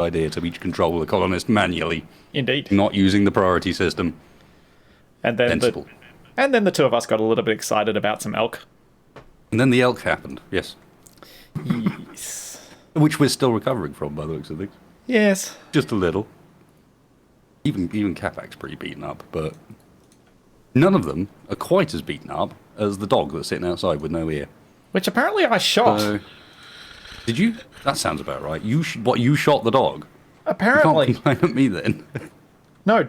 idea to each control the colonist manually. Indeed. Not using the priority system. And then the two of us got a little bit excited about some elk. And then the elk happened, yes. Yes. Which we're still recovering from, by the looks of things. Yes. Just a little. Even Capac's pretty beaten up, but none of them are quite as beaten up as the dog that's sitting outside with no ear. Which apparently I shot. Did you? That sounds about right. You shot the dog? Apparently. You can't complain at me then. No,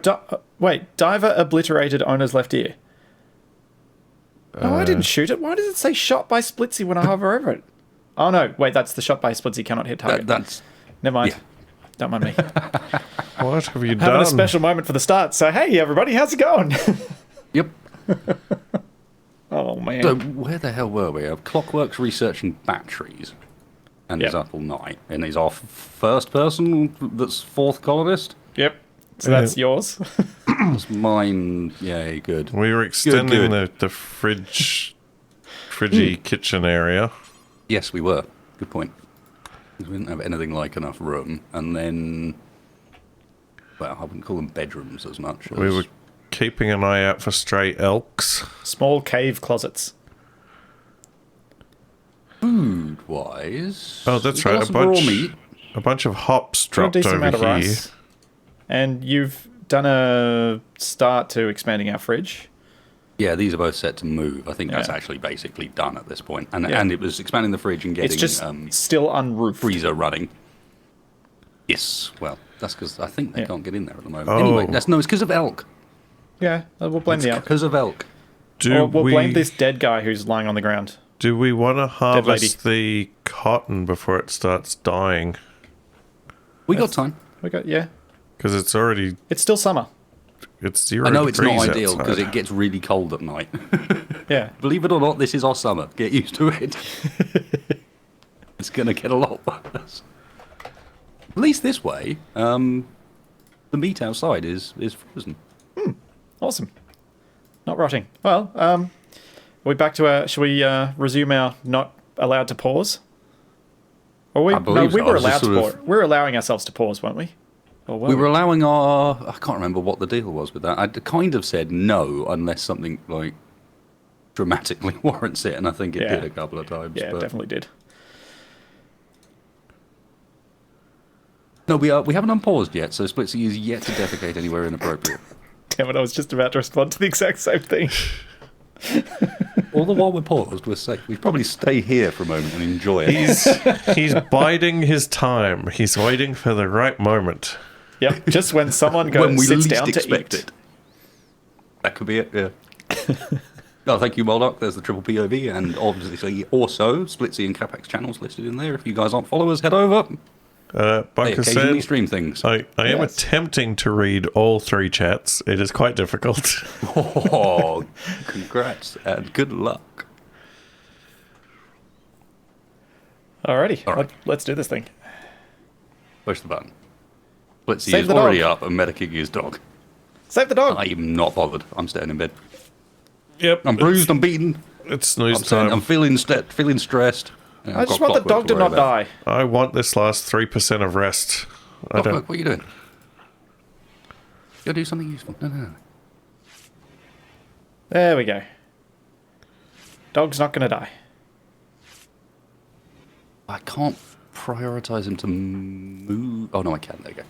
wait. Diver obliterated owner's left ear. No, I didn't shoot it. Why does it say shot by Splitsy when I hover over it? Oh, no. Wait, that's the shot by Splitsy cannot hit target. Never mind. Yeah. Don't mind me. What have you done? Having a special moment for the start. So, hey, everybody, how's it going? Yep. Oh, man. So, where the hell were we? Clockwork's researching batteries. And he's up all night. And he's our first person that's fourth colonist? Yep. So that's yours? That's mine. Yeah, good. We were extending Good. the fridgy kitchen area. Yes, we were. Good point. We didn't have anything like enough room. And then, well, I wouldn't call them bedrooms as much as... We were keeping an eye out for stray elks. Small cave closets. Food-wise... Oh, that's right. lots of raw meat. A bunch of hops A dropped decent over amount of here. rice. And you've done a start to expanding our fridge. Yeah, these are both set to move. I think that's Yeah. actually basically done at this point. And Yeah. and it was expanding the fridge and getting It's just still unroofed. freezer running. Yes, well, that's because I think they can't get in there at the moment. Oh. Anyway, it's because of elk. Yeah, we'll blame the elk. Because of elk. Or we'll blame this dead guy who's lying on the ground. Do we want to lady. harvest the cotton before it starts dying? We got time. Because it's already... It's still summer. It's 0 I know it's degrees not ideal because outside. it gets really cold at night. Yeah. Believe it or not, this is our summer. Get used to it. It's going to get a lot worse. At least this way, the meat outside is frozen. Awesome. Not rotting. Well, are we back to our... Shall we resume our not allowed to pause? Or we? I believe No, we so. were I was allowed just to sort pause. We were allowing ourselves to pause, weren't we? Or We were allowing our... I can't remember what the deal was with that. I kind of said no unless something, like, dramatically warrants it, and I think it did a couple of times. Yeah, it definitely did. No, we haven't unpaused yet, so Splitsy is yet to defecate anywhere inappropriate. Damn it, I was just about to respond to the exact same thing. All the while we're paused, we're safe. We probably stay here for a moment and enjoy it. He's biding his time. He's waiting for the right moment. Yep, just when someone goes when we sits least down to expect eat. it. That could be it, yeah. Oh, thank you, Moldoc. There's the triple POV, and obviously also Splitsy and Capac's channels listed in there. If you guys aren't followers, head over. They Bunker occasionally said, stream things. I am attempting to read all three chats. It is quite difficult. Oh, congrats and good luck. Alrighty, All right. let's do this thing. Push the button. Splitsy Save is the already dog. up and medicing his dog. Save the dog! I'm not bothered. I'm staying in bed. Yep. I'm bruised, I'm beaten. It's snooze I'm, staying, time. I'm feeling stressed. Yeah, I I've just got want the Clockwork dog to worry not about. die. I want this last 3% of rest. Clockwork, what are you doing? Go do something useful. No. There we go. Dog's not going to die. I can't prioritize him to move. Oh, no, I can. There you go.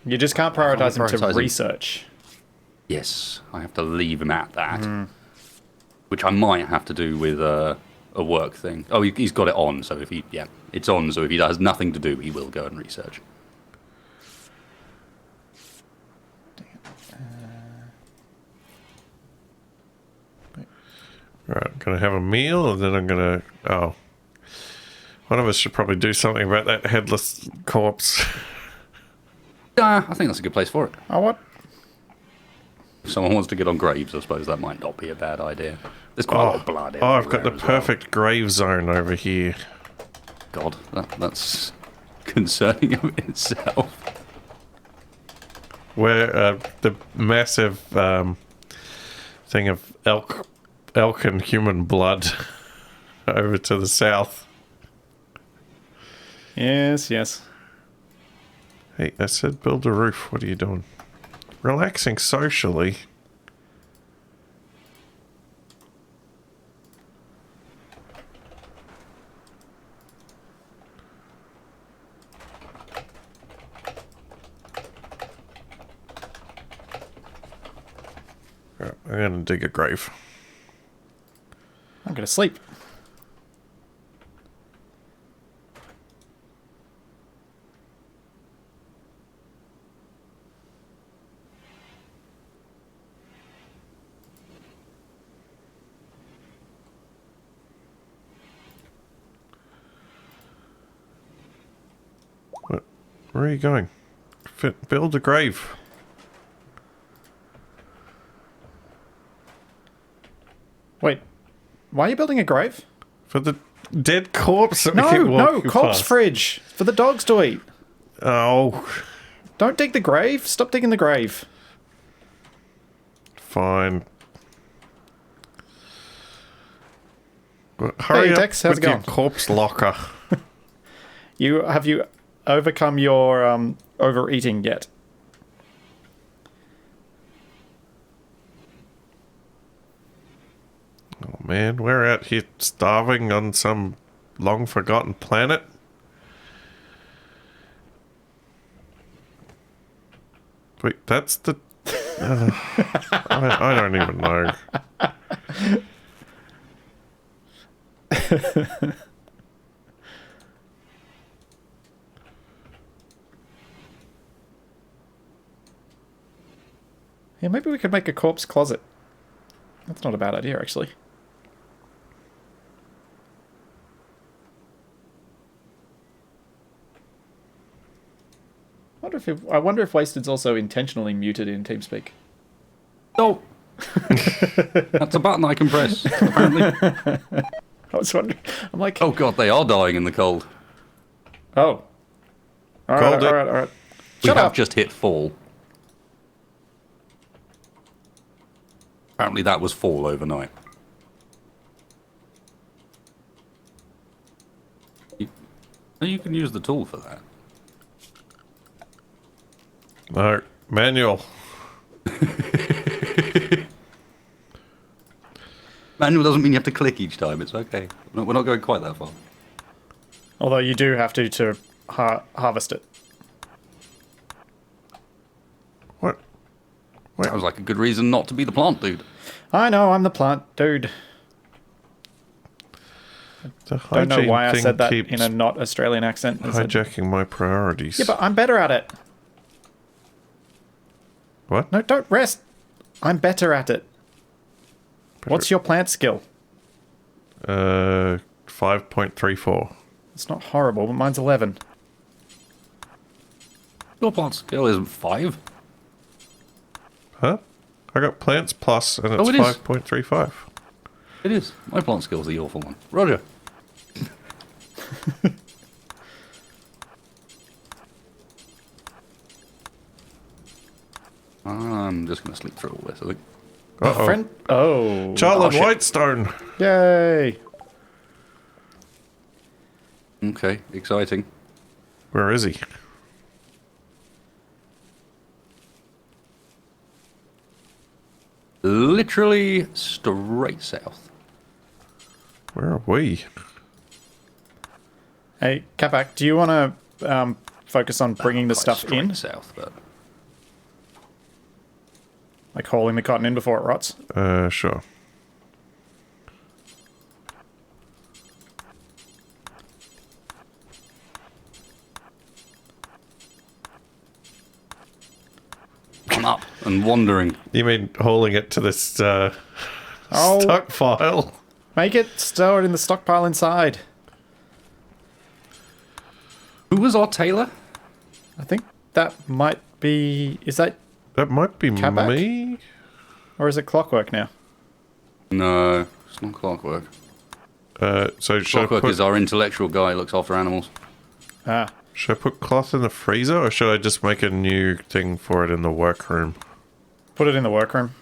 You just can't prioritize him to Prioritise him. research. Yes, I have to leave him at that. Which I might have to do with a work thing. Oh, he's got it on, so it's on, so if he has nothing to do, he will go and research. Right, I'm going to have a meal, and then I'm going to... Oh. One of us should probably do something about that headless corpse. I think that's a good place for it. Oh, what? If someone wants to get on graves, I suppose that might not be a bad idea. There's quite a lot of blood I've got the everywhere as well. perfect grave zone over here. God, that's concerning of itself. Where the massive thing of elk and human blood over to the south. Yes. Hey, I said build a roof. What are you doing? Relaxing socially. Right, I'm gonna dig a grave. I'm going to sleep. What? Where are you going? Build a grave. Wait, why are you building a grave? For the dead corpse that we No, keep no, walking corpse past. fridge for the dogs to eat. Oh, Don't dig the grave. Stop digging the grave. fine. Well, hurry up Tex, how's with it your going? corpse locker. Have you overcome your overeating yet? Oh man, we're out here starving on some long forgotten planet. Wait, that's the... I don't even know. Yeah, maybe we could make a corpse closet. That's not a bad idea, actually. I wonder if Wasted's also intentionally muted in TeamSpeak. Oh! That's a button I can press, apparently. I was wondering. I'm like, Oh god, they are dying in the cold. oh. All Called right, it. all right, all right. We Shut have up. just hit fall. Apparently that was fall overnight. You can use the tool for that. No, manual. Manual doesn't mean you have to click each time, it's okay. We're not going quite that far. Although you do have to harvest it. What? Sounds like a good reason not to be the plant dude. I know, I'm the plant dude. The Don't know hygiene why I thing said that keeps in a not Australian accent. hijacking my priorities. Yeah, but I'm better at it. What? No, don't rest. I'm better at it. What's your plant skill? 5.34. It's not horrible, but mine's 11. Your plant skill isn't 5. Huh? I got plants plus, and it's Oh, it is. 5.35. It is. My plant skill's the awful one. Roger. I'm just going to sleep through all this, I think. Uh-oh. Friend. Oh. Charlotte shit. Whitestone. Yay. Okay, exciting. Where is he? Literally straight south. Where are we? Hey, Capac, do you want to focus on bringing the Quite stuff straight in? south, but Like hauling the cotton in before it rots? Sure. I'm up and wandering. You mean hauling it to this Oh. stockpile? Make it, store it in the stockpile inside. Who was our tailor? I think that might be... Is that... That might be Capac? me. Or is it Clockwork now? No, it's not Clockwork. So should I, Clockwork is put, our intellectual guy who looks after animals. Ah. should I put cloth in the freezer, or should I just make a new thing for it in the workroom? Put it in the workroom.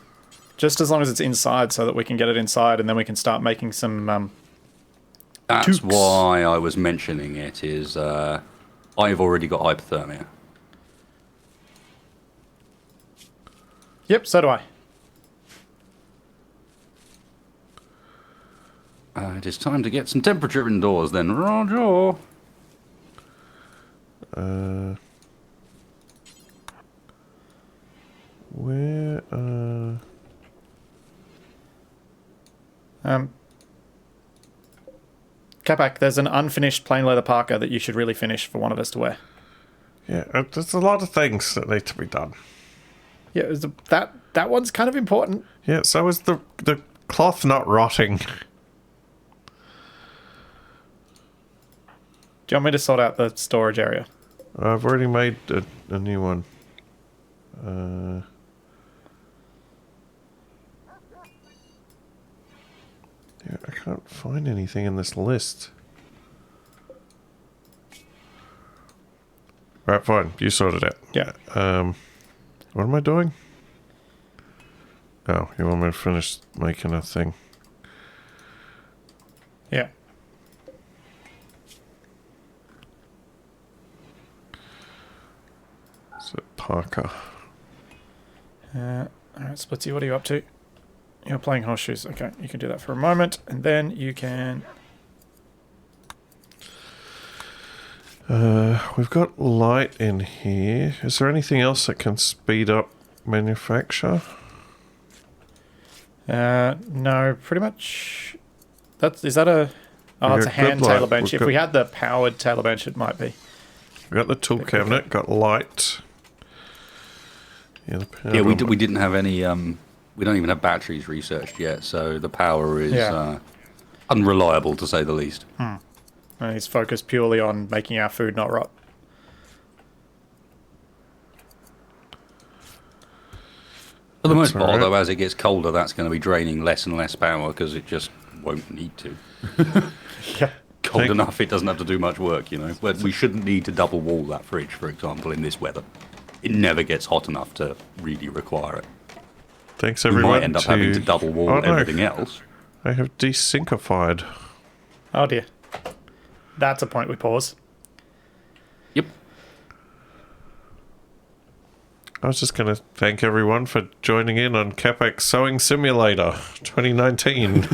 Just as long as it's inside so that we can get it inside and then we can start making some... That's Toques. why I was mentioning it, is I've already got hypothermia. Yep, so do I. It is time to get some temperature indoors then, Roger. Where? Capac, there's an unfinished plain leather parka that you should really finish for one of us to wear. Yeah, there's a lot of things that need to be done. Yeah, that one's kind of important. Yeah, so is the cloth not rotting? Do you want me to sort out the storage area? I've already made a new one. Yeah, I can't find anything in this list. Right, fine. You sort it out. Yeah. What am I doing? Oh, you want me to finish making a thing? Yeah. Is it Parker? Alright, Splitsy, what are you up to? You're playing horseshoes. Okay, you can do that for a moment, and then you can... We've got light in here. Is there anything else that can speed up manufacture? No, pretty much... Is that a... Oh, it's a Yeah, hand good light. tailor bench. We've If we got- had the powered tailor bench, it might be. We've got the tool cabinet, got light. Yeah, the power Yeah, we button. didn't have any. We don't even have batteries researched yet, so the power is unreliable to say the least. And he's focused purely on making our food not rot. For the most That's part, alright. though, as it gets colder, that's going to be draining less and less power because it just won't need to. Yeah. Cold Thank- enough, it doesn't have to do much work, you know. But we shouldn't need to double wall that fridge, for example, in this weather. It never gets hot enough to really require it. Thanks We everyone. might end up having to double wall Oh, no. everything else. I have desyncified. Oh dear. That's a point we pause. Yep. I was just going to thank everyone for joining in on Capac Sewing Simulator 2019.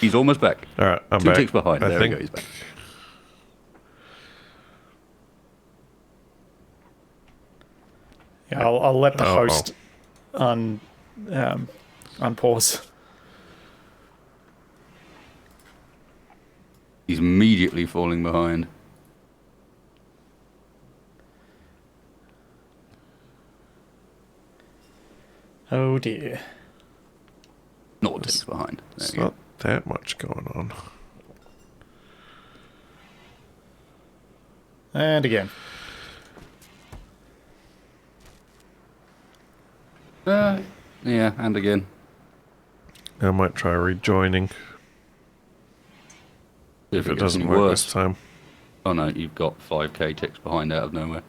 He's almost back. All right, I'm 2 back. ticks behind. I There think. we go, he's back. Yeah, I'll let the Oh, host unpause. He's immediately falling behind. Oh dear. Not ticks behind. There It's you go. not that much going on. And again. Yeah, and again. I might try rejoining if it gets doesn't any work worse. this time. Oh no, you've got 5k ticks behind out of nowhere.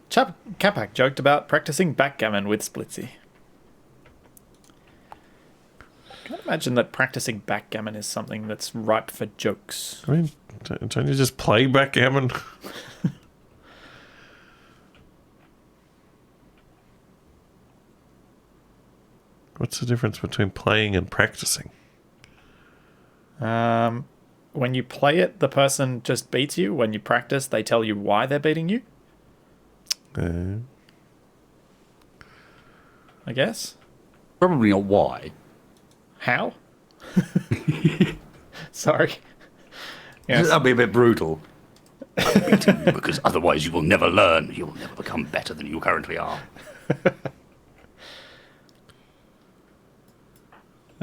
Capac joked about practicing backgammon with Splitsy. I can't imagine that practicing backgammon is something that's ripe for jokes. I mean, don't you just play backgammon? What's the difference between playing and practicing? When you play it, the person just beats you. When you practice, they tell you why they're beating you, I guess. Probably not why. How? Sorry. Yes. That'd be a bit brutal. I'm beating you because otherwise you will never learn. You will never become better than you currently are.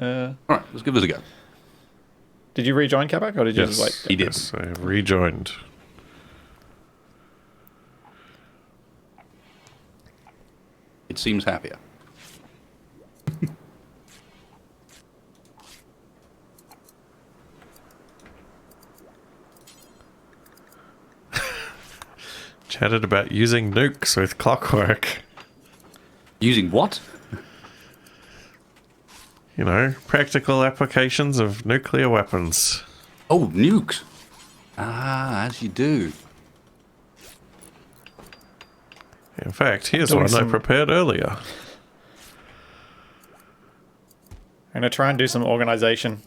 All right, let's give this a go. Did you rejoin Capac, or did you Yes, just like? He did. yes, I have rejoined. It seems happier. Chatted about using nukes with clockwork. Using what? You know, practical applications of nuclear weapons. Oh, nukes. Ah, as you do. In fact, here's Doing one I some- prepared earlier. I'm going to try and do some organisation.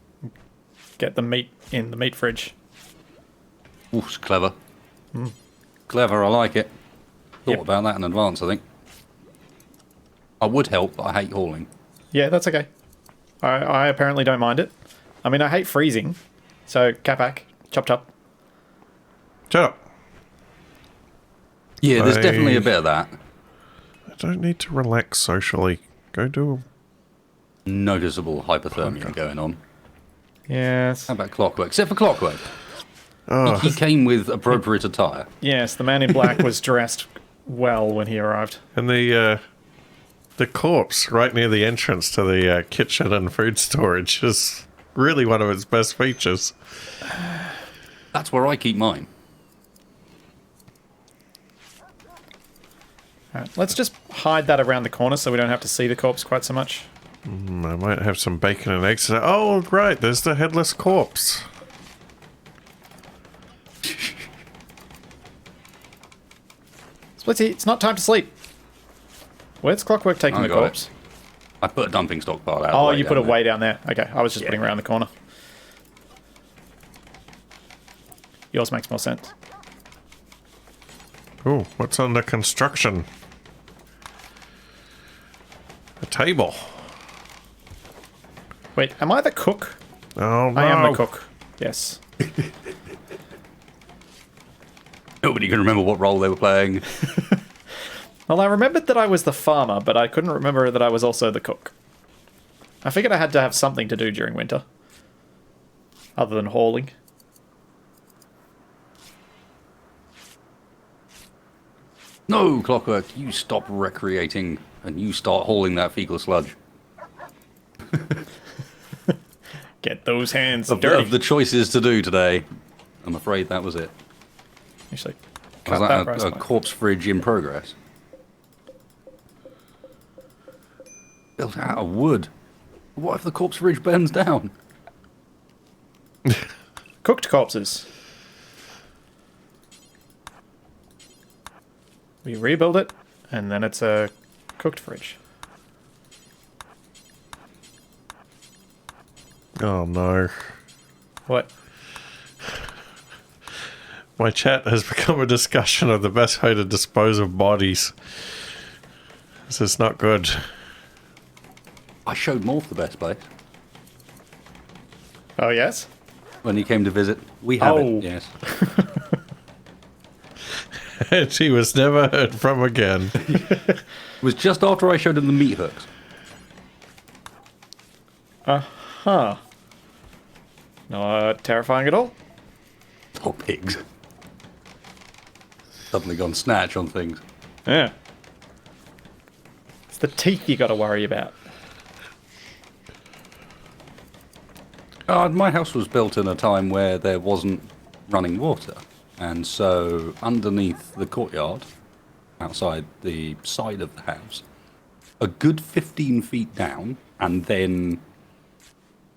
Get the meat in the meat fridge. Ooh, it's clever. Clever, I like it. Thought Yep. about that in advance, I think. I would help, but I hate hauling. Yeah, that's okay. I apparently don't mind it. I mean, I hate freezing. So, Capac, chop. Shut up. Yeah, there's definitely a bit of that. I don't need to relax socially. Go do Noticeable hypothermia going on. Yes. How about Clockwork? Except for Clockwork. Oh, He came with appropriate attire. Yes, the man in black was dressed well when he arrived. and the corpse right near the entrance to the kitchen and food storage is really one of its best features. That's where I keep mine. Alright, let's just hide that around the corner so we don't have to see the corpse quite so much. I might have some bacon and eggs. Oh, right, there's the headless corpse. Splitsy, it's not time to sleep. Where's Clockwork taking I the got it. corpse? I put a dumping stockpile out. Oh, way you put down it there. way down there. Okay, I was just Yeah. putting it around the corner. Yours makes more sense. Ooh, what's under construction? A table. Wait, am I the cook? Oh, no. I am the cook. Yes. Nobody can remember what role they were playing. Well, I remembered that I was the farmer, but I couldn't remember that I was also the cook. I figured I had to have something to do during winter. Other than hauling. No, Clockwork, you stop recreating and you start hauling that fecal sludge. Get those hands Of dirty. the choices to do today, I'm afraid that was it. Actually, Was cut that that roast a bone. corpse fridge in progress? Built out of wood. What if the corpse fridge burns down? Cooked corpses. We rebuild it, and then it's a cooked fridge. Oh, no. What? My chat has become a discussion of the best way to dispose of bodies. This is not good. I showed Morph the best place. Oh, yes? When he came to visit, we have Oh. it, yes. And he was never heard from again. It was just after I showed him the meat hooks. Huh. Not terrifying at all. Oh, pigs. Suddenly gone snatch on things. Yeah. It's the teeth you got to worry about. My house was built in a time where there wasn't running water. And so underneath the courtyard, outside the side of the house, a good 15 feet down, and then,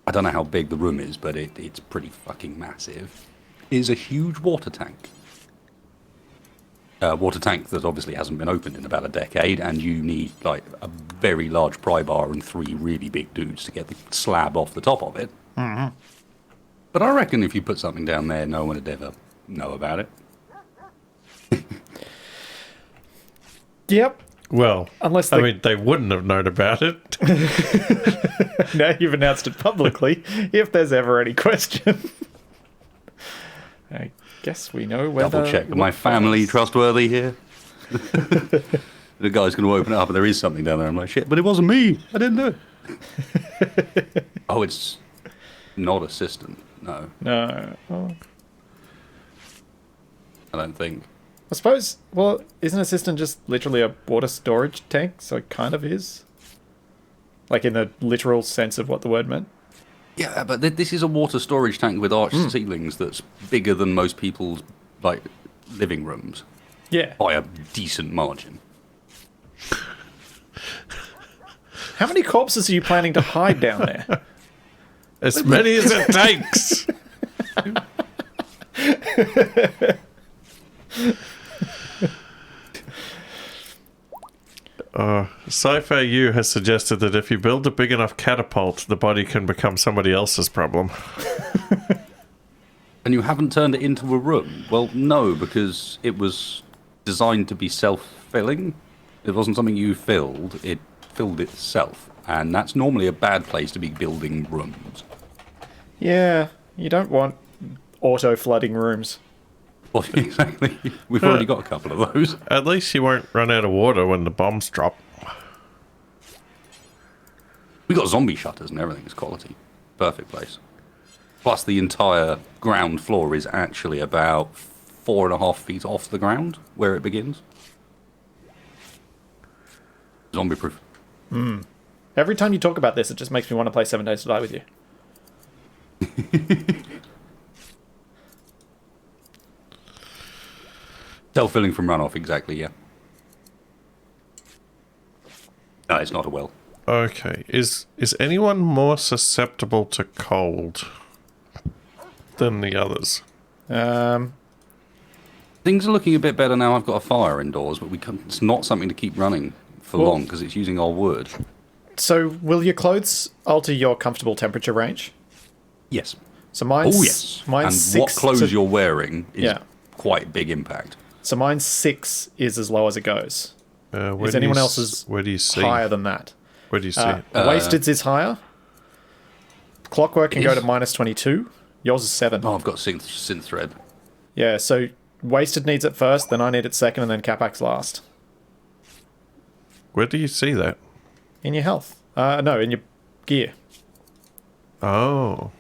I don't know how big the room is, but it's pretty fucking massive, is a huge water tank. Water tank that obviously hasn't been opened in about a decade, and you need like a very large pry bar and 3 really big dudes to get the slab off the top of it. Mm-hmm. But I reckon if you put something down there, no one would ever know about it. Yep. Well, Unless I the- mean, they wouldn't have known about it. Now you've announced it publicly, if there's ever any question. I guess we know whether... Double check. Am my family trustworthy here? The guy's going to open it up and there is something down there. I'm like, shit, but it wasn't me. I didn't do it. Oh, it's not assistant. No, No. Oh. I don't think. I suppose, well, isn't assistant just literally a water storage tank? So it kind of is. Like in the literal sense of what the word meant. Yeah, but this is a water storage tank with arched ceilings that's bigger than most people's like living rooms Yeah. by a decent margin. How many corpses are you planning to hide down there? As many as it takes. Sci-Fi U has suggested that if you build a big enough catapult, the body can become somebody else's problem. And you haven't turned it into a room? Well, no, because it was designed to be self-filling. It wasn't something you filled, it filled itself. And that's normally a bad place to be building rooms. Yeah, you don't want auto-flooding rooms. Well, exactly. We've already got a couple of those. At least you won't run out of water when the bombs drop. We got zombie shutters and everything. It's quality. Perfect place. Plus, the entire ground floor is actually about 4.5 feet off the ground where it begins. Zombie proof. Every time you talk about this, it just makes me want to play 7 Days to Die with you. Self-filling from runoff, exactly, yeah. No, it's not a well. Okay, is anyone more susceptible to cold than the others? Things are looking a bit better now. I've got a fire indoors, but it's not something to keep running for long because it's using our wood. So, will your clothes alter your comfortable temperature range? Yes. So mine's, Oh, yes. Mine's and 6 what clothes to- you're wearing is Yeah. quite big impact. So mine's 6 is as low as it goes. Where Is do anyone you else's where do you see? higher than that? Where do you see it? Wasted's is higher. Clockwork can It go is? to minus 22. Yours is 7. Oh, I've got synth thread. Yeah, so Wasted needs it first, then I need it second, and then Capac's last. Where do you see that? In your health. No, in your gear. Oh.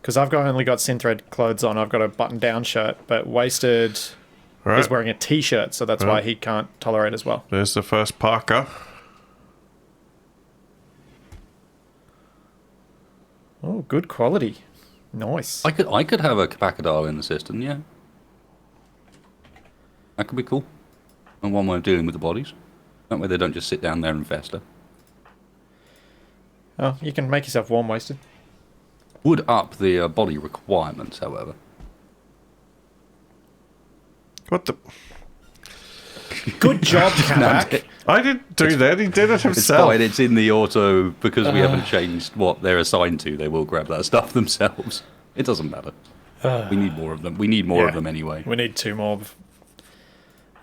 Because only got Synthread clothes on. I've got a button-down shirt, but Wasted Right. is wearing a t-shirt, so that's why he can't tolerate as well. There's the first Parker. Oh, good quality. Nice. I could have a Capac and I in the system, yeah. That could be cool. And one way of dealing with the bodies. That way they don't just sit down there and fester. Oh, you can make yourself warm, Wasted. Would up the body requirements, however. What the? Good job, Capac. I didn't do that. He did it It's himself. fine, it's in the auto, because we haven't changed what they're assigned to, they will grab that stuff themselves. It doesn't matter. We need more of them. We need more of them anyway. We need 2 more.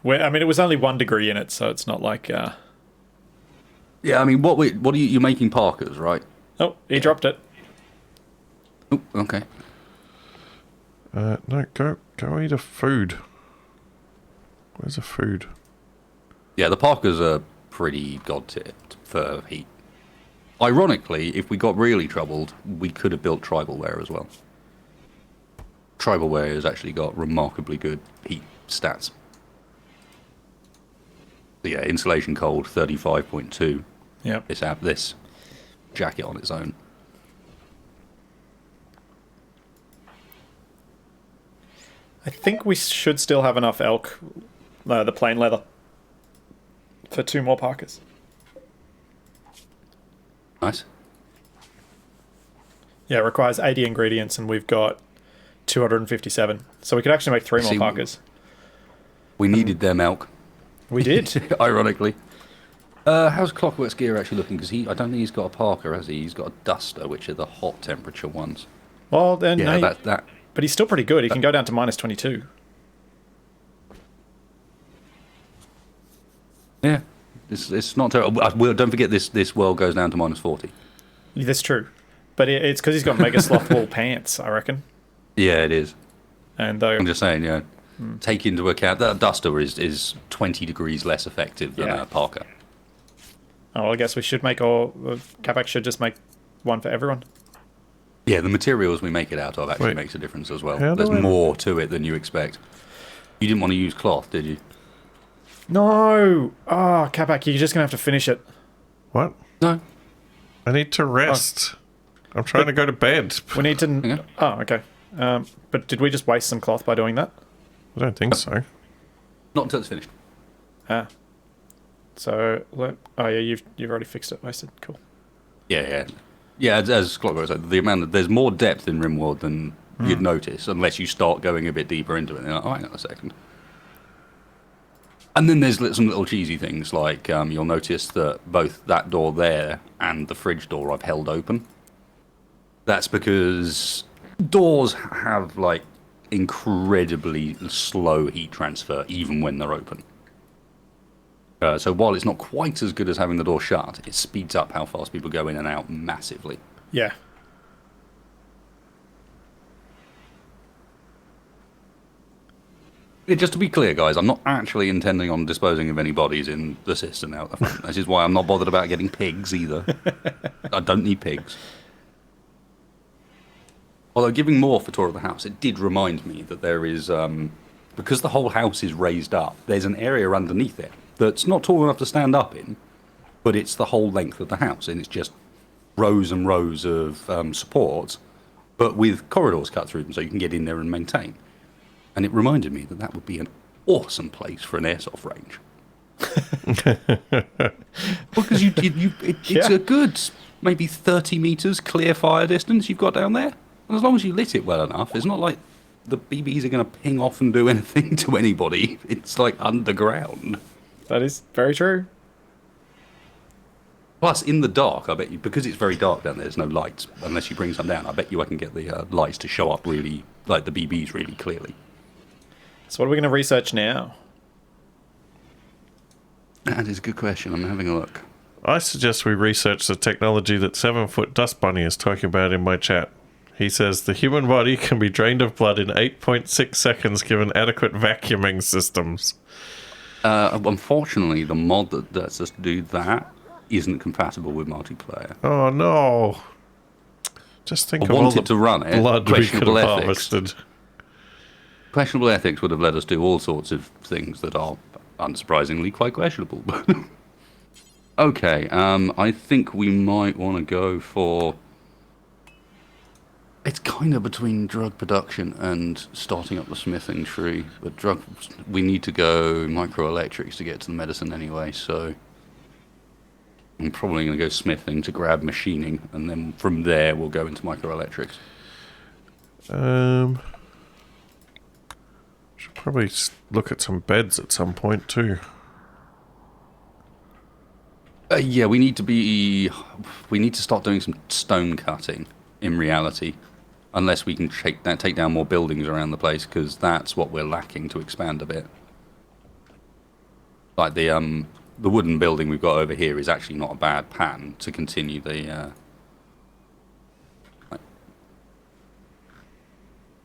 I mean, it was only 1 degree in it, so it's not like... Yeah, I mean, what are you're making Parkers, right? Oh, he dropped it. Oh, okay. No, go eat a food. Where's the food? Yeah, the Parkers are pretty god-tipped for heat. Ironically, if we got really troubled, we could have built Tribalware as well. Tribalware has actually got remarkably good heat stats. So yeah, insulation cold 35.2. Yep. This jacket on its own. I think we should still have enough elk, the plain leather, for 2 more Parkers. Nice. Yeah, it requires 80 ingredients, and we've got 257. So we could actually make 3 more See, Parkers. We needed their milk. We did. Ironically. How's Clockwork's gear actually looking? Because I don't think he's got a Parker, has he? He's got a Duster, which are the hot temperature ones. Well, then, Yeah, no, that. but he's still pretty good. He can go down to minus 22. Yeah, it's not terrible. Well, don't forget this world goes down to minus 40. That's true. But it's because he's got mega sloth wool pants, I reckon. Yeah, it is. And though, I'm just saying, yeah. Take into account that Duster is 20 degrees less effective than Yeah. a Parker. oh, well, I guess we should make all. Capac should just make 1 for everyone. Yeah, the materials we make it out of actually Wait. makes a difference as well. How do There's I- more to it than you expect. You didn't want to use cloth, did you? No! Oh, Capac, you're just going to have to finish it. What? No. I need to rest. I'm trying to go to bed. We need to... on. Oh, okay. But did we just waste some cloth by doing that? I don't think so. Not until it's finished. Ah. So, oh yeah, you've already fixed it, wasted. Cool. Yeah. Yeah, as Clockwork said, the amount there's more depth in Rimworld than you'd notice unless you start going a bit deeper into it. And you're like, oh, hang on a second. And then there's some little cheesy things, like you'll notice that both that door there and the fridge door I've held open. That's because doors have, like, incredibly slow heat transfer, even when they're open. So while it's not quite as good as having the door shut, it speeds up how fast people go in and out massively. Yeah. Yeah, just to be clear, guys, I'm not actually intending on disposing of any bodies in the cistern out the front. This is why I'm not bothered about getting pigs either. I don't need pigs. Although giving more for tour of the house, it did remind me that there is, because the whole house is raised up, there's an area underneath it that's not tall enough to stand up in, but it's the whole length of the house, and it's just rows and rows of support, but with corridors cut through them so you can get in there and maintain. And it reminded me that that would be an awesome place for an airsoft range. Because it's a good, maybe 30 metres clear fire distance you've got down there. And as long as you lit it well enough, it's not like the BBs are going to ping off and do anything to anybody. It's like underground. That is very true. Plus, in the dark, I bet you, because it's very dark down there, there's no lights, unless you bring some down, I bet you I can get the lights to show up really, like the BBs really clearly. So what are we going to research now? That is a good question. I'm having a look. I suggest we research the technology that 7-Foot Dust Bunny is talking about in my chat. He says the human body can be drained of blood in 8.6 seconds given adequate vacuuming systems. Unfortunately, the mod that lets us do that isn't compatible with multiplayer. Oh no! Just think I of all wanted the to run it. blood we could have Questionable ethics. harvested. Questionable ethics would have let us do all sorts of things that are, unsurprisingly, quite questionable. Okay, I think we might want to go for... It's kind of between drug production and starting up the smithing tree. But we need to go microelectrics to get to the medicine anyway, so... I'm probably going to go smithing to grab machining, and then from there we'll go into microelectrics. Should probably look at some beds at some point too. Yeah, we need to start doing some stone cutting in reality, unless we can take down more buildings around the place, because that's what we're lacking to expand a bit. Like the wooden building we've got over here is actually not a bad pattern to continue the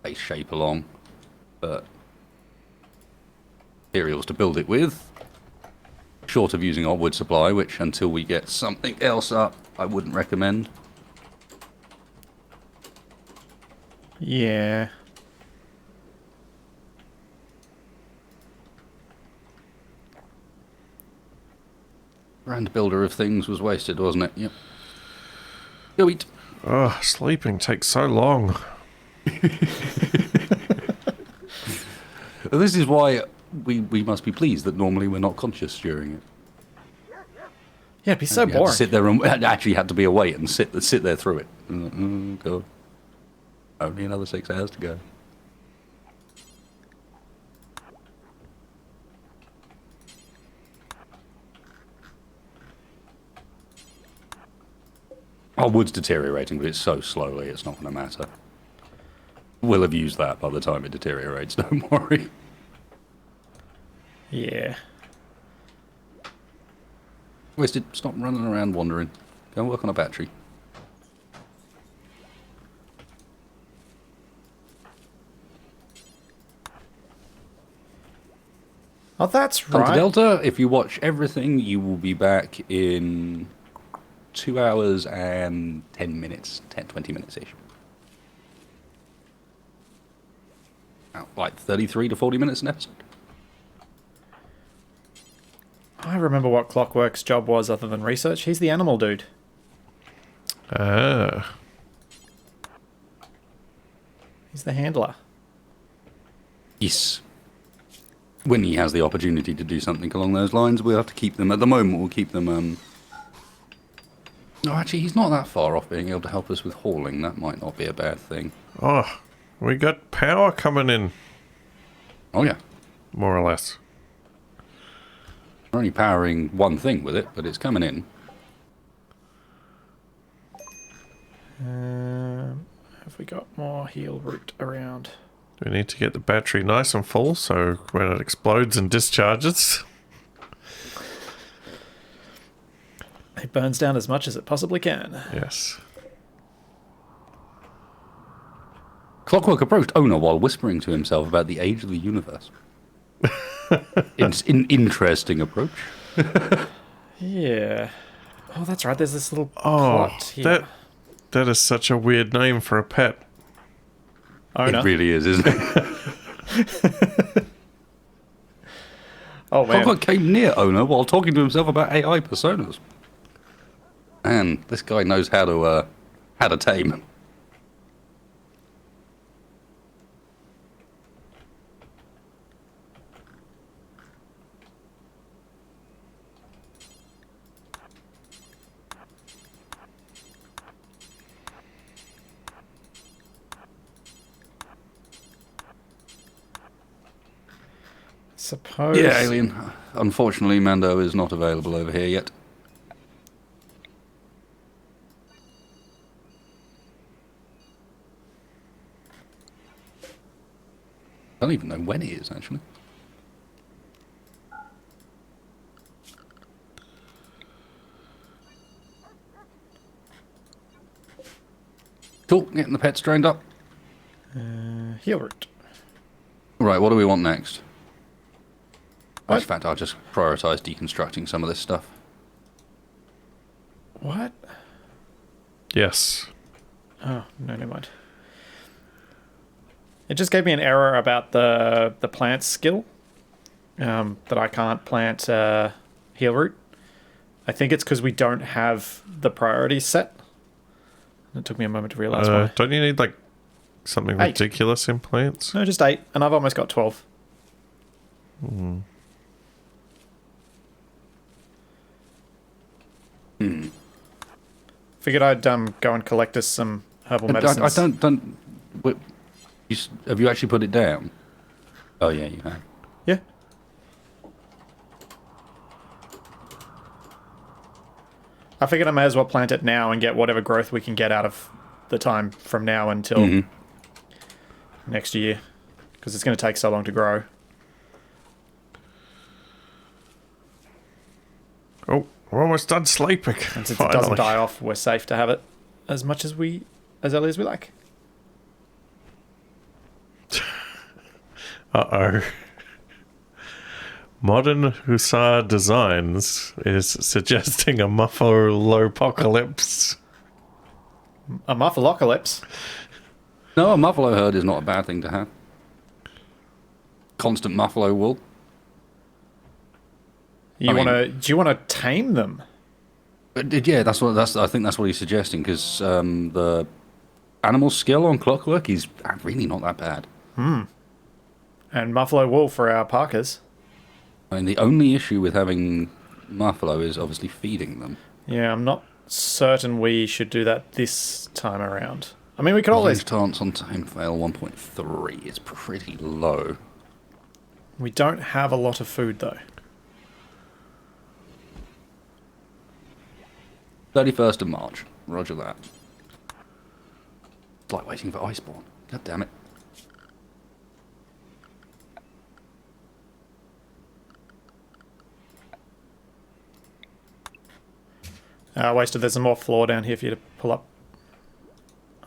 base shape along, but materials to build it with, short of using our wood supply, which until we get something else up, I wouldn't recommend. Yeah. Grand builder of things was wasted, wasn't it? Yep. Go eat. Oh, sleeping takes so long. This is why we must be pleased that normally we're not conscious during it. Yeah, it'd be so You had to boring. sit there and actually had to be awake and sit there through it. Oh, God. Only another 6 hours to go. Our wood's deteriorating, but it's so slowly, it's not going to matter. We'll have used that by the time it deteriorates, don't worry. Yeah. Wasted, stop running around wandering. Go and work on a battery. Oh, that's Come to right. Delta, if you watch everything, you will be back in 2 hours and 10 minutes, 20 minutes-ish. Like 33 to 40 minutes an episode. I remember what Clockwork's job was other than research. He's the animal dude. Ah. He's the handler. Yes. When he has the opportunity to do something along those lines, we'll have to keep them. At the moment, we'll keep them... No, actually, he's not that far off being able to help us with hauling. That might not be a bad thing. Oh, we got power coming in, Oh, yeah. more or less. We're only powering one thing with it, but it's coming in. Have we got more heal root around? We need to get the battery nice and full so when it explodes and discharges. It burns down as much as it possibly can. Yes. Clockwork approached Owner while whispering to himself about the age of the universe. It's an interesting approach. Yeah. Oh, that's right. There's this little Oh, plot here. that is such a weird name for a pet. Owner. It really is, isn't it? Oh, man. Clockwork came near Owner while talking to himself about AI personas. Man, this guy knows how to tame. Suppose. Yeah, Alien. Unfortunately, Mando is not available over here yet. I don't even know when he is, actually. Cool, getting the pets trained up. Heal root. Right, what do we want next? What? In fact, I'll just prioritise deconstructing some of this stuff. What? Yes. Oh, no, never mind. It just gave me an error about the plant skill. That I can't plant heal root. I think it's because we don't have the priorities set. It took me a moment to realise why. Don't you need like something 8. ridiculous in plants? No, just 8, and I've almost got 12. Figured I'd go and collect us some herbal medicines. I don't. Have you actually put it down? Oh yeah, you have. Yeah. I figured I may as well plant it now and get whatever growth we can get out of the time from now until next year, because it's going to take so long to grow. Oh, we're almost done sleeping. And since it doesn't die off, we're safe to have it as early as we like. Uh-oh. Modern Hussar Designs is suggesting a muffalo-apocalypse. A muffalocalypse. No, a muffalo herd is not a bad thing to have. Constant muffalo wool. Do you want to tame them? Yeah, I think that's what he's suggesting, because the animal skill on Clockwork is really not that bad. And buffalo wool for our parkas. I mean, the only issue with having muffalo is obviously feeding them. Yeah, I'm not certain we should do that this time around. I mean, we could always... Chance on tame fail 1.3 is pretty low. We don't have a lot of food, though. 31st of March. Roger that. It's like waiting for Iceborne. God damn it. Wasted, there's some more floor down here for you to pull up.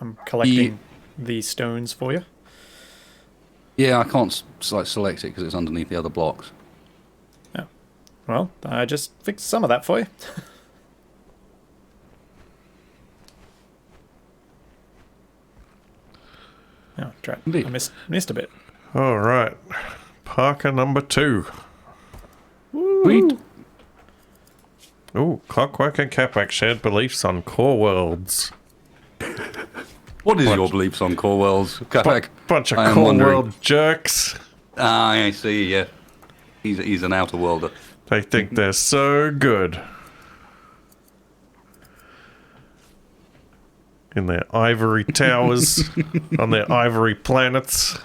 I'm collecting the stones for you. Yeah, I can't select it because it's underneath the other blocks. Yeah. Well, I just fixed some of that for you. Oh, drat. Indeed. I missed a bit. All right. Parker number 2. Sweet. Ooh, Clockwork and Capac shared beliefs on core worlds. What is your beliefs on core worlds, Capac? Bunch of I am core wondering. world jerks. Ah, I see, yeah. He's an outer worlder. They think they're so good. In their ivory towers, on their ivory planets.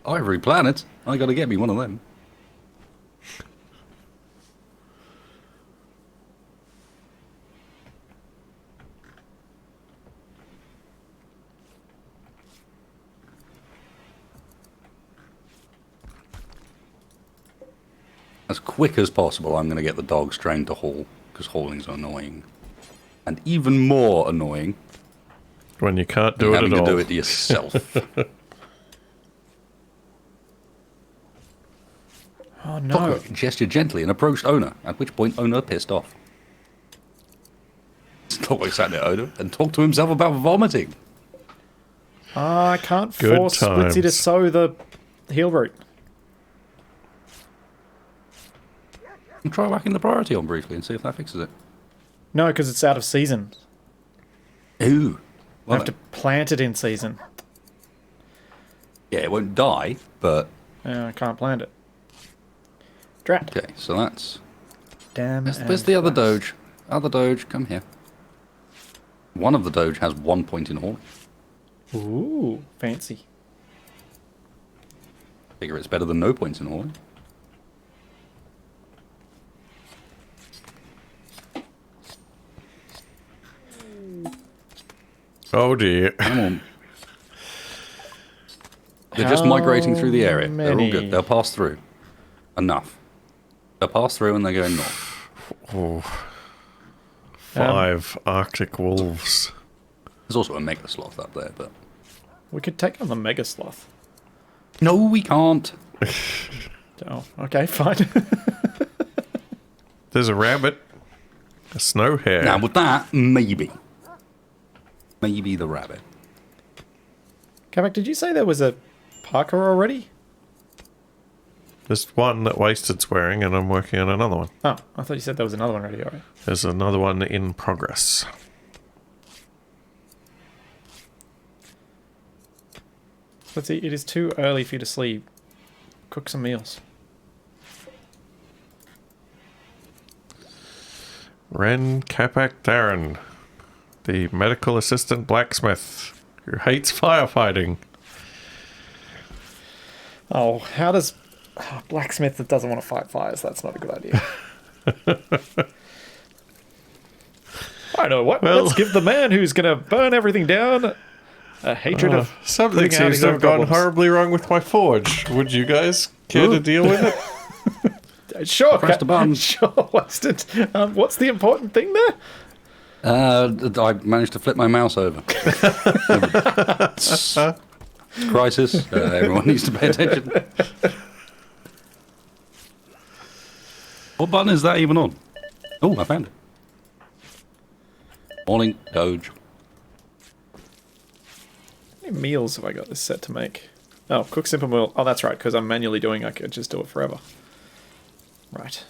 Ivory planet? I gotta get me one of them. as quick as possible, I'm going to get the dogs trained to haul, because hauling's annoying. And even more annoying, When you can't do it having at to all. do it yourself. Oh no. Cockroach gestured gently and approached owner, at which point owner pissed off. Clockwork sat near owner and talked to himself about vomiting. I can't Good force Splitsy to times. sow the heal root. And try whacking the priority on briefly and see if that fixes it. No, because it's out of season. Ooh. I have to plant it in season. Yeah, it won't die, but... I can't plant it. Drat. Okay, so that's... Damn. Where's the other Doge? Other Doge, come here. One of the Doge has 1 point in hauling. Ooh, fancy. Figure it's better than no points in hauling. Oh dear. Come on. They're just migrating through the area. They're all many? good. They'll pass through. Enough. They'll pass through and they're going north. Oh. 5 Arctic wolves. There's also a mega sloth up there, but... We could take on the Mega Sloth. No, we can't. Oh, okay, fine. There's a rabbit. A snow hare. Now, with that, maybe. Maybe the rabbit. Capac, did you say there was a Parker already? There's one that Wasted's wearing, and I'm working on another one. Oh, I thought you said there was another one already. Alright. There's another one in progress. Let's see. It is too early for you to sleep. Cook some meals. Ren Capac Darren, the medical assistant blacksmith who hates firefighting. Oh, how does blacksmith that doesn't want to fight fires? That's not a good idea. I know what. Well- Let's give the man who's going to burn everything down a hatred of Something putting out seems his to own have gone problems. horribly wrong with my forge. Would you guys care to deal with it? Sure, Press the button. Sure, Weston. What's the important thing there? I managed to flip my mouse over. Crisis. Everyone needs to pay attention. What button is that even on? Oh, I found it. Morning, Doge. How many meals have I got this set to make? Oh, cook simple meal. Oh, that's right, because I'm manually doing I could just do it forever. Right.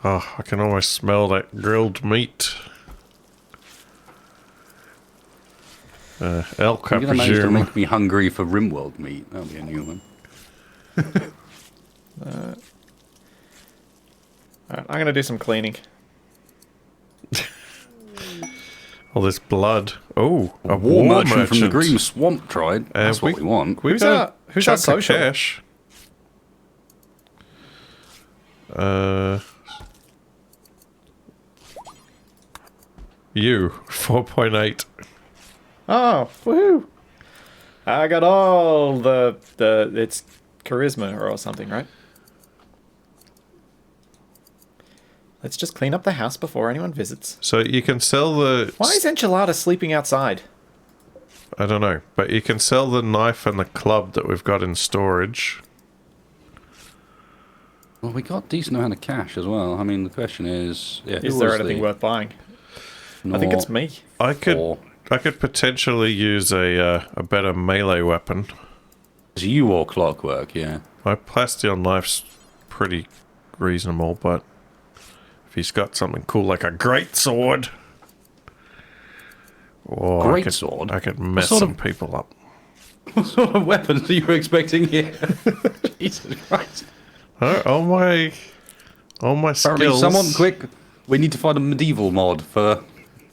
Oh, I can almost smell that grilled meat. Elk, I You're going to manage to presume. make me hungry for Rimworld meat. That'll be a new one. Alright, I'm going to do some cleaning. All this blood. Oh, a War war merchant from the Green Swamp tried. That's what we want. We've Who's got our- a who's our chunk of social? cash. You 4.8. Oh, woohoo! I got all the it's charisma or something, right? Let's just clean up the house before anyone visits. So you can sell the. Why is Enchilada sleeping outside? I don't know, but you can sell the knife and the club that we've got in storage. Well, we got a decent amount of cash as well. I mean, the question is... Yeah, Is there anything worth buying? I think it's me. I could Or potentially use a better melee weapon. it's you or Clockwork, yeah. My Plastion knife's pretty reasonable, but if he's got something cool like a great sword, Great sword? I could mess sort of- some people up. What sort of weapons are you expecting here? Jesus Christ. All my Apparently, skills. someone quick. We need to find a medieval mod for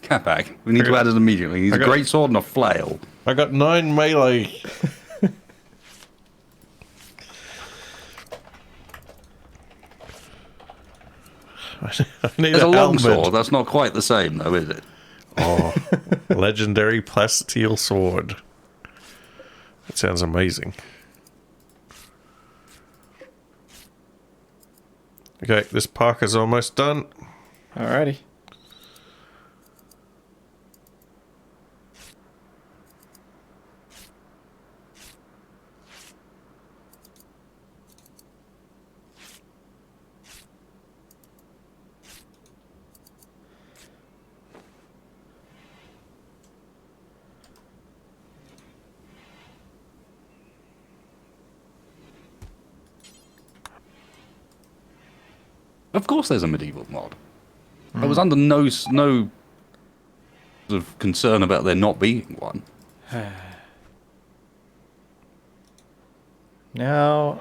Capac. We need to add it immediately. He needs a got- great sword and a flail. I got 9 melee. I need There's a long helmet. sword. That's not quite the same, though, is it? Oh, legendary plasteel sword. That sounds amazing. Okay, this Parker's almost done. Alrighty. Of course there's a medieval mod. I was under no sort of concern about there not being one. Now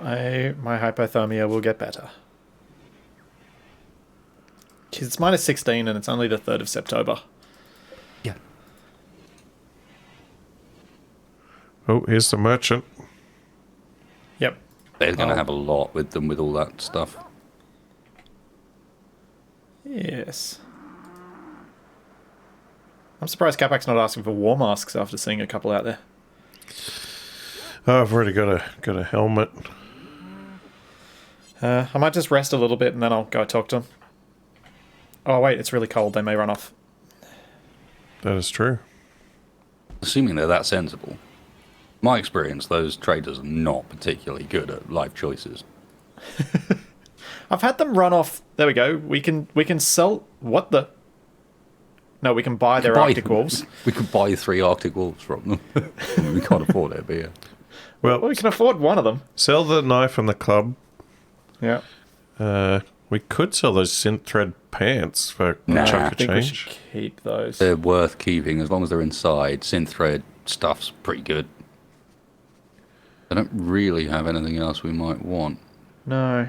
my hypothermia will get better. Jeez, it's minus 16 and it's only the 3rd of September. Yeah. Oh, here's the merchant. Yep. They're going to have a lot with them with all that stuff. Yes. I'm surprised Capac's not asking for war masks after seeing a couple out there. Oh, I've already got a helmet. I might just rest a little bit and then I'll go talk to them. Oh wait, it's really cold. They may run off. That is true. Assuming they're that sensible. My experience, those traders are not particularly good at life choices. I've had them run off. There we go. We can sell. What the? No, we can buy their Arctic wolves. We could buy 3 Arctic wolves from them. We can't afford it, but yeah. Well, we can afford one of them. Sell the knife and the club. Yeah. We could sell those synth thread pants for Nah. a chunk I of think we change. should keep those. They're worth keeping as long as they're inside. Synth thread stuff's pretty good. I don't really have anything else we might want. No.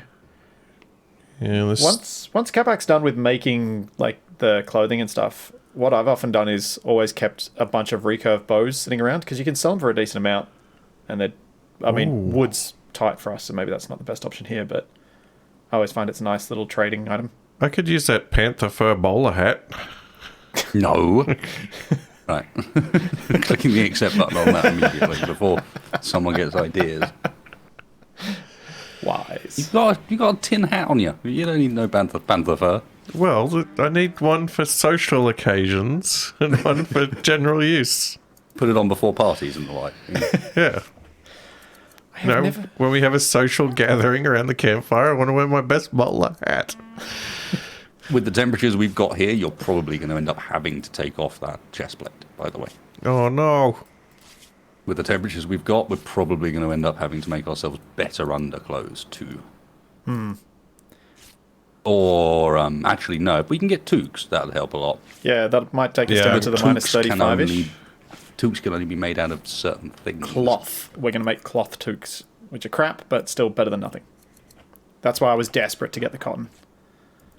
Yeah, this Once Capac's done with making like the clothing and stuff, what I've often done is always kept a bunch of recurve bows sitting around because you can sell them for a decent amount, and they're, I mean, wood's tight for us, so maybe that's not the best option here, but I always find it's a nice little trading item. I could use that panther fur bowler hat. No. Right. Clicking the accept button on that immediately before someone gets ideas. Wise. You got a tin hat on you. You don't need no panther fur. Well, I need one for social occasions and one for general use. Put it on before parties and the like. Yeah. No, when we have a social gathering around the campfire, I want to wear my best bowler hat. With the temperatures we've got here, you're probably going to end up having to take off that chest plate, by the way. Oh, no. With the temperatures we've got, we're probably going to end up having to make ourselves better underclothes, too. Or, actually, no. If we can get toques, that'll help a lot. Yeah, that might take us down to the minus 35-ish. Toques can only be made out of certain things. Cloth. We're going to make cloth toques, which are crap, but still better than nothing. That's why I was desperate to get the cotton.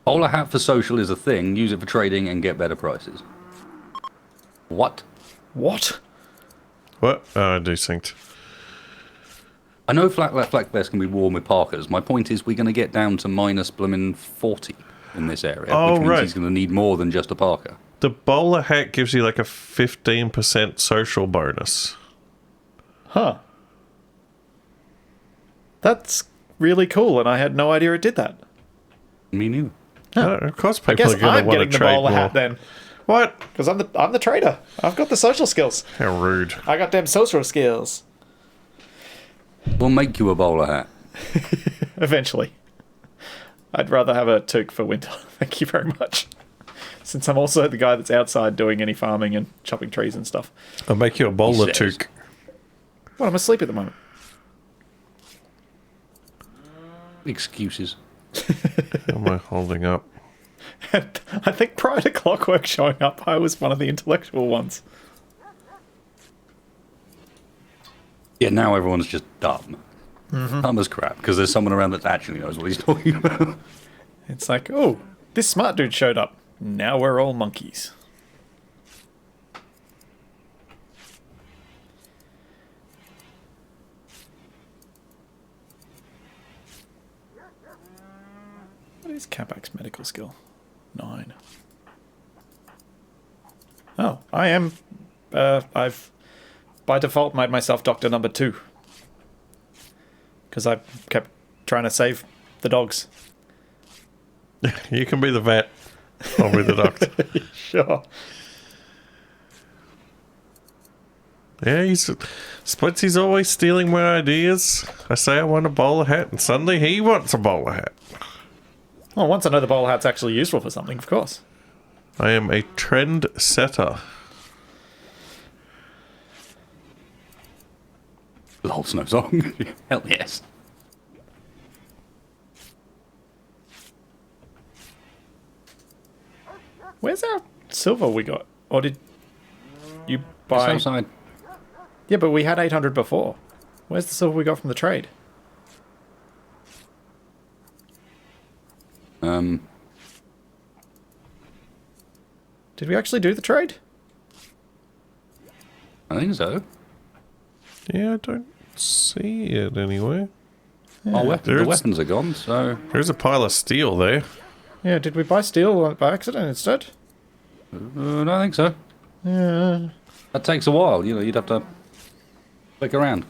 Bowler hat for social is a thing. Use it for trading and get better prices. What? What? What? Oh, I desynced. I know flat vest can be worn with parkas. My point is we're going to get down to minus blooming 40 in this area. Oh, which means right. he's going to need more than just a parka. The bowler hat gives you like a 15% social bonus. Huh. That's really cool, and I had no idea it did that. Me neither. Of course, I people guess are going to I'm want to getting the trade bowler more. hat then, What? because I'm the trader. I've got the social skills. How rude. I got them social skills. We'll make you a bowler hat. Eventually. I'd rather have a toque for winter. Thank you very much. Since I'm also the guy that's outside doing any farming and chopping trees and stuff. I'll make you a bowler He says. toque. Well, I'm asleep at the moment. Excuses. How am I holding up? And I think prior to Clockwork showing up, I was one of the intellectual ones. Yeah, now everyone's just dumb. Dumb as crap, because there's someone around that actually knows what he's talking about. It's like, oh, this smart dude showed up. Now we're all monkeys. What is Capac's medical skill? 9. Oh, I am... I've, by default, made myself Doctor number 2. Because I kept trying to save the dogs. You can be the vet. I'll be the doctor. Sure. Yeah, Splitsy's always stealing my ideas. I say I want a bowler hat, and suddenly he wants a bowler hat. Well, once I know the bowler hat's actually useful for something, of course. I am a trend setter. The whole snow song. Hell yes. Where's our silver we got? Or did you buy... It's outside. Yeah, but we had 800 before. Where's the silver we got from the trade? Did we actually do the trade? I think so. Yeah, I don't see it anywhere. Oh, the weapons are gone, so... There's a pile of steel there. Yeah, did we buy steel by accident instead? I don't think so. Yeah. That takes a while, you know, you'd have to click around.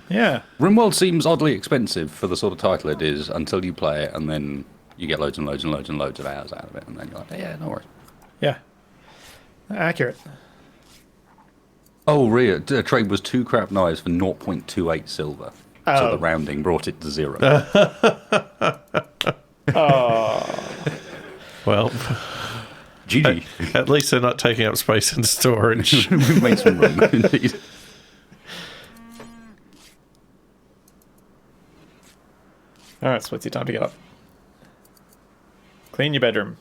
Yeah. Rimworld seems oddly expensive for the sort of title it is until you play it, and then you get loads and loads and loads and loads of hours out of it, and then you're like, yeah, no worries. Yeah. Accurate. Oh, Rhea, the trade was 2 crap knives for 0.28 silver. Oh. So the rounding brought it to 0. Well, GG. at least they're not taking up space in storage. We made some room, indeed. Alright, Splitsy, time to get up. Clean your bedroom.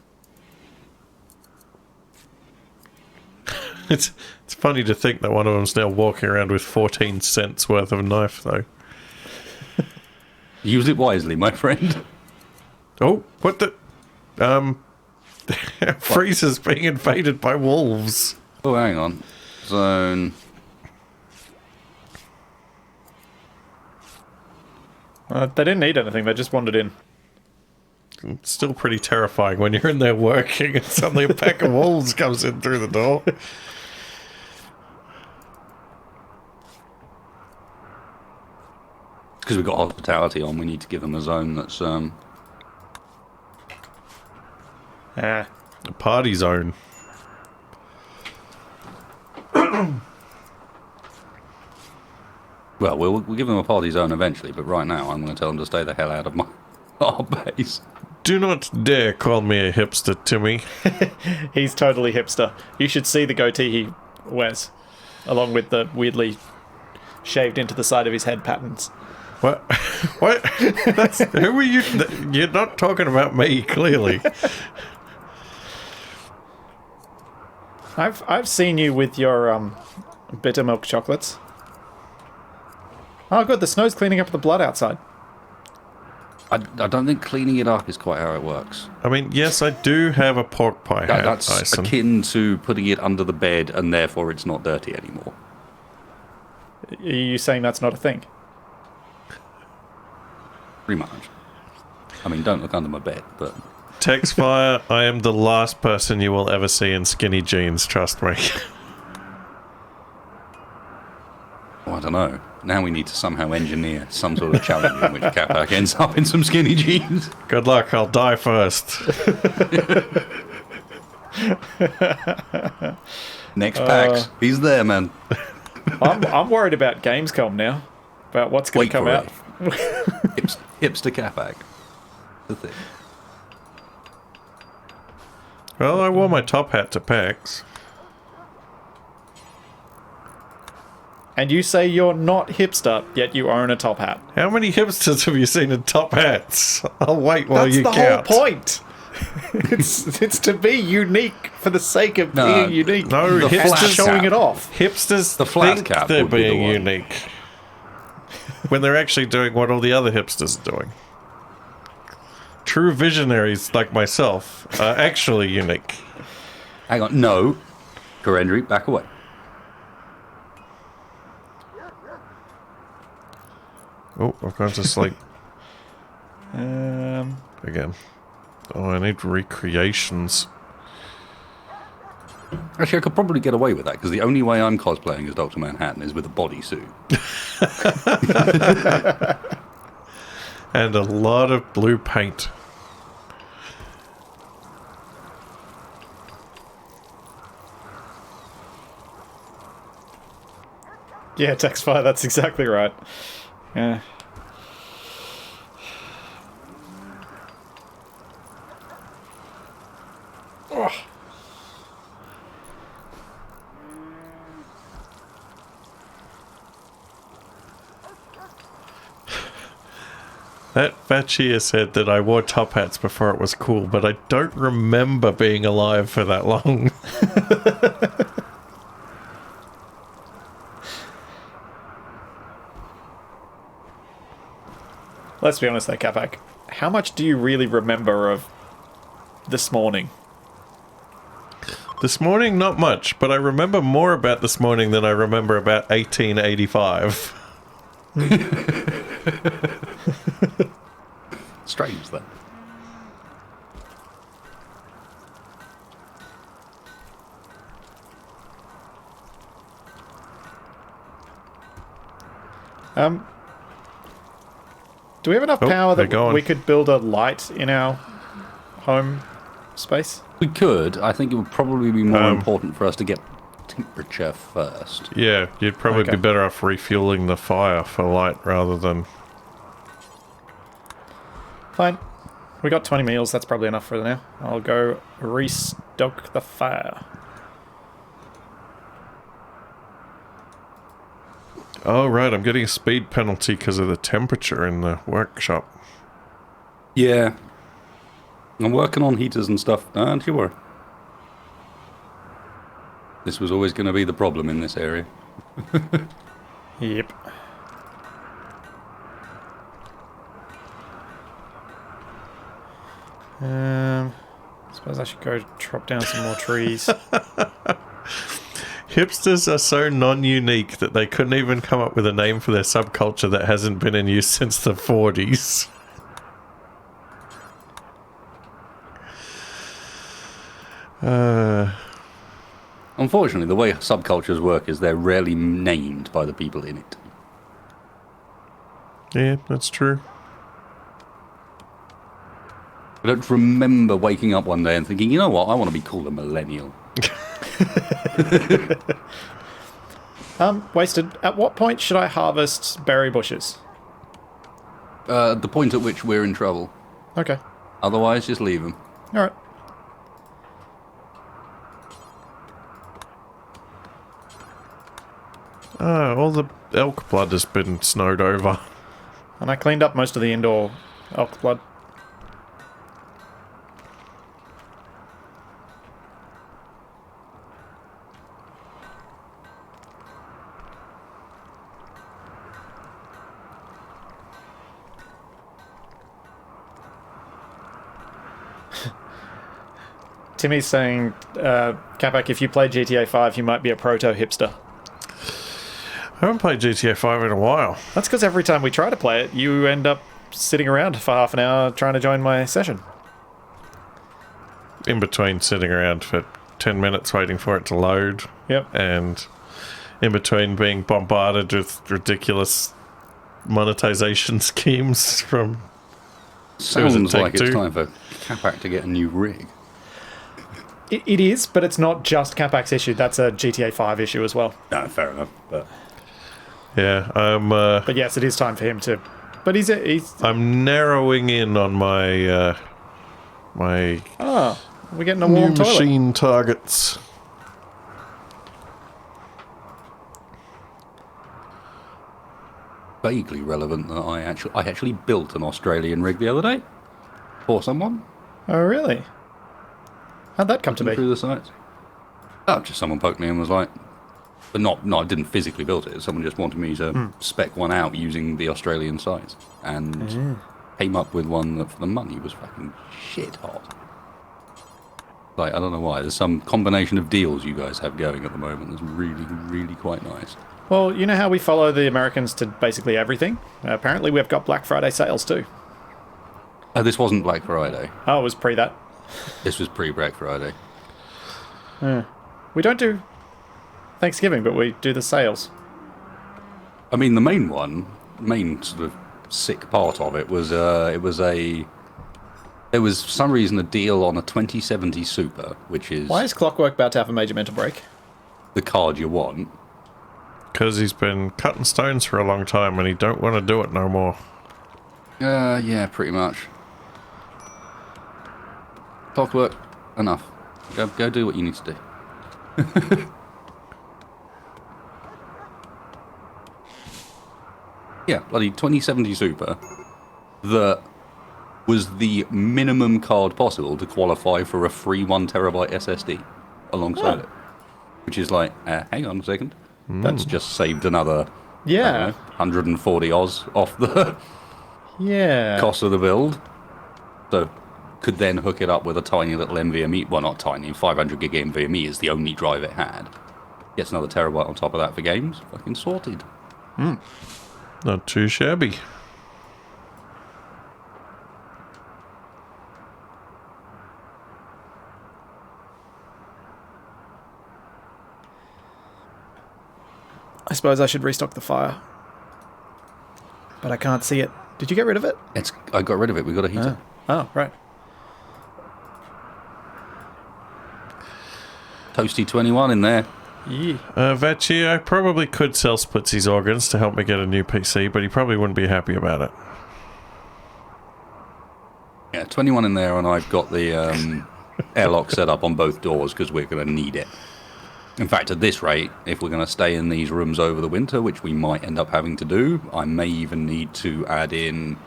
It's funny to think that one of them's now walking around with 14 cents worth of a knife, though. Use it wisely, my friend. Oh, what the... Freezer's being invaded by wolves. Oh, hang on. Zone. They didn't need anything, they just wandered in. It's still pretty terrifying when you're in there working and suddenly a pack of wolves comes in through the door. Because we've got hospitality on, we need to give them a zone that's, Ah. A party zone. Well, we'll give them a party zone eventually, but right now I'm going to tell them to stay the hell out of our base. Do not dare call me a hipster, Timmy. He's totally hipster. You should see the goatee he wears, along with the weirdly shaved into the side of his head patterns. What? What? Who are you? You're not talking about me, clearly. I've seen you with your bitter milk chocolates. Oh, good. The snow's cleaning up the blood outside. I don't think cleaning it up is quite how it works. I mean, yes, I do have a pork pie hat, That's Ison. akin to putting it under the bed and therefore it's not dirty anymore. Are you saying that's not a thing? Pretty much. I mean, don't look under my bed, but... Textfire, I am the last person you will ever see in skinny jeans, trust me. Oh, I don't know. Now we need to somehow engineer some sort of challenge in which Capac ends up in some skinny jeans. Good luck, I'll die first. Next PAX. He's there, man. I'm worried about Gamescom now. About what's going to come out. Hipster Capac. The thing. Well, I wore my top hat to PAX. And you say you're not hipster, yet you own a top hat. How many hipsters have you seen in top hats? I'll wait while you count. That's the whole point. It's to be unique for the sake of being unique. No, The hipsters flat showing cap. it off. Hipsters The flat think cap they're would be the being one. unique when they're actually doing what all the other hipsters are doing. True visionaries like myself are actually unique. Hang on. No. Corendry, back away. Oh, I've gone to sleep Um, again. Oh, I need recreations. Actually, I could probably get away with that, because the only way I'm cosplaying as Dr. Manhattan is with a bodysuit. And a lot of blue paint. Yeah, text fire, that's exactly right. Yeah. Oh. That Vachia said that I wore top hats before it was cool, but I don't remember being alive for that long. Let's be honest though, Capac. How much do you really remember of this morning? This morning, not much, but I remember more about this morning than I remember about 1885. Strange, that. Do we have enough Oh, power they're that going. we could build a light in our home space? We could. I think it would probably be more Um, important for us to get temperature first. Yeah, you'd probably Okay. be better off refueling the fire for light rather than... Fine. We got 20 meals, that's probably enough for now. I'll go restoke the fire. Oh, right, I'm getting a speed penalty because of the temperature in the workshop. Yeah. I'm working on heaters and stuff. Don't you worry. This was always going to be the problem in this area. Yep. Suppose I should go chop down some more trees. Hipsters are so non-unique that they couldn't even come up with a name for their subculture that hasn't been in use since the 40s. Unfortunately, the way subcultures work is they're rarely named by the people in it. Yeah, that's true. I don't remember waking up one day and thinking, you know what, I want to be called a millennial. Wasted. At what point should I harvest berry bushes? The point at which we're in trouble. Okay. Otherwise, just leave them. Alright. All the elk blood has been snowed over. And I cleaned up most of the indoor elk blood. Timmy's saying, Capac, if you play GTA 5, you might be a proto-hipster. I haven't played GTA 5 in a while. That's because every time we try to play it, you end up sitting around for half an hour trying to join my session. In between sitting around for 10 minutes waiting for it to load. Yep. And in between being bombarded with ridiculous monetization schemes from... Sounds like Take-Two? it's time for Capac to get a new rig. It is, but it's not just Capac's issue. That's a GTA 5 issue as well. No, fair enough. But Yeah, But yes, it is time for him to... But he's I'm narrowing in on my my we're getting a new warm toilet. machine targets. vaguely relevant that I actually built an Australian rig the other day for someone. Oh, really? How'd that come to be? Through the sites. Oh, just someone poked me and was like, but no, I didn't physically build it. Someone just wanted me to spec one out using the Australian sites, and came up with one that for the money was fucking shit hot. Like, I don't know why. There's some combination of deals you guys have going at the moment that's really, really quite nice. Well, you know how we follow the Americans to basically everything? Apparently we've got Black Friday sales too. This wasn't Black Friday. Oh, it was pre that. This was pre-Black Friday. We don't do Thanksgiving, but we do the sales. I mean, the main sort of sick part of it was there was for some reason a deal on a 2070 Super, which is Why is Clockwork about to have a major mental break? the card you want. Because he's been cutting stones for a long time and he don't want to do it no more. Yeah, pretty much. Clockwork, enough. Go do what you need to do. Yeah, bloody 2070 Super. That was the minimum card possible to qualify for a free 1TB SSD alongside it. Which is like, hang on a second. That's just saved another Yeah. I don't know, 140 Oz off the Yeah. cost of the build. So could then hook it up with a tiny little NVMe. Well, not tiny, 500 gig NVMe is the only drive it had. Gets another terabyte on top of that for games. Fucking sorted. Not too shabby. I suppose I should restock the fire. But I can't see it. Did you get rid of it? I got rid of it. We got a heater. Oh, right. Toasty 21 in there. Yeah. Vachi, I probably could sell Splitsy's organs to help me get a new PC, but he probably wouldn't be happy about it. Yeah, 21 in there, and I've got the airlock set up on both doors because we're going to need it. In fact, at this rate, if we're going to stay in these rooms over the winter, which we might end up having to do, I may even need to add in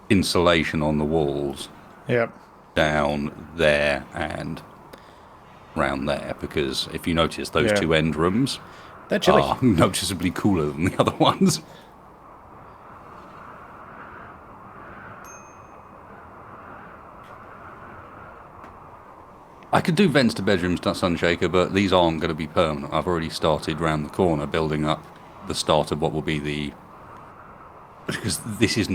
insulation on the walls Yep. down there and round there, because if you notice, those Yeah. two end rooms They're chilly. are noticeably cooler than the other ones. I could do vents to bedrooms, Sunshaker, but these aren't going to be permanent. I've already started round the corner building up the start of what will be the... Because this is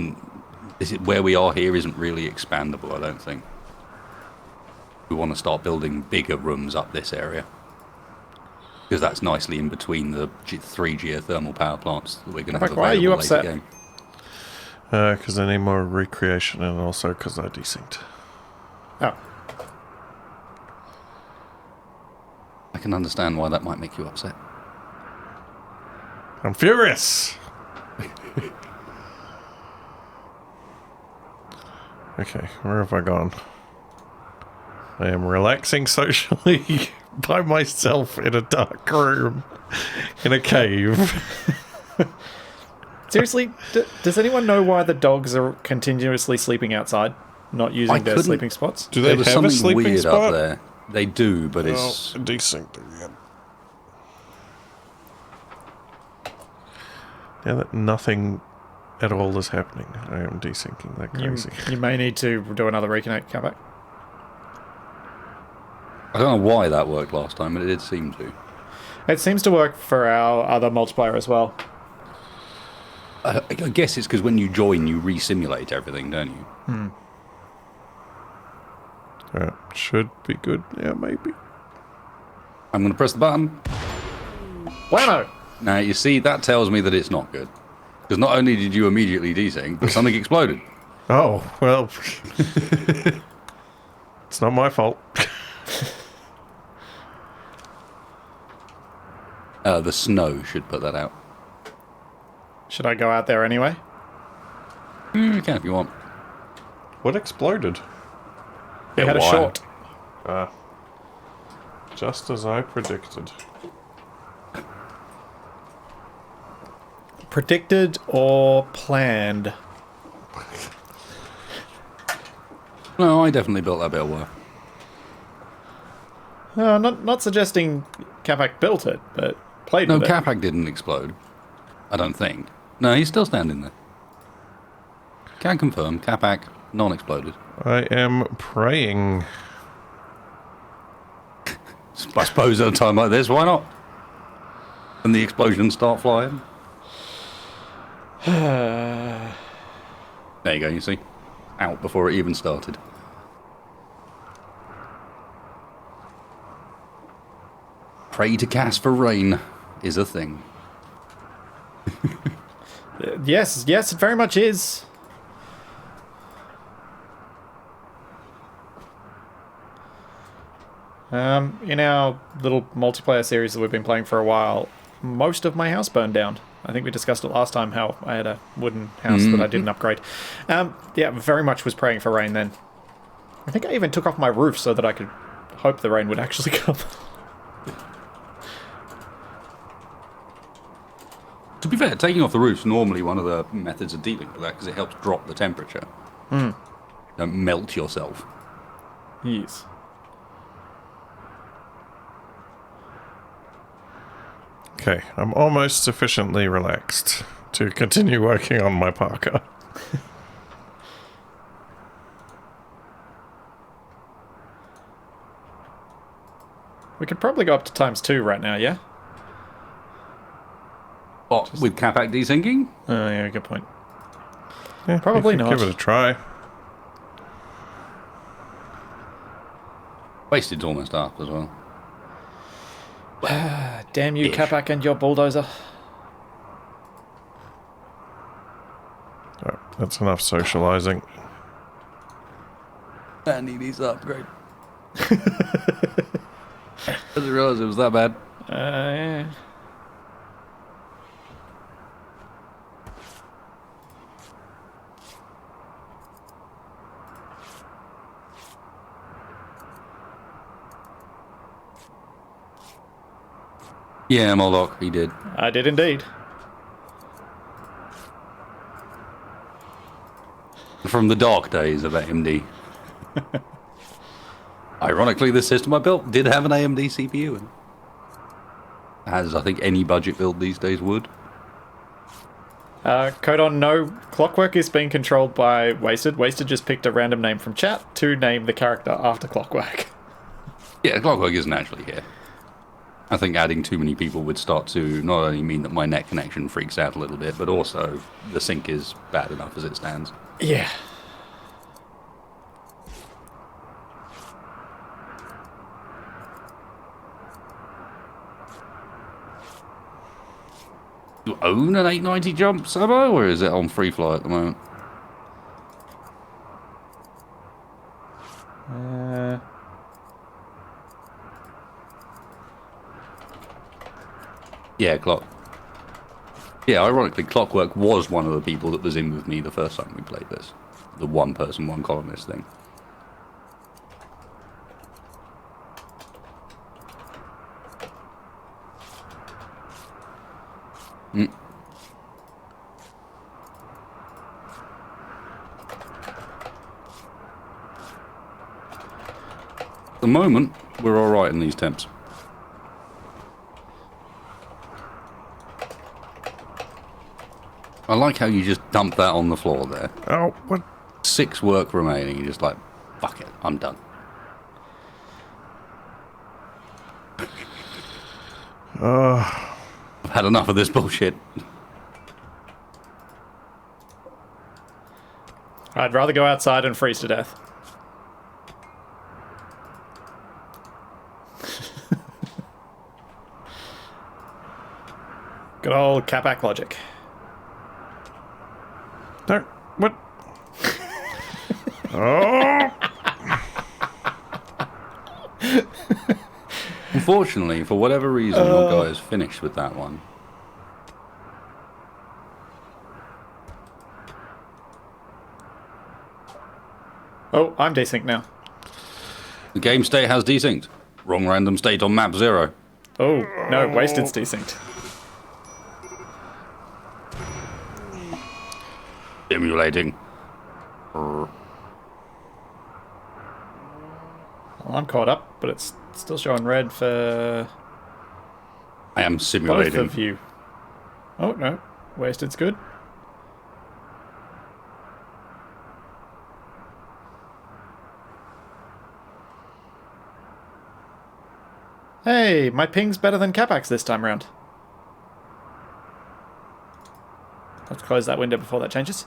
where we are here isn't really expandable, I don't think. We want to start building bigger rooms up this area. Because that's nicely in between the three geothermal power plants that we're going to have Why are you available later upset? game. Because I need more recreation and also because I desynced. Oh. I can understand why that might make you upset. I'm furious! Okay, where have I gone? I am relaxing socially by myself in a dark room in a cave. Seriously, does anyone know why the dogs are continuously sleeping outside, not using their couldn't- sleeping spots? Do There they was have a something sleeping weird spot? up there. They do, but Well, it's... desynced again. Now that nothing at all is happening, I am desyncing like crazy. You may need to do another reconnect, Capac. I don't know why that worked last time, but it did seem to. It seems to work for our other multiplayer as well. I guess it's because when you join, you re-simulate everything, don't you? Alright, should be good. Yeah, maybe. I'm going to press the button. Whammo! Now, you see, that tells me that it's not good. Because not only did you immediately desync, but something exploded. Oh, well. It's not my fault. The snow should put that out. Should I go out there anyway? You can if you want. What exploded? We had a wire. short. Just as I predicted. Predicted or planned? No, I definitely built that bit of wire. Not suggesting Capac built it, but played No, with it. Capac didn't explode. I don't think. No, he's still standing there. Can confirm, Capac, non-exploded. I am praying. I suppose at a time like this, why not? And the explosions start flying. There you go, you see? Out before it even started. Pray to cast for rain is a thing. Yes, it very much is. In our little multiplayer series that we've been playing for a while, most of my house burned down. I think we discussed it last time, how I had a wooden house that I didn't upgrade. Yeah, very much was praying for rain then. I think I even took off my roof so that I could hope the rain would actually come. To be fair, taking off the roof's normally one of the methods of dealing with that because it helps drop the temperature. Don't melt yourself. Yes. Okay, I'm almost sufficiently relaxed to continue working on my parka. We could probably go up to ×2 right now, yeah? What, with Capac desyncing? Oh, yeah, good point. Yeah, Probably we could not. Give it a try. Wasted's almost up as well. Damn you, Ish. Capac and your bulldozer. Alright, that's enough socializing. And he needs to upgrade. Doesn't realise it was that bad. Yeah. Yeah, Moloch, he did. I did indeed. From the dark days of AMD. Ironically, the system I built did have an AMD CPU in it. As I think any budget build these days would. Code on no. Clockwork is being controlled by Wasted. Wasted just picked a random name from chat to name the character after Clockwork. Yeah, Clockwork isn't actually here. I think adding too many people would start to not only mean that my net connection freaks out a little bit, but also the sync is bad enough as it stands. Yeah. You own an 890 jump, Sabo, or is it on free fly at the moment? Yeah, Yeah, ironically, Clockwork was one of the people that was in with me the first time we played this. The one person, one colonist thing. At the moment, we're alright in these temps. I like how you just dump that on the floor there. Oh, what? 6 work remaining. You're just like, fuck it, I'm done. I've had enough of this bullshit. I'd rather go outside and freeze to death. Good old Capac logic. No, what? Oh! Unfortunately, for whatever reason, your guy is finished with that one. Oh, I'm desynced now. The game state has desynced. Wrong random state on map 0. Oh, no, Wasted's desynced. Simulating. Well, I'm caught up, but it's still showing red for I am both simulating. of you. Oh, no. Wasted's good. Hey, my ping's better than Capac's this time round. Let's close that window before that changes.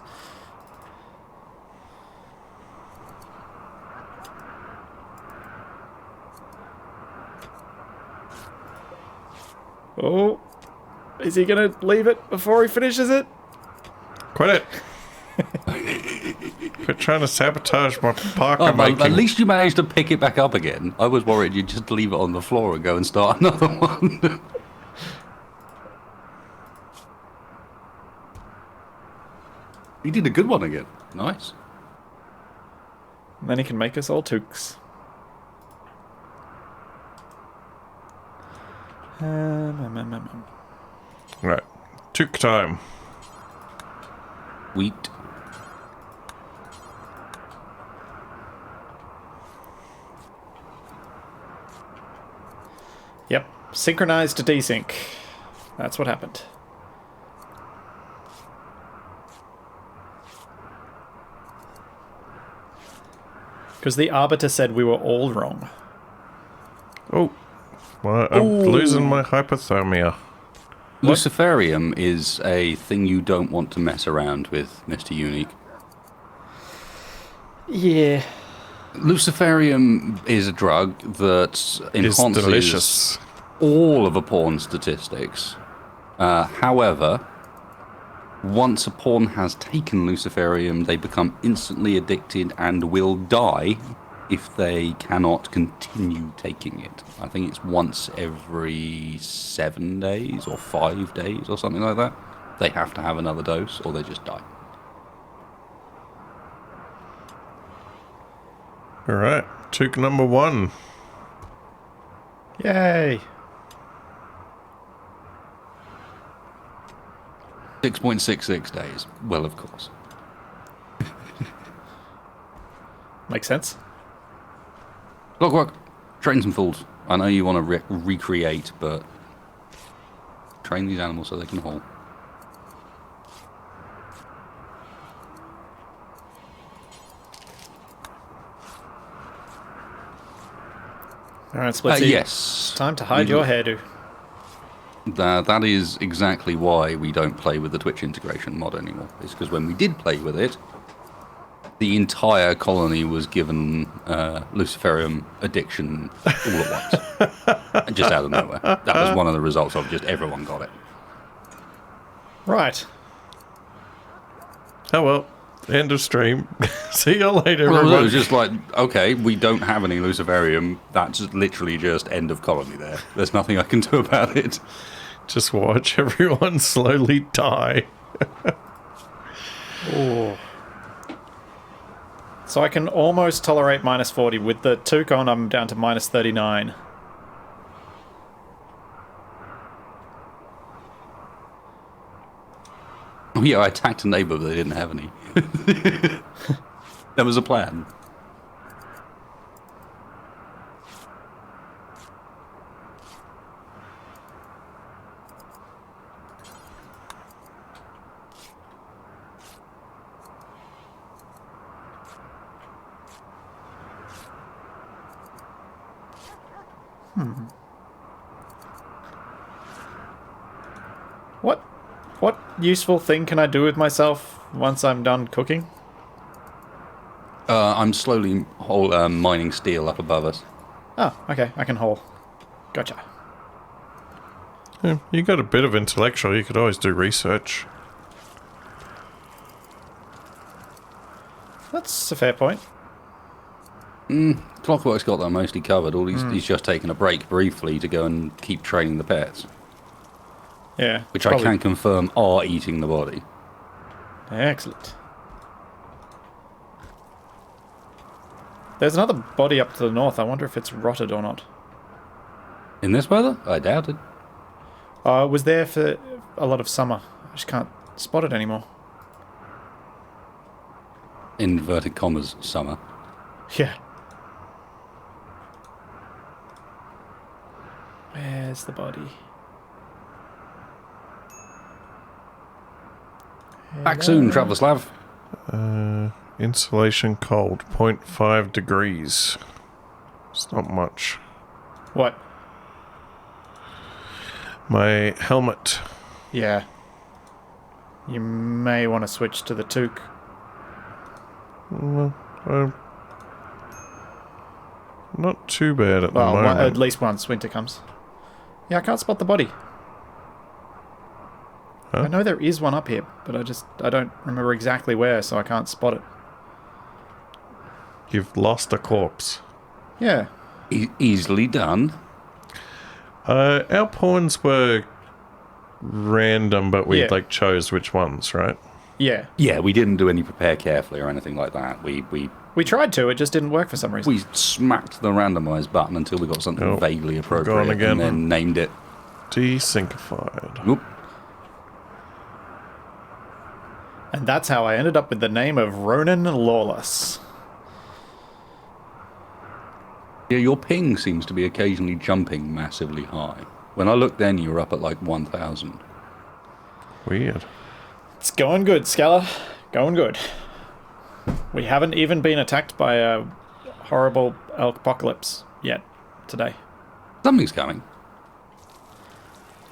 Oh, is he gonna leave it before he finishes it? Quit it! Quit trying to sabotage my parka Oh, but making. at least you managed to pick it back up again. I was worried you'd just leave it on the floor and go and start another one. He did a good one again. Nice. And then he can make us all toques. Right. Took time. Wheat. Yep. Synchronized to desync. That's what happened. Because the Arbiter said we were all wrong. Oh. Well, I'm losing my hypothermia. Luciferium is a thing you don't want to mess around with, Mr. Unique. Yeah. Luciferium is a drug that It's enhances delicious. all of a pawn's statistics. However, once a pawn has taken Luciferium, they become instantly addicted and will die if they cannot continue taking it. I think it's once every 7 days or 5 days or something like that. They have to have another dose or they just die. Alright. Took number 1. Yay. 6.66 days. Well, of course. Makes sense. Clockwork, train some fools. I know you want to recreate, but train these animals so they can haul. Alright, Splitsy. Yes. Time to hide your hairdo. That is exactly why we don't play with the Twitch integration mod anymore. It's because when we did play with it, the entire colony was given Luciferium addiction all at once. Just out of nowhere. That was one of the results of just everyone got it. Right. Oh well. End of stream. See you later, Well, everyone. it was just like, okay, we don't have any Luciferium. That's literally just end of colony there. There's nothing I can do about it. Just watch everyone slowly die. Oh. So I can almost tolerate minus 40. With the toque on, I'm down to minus 39. Oh yeah, I attacked a neighbour, but they didn't have any. That was a plan. What useful thing can I do with myself once I'm done cooking? I'm slowly mining steel up above us. Oh, okay. I can haul. Gotcha. Yeah, you got a bit of intellectual. You could always do research. That's a fair point. Clockwork's got that mostly covered. All he's just taken a break briefly to go and keep training the pets, Yeah. which I can confirm are eating the body. Excellent. There's another body up to the north. I wonder if it's rotted or not. In this weather? I doubt it. It was there for a lot of summer. I just can't spot it anymore. Inverted commas, summer. Yeah. Where's the body? Back soon, Travislav. Insulation cold, 0.5 degrees. It's not much. What? My helmet. Yeah. You may want to switch to the toque. Well, not too bad at the Well, moment. at least once winter comes. Yeah, I can't spot the body. Huh? I know there is one up here, but I don't remember exactly where, so I can't spot it. You've lost a corpse. Yeah. Easily done. Our pawns were random, but we Yeah. chose which ones, right? Yeah. Yeah, we didn't do any prepare carefully or anything like that. We tried to, it just didn't work for some reason. We smacked the randomize button until we got something Oh, vaguely gone appropriate again. and then named it. Desyncified. Oop. And that's how I ended up with the name of Ronan Lawless. Yeah, your ping seems to be occasionally jumping massively high. When I looked then, you were up at like 1,000. Weird. It's going good, Scala. Going good. We haven't even been attacked by a horrible Elkpocalypse yet today. Something's coming.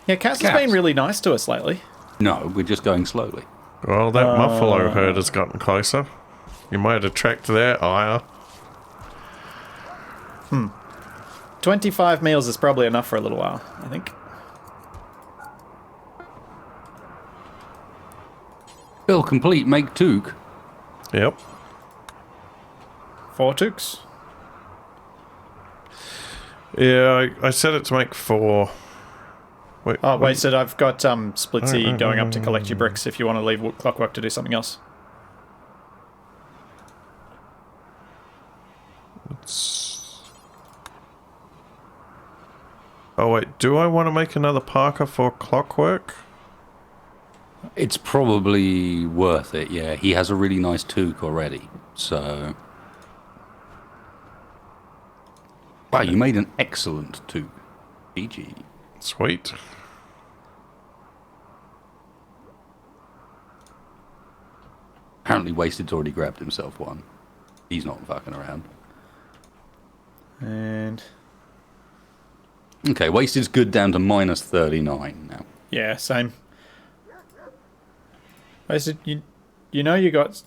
Yeah, Cass has Cass. been really nice to us lately. No, we're just going slowly. Well, that muffalo herd has gotten closer. You might attract their ire. 25 meals is probably enough for a little while, I think. Bill complete, make toque. Yep. 4 toques. Yeah, I set it to make 4. Wait, Oh, wasted. I've got Splitsy going up to collect your bricks if you want to leave Clockwork to do something else. Oh, wait, do I want to make another Parker for Clockwork? It's probably worth it, yeah. He has a really nice toque already, so... Wow, you made an excellent toque. GG. Sweet. Apparently Wasted's already grabbed himself one. He's not fucking around. And... Okay, Wasted's good down to minus 39 now. yeah, same. Wasted, you know you got...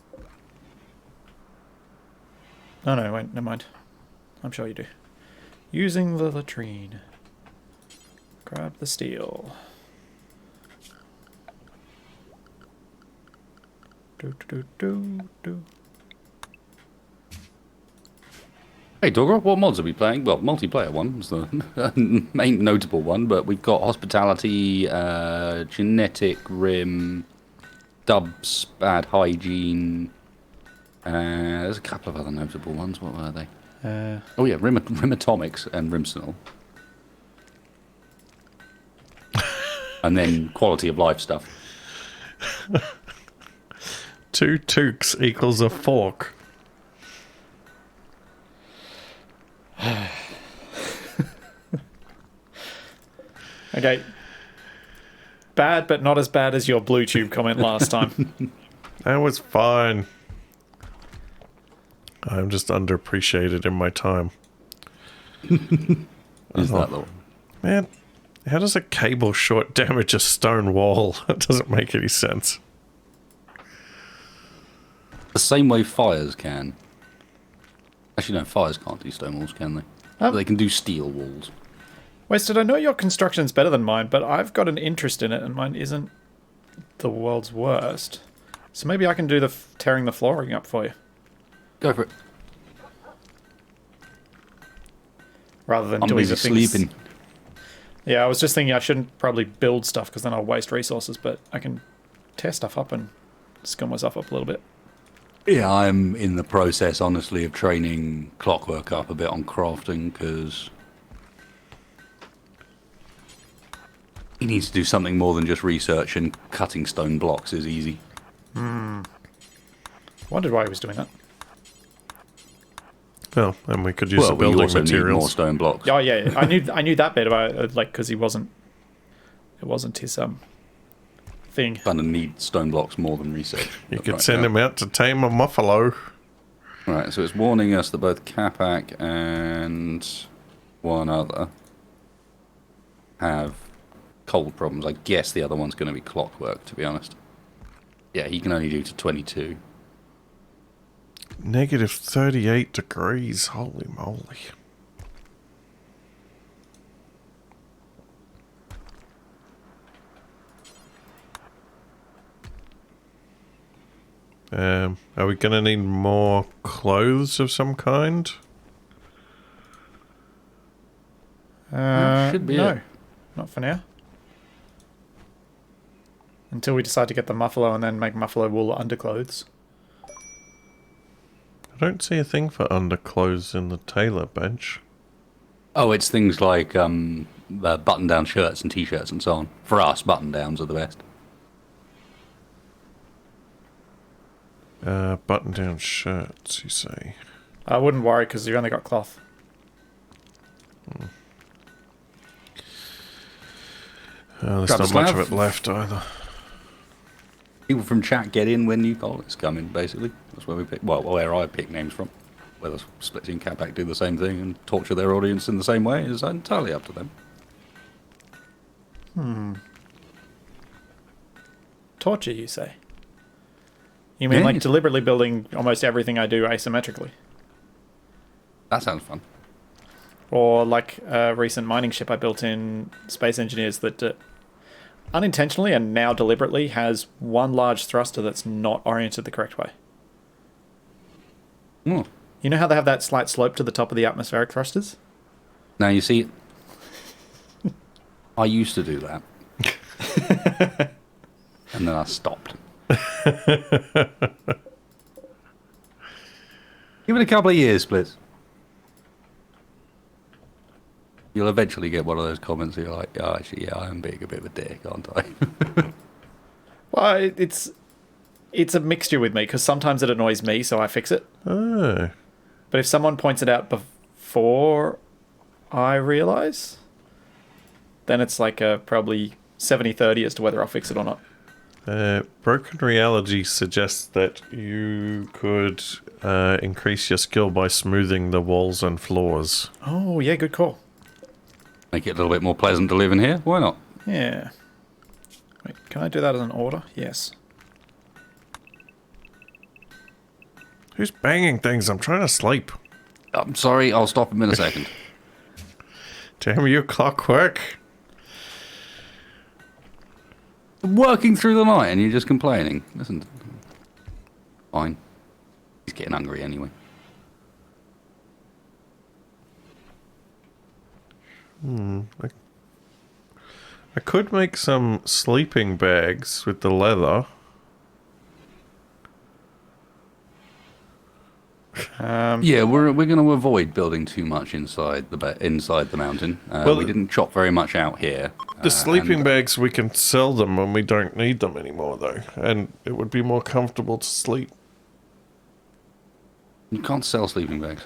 Oh no, wait, never mind. I'm sure you do. Using the latrine. Grab the steel. Do. Hey Dogger, what mods are we playing? Well, multiplayer one is the main notable one, but we've got Hospitality, Genetic, Rim, Dubs, Bad Hygiene. There's a couple of other notable ones. What were they? Oh yeah, Rim Atomics and Rimsonal. And then quality of life stuff. 2 toques equals a fork. Okay. Bad, but not as bad as your blue tube comment last time. That was fine. I'm just underappreciated in my time. Is that the one? Man, how does a cable short damage a stone wall? That doesn't make any sense. The same way fires can. Actually, no, fires can't do stone walls, can they? But they can do steel walls. Wasted, I know your construction's better than mine, but I've got an interest in it, and mine isn't the world's worst. So maybe I can do the tearing the flooring up for you. Go for it. Rather than I'm doing busy the things... sleeping. Yeah, I was just thinking I shouldn't probably build stuff, because then I'll waste resources, but I can tear stuff up and skill myself up a little bit. Yeah, I'm in the process, honestly, of training Clockwork up a bit on crafting, because he needs to do something more than just research, and cutting stone blocks is easy. Wondered why he was doing that. Well, and we could use the Well, we building also need more materials. stone blocks. Oh yeah, I knew that bit about it, like, because it wasn't his thing. Gonna need stone blocks more than research. You But could right send now. him out to tame a muffalo. Right, so it's warning us that both Capac and one other have cold problems. I guess the other one's going to be Clockwork, to be honest. Yeah, he can only do to 22. Negative 38 degrees. Holy moly. Are we going to need more clothes of some kind? Should be no, it. not for now. Until we decide to get the muffalo and then make muffalo wool underclothes. I don't see a thing for underclothes in the tailor bench. Oh, it's things like button-down shirts and t-shirts and so on. For us, button-downs are the best. Button-down shirts, you say? I wouldn't worry because you've only got cloth. There's Grab a not much of slab. it left either. People from chat get in when new colonists come in, basically. That's where we pick, well, where I pick names from. Whether Splitsy and Capac do the same thing and torture their audience in the same way is entirely up to them. Torture, you say? You mean like Yes. deliberately building almost everything I do asymmetrically? That sounds fun. Or like a recent mining ship I built in Space Engineers that unintentionally and now deliberately has one large thruster that's not oriented the correct way. Oh. You know how they have that slight slope to the top of the atmospheric thrusters? Now, you see, I used to do that. And then I stopped. Give it a couple of years, Splits. You'll eventually get one of those comments where you're like, oh, actually, yeah, I am being a bit of a dick, aren't I? Well, it's a mixture with me because sometimes it annoys me, so I fix it. Oh. But if someone points it out before I realise, then it's like a probably 70-30 as to whether I'll fix it or not. Broken Reality suggests that you could increase your skill by smoothing the walls and floors. Oh, yeah, good call. Make it a little bit more pleasant to live in here. Why not? Yeah. Wait, can I do that as an order? Yes. Who's banging things? I'm trying to sleep. I'm sorry, I'll stop him in a second. Damn you, clockwork. Working through the night and you're just complaining. Listen. Fine. He's getting hungry anyway. I could make some sleeping bags with the leather. Yeah, we're going to avoid building too much inside the mountain. Well, we didn't chop very much out here. The sleeping and- bags, we can sell them when we don't need them anymore, though. And it would be more comfortable to sleep. You can't sell sleeping bags.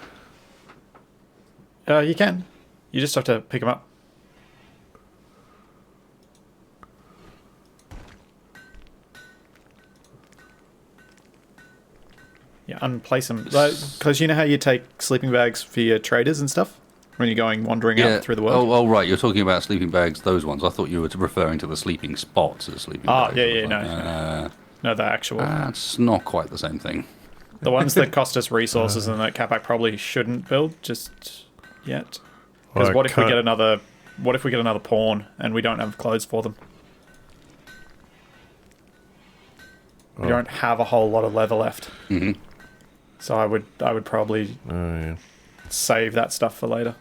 You can. You just have to pick them up. Yeah, unplace them. Because you know how you take sleeping bags for your traders and stuff? When you're going wandering out through the world? Oh, right. You're talking about sleeping bags, those ones. I thought you were referring to the sleeping spots as sleeping bags. No, the actual. That's not quite the same thing. The ones that cost us resources and that Capac probably shouldn't build just yet. Because Well, what if we get another pawn and we don't have clothes for them? We don't have a whole lot of leather left. Mm-hmm. So I would probably save that stuff for later.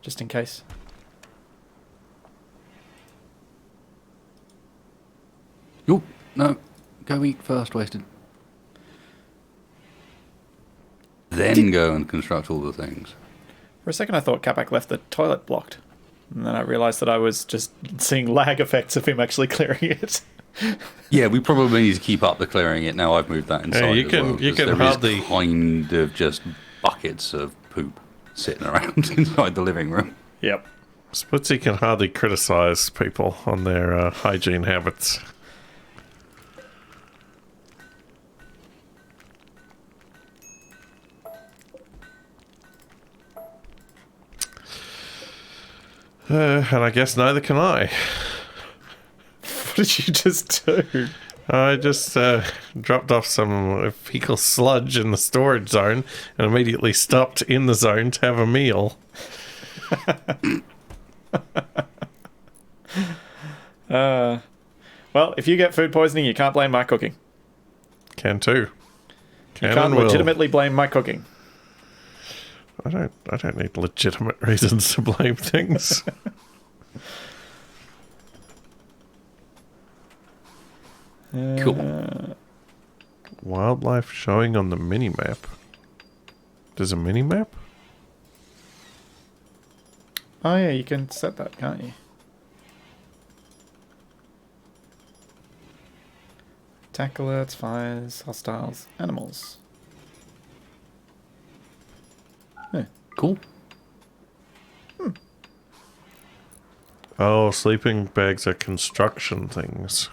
Just in case. Oh, no. Go eat first, Wasted. Then go and construct all the things. For a second I thought Capac left the toilet blocked. And then I realised that I was just seeing lag effects of him actually clearing it. Yeah, we probably need to keep up the clearing it now I've moved that inside. you as can- well, you 'cause can there is hardly- kind of just buckets of poop sitting around inside the living room. Yep. Splitsy can hardly criticize people on their hygiene habits. And I guess neither can I. What did you just do? I just dropped off some fecal sludge in the storage zone and immediately stopped in the zone to have a meal. Well, if you get food poisoning, you can't blame my cooking. Can too. You Can can't and will. legitimately blame my cooking. I don't need legitimate reasons to blame things. Cool. Wildlife showing on the mini-map. There's a mini-map? Oh yeah, you can set that, can't you? Attack alerts, fires, hostiles, animals. Yeah. Cool. Oh, sleeping bags are construction things.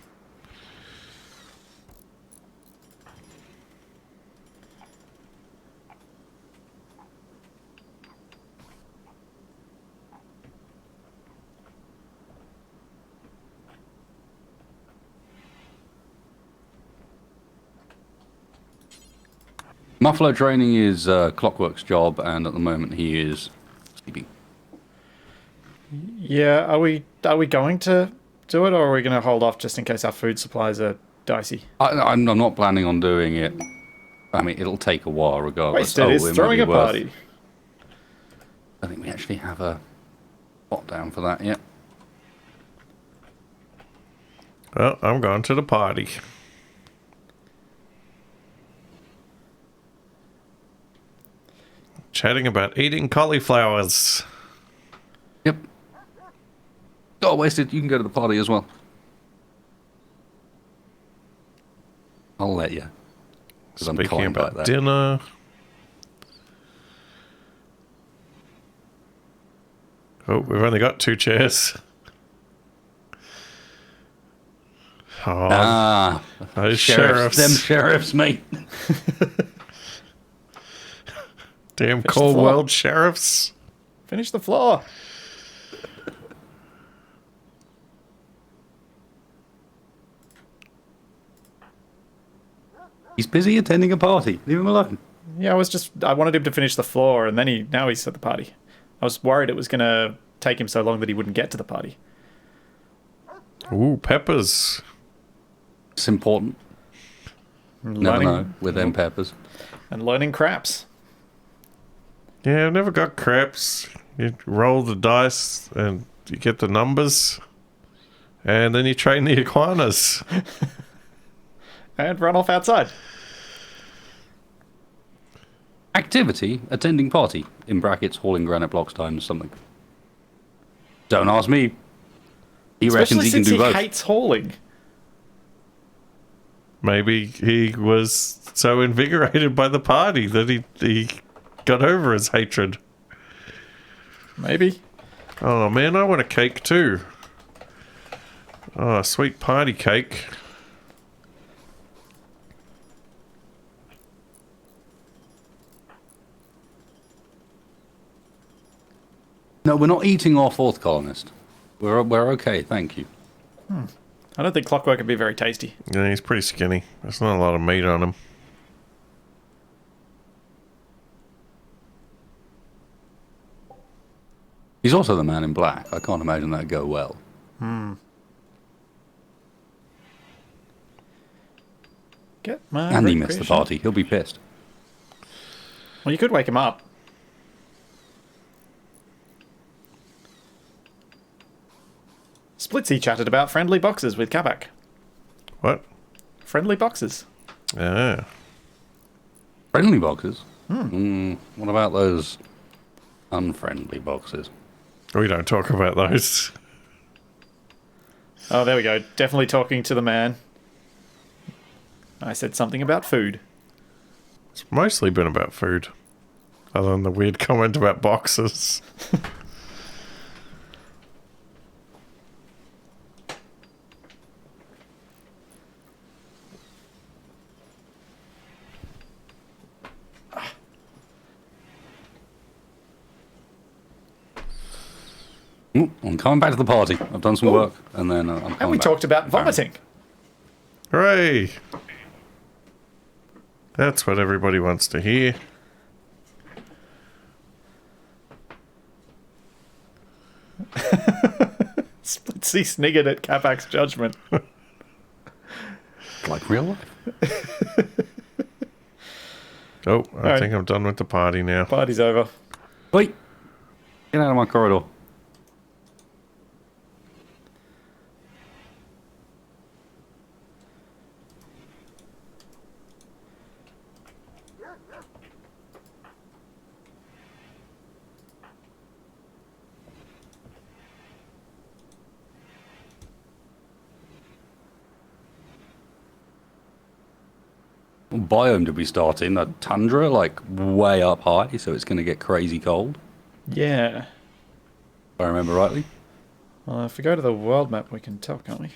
Muffalo training is Clockwork's job, and at the moment he is sleeping. Yeah, are we going to do it, or are we going to hold off just in case our food supplies are dicey? I'm not planning on doing it. I mean, it'll take a while regardless. Wasted is it might throwing be a worth- party. I think we actually have a spot down for that, yeah. Well, I'm going to the party. Chatting about eating cauliflowers. Yep. Oh, Wasted, you can go to the party as well. I'll let you. 'Cause I'm Speaking kind about like that. dinner. Oh, we've only got 2 chairs. Oh, Ah, those sheriffs. sheriffs. Them sheriffs, mate. Damn Fish the cold floor. world sheriffs. Finish the floor. He's busy attending a party. Leave him alone. Yeah, I wanted him to finish the floor, and then now he's at the party. I was worried it was going to take him so long that he wouldn't get to the party. Ooh, peppers. It's important. Never know with them peppers. And learning craps. Yeah, I've never got craps. You roll the dice and you get the numbers. And then you train the iguanas. And run off outside. Activity, attending party, in brackets, hauling granite blocks times something. Don't ask me. He reckons Especially he can since do he both. hates hauling. Maybe he was so invigorated by the party that he got over his hatred. Maybe. Oh man, I want a cake too. Oh, sweet party cake. No, we're not eating our 4th colonist. We're okay, thank you. I don't think Clockwork would be very tasty. Yeah, he's pretty skinny. There's not a lot of meat on him. He's also the man in black. I can't imagine that'd go well. Get my And he missed the recreation. party. He'll be pissed. Well, you could wake him up. Splitsy chatted about friendly boxes with Capac. What? Friendly boxes. Yeah. Friendly boxes? What about those unfriendly boxes? We don't talk about those. Oh, there we go. Definitely talking to the man. I said something about food. It's mostly been about food. Other than the weird comment about boxes. Ooh, I'm coming back to the party. I've done some work, and then I'm coming And we back. talked about vomiting. Hooray! That's what everybody wants to hear. Splitsy sniggered at Capac's judgment. Like real life. Oh, I Alright. think I'm done with the party now. Party's over. Wait! Get out of my corridor. What biome did we start in? A tundra, like way up high, so it's going to get crazy cold, Yeah. if I remember rightly. Well, if we go to the world map, we can tell, can't we?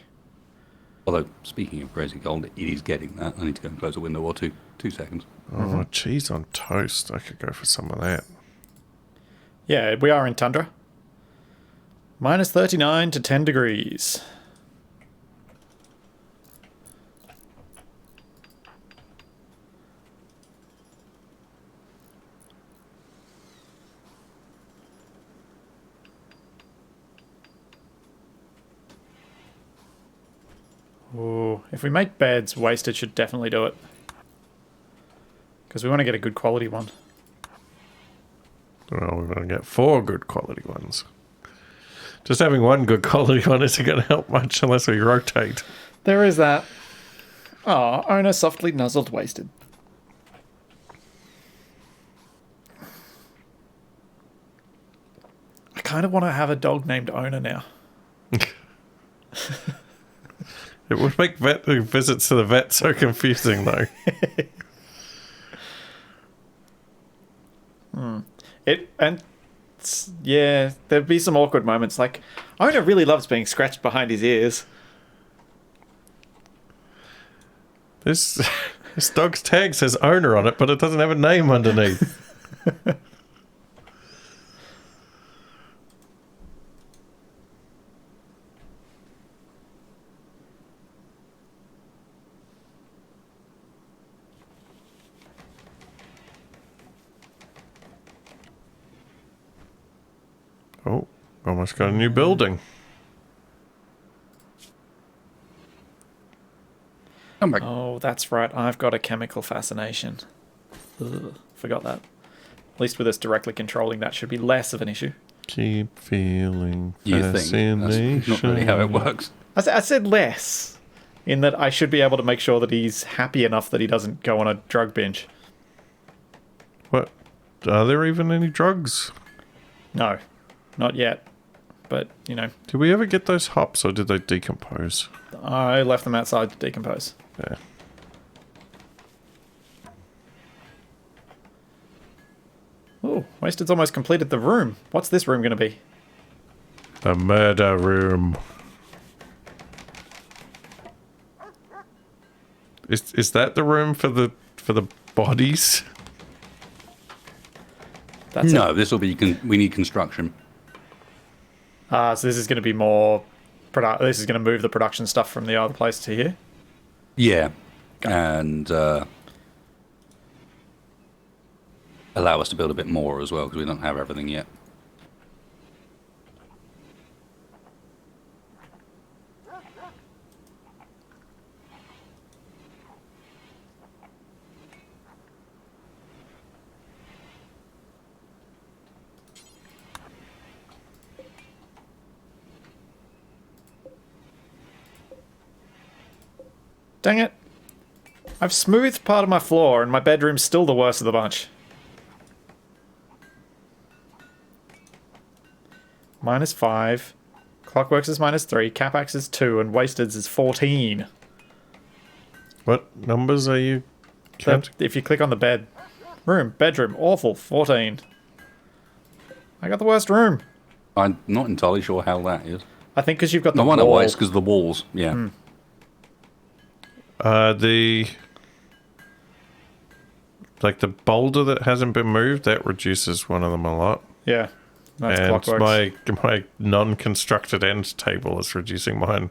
Although, speaking of crazy cold, it is getting that. I need to go and close a window or two. 2 seconds. Oh, cheese on toast. I could go for some of that. Yeah, we are in tundra. Minus 39 to 10 degrees. Ooh, if we make beds, wasted should definitely do it. Because we want to get a good quality one. Well, we're going to get 4 good quality ones. Just having one good quality one isn't going to help much unless we rotate. There is that. Oh, owner softly nuzzled wasted. I kind of want to have a dog named Owner now. It would make visits to the vet so confusing, though. Yeah, there'd be some awkward moments. Like, Owner really loves being scratched behind his ears. This dog's tag says owner on it, but it doesn't have a name underneath. Oh, almost got a new building. Come back. Oh, that's right. I've got a chemical fascination. Ugh, forgot that. At least with us directly controlling that should be less of an issue. Keep feeling You think fascination. that's not really how it works. I said less, in that I should be able to make sure that he's happy enough that he doesn't go on a drug binge. What? Are there even any drugs? No, not yet. But, you know, Did we ever get those hops, or did they decompose? I left them outside to decompose. Yeah. Oh, Wasted's almost completed the room. What's this room going to be? The murder room. Is that the room for the bodies? That's No, this will be. We need construction. So this is going to be more... this is going to move the production stuff from the other place to here? Yeah, and allow us to build a bit more as well because we don't have everything yet. Dang it. I've smoothed part of my floor and my bedroom's still the worst of the bunch. -5. Clockworks is -3. Capax is 2. And Wasted's is 14. What numbers are you So counting? if you click on the bedroom, awful, 14. I got the worst room. I'm not entirely sure how that is. I think because you've got the No, I know why. wall. It's because of the walls. Yeah. The boulder that hasn't been moved, that reduces one of them a lot. Yeah, that's And Clockworks. my non-constructed end table is reducing mine.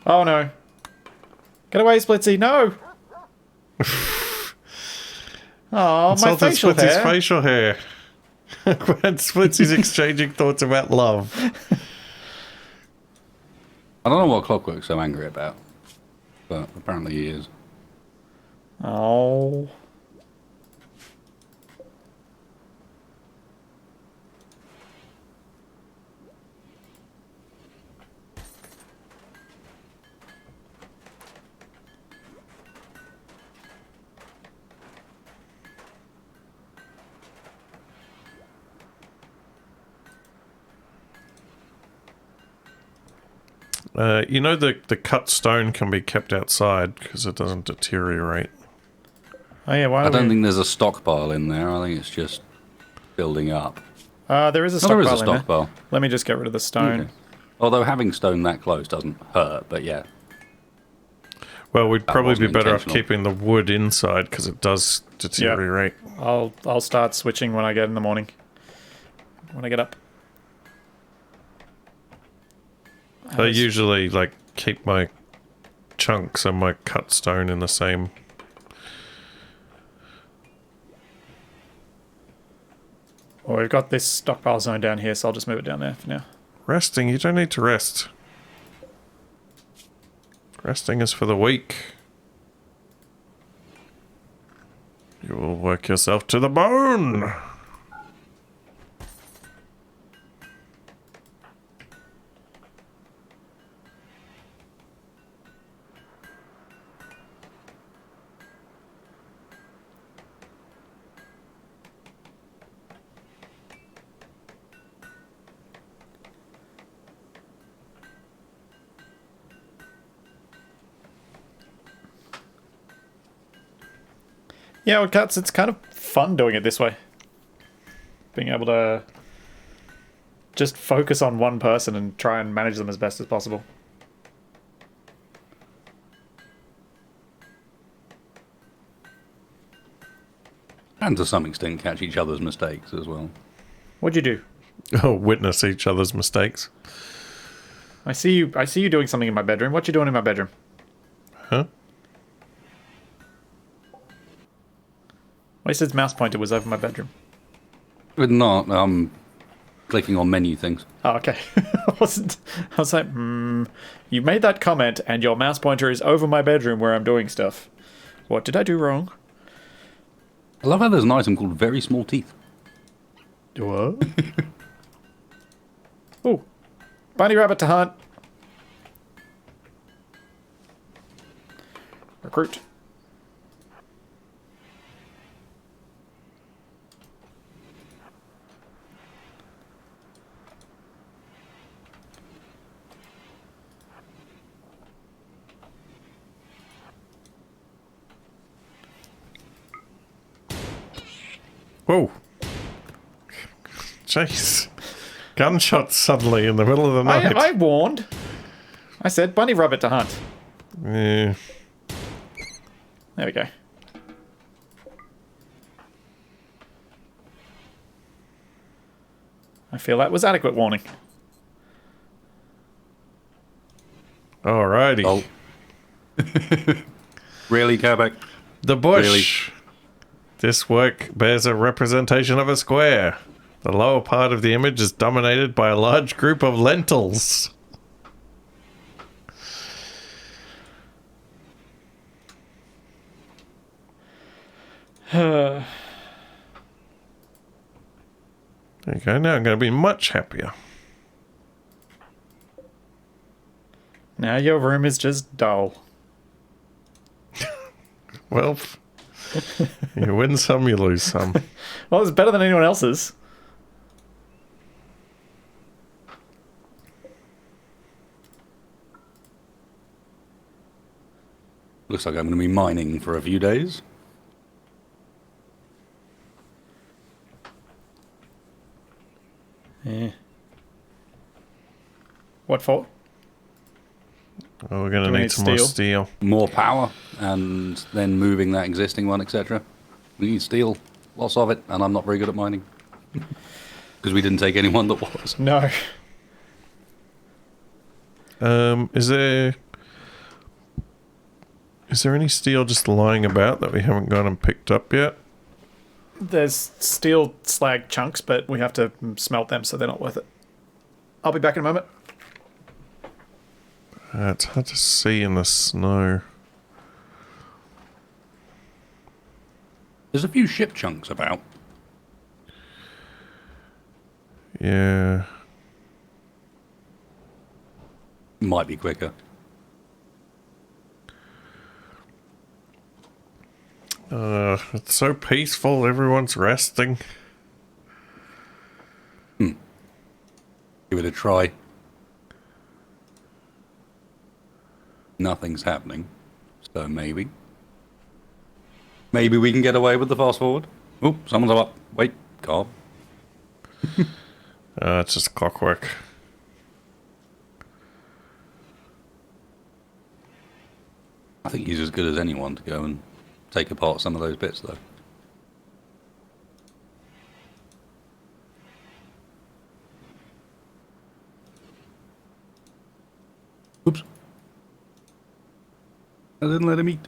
Oh no. Get away, Splitsy, no! Oh, my Consulted facial Splitsy's hair. facial hair. When Splitsy's exchanging thoughts about love. I don't know what Clockwork's so angry about, but apparently he is. Oh. You know the cut stone can be kept outside because it doesn't deteriorate. Oh yeah, why I don't think there's a stockpile in there. I think it's just building up. there is a No, stockpile there is a in there. stockpile. Let me just get rid of the stone. Okay. Although having stone that close doesn't hurt, but yeah. Well, we'd probably be wasn't better off intentional. keeping the wood inside because it does deteriorate. I'll start switching when I get in the morning. When I get up. I usually like keep my chunks and my cut stone in the same. Well, we've got this stockpile zone down here, so I'll just move it down there for now. Resting, you don't need to rest. Resting is for the weak. You will work yourself to the bone. Yeah, well, Cuts, it's kind of fun doing it this way. Being able to just focus on one person and try and manage them as best as possible. And to some extent catch each other's mistakes as well. What'd you do? Oh, witness each other's mistakes. I see you doing something in my bedroom. What you doing in my bedroom? Huh? Wasted's mouse pointer was over my bedroom. But not, clicking on menu things. Oh, okay. I was like, you made that comment and your mouse pointer is over my bedroom where I'm doing stuff. What did I do wrong? I love how there's an item called Very Small Teeth. What? Ooh. Bunny rabbit to hunt. Recruit. Whoa. Jeez. Gunshots suddenly in the middle of the night. I warned. I said bunny rabbit to hunt. Yeah. There we go. I feel that was adequate warning. Alrighty. Oh. Really, Capac? The bush. Really? This work bears a representation of a square. The lower part of the image is dominated by a large group of lentils. There you go. Now I'm going to be much happier. Now your room is just dull. Well, you win some, you lose some. Well, it's better than anyone else's. Looks like I'm going to be mining for a few days. Yeah. What for? Oh, we're going Do to we need need some more steel? steel. More power, and then moving that existing one, etc. We need steel, lots of it, and I'm not very good at mining. Because we didn't take anyone that was. No. Is there any steel just lying about that we haven't gone and picked up yet? There's steel slag chunks, but we have to smelt them, so they're not worth it. I'll be back in a moment. It's hard to see in the snow. There's a few ship chunks about. Yeah. Might be quicker. It's so peaceful. Everyone's resting. Give it a try. Nothing's happening. So maybe. Maybe we can get away with the fast forward. Oh, someone's up. Wait, car. It's just clockwork. I think he's as good as anyone to go and take apart some of those bits, though. Oops. I didn't let him eat.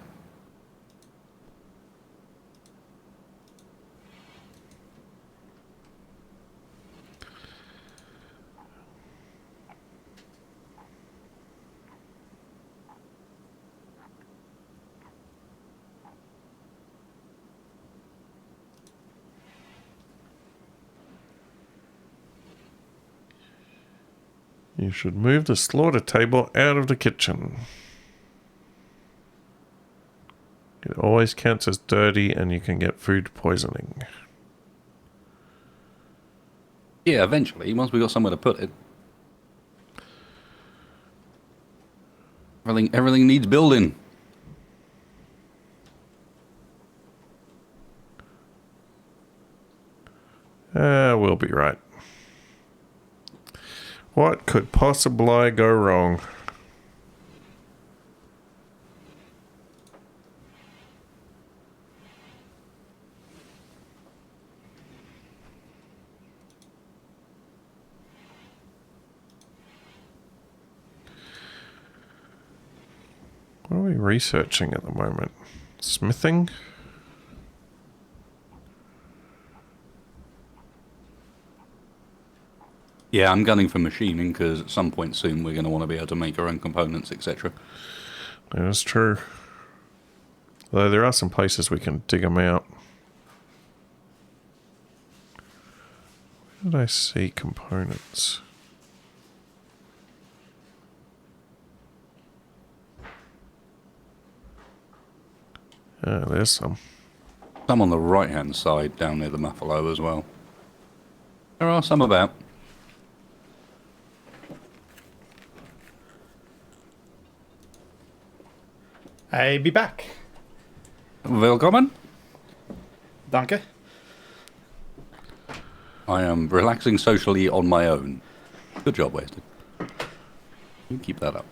You should move the slaughter table out of the kitchen. It always counts as dirty and you can get food poisoning. Yeah, eventually, once we got somewhere to put it. Everything needs building. We'll be right. What could possibly go wrong? What are we researching at the moment? Smithing? Yeah, I'm gunning for machining because at some point soon we're going to want to be able to make our own components, etc. That's true. Though there are some places we can dig them out. Where did I see components? There's some. Some on the right-hand side down near the Muffalo as well. There are some about. I be back. Willkommen. Danke. I am relaxing socially on my own. Good job, Wasted. You keep that up.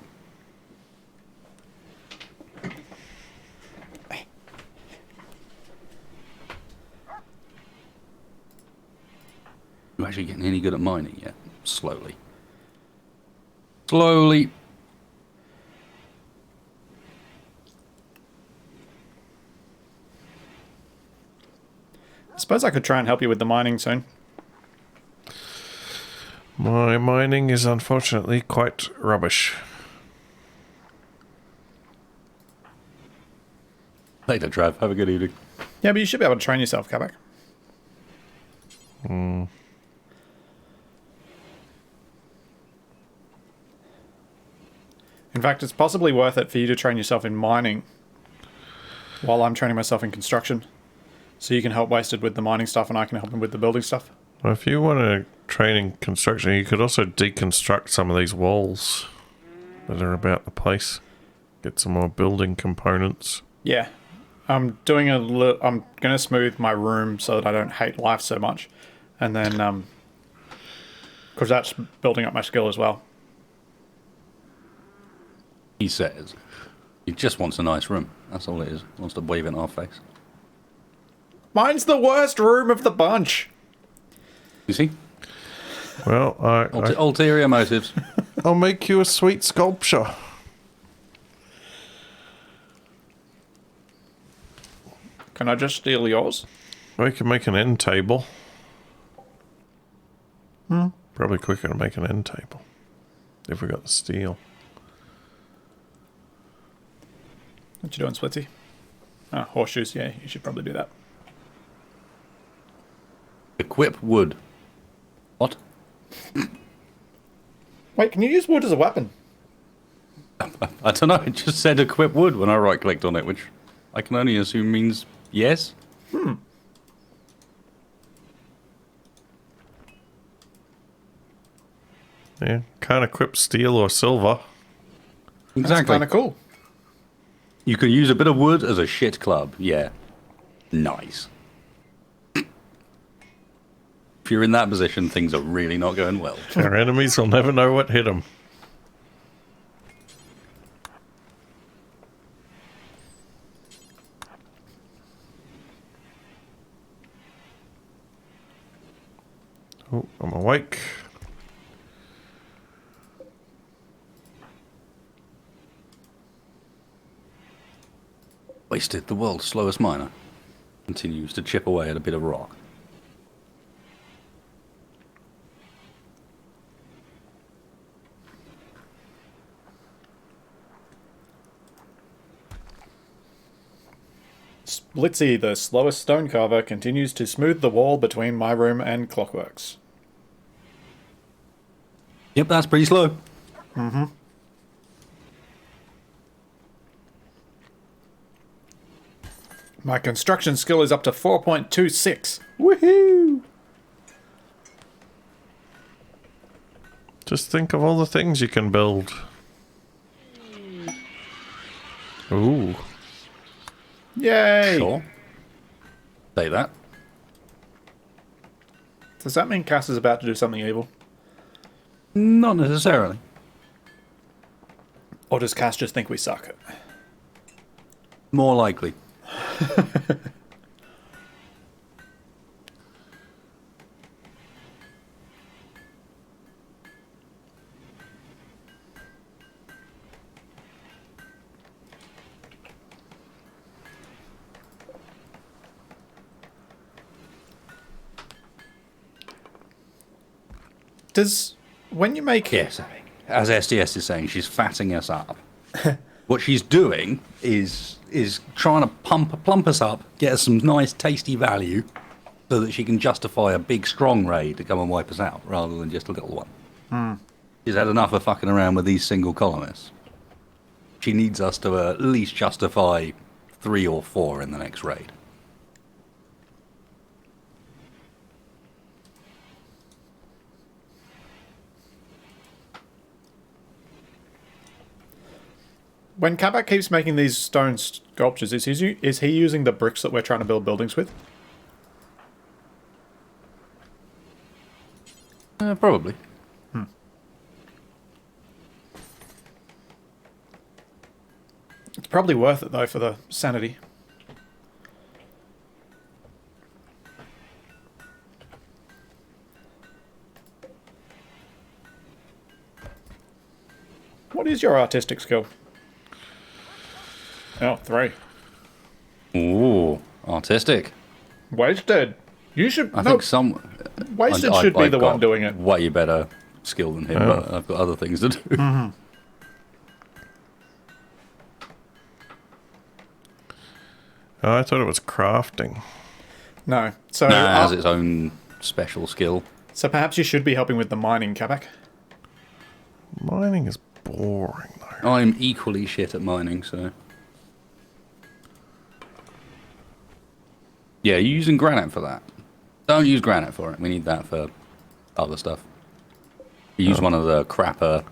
You actually getting any good at mining yet? Slowly. Slowly. I suppose I could try and help you with the mining soon. My mining is unfortunately quite rubbish. Later, Trav. Have a good evening. Yeah, but you should be able to train yourself, Capac. In fact, it's possibly worth it for you to train yourself in mining while I'm training myself in construction. So you can help Wasted with the mining stuff and I can help him with the building stuff. Well, if you want to train in construction, you could also deconstruct some of these walls that are about the place. Get some more building components. Yeah. I'm doing I'm going to smooth my room so that I don't hate life so much. And then, because that's building up my skill as well. He says he just wants a nice room. That's all it is. He wants to wave it in our face. Mine's the worst room of the bunch. You see? Well, Ulterior motives. I'll make you a sweet sculpture. Can I just steal yours? We can make an end table. Probably quicker to make an end table. If we got the steel. What you doing, Splitsy? Horseshoes, yeah, you should probably do that. Equip wood. What? Wait, can you use wood as a weapon? I don't know. It just said equip wood when I right-clicked on it, which I can only assume means yes. Yeah, can't equip steel or silver. That's Exactly. kind of cool. You can use a bit of wood as a shit club. Yeah. Nice. If you're in that position, things are really not going well. Our enemies will never know what hit them. Oh, I'm awake. Wasted, the world's slowest miner. Continues to chip away at a bit of rock. Splitsy, the slowest stone carver, continues to smooth the wall between my room and Clockworks. Yep, that's pretty slow. Mm-hmm. My construction skill is up to 4.26. Woohoo! Just think of all the things you can build. Ooh. Yay! Sure. Say that. Does that mean Cass is about to do something evil? Not necessarily. Or does Cass just think we suck? More likely. Does... When you make... Yes, as SDS is saying, she's fatting us up. What she's doing is trying to plump us up, get us some nice, tasty value, so that she can justify a big, strong raid to come and wipe us out, rather than just a little one. She's had enough of fucking around with these single colonists. She needs us to at least justify 3 or 4 in the next raid. When Capac keeps making these stone sculptures, is he using the bricks that we're trying to build buildings with? Probably. It's probably worth it, though, for the sanity. What is your artistic skill? Oh, 3. Ooh, artistic. Wasted. You should... I think some... Wasted should be the one doing it. Way better skill than him, but I've got other things to do. Mm-hmm. Oh, I thought it was crafting. No. So, Nah, it has its own special skill. so perhaps you should be helping with the mining, Capac. Mining is boring, though. I'm equally shit at mining, so... Yeah, you're using granite for that. Don't use granite for it. We need that for other stuff. You use one of the crapper,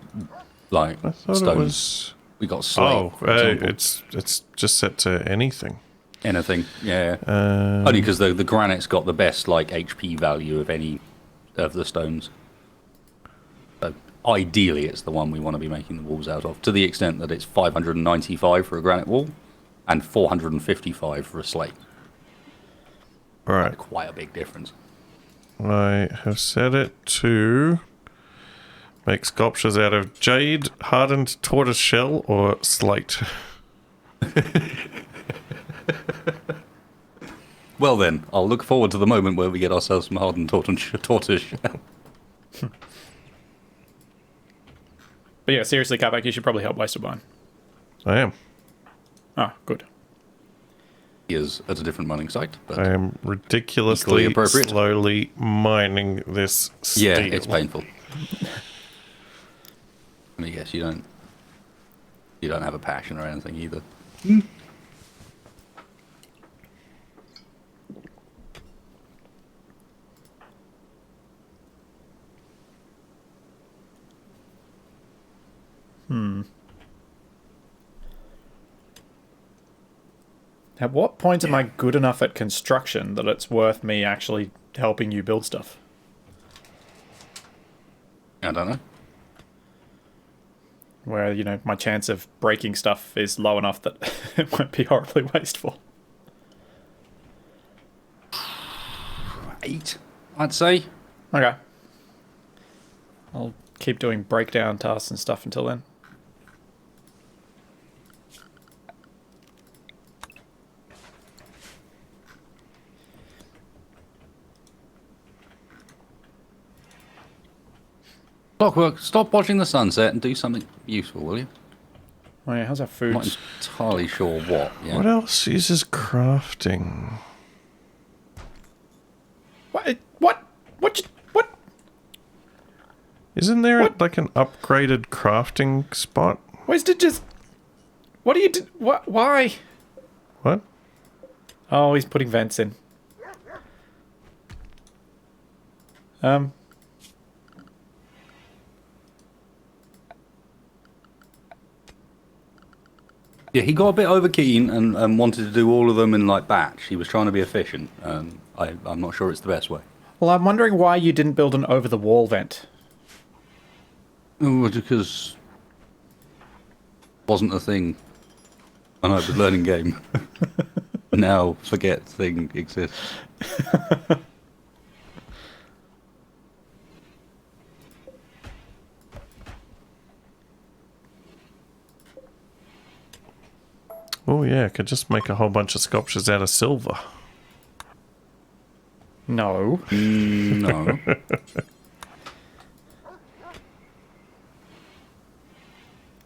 like, I thought stones. it was... We got slate, Oh, for example. it's just set to anything. Anything, yeah. Only because the granite's got the best, like, HP value of any of the stones. So ideally, it's the one we want to be making the walls out of, to the extent that it's 595 for a granite wall and 455 for a slate. Right. Quite a big difference. I have set it to make sculptures out of jade, hardened tortoise shell, or slate. Well then, I'll look forward to the moment where we get ourselves some hardened tortoise shell. But yeah, seriously, Capac, you should probably help Wasted Mine. I am. Ah, good. He is at a different mining site, but I am Equally ridiculously appropriate. slowly mining this steel. yeah, it's painful. I mean, yes, you don't have a passion or anything either. At what point am I good enough at construction that it's worth me actually helping you build stuff? I don't know. Where, you know, my chance of breaking stuff is low enough that it won't be horribly wasteful. 8, I'd say. Okay. I'll keep doing breakdown tasks and stuff until then. Clockwork, stop watching the sunset and do something useful, will you? Oh yeah, how's our food? I'm not entirely sure what. Yeah. What else uses crafting? What? What? What? Isn't there What? like an upgraded crafting spot? Wasted just... What are you do? What? Why? What? Oh, he's putting vents in. Yeah, he got a bit over keen and wanted to do all of them in like batch. He was trying to be efficient. I'm not sure it's the best way. Well, I'm wondering why you didn't build an over-the-wall vent. Oh, because wasn't a thing. I know it was learning game. Now forget thing exists. Oh yeah, I could just make a whole bunch of sculptures out of silver. No. No.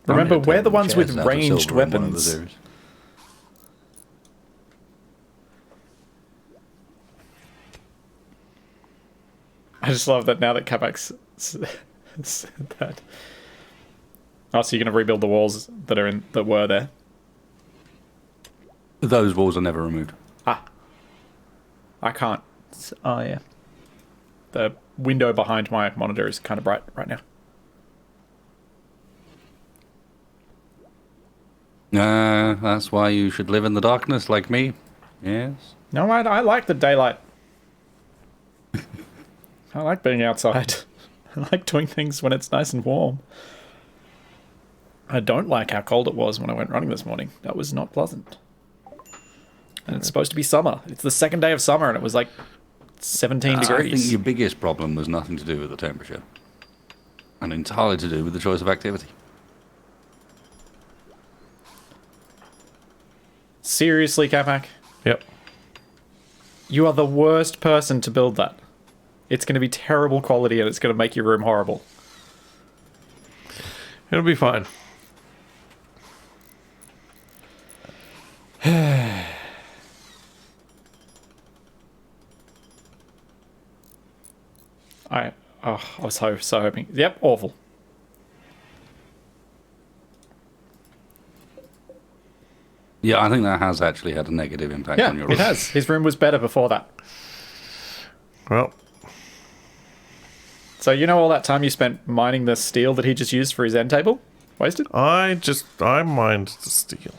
Remember, I'm gonna we're take the ones with chairs out of ranged silver in one of the weapons. series. I just love that now that Capac's said that. Oh, so you're going to rebuild the walls that were there? Those walls are never removed. Ah. I can't. Oh, yeah. The window behind my monitor is kind of bright right now. That's why you should live in the darkness like me. Yes. No, I like the daylight. I like being outside. I like doing things when it's nice and warm. I don't like how cold it was when I went running this morning. That was not pleasant. And it's supposed to be summer. It's the second day of summer and it was like 17 I degrees. think your biggest problem was nothing to do with the temperature. And entirely to do with the choice of activity. Seriously, Capac? Yep. You are the worst person to build that. It's going to be terrible quality and it's going to make your room horrible. It'll be fine. I was so hoping. Yep, awful. Yeah, I think that has actually had a negative impact Yeah, on your it has. His room was better before that. Well, So you know all that time you spent mining the steel that he just used for his end table? Wasted? I mined the steel.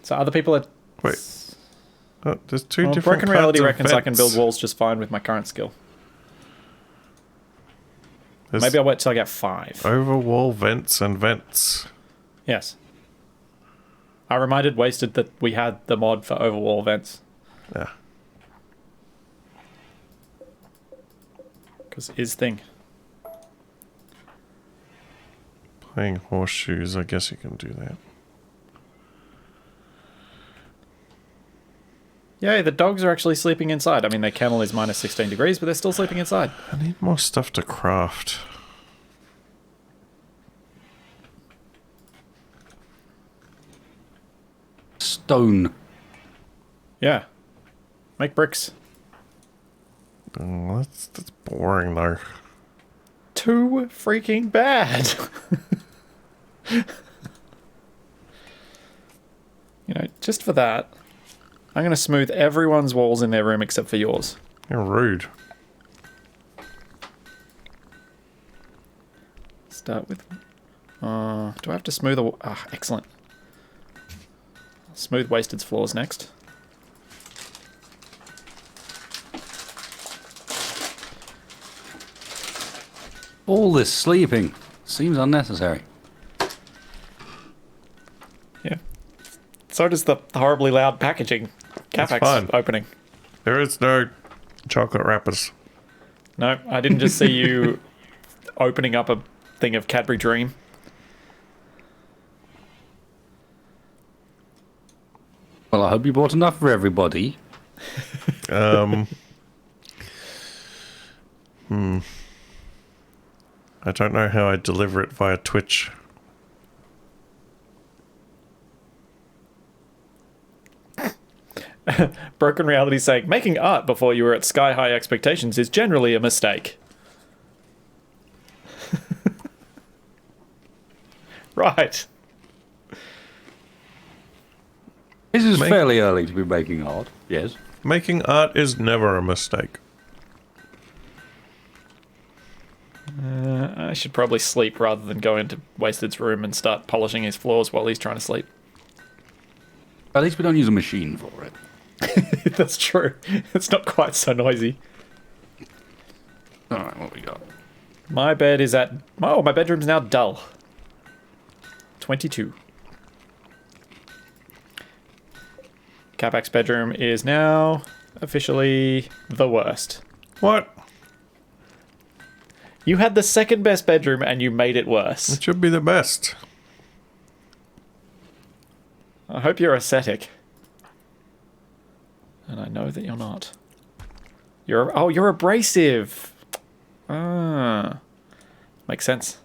So other people are... Wait. Oh, there's two Well, different Broken Reality kinds of reckons I can build vents. walls just fine with my current skill. There's Maybe I'll wait till I get 5. overwall vents and vents. Yes. I reminded Wasted that we had the mod for overwall vents. Yeah. Because his thing. Playing horseshoes, I guess you can do that. Yay, the dogs are actually sleeping inside. I mean, their kennel is minus 16 degrees, but they're still sleeping inside. I need more stuff to craft. Stone. Yeah. Make bricks. Oh, that's boring though. Too freaking bad. You know, just for that, I'm going to smooth everyone's walls in their room except for yours. You're rude. Start with... do I have to smooth... excellent. Smooth Wasted's floors next. All this sleeping seems unnecessary. Yeah. So does the horribly loud packaging. Capac's opening. There is no chocolate wrappers. No, I didn't just see you opening up a thing of Cadbury Dream. Well, I hope you bought enough for everybody. I don't know how I deliver it via Twitch. Broken Reality saying, making art before you were at sky high expectations is generally a mistake. Right. This is fairly early to be making art, yes. Making art is never a mistake. I should probably sleep rather than go into Wasted's room and start polishing his floors while he's trying to sleep. At least we don't use a machine for it. That's true. It's not quite so noisy. Alright, what we got? My bed is at... Oh, my bedroom's now dull. 22. Capac's bedroom is now officially the worst. What? You had the second best bedroom and you made it worse. It should be the best. I hope you're ascetic. And I know that you're not. You're abrasive. Ah. Makes sense.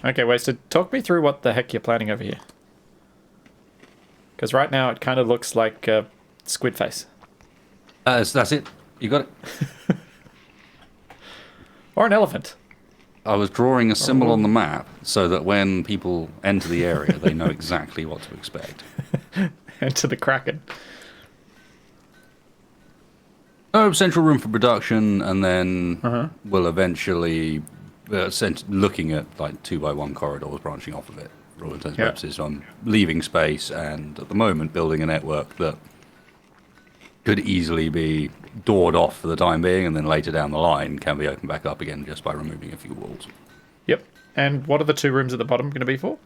Okay, Wasted, talk me through what the heck you're planning over here. Because right now it kind of looks like a squid face. So that's it. You got it. Or an elephant. I was drawing a symbol on the map so that when people enter the area, they know exactly what to expect. Enter the Kraken. Oh, central room for production, and then we'll eventually, looking at like 2x1 corridors branching off of it. For all intents and purposes, I'm leaving space, and at the moment building a network that could easily be doored off for the time being, and then later down the line can be opened back up again just by removing a few walls. Yep. And what are the two rooms at the bottom going to be for?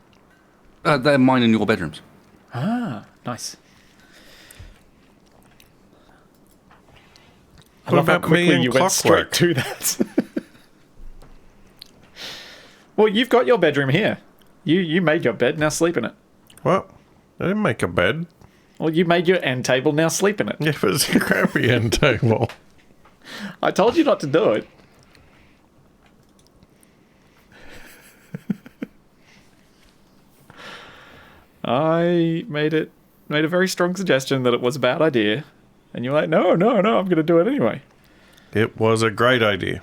They're mine and your bedrooms. Ah, nice. I What love how about me quickly and you went straight clockwork? to that. Well, you've got your bedroom here. You made your bed, now sleep in it. What? I didn't make a bed. Well, you made your end table, now sleep in it. Yeah, but it's a crappy end table. I told you not to do it. I made a very strong suggestion that it was a bad idea. And you're like, no, I'm going to do it anyway. It was a great idea.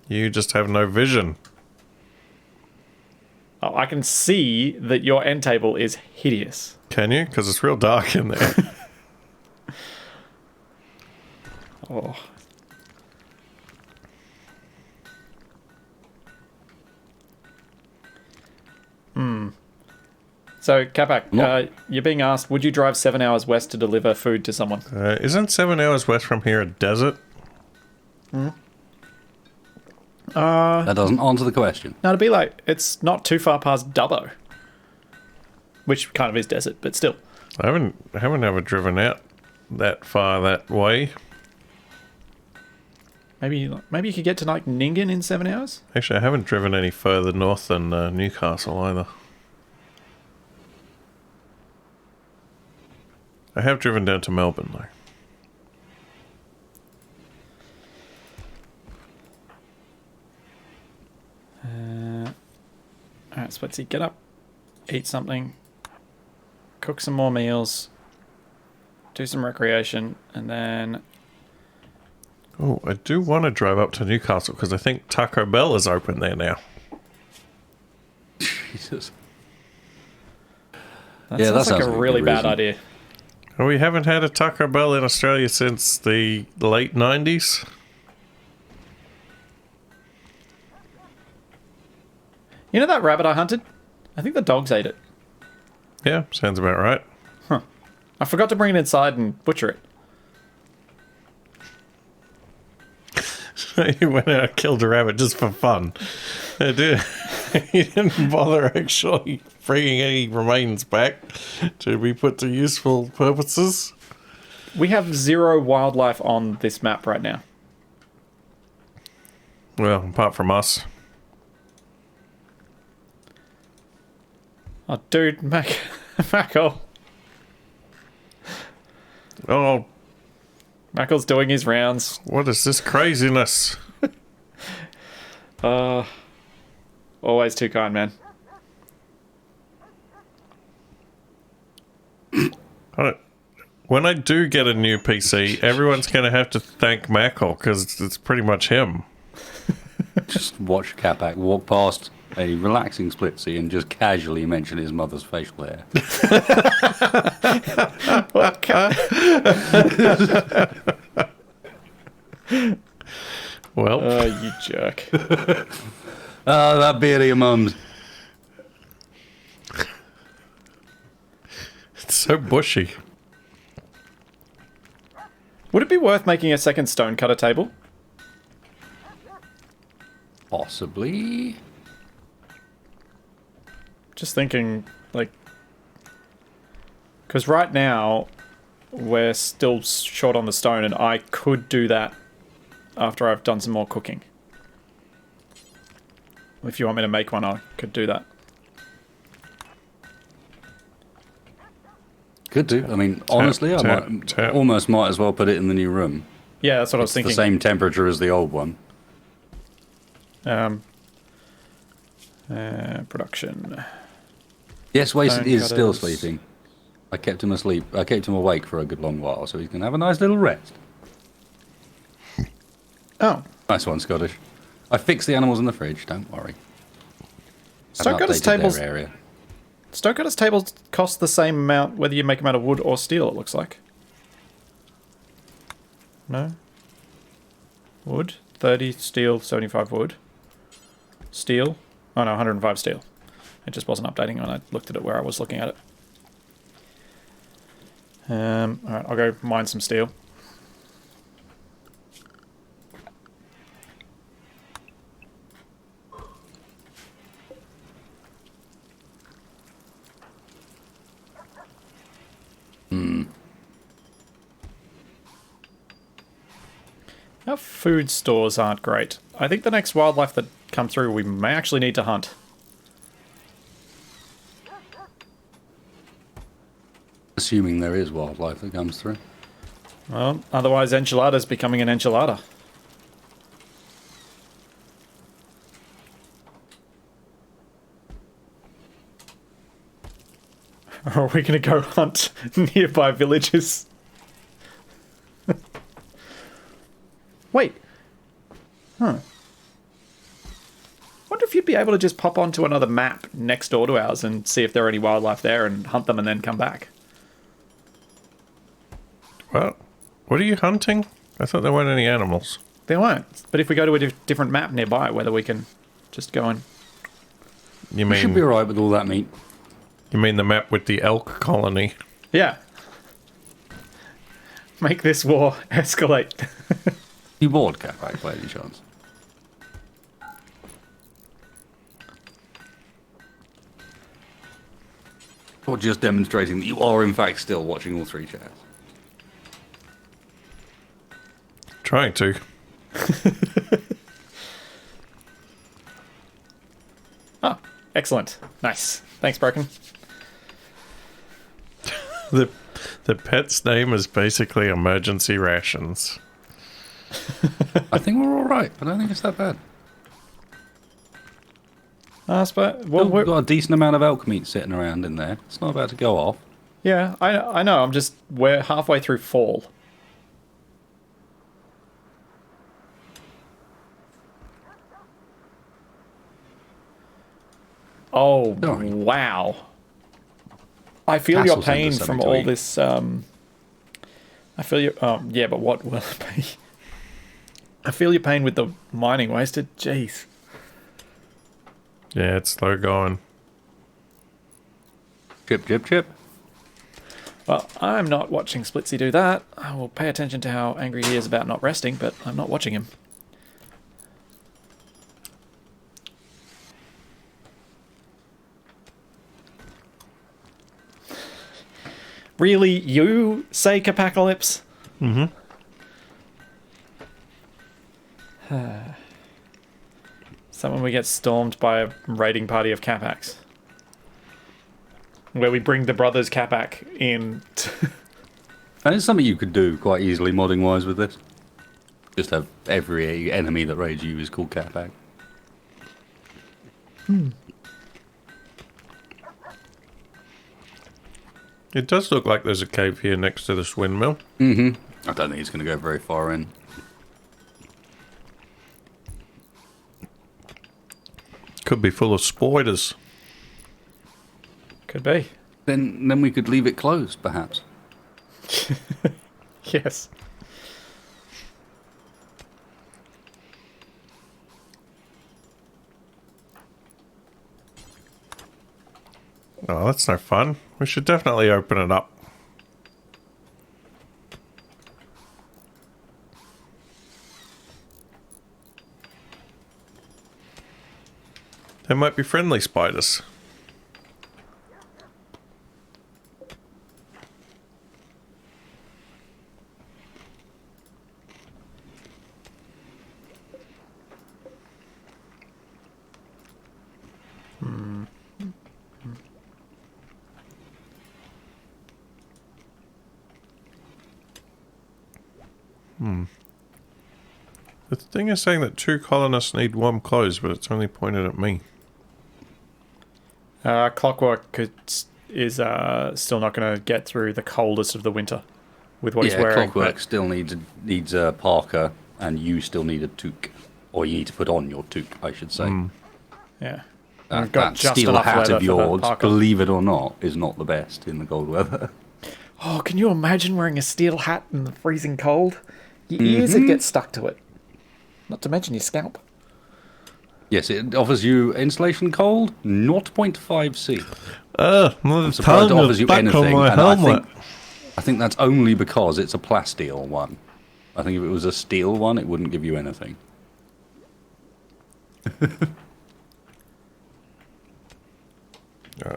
You just have no vision. Oh, I can see that your end table is hideous. Can you? Because it's real dark in there. Oh. So, Capac, you're being asked, would you drive 7 hours west to deliver food to someone? Isn't 7 hours west from here a desert? That doesn't answer the question. No, to be like, it's not too far past Dubbo. Which kind of is desert, but still. I haven't ever driven out that far that way. Maybe you could get to like Ningen in 7 hours? Actually, I haven't driven any further north than Newcastle either. I have driven down to Melbourne though. Alright, Splitsy, get up, eat something, cook some more meals, do some recreation, and then... Oh, I do want to drive up to Newcastle because I think Taco Bell is open there now. Jesus. That Yeah, sounds that like sounds a like a really good bad reason. idea. We haven't had a Taco Bell in Australia since the late 90s. You know that rabbit I hunted? I think the dogs ate it. Yeah, sounds about right. I forgot to bring it inside and butcher it. He went out and killed a rabbit just for fun. He didn't bother actually bringing any remains back to be put to useful purposes. We have 0 wildlife on this map right now. Well, apart from us. Oh, dude, Mackle. Oh, Mackle's doing his rounds. what is this craziness? Always too kind, man. When I do get a new PC, everyone's going to have to thank Mackle because it's pretty much him. Just watch Capac walk past a relaxing splitsy and just casually mention his mother's facial hair. Well, Oh, you jerk. Oh, that beard of your mum's. it's so bushy. Would it be worth making a second stonecutter table? Possibly. Just thinking, like... Because right now, we're still short on the stone, and I could do that after I've done some more cooking. If you want me to make one, I could do that. Could do. I mean, honestly, I tap. almost might as well put it in the new room. Yeah, that's what I was It's thinking. the same temperature as the old one. Production. Yes, Wasted Stone is still cutters. sleeping. I kept him asleep. I kept him awake for a good long while, so he can have a nice little rest. Oh, Nice one, Scottish. I fixed the animals in the fridge. Don't worry. I've Stonecutters updated their tables. area. Stonecutters tables cost the same amount whether you make them out of wood or steel. It looks like. No. Wood 30 steel 75 wood. Steel. Oh no, 105 steel. It just wasn't updating when I looked at it where I was looking at it. Alright, I'll go mine some steel. Our food stores aren't great. I think the next wildlife that come through we may actually need to hunt. Assuming there is wildlife that comes through. Well, otherwise enchilada's becoming an enchilada. Or are we going to go hunt nearby villages? Wait. Huh. Wonder if you'd be able to just pop onto another map next door to ours and see if there are any wildlife there and hunt them and then come back. Well, what are you hunting? I thought there weren't any animals. There weren't. But if we go to a different map nearby, whether we can just go and... You We should be mean alright with all that meat. you mean the map with the elk colony? Yeah. Make this war escalate. You bored, Capac, by any chance? Or just demonstrating that you are in fact still watching all three chats. Trying to. Oh, excellent. Nice. Thanks, Broken. The pet's name is basically emergency rations. I think we're alright. I don't think it's that bad. Well, Well, we've got a decent amount of elk meat sitting around in there. It's not about to go off. yeah, I know. We're halfway through fall. Oh, Sorry. wow. I feel your Castle Centre pain something from to all eat. this. I feel your. Oh, yeah, but what will it be? I feel your pain with the mining wasted. Jeez. Yeah, it's slow going. Chip, chip, chip. Well, I'm not watching Splitsy do that. I will pay attention to how angry he is about not resting, but I'm not watching him. Really? You say Capacalypse? Mm-hmm. Someone we get stormed by a raiding party of Capacs. Where we bring the brothers Capac in. And it's something you could do quite easily modding wise with this. Just have every enemy that raids you is called Capac. It does look like there's a cave here next to this windmill. Mm-hmm. I don't think it's going to go very far in. Could be full of spiders. Could be. Then we could leave it closed, perhaps. Yes. Oh, that's no fun. We should definitely open it up. There might be friendly spiders. The thing is saying that 2 colonists need warm clothes, but it's only pointed at me. Is still not going to get through the coldest of the winter with what he's Yeah, wearing. Clockwork still needs a parka, and you still need a toque. Or you need to put on your toque, I should say. Yeah. That steel hat of yours, believe it or not, is not the best in the cold weather. Oh, can you imagine wearing a steel hat in the freezing cold? Your ears would get stuck to it. Not to mention your scalp. Yes, it offers you insulation cold, 0.5C. I'm Surprised it offers you anything, and I think that's only because it's a plasteel one. I think if it was a steel one, it wouldn't give you anything.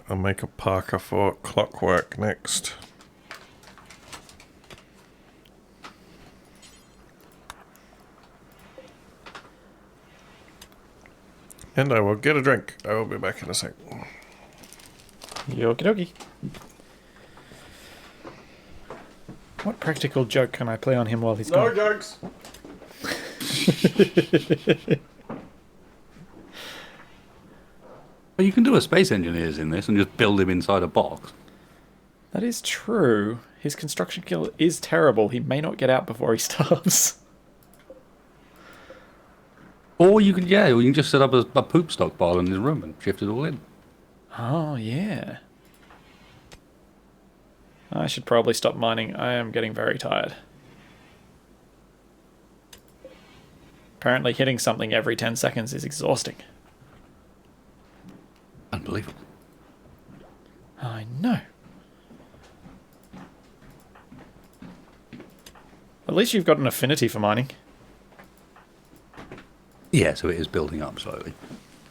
I'll make a parka for Clockwork next. And I will get a drink. I will be back in a sec. Okie dokie. What practical joke can I play on him while he's gone? jokes! But you can do a Space Engineers in this and just build him inside a box. That is true. His construction skill is terrible. He may not get out before he starves. Or you can just set up a poop stockpile in his room and shift it all in. Oh, yeah. I should probably stop mining. I am getting very tired. Apparently hitting something every 10 seconds is exhausting. Unbelievable. I know. At least you've got an affinity for mining. Yeah, so it is building up slowly.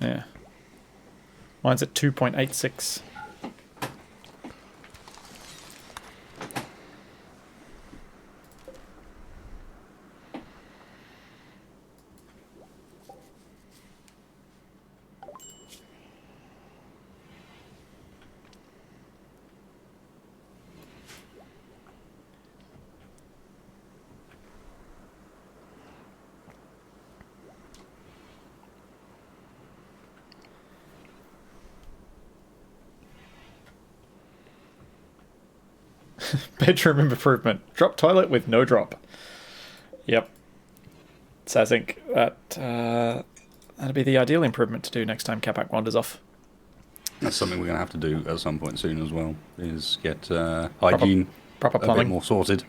Yeah. Mine's at 2.86. Bedroom improvement. Drop toilet with no drop. Yep. So I think that'd be the ideal improvement to do next time Capac wanders off. That's something we're going to have to do at some point soon as well, is get hygiene Proper a bit plumbing. more sorted.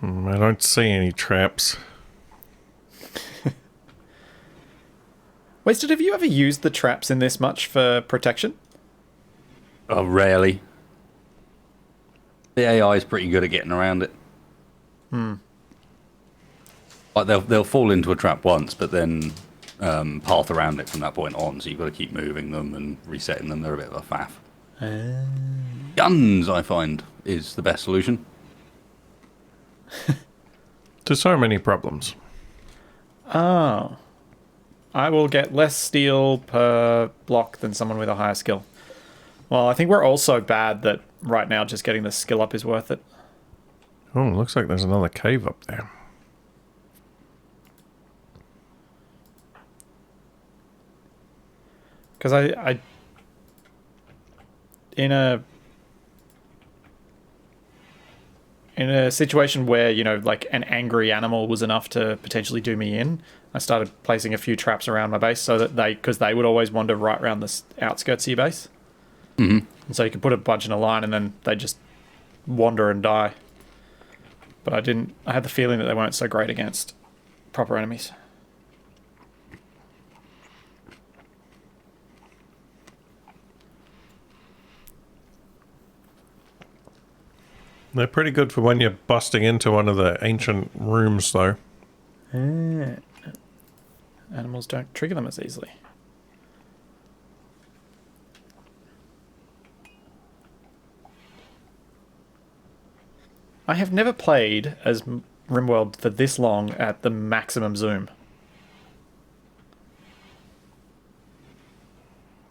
I don't see any traps. Wasted, have you ever used the traps in this much for protection? Oh, rarely. The AI is pretty good at getting around it. Like they'll fall into a trap once, but then path around it from that point on. So you've got to keep moving them and resetting them. They're a bit of a faff. Guns, I find, is the best solution. To so many problems. Oh. I will get less steel per block than someone with a higher skill. Well, I think we're all so bad that right now just getting the skill up is worth it. Oh, looks like there's another cave up there. Because I in a situation where, you know, like an angry animal was enough to potentially do me in, I started placing a few traps around my base so that because they would always wander right around the outskirts of your base. Mm-hmm. And so you could put a bunch in a line and then they just wander and die. But I had the feeling that they weren't so great against proper enemies. They're pretty good for when you're busting into one of the ancient rooms, though. Animals don't trigger them as easily. I have never played as Rimworld for this long at the maximum zoom.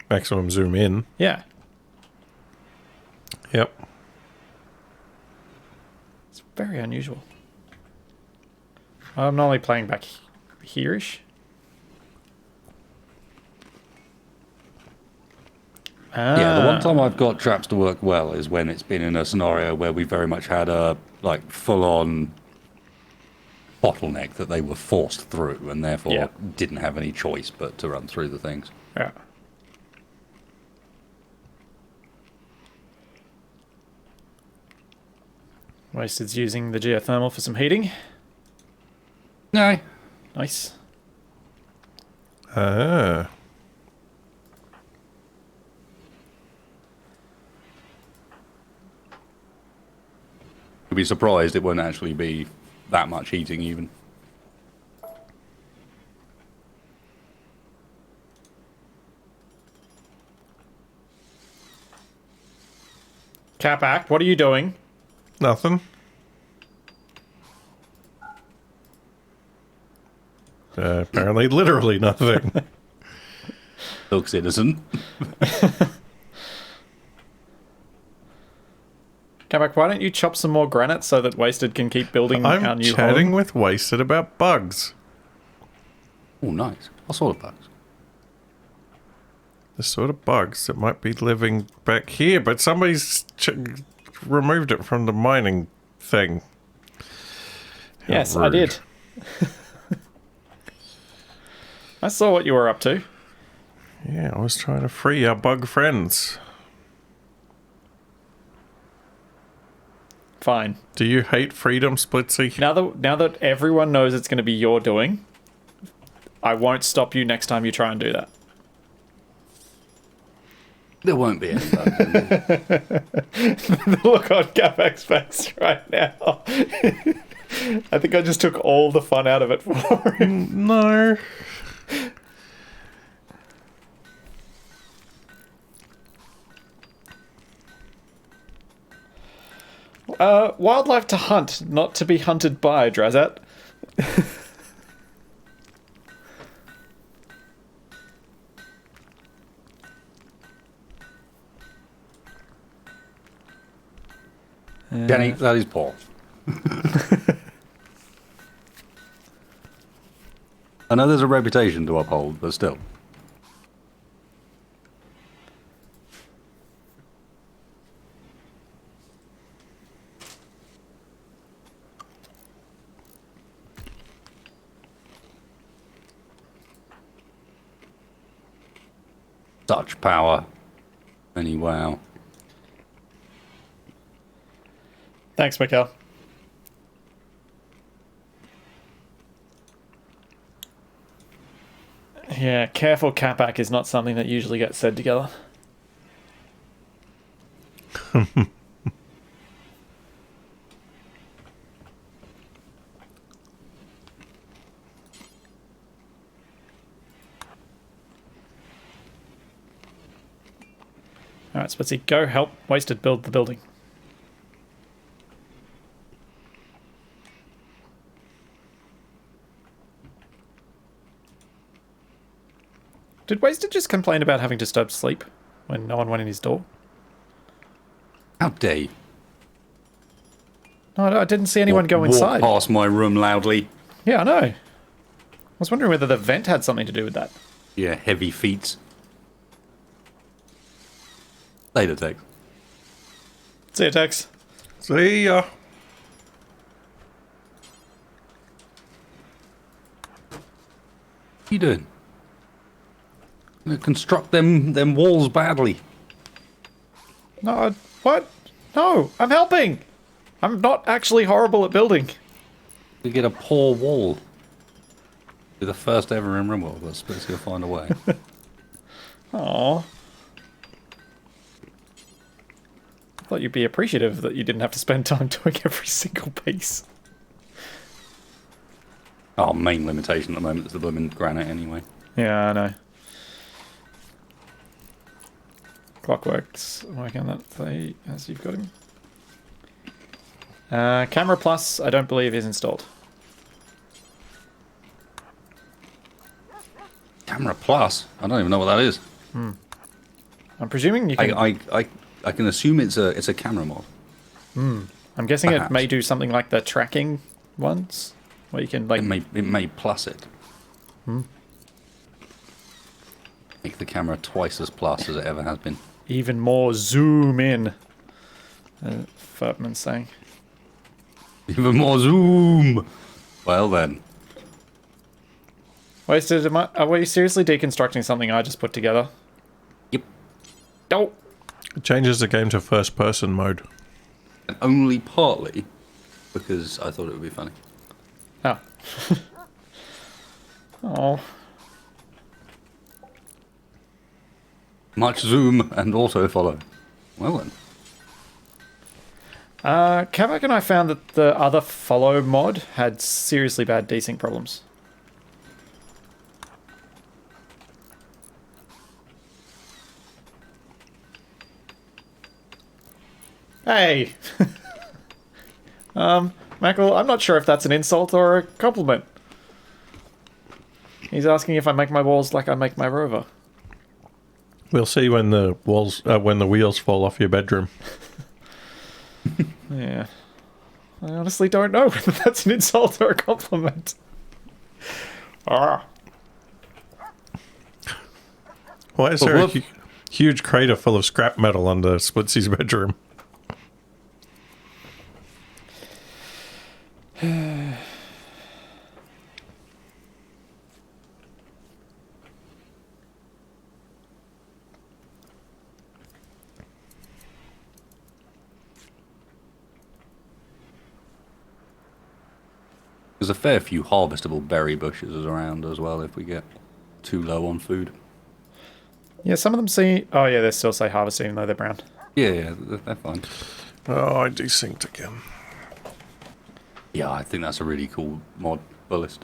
Maximum zoom in. Yeah, Yep. it's very unusual. I'm normally playing back here-ish. Yeah, the one time I've got traps to work well is when it's been in a scenario where we very much had a like full-on bottleneck that they were forced through, and therefore didn't have any choice but to run through the things. Yeah. Wasted's using the geothermal for some heating. No, Nice. Ah. you'll be surprised it won't actually be that much heating even. Capac, what are you doing? Nothing. Apparently, literally nothing. Look, citizen. Capac, why don't you chop some more granite so that Wasted can keep building our I'm new chatting home? with Wasted about bugs. Oh, nice. What sort of bugs? The sort of bugs that might be living back here, but somebody's removed it from the mining thing. How Yes, I rude. did. I saw what you were up to. Yeah, I was trying to free our bug friends. Fine. Do you hate freedom, Splitsy? Now that everyone knows it's going to be your doing, I won't stop you next time you try and do that. There won't be any bugs. The look on Capac's face right now. I think I just took all the fun out of it for him. No. Wildlife to hunt, not to be hunted by, Drazat. Jenny, that is poor. I know there's a reputation to uphold, but still. Such power. Any wow. Thanks, Mikkel. Yeah, careful Capac is not something that usually gets said together. Alright, Splitsy, go help Wasted build the building. Did Wasted just complain about having disturbed sleep when no one went in his door? How dare you? No, I didn't see anyone go inside. Walk past my room loudly. Yeah, I know. I was wondering whether the vent had something to do with that. Yeah, heavy feet. Later, Tex. See you, Tex. See ya. What you doing? Gonna construct them walls badly. No, what? No, I'm helping! I'm not actually horrible at building. We get a poor wall. Be the first ever in Rimworld. Let's Splitsy will find a way. Aww. I thought you'd be appreciative that you didn't have to spend time doing every single piece. Our main limitation at the moment is the blooming granite anyway. Yeah, I know. Clockwork's working on that thing as you've got him. Camera Plus, I don't believe is installed. Camera Plus? I don't even know what that is. I'm presuming you can... I can assume it's a camera mod. I'm guessing Perhaps. it may do something like the tracking ones, where you can like... It may plus it. Make the camera twice as plus as it ever has been. even more zoom in. Furtman's saying. Even more zoom. Well then. Wasted, are we seriously deconstructing something I just put together? Yep. Oh! It changes the game to first person mode. And only partly because I thought it would be funny. Oh. Oh. Much zoom and auto follow. Well then. Capac and I found that the other follow mod had seriously bad desync problems. Hey! Michael, I'm not sure if that's an insult or a compliment. He's asking if I make my walls like I make my rover. We'll see when the wheels fall off your bedroom. Yeah. I honestly don't know whether that's an insult or a compliment. Ah. Why is there a huge crater full of scrap metal under Splitsy's bedroom? There's a fair few harvestable berry bushes around as well if we get too low on food. Yeah, some of them say... Oh, yeah, they still say harvest even though they're brown. Yeah, they're fine. Oh, I desynced again. Yeah, I think that's a really cool mod, bulletist.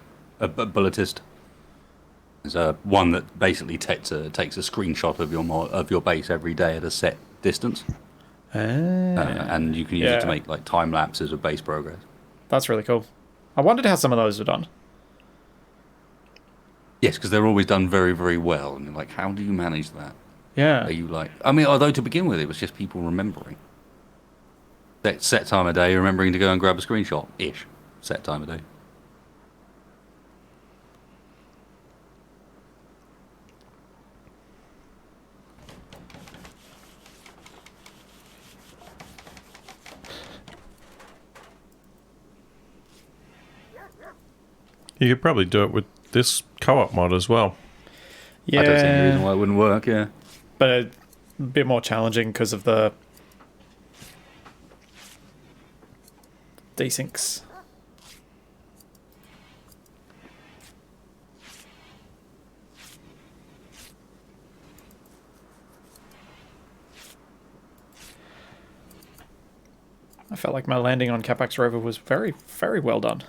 There's one that basically takes a screenshot of your base every day at a set distance, and you can use it to make like time lapses of base progress. That's really cool. I wondered how some of those were done. Yes, because they're always done very, very well, and you're like, how do you manage that? Yeah. Are you like? I mean, although to begin with, it was just people remembering. That set time of day, remembering to go and grab a screenshot. Ish. Set time of day. You could probably do it with this co-op mod as well. Yeah. I don't see any reason why it wouldn't work, yeah. but a bit more challenging because of the desyncs. I felt like my landing on Capac's rover was very, very well done.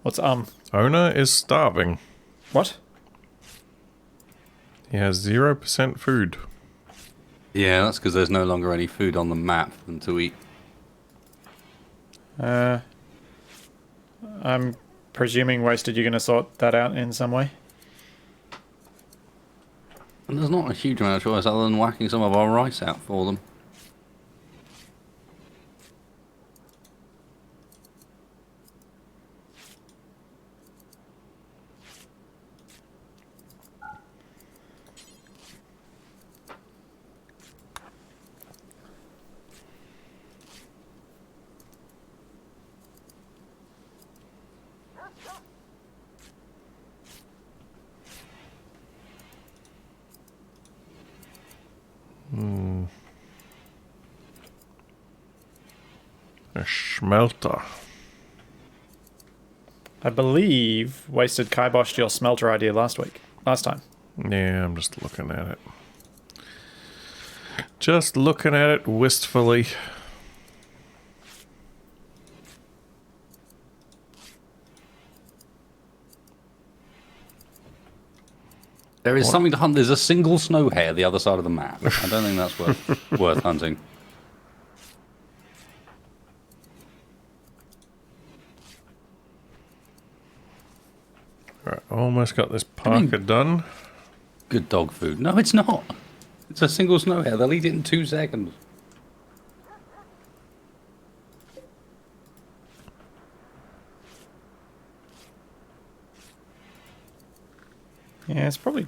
What's Owner is starving. What? He has 0% food. Yeah, that's because there's no longer any food on the map for them to eat. I'm presuming Wasted you're going to sort that out in some way. And there's not a huge amount of choice other than whacking some of our rice out for them. A smelter. I believe Wasted kiboshed your smelter idea last time. Yeah, I'm just looking at it. Just looking at it wistfully. There is something to hunt. There's a single snow hare the other side of the map. I don't think that's worth hunting. Right, almost got this Parker done. Good dog food. No, it's not. It's a single snow hare. They'll eat it in 2 seconds. Yeah, it's probably...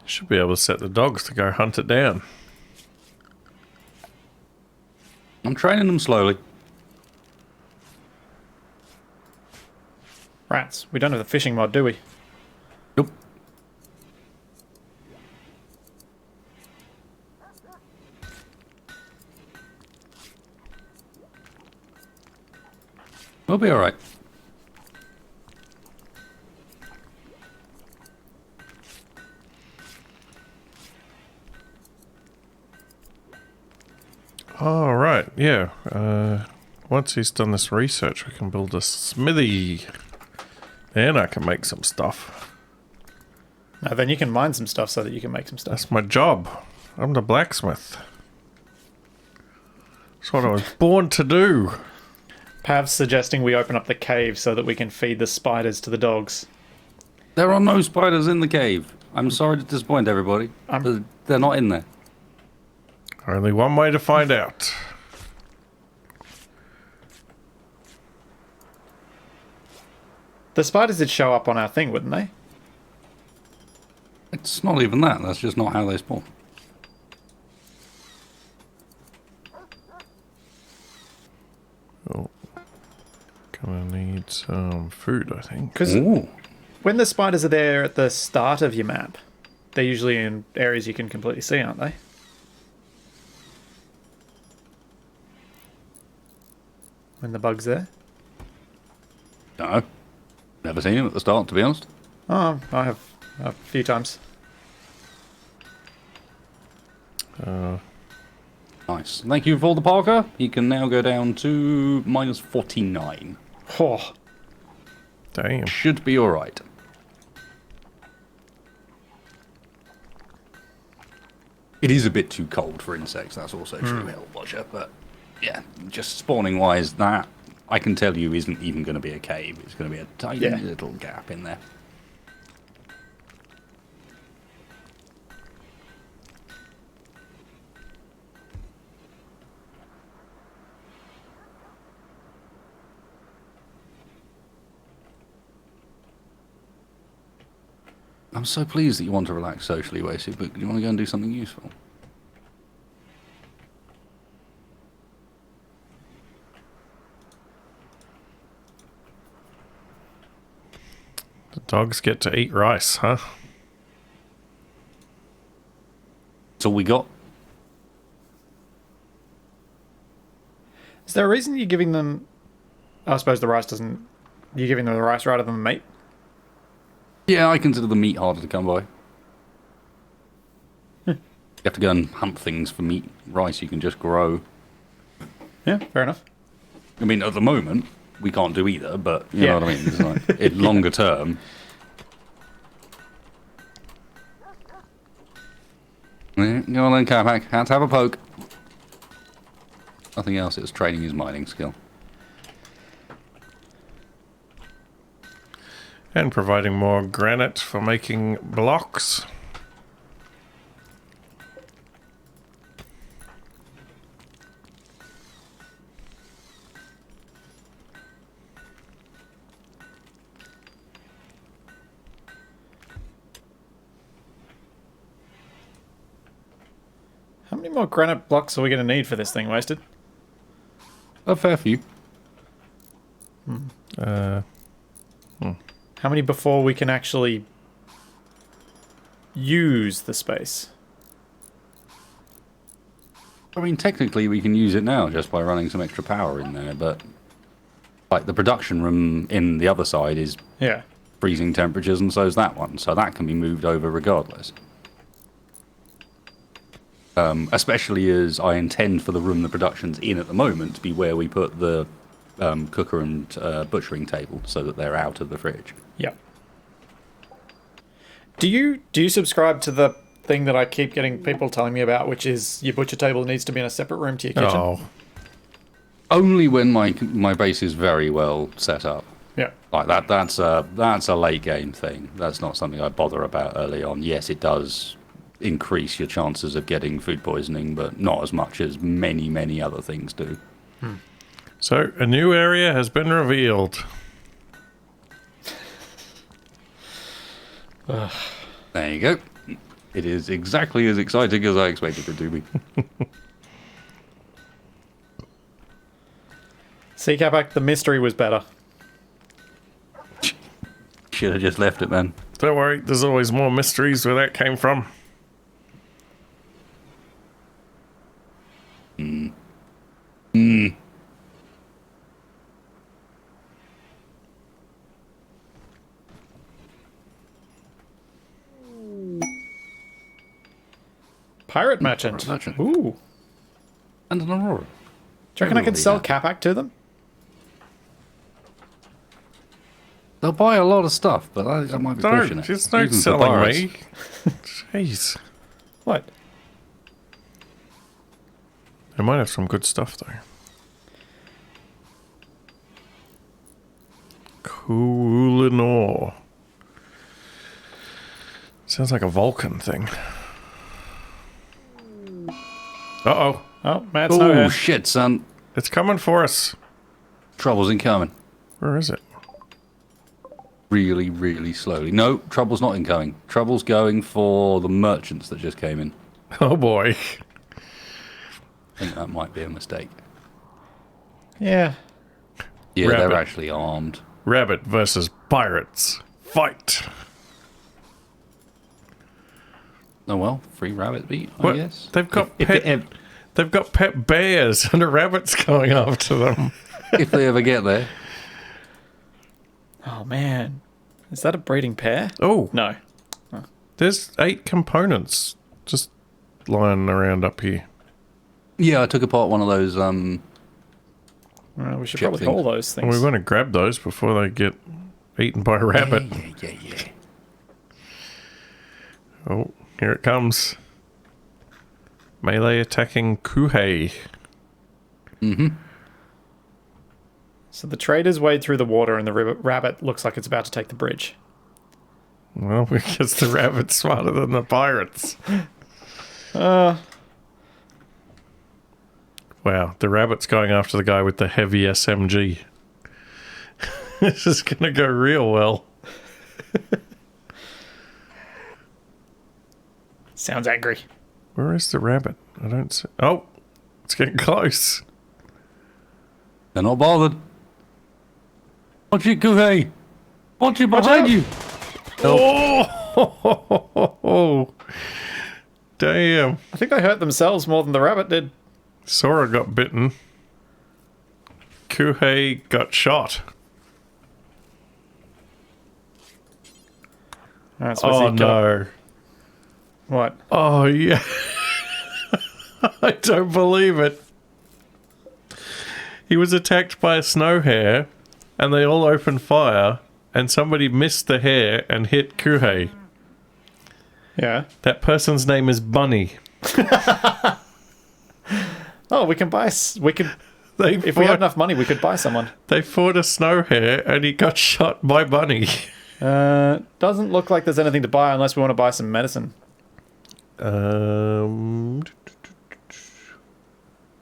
Should be able to set the dogs to go hunt it down. I'm training them slowly. Rats. We don't have the fishing mod, do we? Nope. We'll be alright. Oh, right, yeah. Once he's done this research, we can build a smithy. Then I can make some stuff. No, then you can mine some stuff so that you can make some stuff. That's my job. I'm the blacksmith. That's what I was born to do. Pav's suggesting we open up the cave so that we can feed the spiders to the dogs. There are no spiders in the cave. I'm sorry to disappoint everybody. They're not in there. Only one way to find out. The spiders would show up on our thing, wouldn't they? It's not even that. That's just not how they spawn. Oh. Gonna need some food, I think. Because when the spiders are there at the start of your map, they're usually in areas you can completely see, aren't they? When the bug's there? No. Never seen him at the start, to be honest. Oh, I have a few times. Nice. Thank you for all the Parker. He can now go down to minus 49. Oh, Damn. Should be alright. It is a bit too cold for insects, that's also true, Hellwatcher, but yeah, just spawning wise, that I can tell you isn't even going to be a cave. It's going to be a tiny little gap in there. I'm so pleased that you want to relax socially, Wasted, but you want to go and do something useful. The dogs get to eat rice, huh? That's all we got. Is there a reason you're giving them... I suppose the rice doesn't... You're giving them the rice rather than the meat? Yeah, I consider the meat harder to come by. You have to go and hunt things for meat. Rice you can just grow. Yeah, fair enough. I mean, at the moment, we can't do either, but you know what I mean? It's like, in longer term... Yeah, go on then, Capac. Had to have a poke. Nothing else, it's training his mining skill. And providing more granite for making blocks. How many more granite blocks are we going to need for this thing, Wasted? A fair few. How many before we can actually use the space? I mean, technically we can use it now just by running some extra power in there, but... Like, the production room in the other side is Yeah. freezing temperatures, and so is that one, so that can be moved over regardless. Especially as I intend for the room the production's in at the moment to be where we put the cooker and butchering table, so that they're out of the fridge. Yeah. Do you subscribe to the thing that I keep getting people telling me about, which is your butcher table needs to be in a separate room to your kitchen? Oh, Only when my base is very well set up. Yeah. Like that's a late game thing. That's not something I bother about early on. Yes, it does increase your chances of getting food poisoning, but not as much as many other things do. so a new area has been revealed. There you go. It is exactly as exciting as I expected it to be. See, Capac, the mystery was better. Should have just left it, man. Don't worry, there's always more mysteries where that came from. Pirate merchant. Pirate merchant. Ooh. And an aurora. Do you reckon I can Everybody sell happy. Capac to them? They'll buy a lot of stuff, but I might be pushing Don't, it. just don't Even for selling pirates. me. Jeez. What? They might have some good stuff though. Coolinor. Sounds like a Vulcan thing. Uh-oh. Oh, Matt's not Oh, here. shit, son. It's coming for us. Trouble's incoming. Where is it? Really slowly. No, Trouble's not incoming. Trouble's going for the merchants that just came in. Oh boy. I think that might be a mistake. Yeah. Yeah, Rabbit. they're actually armed. Rabbit versus pirates. Fight. Oh well, free rabbit meat, I What? guess. They've got If pet, they've got pet bears and a rabbit's going after them. if they ever get there. Oh, man. Is that a breeding pair? Oh, No. there's 8 components just lying around up here. Yeah, I took apart one of those, Well, we should Chip probably things. haul those And things. we want to grab those before they get eaten by a rabbit. Yeah. Oh, here it comes. Melee attacking Kuhei. So the traders wade through the water and the rabbit looks like it's about to take the bridge. Well, because the rabbit's smarter than the pirates. Wow, the rabbit's going after the guy with the heavy SMG. This is going to go real well. Sounds angry. Where is the rabbit? I don't see. Oh, it's getting close. They're not bothered. Watch it, Kuhei! Watch it behind out. you! Oh! Damn. I think they hurt themselves more than the rabbit did. Sora got bitten. Kuhei got shot. All right, Oh, no. What? Oh, yeah. I don't believe it. He was attacked by a snow hare, and they all opened fire, and somebody missed the hare and hit Kuhei. Yeah. That person's name is Bunny. Oh, we can buy. We could. If we had enough money, we could buy someone. They fought a snow hare, and he got shot by Bunny. Doesn't look like there's anything to buy unless we want to buy some medicine.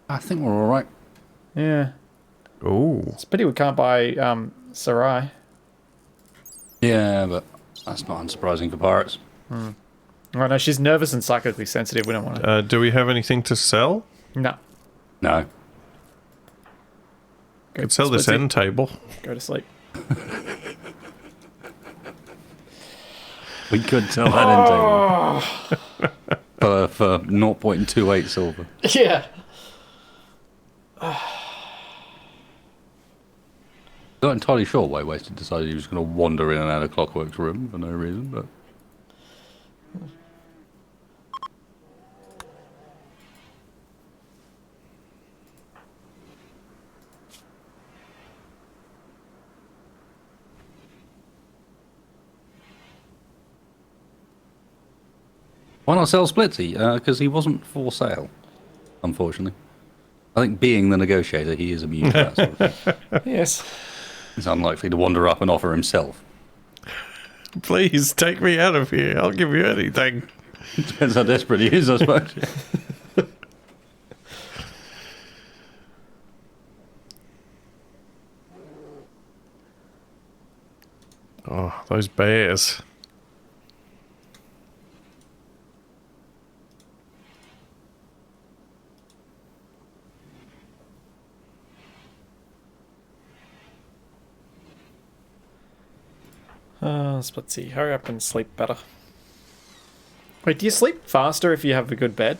I think we're all right. Yeah. Oh. It's a pity we can't buy Sarai. Yeah, but that's not unsurprising for pirates. Oh no, she's nervous and psychically sensitive. We don't want to. Do we have anything to sell? No. No. Could sell this Splitsy. end table. Go to sleep. We could sell that in table for 0.28 silver. Yeah. Not entirely sure why Wasted decided he was going to wander in and out of Clockwork's room for no reason, but... Why not sell Splitsy? Because he wasn't for sale, unfortunately. I think being the negotiator, he is immune to that sort of thing. Yes. He's unlikely to wander up and offer himself. Please take me out of here. I'll give you anything. Depends how desperate he is, I suppose. Oh, those bears. Let's see. Hurry up and sleep better. Wait, do you sleep faster if you have a good bed?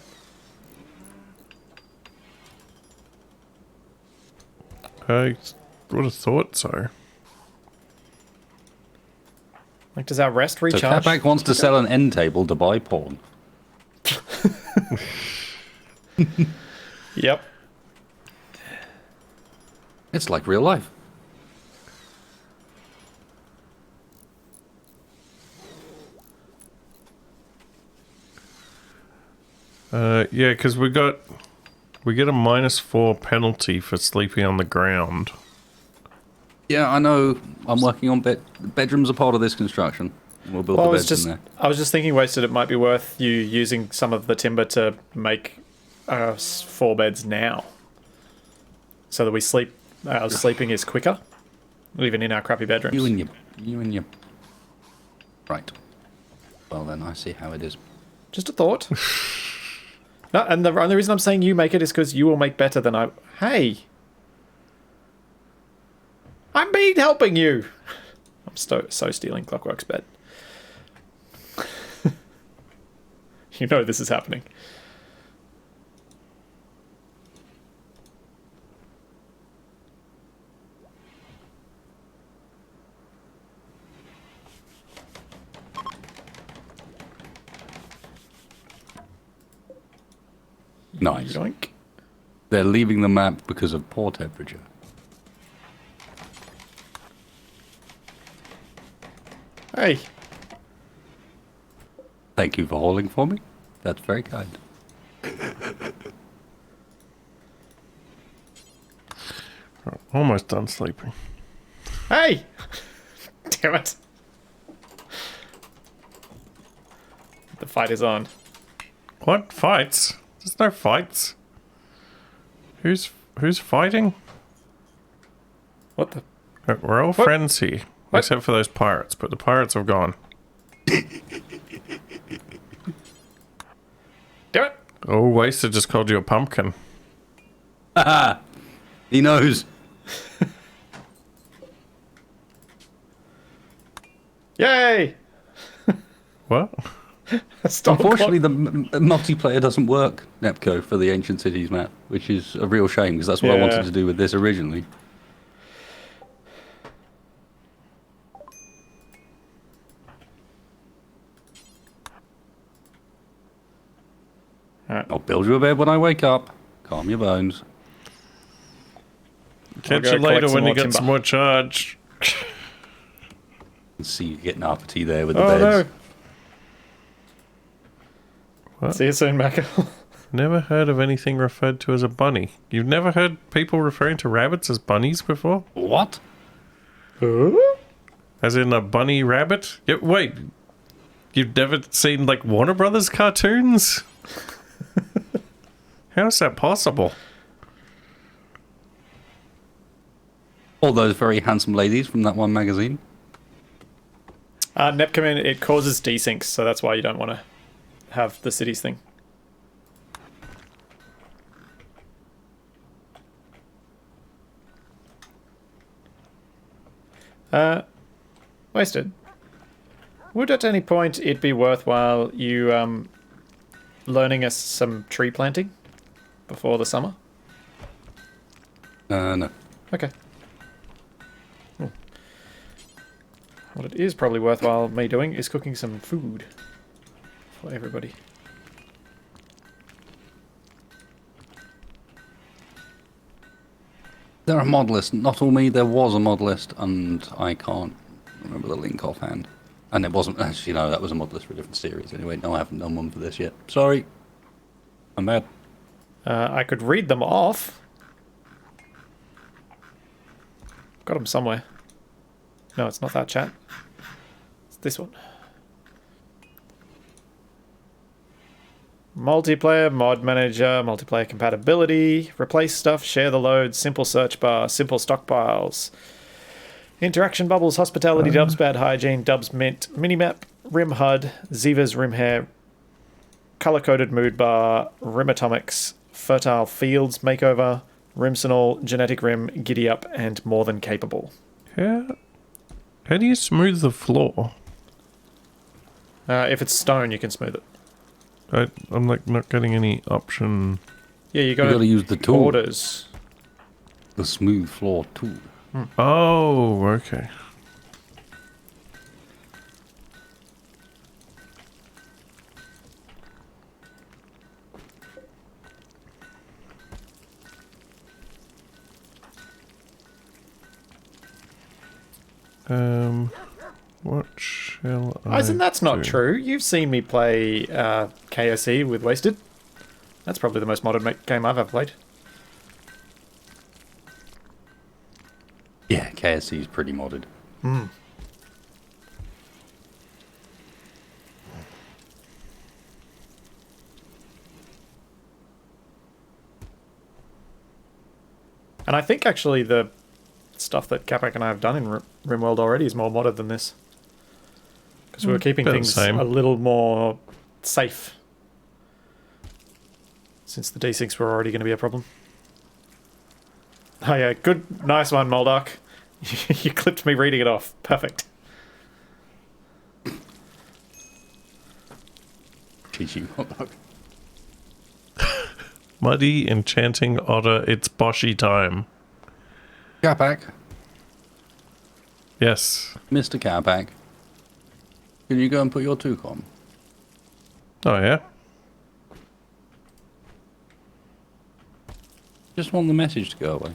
I would have thought so. Like, does our rest So recharge? Capac wants to sell an end table to buy porn. Yep. It's like real life. Yeah, because we get a -4 penalty for sleeping on the ground. Yeah, I know. I'm working on bedrooms are part of this construction. We'll build Well, the beds in there. I was just thinking, Wasted, it might be worth you using some of the timber to make 4 beds now, so that we sleep. Our sleeping is quicker, even in our crappy bedrooms. You and your. Right. Well then, I see how it is. Just a thought. No, and the only reason I'm saying you make it is because you will make better than I. Hey, I'm helping you. I'm so stealing Clockwork's bed. You know this is happening. Nice. Yoink. They're leaving the map because of poor temperature. Hey. Thank you for hauling for me. That's very kind. Almost done sleeping. Hey! Damn it. The fight is on. What fights? There's no fights. Who's fighting? What the? We're all friends here, What? except for those pirates. But the pirates have gone. Damn it! Oh, Wasted just called you a pumpkin. He knows. Yay! What? Unfortunately, the multiplayer doesn't work, Nepco, for the Ancient Cities map, which is a real shame, because that's what I wanted to do with this originally. Alright. I'll build you a bed when I wake up. Calm your bones. Catch you later when you get some more charge. See you getting uppity there with the Oh beds. no! What? See you soon, Macca. Never heard of anything referred to as a bunny. You've never heard people referring to rabbits as bunnies before? What? As in a bunny rabbit? Yeah, wait. You've never seen, like, Warner Brothers cartoons? How is that possible? All those very handsome ladies from that one magazine. Nepcommand, it causes desyncs, so that's why you don't want to have the cities thing. Wasted. Would at any point it be worthwhile you learning us some tree planting before the summer? No. Okay. What it is probably worthwhile me doing is cooking some food for everybody. There are mod lists. Not all me, there was a mod list, and I can't remember the link offhand. And it wasn't, actually, no, that was a mod list for a different series. Anyway, no, I haven't done one for this yet. Sorry. I'm bad. I could read them off. Got them somewhere. No, it's not that chat. It's this one. Multiplayer, mod manager, multiplayer compatibility, replace stuff, share the load, simple search bar, simple stockpiles, interaction bubbles, hospitality, dubs, bad hygiene, dubs mint, minimap, rim HUD, Ziva's rim hair, color-coded mood bar, rim atomics, fertile fields makeover, rimsonal, genetic rim, giddy up, and more than capable. How do you smooth the floor? If it's stone, you can smooth it. I'm like not getting any option. Yeah, you You gotta use the tool. Orders. The smooth floor tool. Oh, okay. What shall I Isn't that's not do? true? You've seen me play KSE with Wasted. That's probably the most modern game I've ever played. Yeah, KSC is pretty modded. And I think actually the stuff that Capac and I have done in Rimworld already is more modded than this. Because we were keeping about the things same. a little more safe. Since the desyncs were already going to be a problem. Oh yeah, good, nice one, Moldark. You clipped me reading it off. Perfect. Teaching. Muddy enchanting otter, it's boshy time. Capac. Yes. Mr. Capac. Can you go and put your toque on? Oh yeah. Just want the message to go away.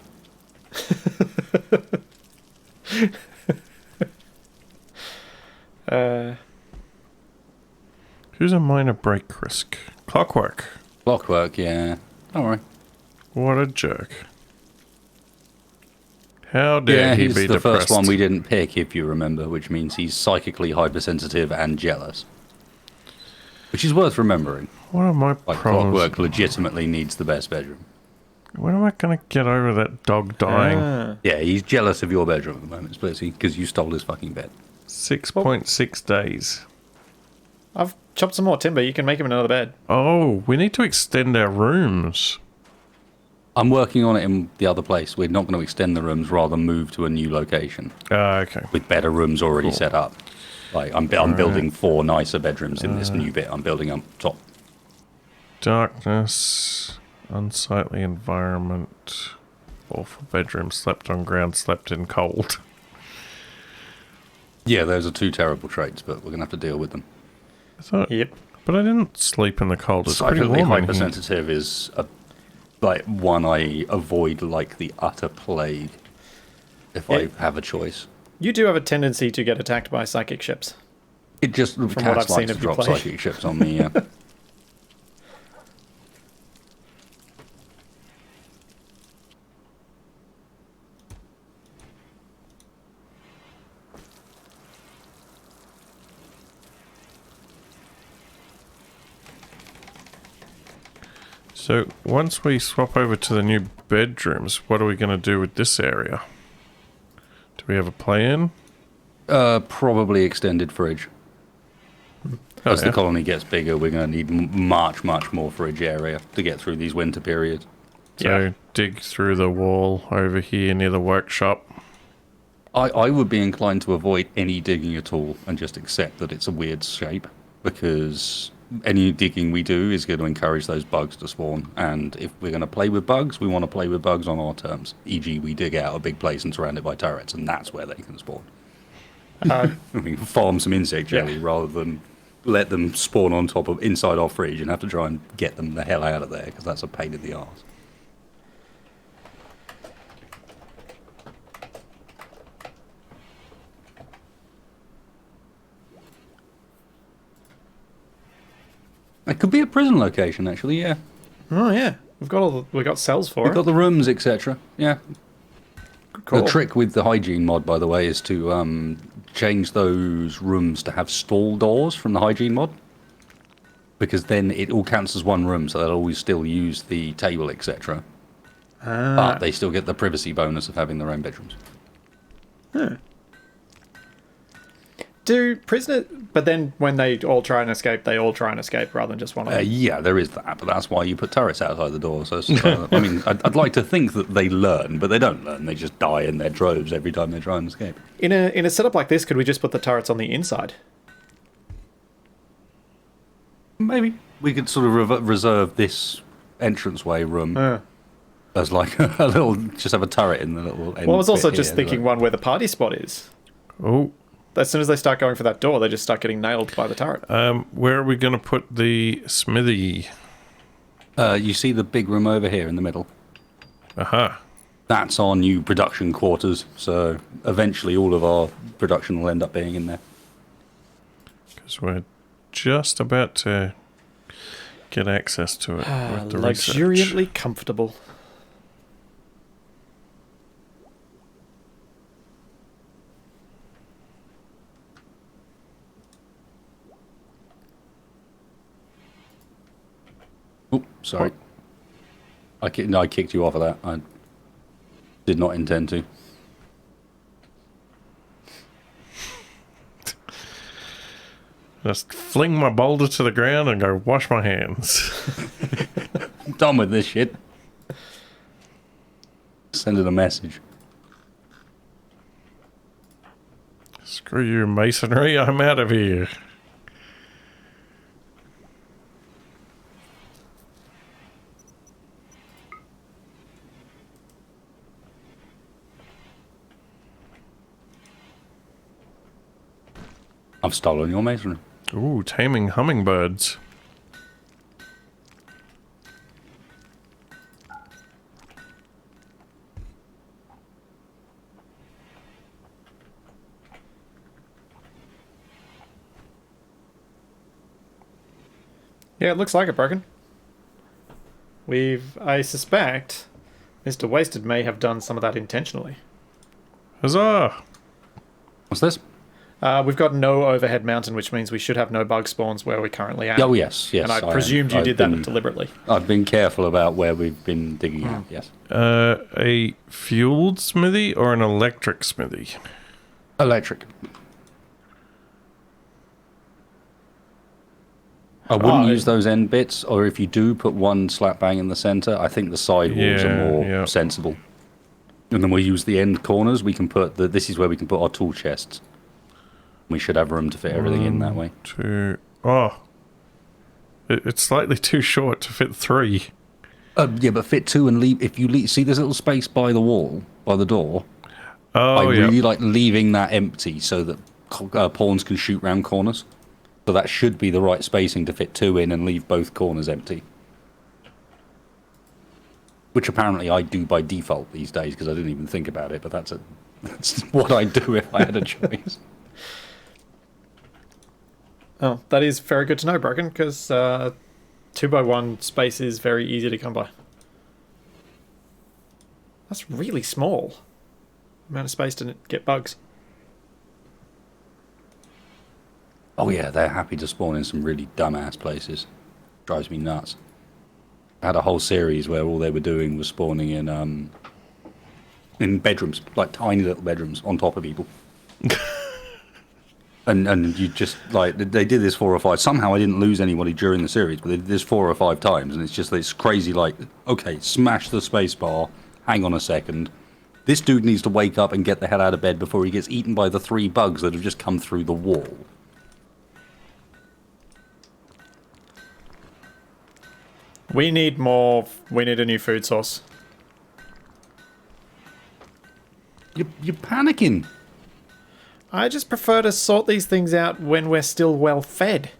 Who's a minor break risk? Clockwork. Clockwork, yeah. Don't worry. What a jerk. How dare Yeah, he he's be the depressed? first one we didn't pick, if you remember, which means he's psychically hypersensitive and jealous. Which is worth remembering. What are my Like, problems? Clockwork legitimately needs the best bedroom. When am I going to get over that dog dying? Yeah, he's jealous of your bedroom at the moment, Splitsy, because you stole his fucking bed. 6.6 days. I've chopped some more timber. You can make him another bed. Oh, we need to extend our rooms. I'm working on it in the other place. We're not going to extend the rooms, rather move to a new location Okay. with better rooms already Cool. set up. Like I'm building 4 nicer bedrooms in this new bit. I'm building up top. Darkness, unsightly environment, awful bedroom, slept on ground, slept in cold. Yeah, those are 2 terrible traits, but we're gonna have to deal with them. I thought, Yep. but I didn't sleep in the cold. It's pretty Psychically warm in here. hypersensitive is like one I avoid like the utter plague if I have a choice. You do have a tendency to get attacked by psychic ships. It just what Cass I've seen likes to of you drop play. psychic ships on me. Yeah. So once we swap over to the new bedrooms, what are we going to do with this area? Do we have a plan? Probably extended fridge. As yeah. the colony gets bigger, we're going to need much more fridge area to get through these winter periods. So dig through the wall over here near the workshop. I would be inclined to avoid any digging at all and just accept that it's a weird shape, because any digging we do is going to encourage those bugs to spawn. And if we're going to play with bugs, we want to play with bugs on our terms. E.g., we dig out a big place and surround it by turrets, and that's where they can spawn. We can farm some insect jelly rather than let them spawn on top of inside our fridge and have to try and get them the hell out of there, because that's a pain in the arse. It could be a prison location, actually. Yeah, Oh yeah, we got cells for we've it. got the rooms, etc. Yeah. Cool. The trick with the hygiene mod, by the way, is to change those rooms to have stall doors from the hygiene mod, because then it all counts as one room, so they'll always still use the table, etc. But they still get the privacy bonus of having their own bedrooms. Do prisoners? But then when they all try and escape, they all try and escape rather than just one of them. Yeah, there is that, but that's why you put turrets outside the door. So, I mean, I'd like to think that they learn, but they don't learn. They just die in their droves every time they try and escape. In a setup like this, could we just put the turrets on the inside? Maybe we could sort of reserve this entranceway room as like a little, just have a turret in the little end. Well, I was also bit just here, thinking like- one where the party spot is. Oh, As soon as they start going for that door, they just start getting nailed by the turret. where are we going to put the smithy? You see the big room over here in the middle? Aha. That's our new production quarters. So eventually, all of our production will end up being in there. Because we're just about to get access to it with the research. Luxuriantly comfortable. Oh, sorry. I kicked you off of that. I did not intend to. Just fling my boulder to the ground and go wash my hands. I'm done with this shit. Send it a message. Screw you, masonry. I'm out of here. I've stolen your masonry. Ooh, taming hummingbirds. Yeah, it looks like it, Broken. I suspect, Mr. Wasted may have done some of that intentionally. Huzzah! What's this? We've got no overhead mountain, which means we should have no bug spawns where we currently are. Oh, yes. And I presumed you did that deliberately. I've been careful about where we've been digging out, yes. A fueled smithy or an electric smithy? Electric. I wouldn't use those end bits, or if you do put one slap bang in the center, I think the side walls are more sensible. And then we'll use the end corners. We can put this is where we can put our tool chests. We should have room to fit everything in that way. Two. Oh. It's slightly too short to fit 3. Yeah, but fit 2 and leave. If you see this little space by the wall, by the door. Oh, I yeah. really like leaving that empty so that pawns can shoot round corners. So that should be the right spacing to fit 2 in and leave both corners empty. Which apparently I do by default these days because I didn't even think about it, but that's what I'd do if I had a choice. Oh, that is very good to know, Broken, because 2x1 space is very easy to come by. That's really small. Amount of space to get bugs. Oh yeah, they're happy to spawn in some really dumbass places. Drives me nuts. I had a whole series where all they were doing was spawning in bedrooms, like tiny little bedrooms on top of people. and you just, like, they did this 4 or 5. Somehow I didn't lose anybody during the series, but they did this 4 or 5 times, and it's crazy, like, okay, smash the space bar, hang on a second. This dude needs to wake up and get the hell out of bed before he gets eaten by the 3 bugs that have just come through the wall. We need more. We need a new food source. You're panicking. I just prefer to sort these things out when we're still well fed.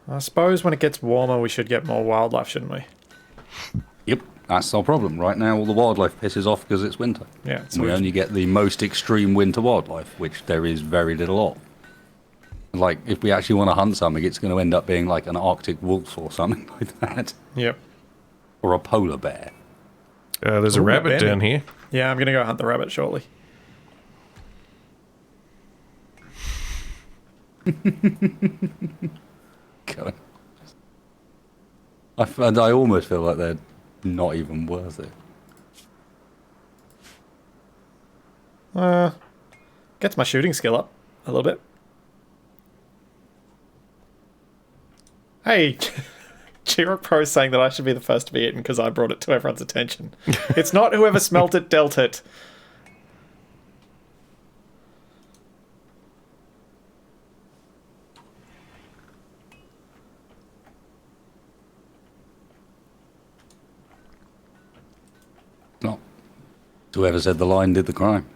I suppose when it gets warmer, we should get more wildlife, shouldn't we? Yep, that's our problem. Right now, all the wildlife pisses off because it's winter. Yeah, And we only get the most extreme winter wildlife, which there is very little of. Like, if we actually want to hunt something, it's going to end up being like an Arctic wolf or something like that. Yep. Or a polar bear. There's a Ooh, rabbit bear. down here. Yeah, I'm going to go hunt the rabbit shortly. God. I almost feel like they're not even worth it. Gets my shooting skill up a little bit. Hey, G-Rock Pro is saying that I should be the first to be eaten because I brought it to everyone's attention. It's not whoever smelt it dealt it. No. Whoever said the line did the crime.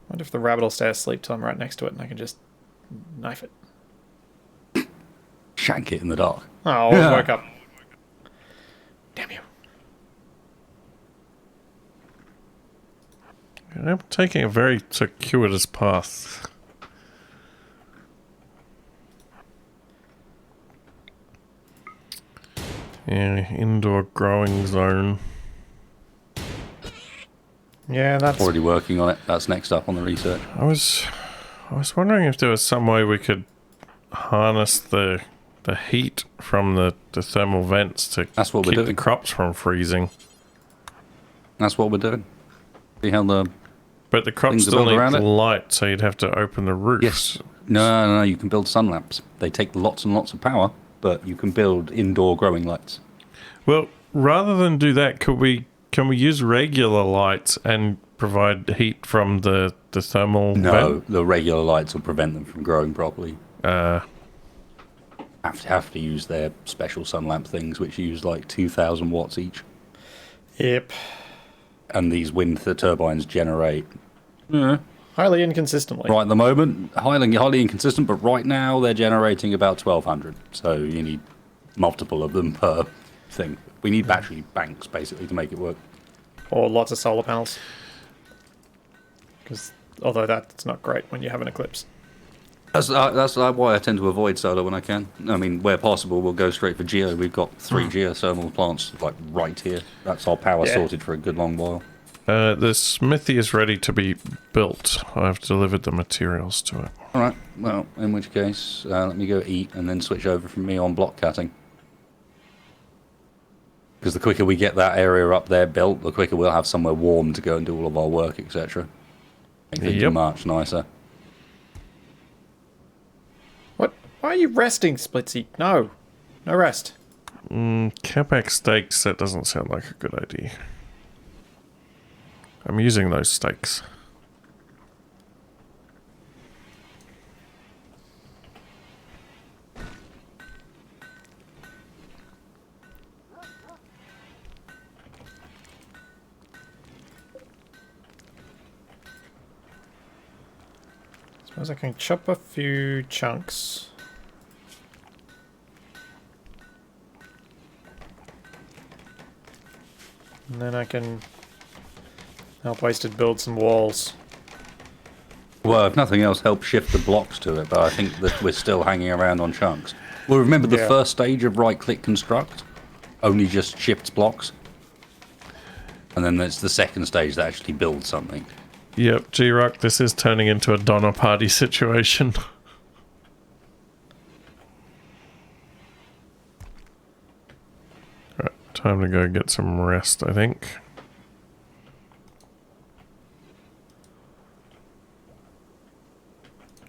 I wonder if the rabbit will stay asleep till I'm right next to it and I can just knife it. Shank it in the dark. Oh, Yeah. I woke up. Damn you. I'm taking a very circuitous path. Yeah, indoor growing zone. Yeah, that's... Already working on it. That's next up on the research. I was wondering if there was some way we could harness the heat from the thermal vents to That's what we're keep the doing. crops from freezing. That's what we're doing. See how the... But the crops Things are still built need around it? light, so you'd have to open the roofs. Yes. No, you can build sun lamps. They take lots and lots of power, but you can build indoor growing lights. Well, rather than do that, can we use regular lights and provide heat from the thermal No, vent? the regular lights will prevent them from growing properly. Have to use their special sun lamp things, which use like 2,000 watts each. Yep. And these wind turbines generate. Highly inconsistently. Right at the moment, highly inconsistent, but right now they're generating about 1,200. So you need multiple of them per thing. We need battery banks, basically, to make it work. Or lots of solar panels. Because, although that's not great when you have an eclipse. That's why I tend to avoid solar when I can. I mean, where possible, we'll go straight for geo. We've got 3 geothermal plants, like, right here. That's our power sorted for a good long while. The smithy is ready to be built. I've delivered the materials to it. All right, well, in which case, let me go eat and then switch over from me on block cutting. Because the quicker we get that area up there built, the quicker we'll have somewhere warm to go and do all of our work, etc. Make things Yep. much nicer. What Why are you resting, Splitsy? No. No rest. Capac steaks, that doesn't sound like a good idea. I'm using those steaks. Suppose I can chop a few chunks. And then I can help Wasted build some walls. Well, if nothing else, help shift the blocks to it, but I think that we're still hanging around on chunks. Well, remember the first stage of right-click construct only just shifts blocks? And then there's the second stage that actually builds something. Yep, G-Rock, this is turning into a Donner Party situation. Right, time to go get some rest, I think.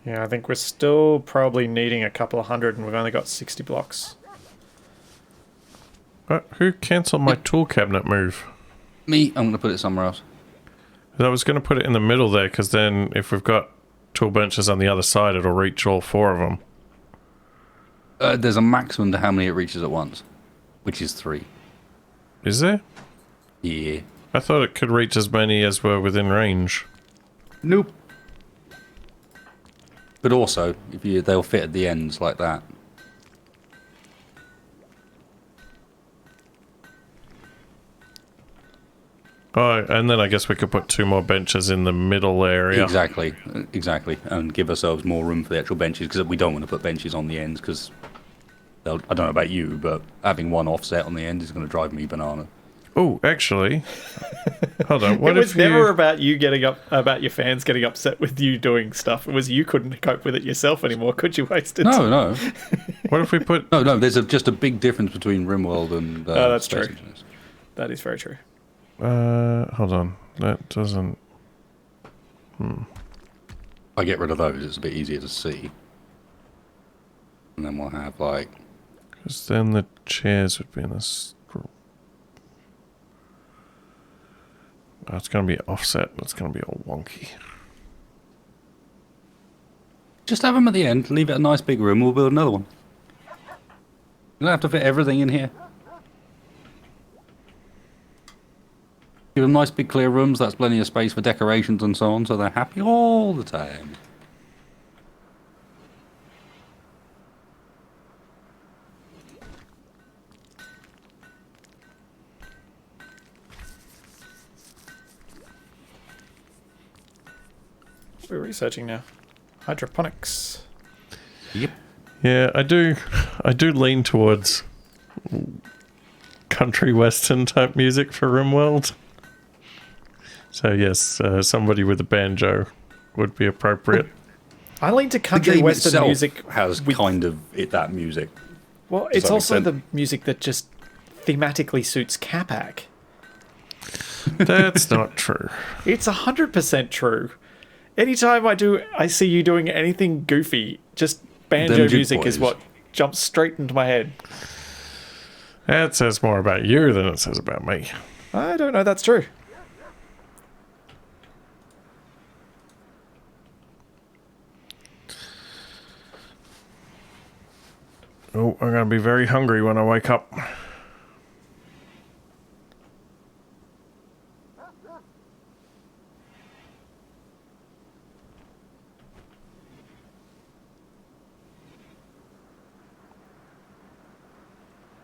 Yeah, I think we're still probably needing a couple of hundred and we've only got 60 blocks. Who cancelled my tool cabinet move? Me, I'm going to put it somewhere else. I was going to put it in the middle there, because then if we've got tool benches on the other side, it'll reach all 4 of them. There's a maximum to how many it reaches at once, which is 3. Is there? Yeah. I thought it could reach as many as were within range. Nope. But also, they'll fit at the ends like that. Oh, and then I guess we could put 2 more benches in the middle area. Exactly, and give ourselves more room for the actual benches, because we don't want to put benches on the ends, because I don't know about you, but having one offset on the end is going to drive me banana. Oh, actually, hold on. It was never about you about your fans getting upset with you doing stuff. It was you couldn't cope with it yourself anymore, could you, Wasted? No. What if we put... No, there's just a big difference between Rimworld and oh, that's Space true. Engineers. That is very true. hold on. That doesn't... I get rid of those, it's a bit easier to see. And then we'll have, like... Because then the chairs would be in this... Oh, it's going to be offset. It's going to be all wonky. Just have them at the end, leave it a nice big room, we'll build another one. You don't have to fit everything in here. Give them nice big clear rooms, that's plenty of space for decorations and so on, so they're happy all the time. We're researching now. Hydroponics. Yep. Yeah, I do lean towards country western type music for Rimworld. So yes, somebody with a banjo would be appropriate. I lean to country western music. Has kind of that music. Well, it's also the music that just thematically suits Capac. That's not true. It's 100% true. Anytime I see you doing anything goofy, just banjo music is what jumps straight into my head. That says more about you than it says about me. I don't know, that's true. Oh, I'm going to be very hungry when I wake up.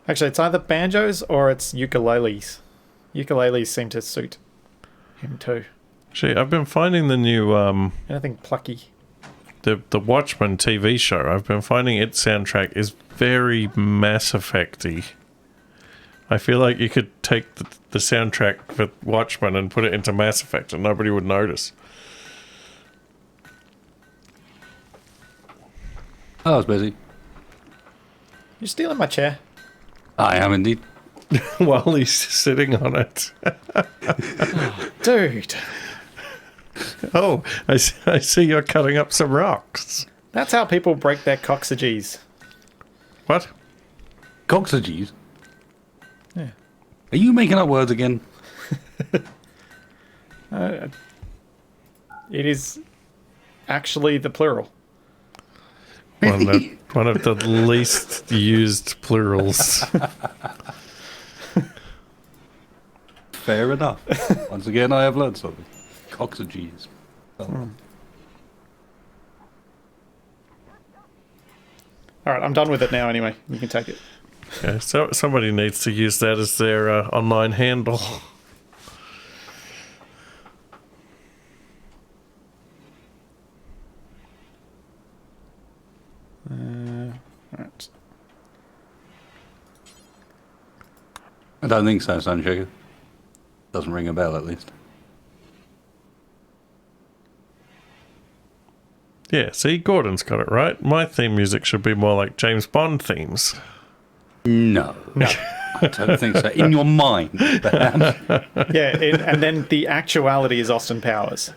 Actually, it's either banjos or it's ukuleles. Ukuleles seem to suit him too. Gee, I've been finding the new Anything plucky. the Watchmen TV show. I've been finding its soundtrack is very Mass Effect-y. I feel like you could take the soundtrack for Watchmen and put it into Mass Effect and nobody would notice. Oh, I was busy. You're stealing my chair. I am indeed. While he's sitting on it. Dude. Oh, I see you're cutting up some rocks. That's how people break their coccyges. What? Coxages? Yeah. Are you making up words again? It is actually the plural. One of the least used plurals. Fair enough. Once again, I have learned something. Coxages. All right, I'm done with it now anyway. You can take it. Okay, so somebody needs to use that as their online handle. Right. I don't think so, Sunshaker. Doesn't ring a bell, at least. Yeah, see, Gordon's got it right. My theme music should be more like James Bond themes. No. I don't think so. In your mind, perhaps. Yeah, and then the actuality is Austin Powers.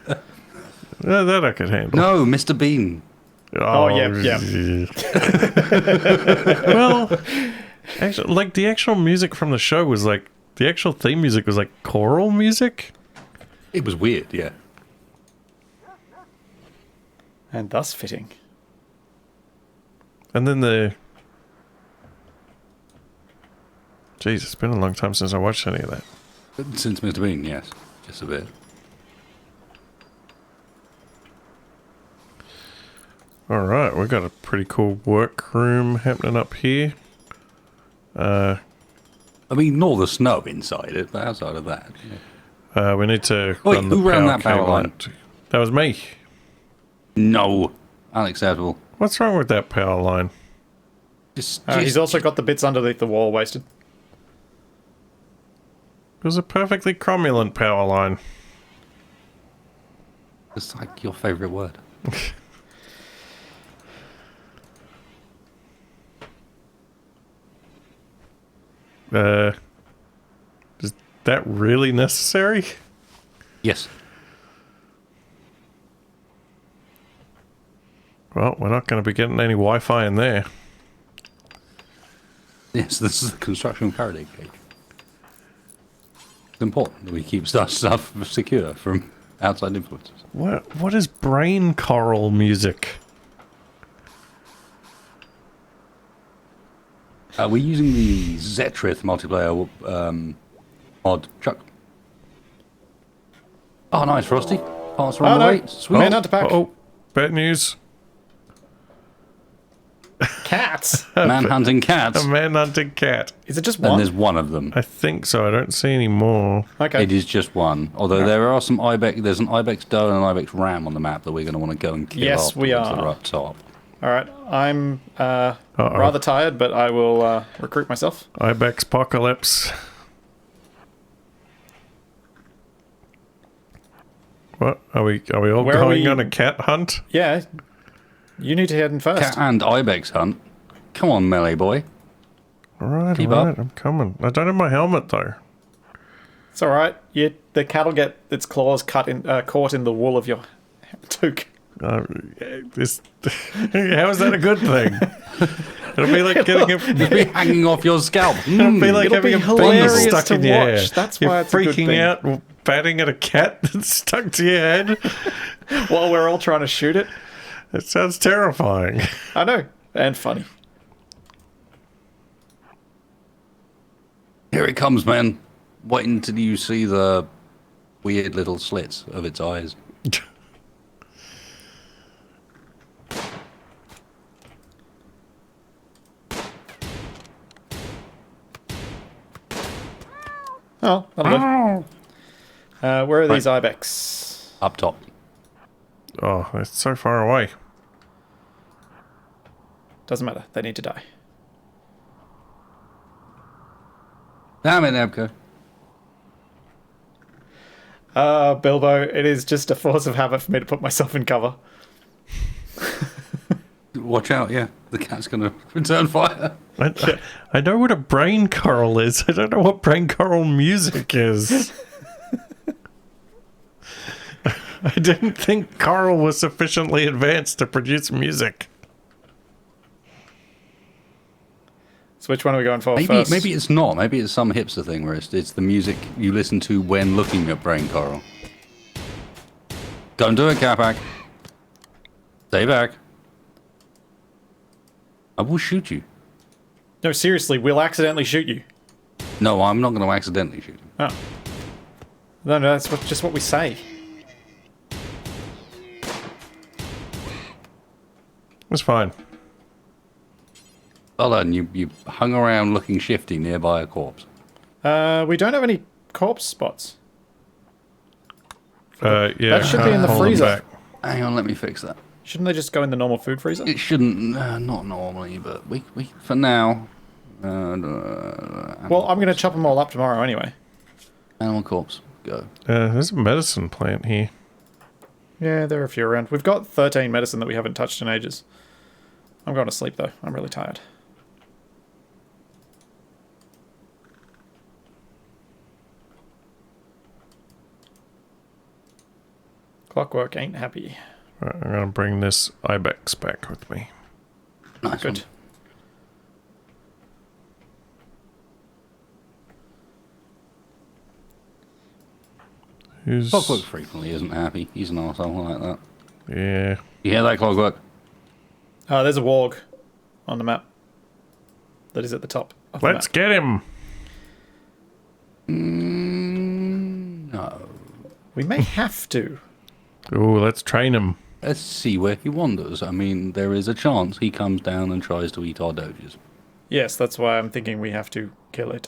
That I could handle. No, Mr. Bean. Oh, yeah. Well, actually, like the actual music from the show was like the actual theme music was like choral music. It was weird, yeah. And thus fitting. And then jeez, it's been a long time since I watched any of that. Since Mr. Bean, yes. Just a bit. Alright, we've got a pretty cool workroom happening up here. I mean, ignore the snow inside it, but outside of that. Yeah. We need to Wait, run the who ran power that power cable line? out. That was me. No. Unacceptable. What's wrong with that power line? He's also got the bits underneath the wall wasted. It was a perfectly cromulent power line. It's like your favourite word. Is that really necessary? Yes. Well, we're not going to be getting any Wi-Fi in there. Yes, this is the construction Faraday cage. It's important that we keep stuff secure from outside influences. What is brain coral music? We're using the Zetrith multiplayer mod. Chuck. Oh, nice, Frosty. Parts are on the way. Sweet. Man under pack. Oh, bad news. Cats. Man-hunting cats. A man-hunting cat. Is it just And one? there's one of them. I think so. I don't see any more. Okay. It is just one. Although there are some ibex. There's an ibex doe and an ibex ram on the map that we're going to want to go and kill. Yes, we afterwards that are. Up top. All right. I'm rather tired, but I will recruit myself. Ibex Apocalypse. What? Are we all Where are going we- on a cat hunt? Yeah. You need to head in first. Cat and ibex hunt. Come on, melee boy. Alright, Keep alright, up. I'm coming. I don't have my helmet though. It's all right. The cat'll get its claws caught in the wool of your toque. How is that a good thing? It'll be like getting You'll be hanging off your scalp. it'll be like It'll be having a hilarious bee stuck to in your watch. hair. That's You're why it's a good freaking thing. out, batting at a cat that's stuck to your head. While we're all trying to shoot it. It sounds terrifying. I know. And funny. Here it comes, man. Wait until you see the weird little slits of its eyes. Oh, that'll do. Where are these ibex? Up top. Oh, it's so far away. Doesn't matter. They need to die. Damn it, Nebco. Bilbo, it is just a force of habit for me to put myself in cover. Watch out, yeah. The cat's going to return fire. I know what a brain coral is. I don't know what brain coral music is. I didn't think Carl was sufficiently advanced to produce music. So which one are we going for Maybe first? maybe it's not. Maybe it's some hipster thing where it's the music you listen to when looking at Brain Coral. Don't do it, Capac. Stay back. I will shoot you. No, seriously, we'll accidentally shoot you. No, I'm not going to accidentally shoot you. Oh. No, that's just what we say. It's fine. Well done. You hung around looking shifty nearby a corpse. We don't have any corpse spots. Yeah. That should be in the hold them freezer. back. Hang on, let me fix that. Shouldn't they just go in the normal food freezer? It shouldn't, not normally, but we for now. Well, I'm going to chop them all up tomorrow anyway. Animal corpse, go. There's a medicine plant here. Yeah, there are a few around. We've got 13 medicine that we haven't touched in ages. I'm going to sleep, though. I'm really tired. Clockwork ain't happy. Right, I'm going to bring this ibex back with me. Nice Good. one. Who's... Clockwork frequently isn't happy. He's an arsehole like that. Yeah. You hear that, Clockwork? There's a warg on the map. That is at the top of the Let's map. get him! No. We may have to. Ooh, let's train him. Let's see where he wanders. I mean, there is a chance he comes down and tries to eat our doges. Yes, that's why I'm thinking we have to kill it.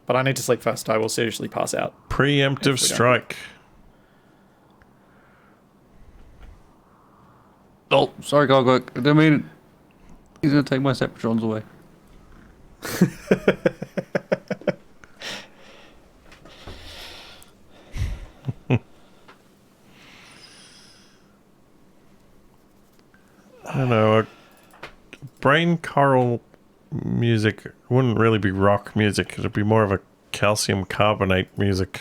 But I need to sleep first. I will seriously pass out. Preemptive strike. Oh, sorry, Clockwork. I didn't mean it. He's going to take my Septrons away. I don't know. Brain coral music wouldn't really be rock music. It'd be more of a calcium carbonate music.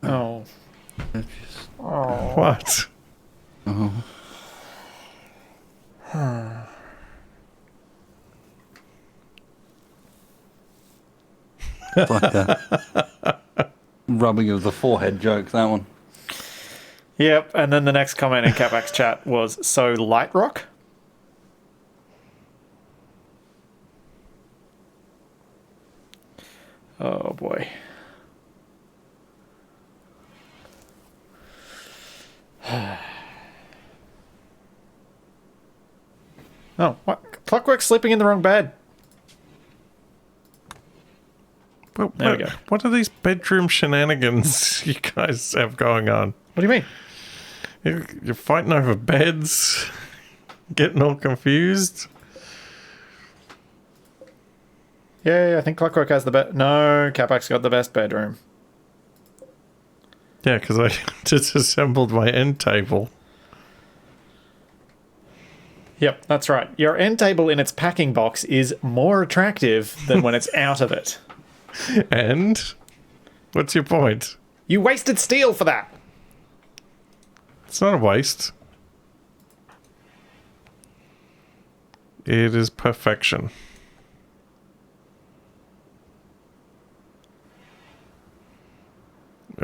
Oh. What? Oh. It's like a rubbing of the forehead joke, that one. Yep, and then the next comment in Capac's chat was, so light rock? Oh boy. Oh, what? Clockwork's sleeping in the wrong bed. There we go. What are these bedroom shenanigans you guys have going on? What do you mean? You're fighting over beds, getting all confused. Yeah, I think Clockwork has the best. No, Capac's got the best bedroom. Yeah, because I disassembled my end table. Yep, that's right. Your end table in its packing box is more attractive than when it's out of it. And? What's your point? You wasted steel for that. It's not a waste. It is perfection.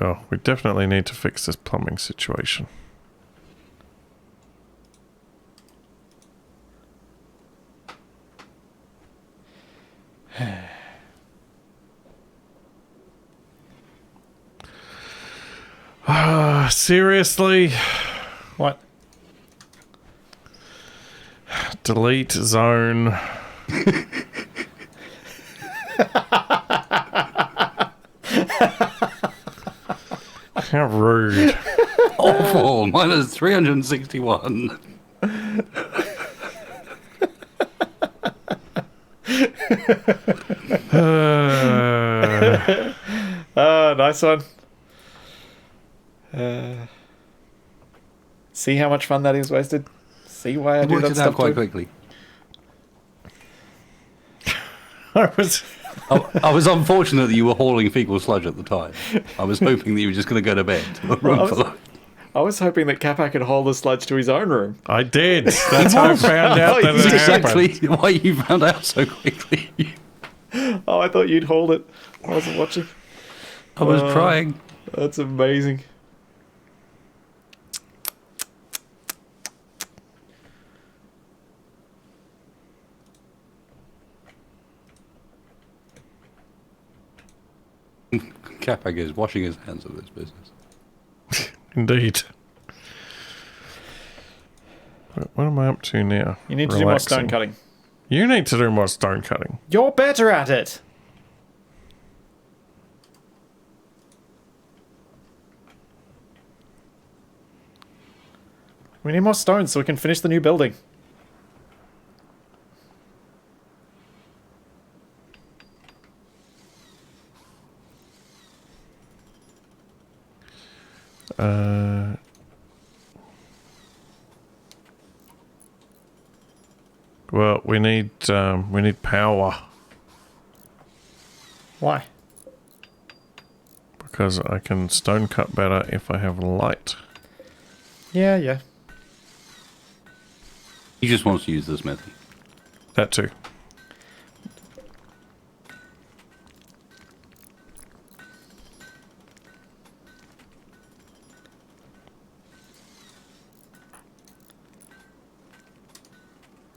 Oh, we definitely need to fix this plumbing situation. Seriously? What? Delete zone. How rude. Awful. Minus 361. Nice one. See how much fun that is wasted? See why I do Worked that it out stuff quite too? quickly. I was I was unfortunate that you were hauling fecal sludge at the time. I was hoping that you were just going to go to bed. I was hoping that Capac could haul the sludge to his own room. I did. That's how I found out that That's it exactly happened. why you found out so quickly. Oh, I thought you'd hauled it. I wasn't watching. I was trying. That's amazing. Capac is washing his hands of this business. Indeed. What am I up to now? You need to do more stone cutting. You need to do more stone cutting. You're better at it. We need more stones so we can finish the new building. Well, we need power Why? because I can stone cut better if I have light. Yeah. He just wants to use the smithy. That too.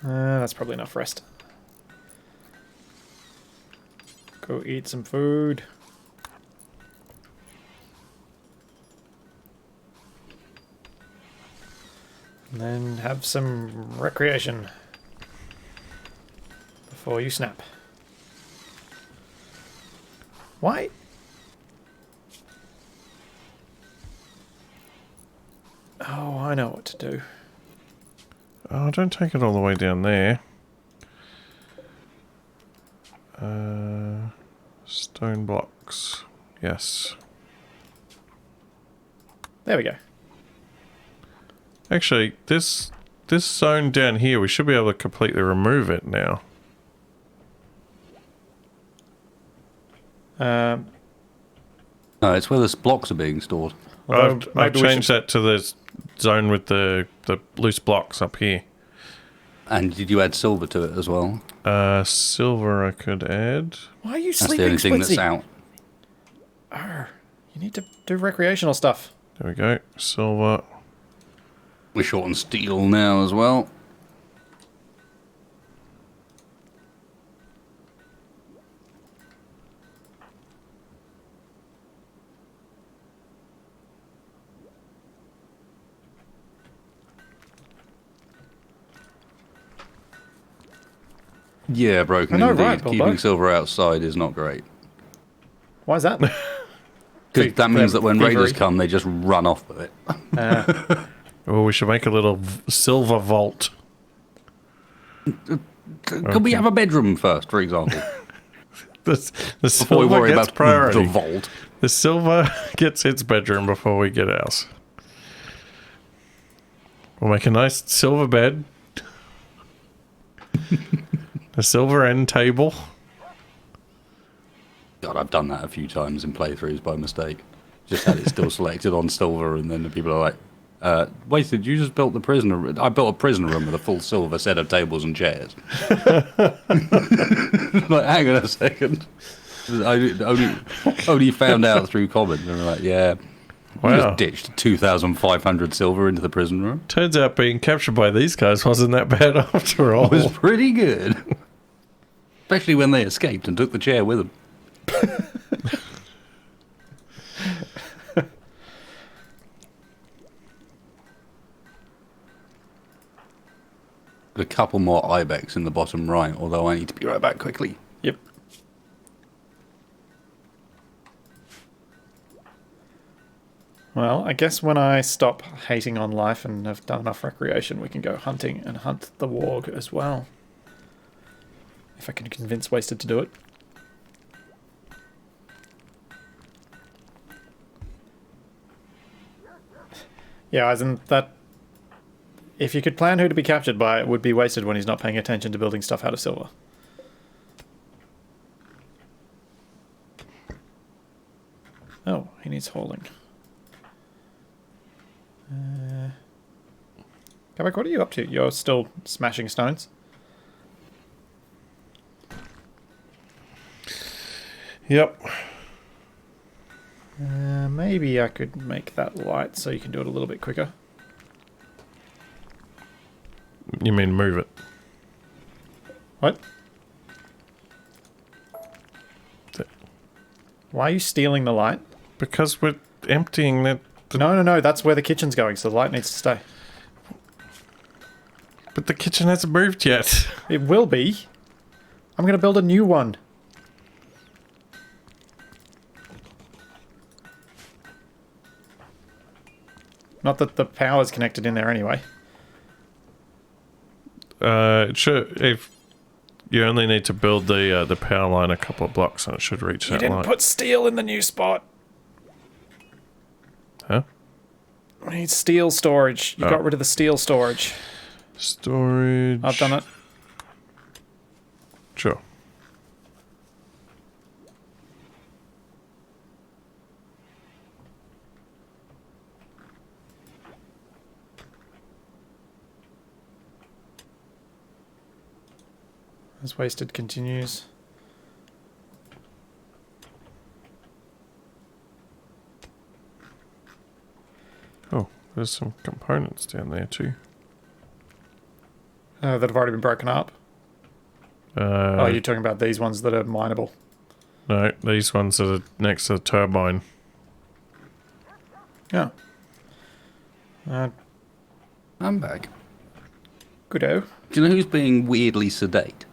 That's probably enough rest. Go eat some food. And then have some recreation before you snap. Why? Oh, I know what to do. Oh, don't take it all the way down there. Stone blocks. Yes. There we go. Actually, this zone down here, we should be able to completely remove it now. No, it's where the blocks are being stored. Although I've maybe we changed that to the zone with the loose blocks up here. And did you add silver to it as well? Silver I could add. Why are you That's the sleeping, only thing that's Splitsy? out. Arr, you need to do recreational stuff. There we go. Silver. We're short on steel now as well. Yeah, broken I know, indeed. right, Bilbo? Keeping silver outside is not great. Why is that? Because that means that when raiders Thievery. come, they just run off with it. Oh, we should make a little silver vault. Could we have a bedroom first, for example? The Before we silver worry gets about priority. the vault. The silver gets its bedroom before we get ours. We'll make a nice silver bed. A silver end table. God, I've done that a few times in playthroughs by mistake. Just had it still selected on silver, and then the people are like, wait, did you just build the prisoner room? I built a prisoner room with a full silver set of tables and chairs. Like, hang on a second. I only found out through comments. And they're like, yeah, we Wow. just ditched 2,500 silver into the prison room. Turns out being captured by these guys wasn't that bad after all. It was pretty good. Especially when they escaped and took the chair with them. A couple more ibex in the bottom right, although I need to be right back quickly. Yep. Well, I guess when I stop hating on life and have done enough recreation, we can go hunting and hunt the warg as well. If I can convince Wasted to do it. Yeah, as in that... If you could plan who to be captured by, it would be Wasted when he's not paying attention to building stuff out of silver. He needs hauling. Capac, what are you up to? You're still smashing stones? Yep. Maybe I could make that light so you can do it a little bit quicker. You mean move it? What? Why are you stealing the light? Because we're emptying that. No. That's where the kitchen's going, so the light needs to stay. But the kitchen hasn't moved yet. It will be. I'm going to build a new one. Not that the power's connected in there anyway. Sure. If you only need to build the power line a couple of blocks, and it should reach You that didn't line. put steel in the new spot. Huh? We need steel storage. You got rid of the steel storage. Storage. I've done it. Sure. As wasted continues. Oh, there's some components down there too. That have already been broken up. Oh, you're talking about these ones that are mineable. No, these ones are next to the turbine. Yeah. I'm back. Goodo. Do you know who's being weirdly sedate?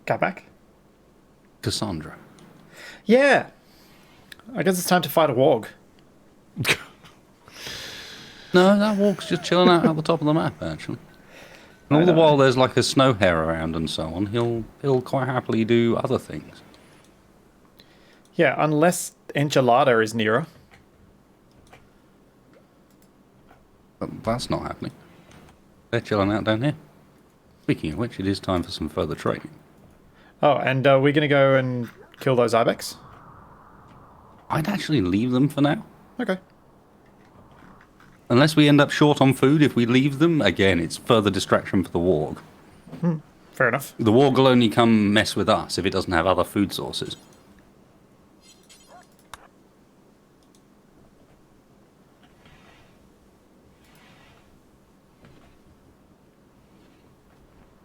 Capac? Cassandra. Yeah. I guess it's time to fight a warg. No, that walk's just chilling out at the top of the map, actually. And all the while there's like a snow hare around and so on, he'll quite happily do other things. Yeah, unless Enchilada is nearer. But that's not happening. They're chilling out down here. Speaking of which, it is time for some further training. Oh, and we're going to go and kill those ibex? I'd actually leave them for now. Okay. Unless we end up short on food, if we leave them, again, it's further distraction for the warg. Fair enough. The warg will only come mess with us if it doesn't have other food sources.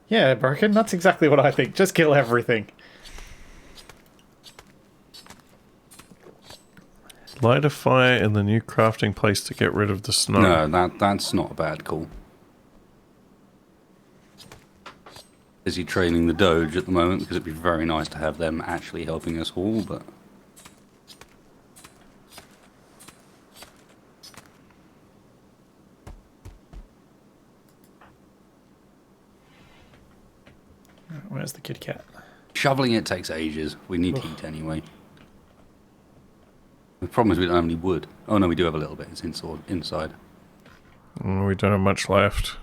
Yeah, Broken, that's exactly what I think. Just kill everything. Light a fire in the new crafting place to get rid of the snow. No, that's not a bad call. Busy training the Doge at the moment because it'd be very nice to have them actually helping us haul, but... Where's the Kit Kat? Shoveling it takes ages. We need heat anyway. The problem is we don't have any wood. Oh no, we do have a little bit. It's inside. We don't have much left.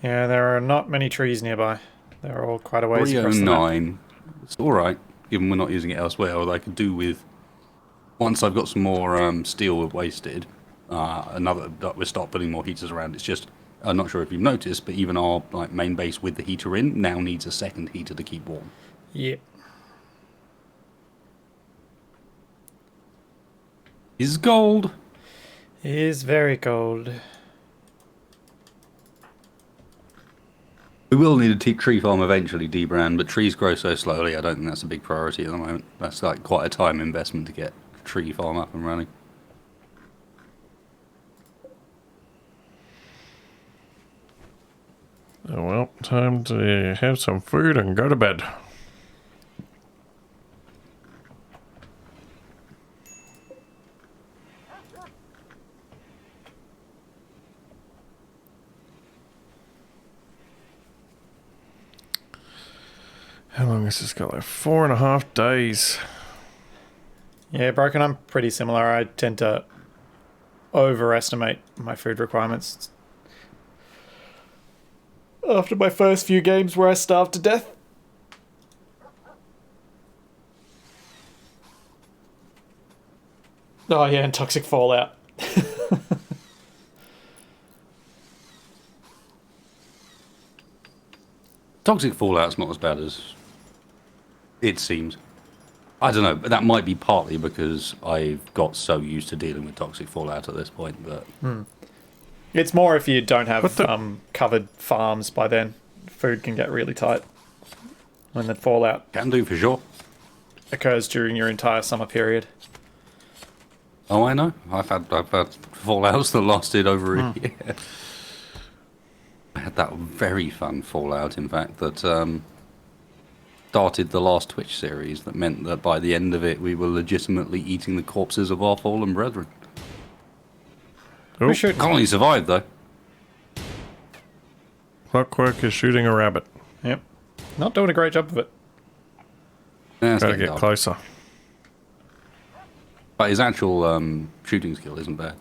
Yeah, there are not many trees nearby. They're all quite a ways across the map. 309. It's alright, given we're not using it elsewhere. Although I could do with... Once I've got some more steel wasted, we'll start putting more heaters around. It's just... I'm not sure if you've noticed, but even our main base with the heater in now needs a second heater to keep warm. Yep. Is gold. Is very cold. We will need a tree farm eventually, D-Brand, but trees grow so slowly, I don't think that's a big priority at the moment. That's like quite a time investment to get a tree farm up and running. Oh, well, time to have some food and go to bed. How long has this got? Like 4.5 days. Yeah, Broken, I'm pretty similar. I tend to overestimate my food requirements. After my first few games where I starved to death. Oh yeah, and toxic fallout. Toxic fallout's not as bad as it seems. I don't know, but that might be partly because I've got so used to dealing with toxic fallout at this point. But It's more if you don't have What the- covered farms by then. Food can get really tight when the fallout can do for sure. occurs during your entire summer period. Oh, I know. I've had fallouts that lasted over a year. I had that very fun fallout, in fact, that started the last Twitch series. That meant that by the end of it, we were legitimately eating the corpses of our fallen brethren. Oh, We should. Colony survived, though. Clockwork is shooting a rabbit. Yep. Not doing a great job of it. Yeah, it's Gotta getting get dark. closer. But his actual shooting skill isn't bad.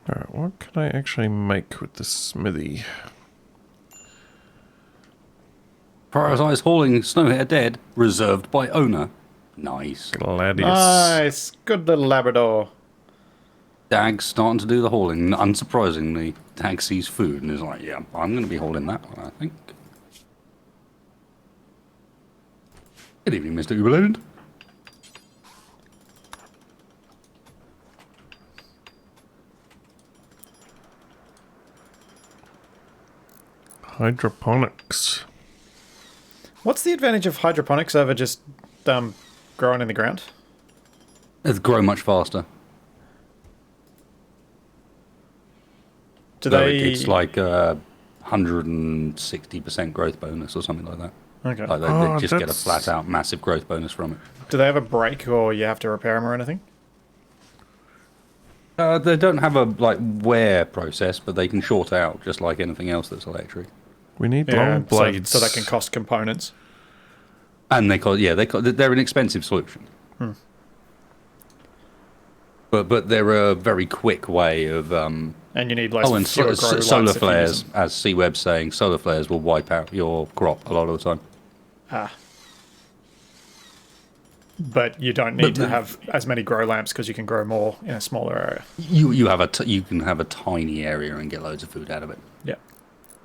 Alright, what can I actually make with the smithy? Prioritize hauling Snowhair dead, reserved by owner. Nice. Gladius. Nice. Good little Labrador. Dag's starting to do the hauling. Unsurprisingly, Dag sees food and is like, yeah, I'm going to be hauling that one, I think. Good evening, Mr. Uberland. Hydroponics. What's the advantage of hydroponics over just growing in the ground? It's grow much faster. Do So they? it's like 160% growth bonus or something like that. Okay. Like they Oh, just get a that's- flat out massive growth bonus from it. Do they have a break, or you have to repair them or anything? They don't have a wear process, but they can short out just like anything else that's electric. We need long blades. So that can cost components. And they're an expensive solution. But they're a very quick way of And you need less. oh, and fewer grow lights solar if you use flares, them. as C-Web's saying, solar flares will wipe out your crop a lot of the time. But you don't need to have as many grow lamps because you can grow more in a smaller area. You you can have a tiny area and get loads of food out of it. Yeah,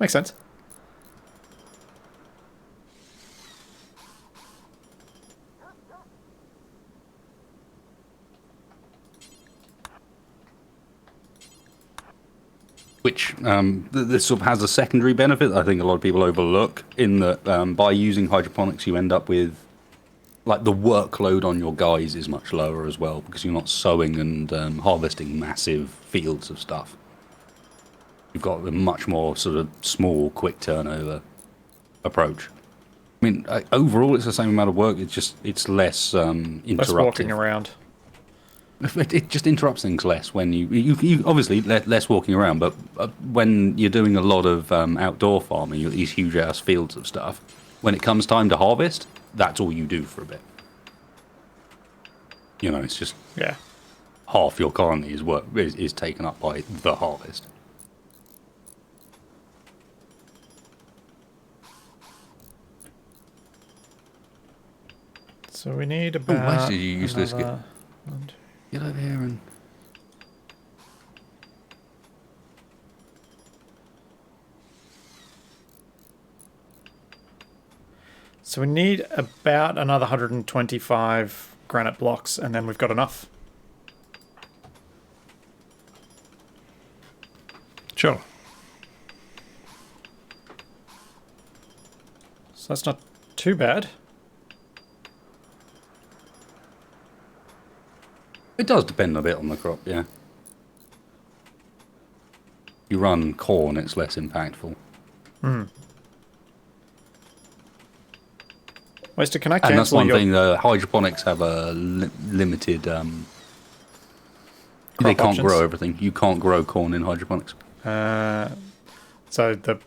makes sense. Which this sort of has a secondary benefit that I think a lot of people overlook, in that by using hydroponics you end up with, like, the workload on your guys is much lower as well, because you're not sowing and harvesting massive fields of stuff. You've got a much more sort of small, quick turnover approach. I mean, overall it's the same amount of work, it's less interruptive. Less walking around. It just interrupts things less when you obviously less walking around, but when you're doing a lot of outdoor farming, you've got these huge ass fields of stuff. When it comes time to harvest, that's all you do for a bit. You know, it's just Yeah. half your colony is taken up by the harvest. So we need why about. did you use this? another- Get over here and So we need about another 125 granite blocks, and then we've got enough. Sure. So that's not too bad. it does depend a bit on the crop, yeah. You run corn, it's less impactful. Wester, can I And that's cancel one your... thing, hydroponics have a limited They can't options. grow everything. You can't grow corn in hydroponics. So the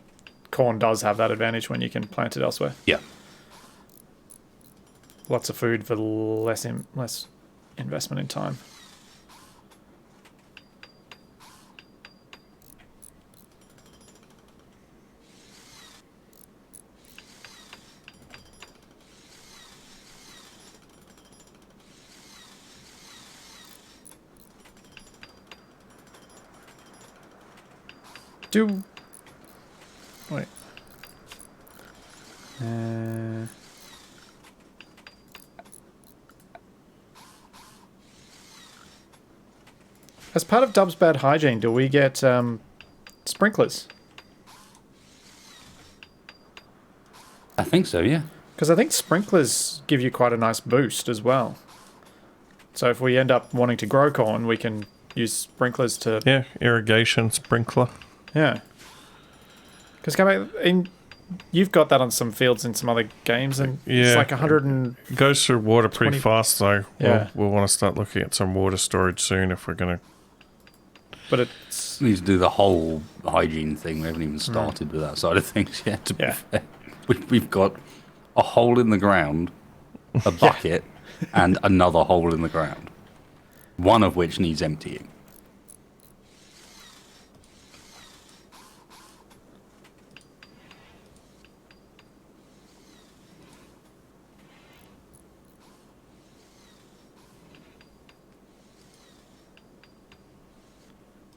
corn does have that advantage when you can plant it elsewhere. Yeah. Lots of food for less investment in time. Wait. As part of Dub's bad hygiene, do we get sprinklers? I think so, yeah. Because I think sprinklers give you quite a nice boost as well. So if we end up wanting to grow corn, we can use sprinklers to... Yeah, irrigation sprinkler. Yeah. Because you've got that on some fields in some other games, and it's like 100 and... It goes through water pretty 20 fast, though. Yeah. We'll want to start looking at some water storage soon if we're going to... But it's... We need to do the whole hygiene thing. We haven't even started with that side of things yet, to be fair. We've got a hole in the ground, a bucket, and another hole in the ground. One of which needs emptying.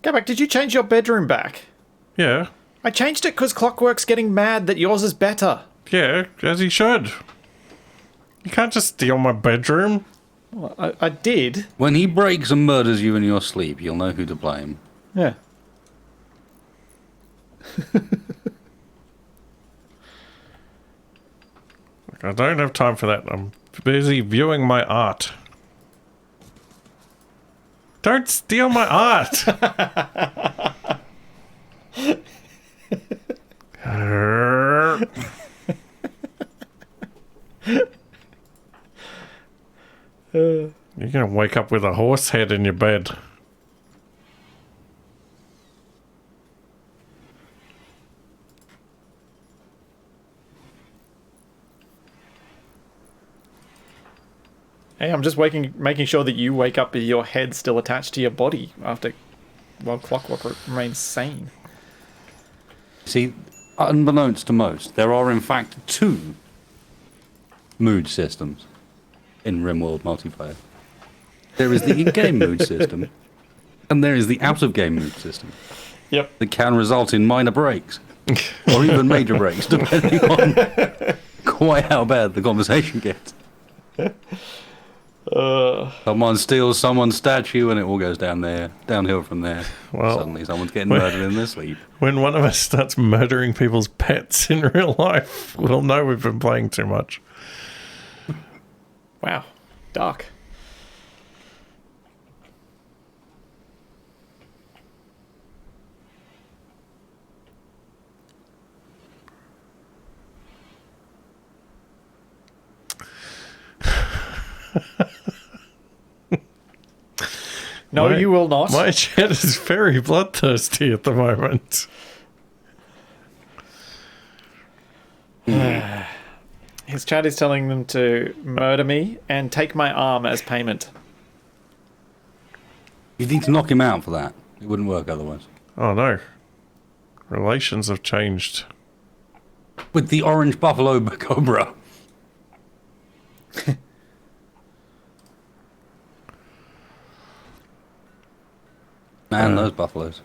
Capac, did you change your bedroom back? Yeah. I changed it because Clockwork's getting mad that yours is better. Yeah, as he should. You can't just steal my bedroom. Well, I did. When he breaks and murders you in your sleep, you'll know who to blame. Yeah. I don't have time for that. I'm busy viewing my art. Don't steal my art! You're gonna wake up with a horse head in your bed. Hey, I'm just making sure that you wake up with your head still attached to your body while Clockwork remains sane. See, unbeknownst to most, there are in fact 2 mood systems in Rimworld multiplayer. There is the in-game mood system, and there is the out-of-game mood system. Yep. That can result in minor breaks, or even major breaks, depending on quite how bad the conversation gets. Someone steals someone's statue and it all goes downhill from there. Well, suddenly someone's getting murdered in their sleep. When one of us starts murdering people's pets in real life, we'll know we've been playing too much. Wow. Dark. No, you will not. My chat is very bloodthirsty at the moment. His chat is telling them to murder me and take my arm as payment. You need to knock him out for that. It wouldn't work otherwise. Oh no. Relations have changed. With the orange buffalo cobra. Man, those buffaloes.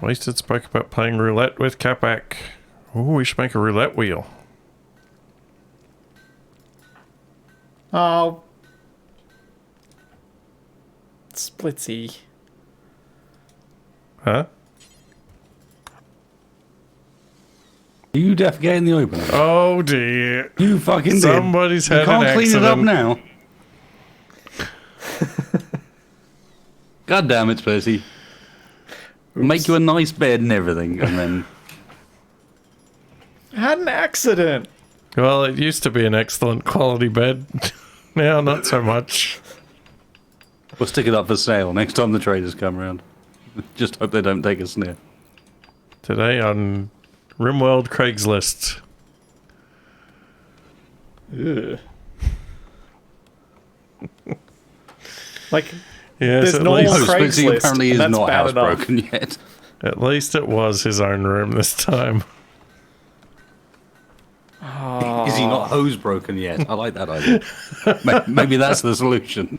Wasted spoke about playing roulette with Capac. Ooh, we should make a roulette wheel. Oh. Splitsy. Huh? You defecate in the open. Oh dear. You fucking did. Somebody's had You an can't clean it up accident. now. God damn it, Percy. Make you a nice bed and everything, and then... I had an accident. Well, it used to be an excellent quality bed. Now, not so much. We'll stick it up for sale next time the traders come around. Just hope they don't take a sniff. Today on Rimworld Craigslist. Ugh. Like, Yes, there's at normal least, Craigslist, apparently and is that's not bad enough. housebroken yet. at least it was his own room this time. Is he not hose broken yet? I like that idea. Maybe that's the solution.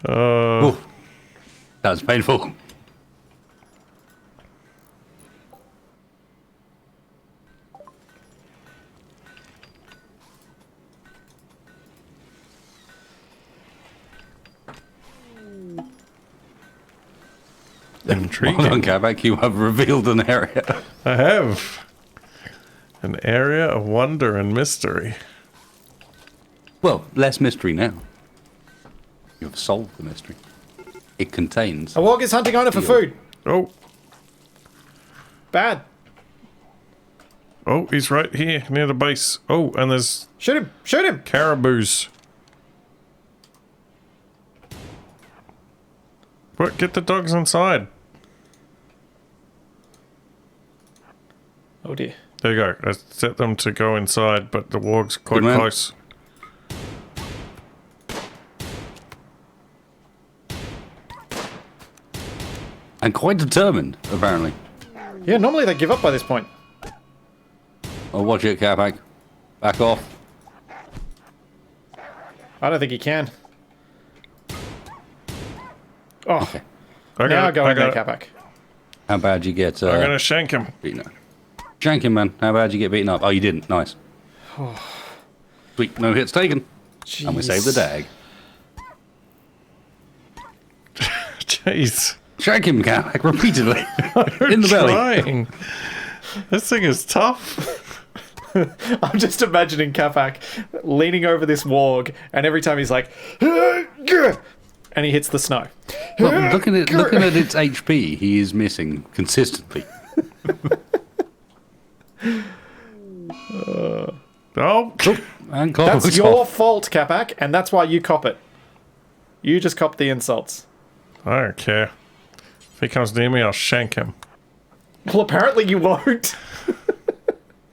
Ooh, that was painful. Intriguing. Well done, Capac, you have revealed an area. I have. An area of wonder and mystery. Well, less mystery now. You have solved the mystery. It contains... A warg is hunting owner for food. Oh, Bad. oh, he's right here near the base. Oh, and there's Shoot him. Shoot him. caribous. What? Get the dogs inside. Oh dear. There you go. I set them to go inside, but the warg's quite Good man. close. And quite determined, apparently. Yeah, normally they give up by this point. Oh, watch it, Capac. Back off. I don't think he can. Oh, Okay. now go in there, it. Capac. How bad you get I'm gonna shank him. beaten up? Shank him, man. How bad you get beaten up? Oh, you didn't. Nice. Sweet. No hits taken. And we saved the dag. Jeez. Shank him, Capac, repeatedly. In the belly. Trying. This thing is tough. I'm just imagining Capac leaning over this warg, and every time he's like, and he hits the snow. Well, looking at its HP, he is missing consistently. Oh, And clock That's your fault, Capac, and that's why you cop it. You just cop the insults. I don't care. If he comes near me, I'll shank him. Well, apparently you won't.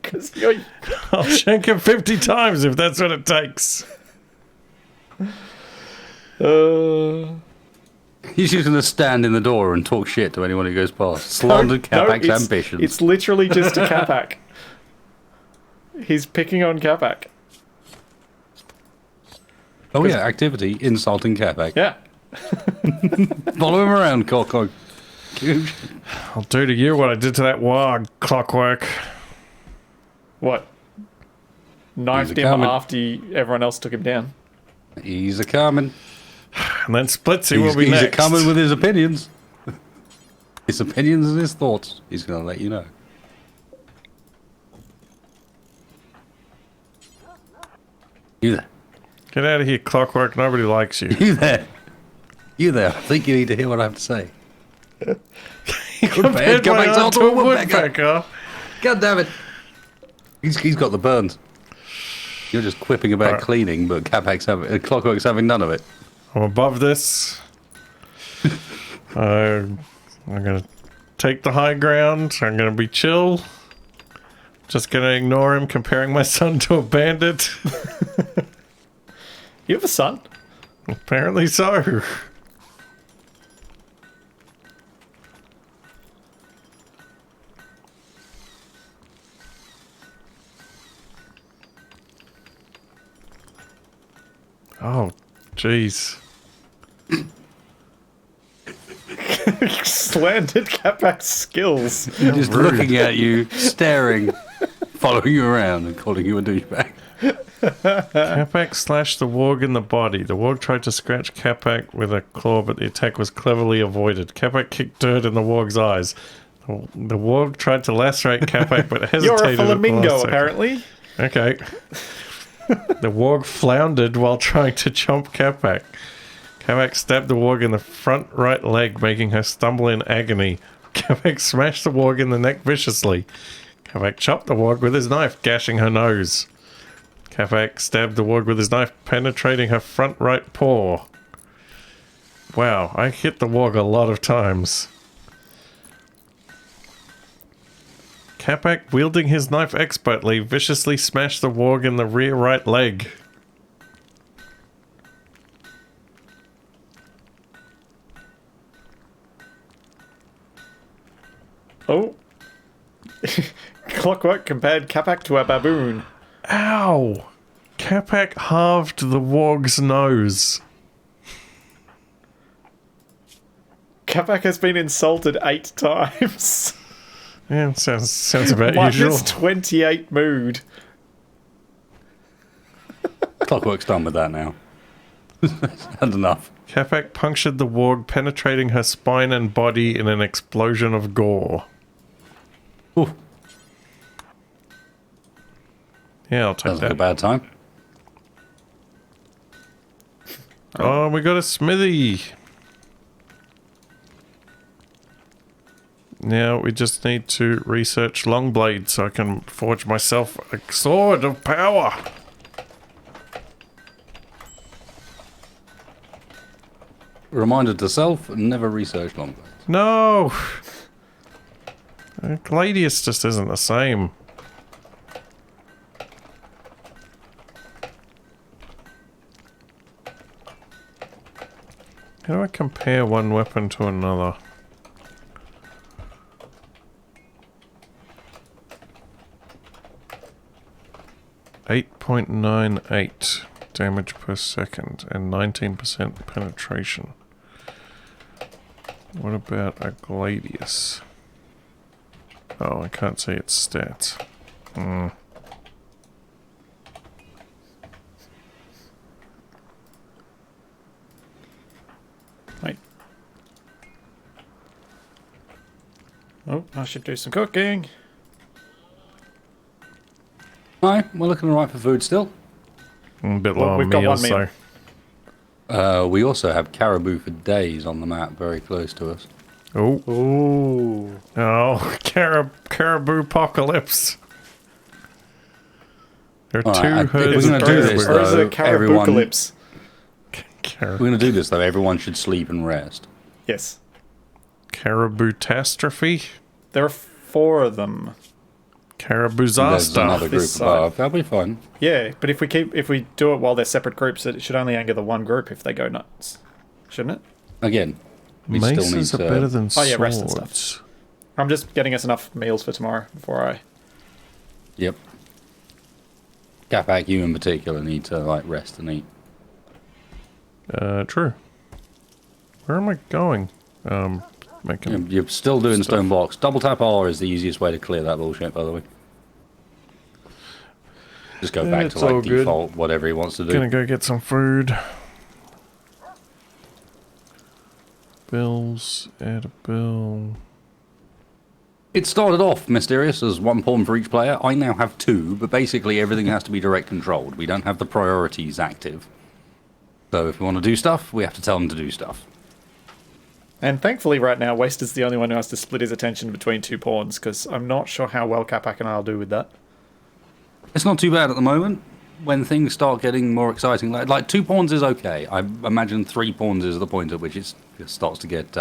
Because you're... I'll shank him 50 times if that's what it takes. He's just going to stand in the door and talk shit to anyone who goes past. Slandered Capac's it's- ambitions. It's literally just a Capac. He's picking on Capac. Oh yeah, activity, insulting Capac. Yeah. Follow him around, cock. I'll do to you what I did to that warg, Clockwork. What? Knifed He's a him coming. after everyone else took him down. He's a coming. And then Splitsy will be He's a next. coming with his opinions. His opinions and his thoughts. He's going to let you know. You there. Get out of here, Clockwork. Nobody likes you. You there. You there. I think you need to hear what I have to say. Compared Go my back arm to to a a woodpecker. woodpecker. God damn it. He's got the burns. You're just quipping about Alright. cleaning, but Clockwork's having none of it. I'm above this. I'm gonna take the high ground. I'm gonna be chill. Just gonna ignore him, comparing my son to a bandit. You have a son? Apparently so. Oh, jeez. Slandered Capac's skills. Just rude. looking at you, staring, following you around, and calling you a douchebag. Capac slashed the warg in the body. The warg tried to scratch Capac with a claw, but the attack was cleverly avoided. Capac kicked dirt in the warg's eyes. The warg tried to lacerate Capac, but hesitated. You're a at the last flamingo, second. apparently. Okay. The warg floundered while trying to chomp Capac. Capac stabbed the warg in the front right leg, making her stumble in agony. Capac smashed the warg in the neck viciously. Capac chopped the warg with his knife, gashing her nose. Capac stabbed the warg with his knife, penetrating her front right paw. Wow, I hit the warg a lot of times. Capac, wielding his knife expertly, viciously smashed the warg in the rear right leg. Oh. Clockwork compared Capac to a baboon. Ow! Capac halved the warg's nose. Capac has been insulted 8 times. Yeah, sounds about Minus usual. 28 mood. Clockwork's done with that now. That's enough. Capac punctured the warg, penetrating her spine and body in an explosion of gore. Ooh, Yeah, I'll take sounds like a that. bad time. Oh, we got a smithy. Now we just need to research Longblade so I can forge myself a sword of power. Reminder to self, never research Longblades. No! Gladius just isn't the same. How do I compare one weapon to another? .98 damage per second and 19% penetration. What about a Gladius? Oh, I can't see its stats. Wait. Oh, I should do some cooking. Hi, we're looking alright for food still. A bit Well, low we've on got meals, one meal. so. We also have caribou for days on the map, very close to us. Oh, Ooh. oh, caribou apocalypse. There are All two right, if we're herds gonna of do this, caribou. Or is it a though, everyone- carabucalypse? We're going to do this though, everyone should sleep and rest. Yes. Caribou-tastrophe? There are 4 of them. There's another Caribou-zasta. group this side. above. That'll be fun. Yeah, but if we do it while they're separate groups, it should only anger the one group if they go nuts. Shouldn't it? Again, we still need Maces are to... better than Oh, swords. yeah, rest and stuff. I'm just getting us enough meals for tomorrow before I... Yep. Capac, you in particular, need to like rest and eat. True. Where am I going? Making... You're still doing Stuff. stone blocks. Double tap R is the easiest way to clear that bullshit, by the way. Just go back It's to all like good. default, whatever he wants to do. Gonna go get some food. Bills, add a bill. It started off mysterious as 1 pawn for each player. I now have 2, but basically everything has to be direct controlled. We don't have the priorities active. So if we want to do stuff, we have to tell them to do stuff. And thankfully right now, Waste is the only one who has to split his attention between 2 pawns, because I'm not sure how well Capac and I will do with that. It's not too bad at the moment. When things start getting more exciting, like 2 pawns is okay. I imagine 3 pawns is the point at which it starts to get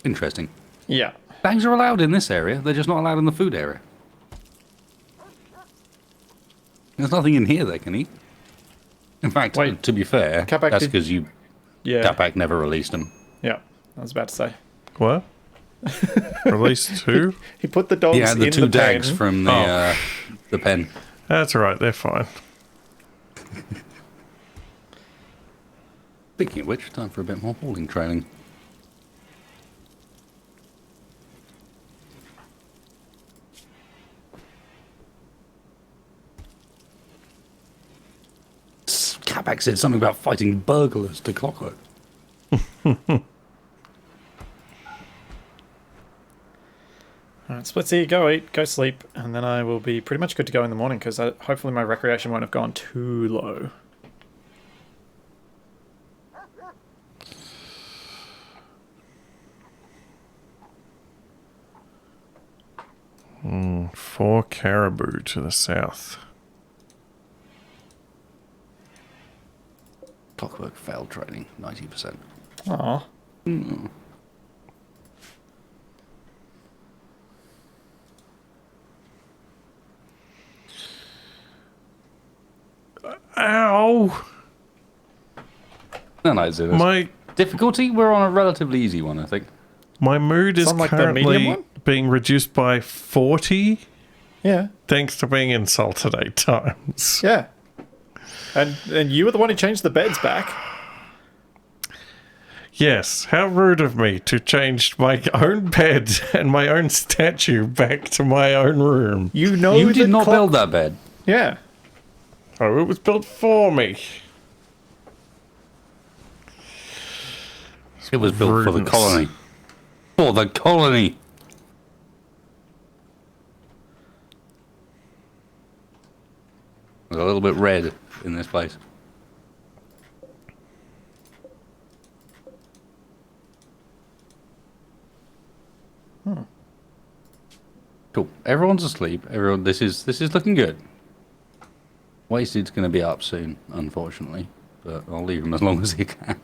interesting. Yeah. Bags are allowed in this area. They're just not allowed in the food area. There's nothing in here they can eat. In fact, Wait, to be fair, Capac that's did- because Yeah. Capac never released them. Yeah. I was about to say. What? Release 2? He put the dogs Yeah, the in 2 the dags pen. from the pen. That's alright, they're fine. Speaking of which, time for a bit more hauling training. Capac said something about fighting burglars to Clockwork. Alright, Splitsy, go eat, go sleep, and then I will be pretty much good to go in the morning because hopefully my recreation won't have gone too low. Four caribou to the south. Clockwork failed training, 90%. Aw. Ow! No, it's My difficulty, we're on a relatively easy one, I think. my mood is Sound like the medium currently one? being reduced by 40 Yeah. thanks to being insulted 8 times. Yeah. And you were the one who changed the beds back. Yes, how rude of me to change my own bed and my own statue back to my own room. You know You the did not clock- build that bed. Yeah. Oh, it was built for me. It was built for the Rudeness. colony. For the colony! There's a little bit red in this place. Cool. Everyone's asleep. This is looking good. Wasted's going to be up soon, unfortunately, but I'll leave him as long as he can.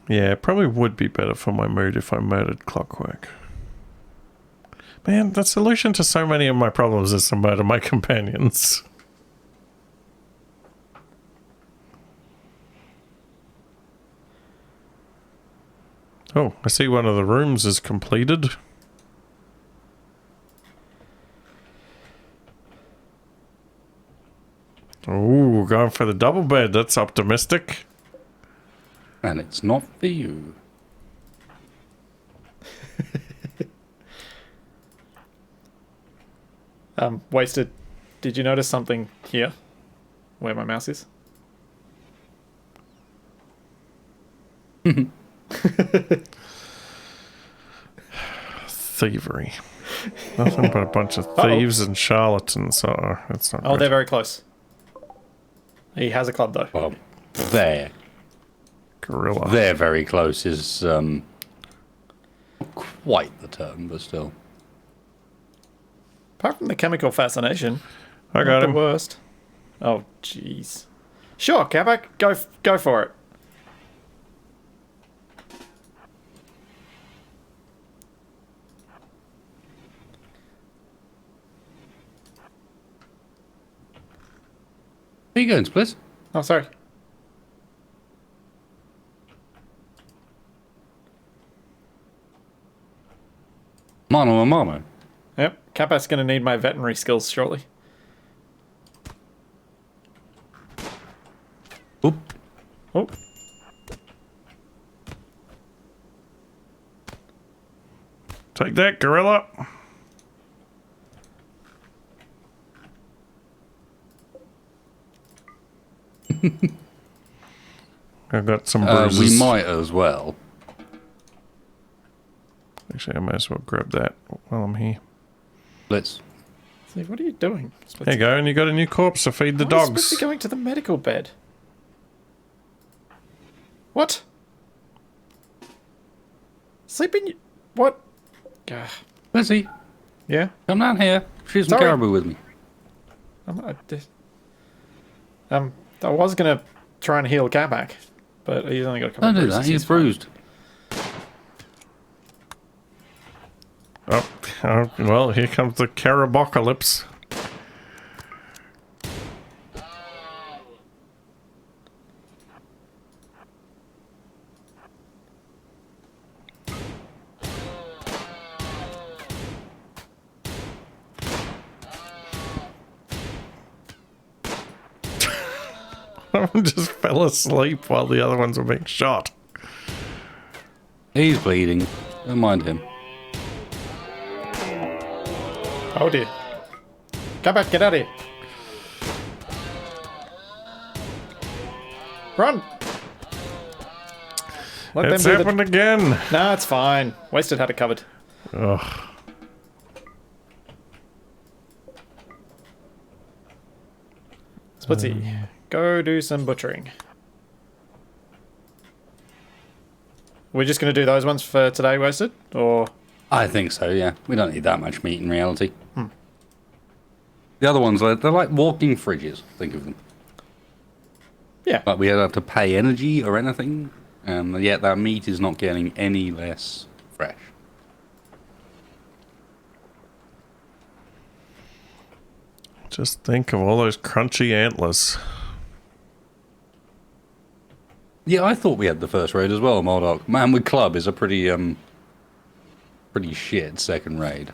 Yeah, it probably would be better for my mood if I murdered Clockwork. Man, the solution to so many of my problems is to murder my companions. Oh, I see one of the rooms is completed. Ooh, going for the double bed. That's optimistic. And it's not for you. Wasted. Did you notice something here? Where my mouse is? Thievery. Nothing but a bunch of thieves and charlatans. So that's not Oh, good. they're very close. He has a club though. Well, there. Gorilla. They're very close is not quite the term, but still. Apart from the chemical fascination, I got the him. worst. Oh, jeez. Sure, Capac, go for it. Where you going, Split? Oh, sorry. Mano a mano. Yep, Capac's going to need my veterinary skills shortly. Oop. Oh, Take that, gorilla. I've got some bruises. We might as well. Actually, I might as well grab that while I'm here. Let's. see, what are you doing? There you go, and you got a new corpse to feed the Why is dogs. Splitsy going to the medical bed? What? Sleeping? What? Gah. Lizzie, Yeah. come down here. Shoot some Sorry. caribou with me. I was gonna try and heal Capac, but he's only got a couple Don't of do bruises. that. He's bruised. Oh, well, here comes the Carabocalypse. I just fell asleep while the other ones were being shot. He's bleeding. Don't mind him. Oh dear. Capac, get out of here. Run! Let them It's do happened again. Nah, it's fine. Wasted had it covered. Ugh. Splitsy, go do some butchering. We're just going to do those ones for today, Wasted? Or... I think so, yeah. We don't need that much meat in reality. The other ones, they're like walking fridges, think of them. Yeah. But we don't have to pay energy or anything, and yet that meat is not getting any less fresh. Just think of all those crunchy antlers. Yeah, I thought we had the first raid as well, Marduk. Man with Club is a pretty shit second raid.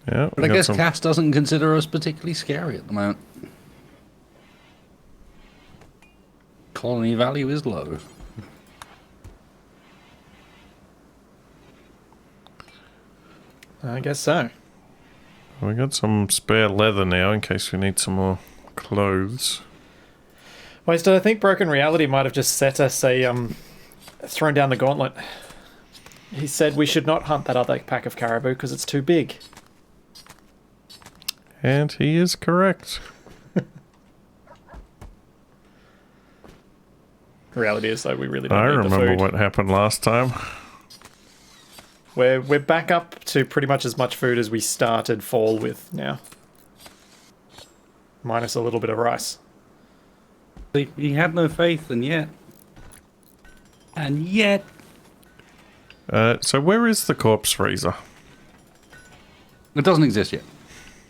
Yeah, But I guess Cass doesn't consider us particularly scary at the moment. Colony value is low. I guess so. we got some spare leather now in case we need some more clothes. Wasted, I think Broken Reality might have just set us a, thrown down the gauntlet. He said we should not hunt that other pack of caribou because it's too big. And he is correct. The reality is, though, we really don't I need the remember food. what happened last time. We're back up to pretty much as much food as we started fall with now. Minus a little bit of rice. He had no faith, and yet... So where is the corpse freezer? It doesn't exist yet.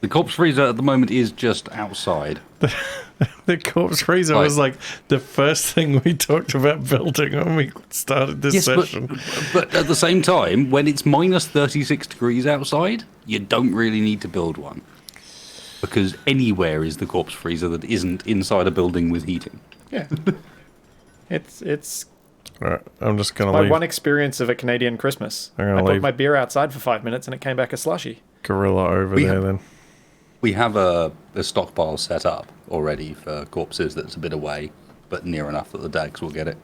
The corpse freezer at the moment is just outside. The corpse freezer was like the first thing we talked about building when we started this session. But at the same time, when it's minus 36 degrees outside, you don't really need to build one. Because anywhere is the corpse freezer that isn't inside a building with heating. Yeah. It's Alright, I'm just going to my leave one experience of a Canadian Christmas. I'm gonna I put leave- my beer outside for 5 minutes and it came back a slushy. Gorilla over there then. We have a stockpile set up already for corpses that's a bit away, but near enough that the dags will get it.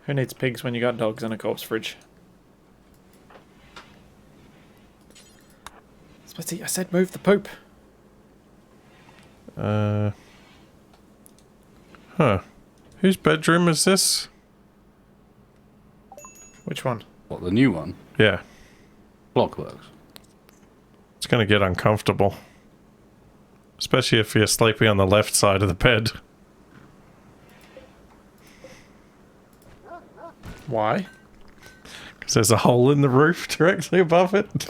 Who needs pigs when you got dogs in a corpse fridge? Splitsy, I said move the poop. Huh. Whose bedroom is this? Which one? What, the new one? Yeah. Clockworks. It's going to get uncomfortable. Especially if you're sleeping on the left side of the bed. Why? Because there's a hole in the roof directly above it.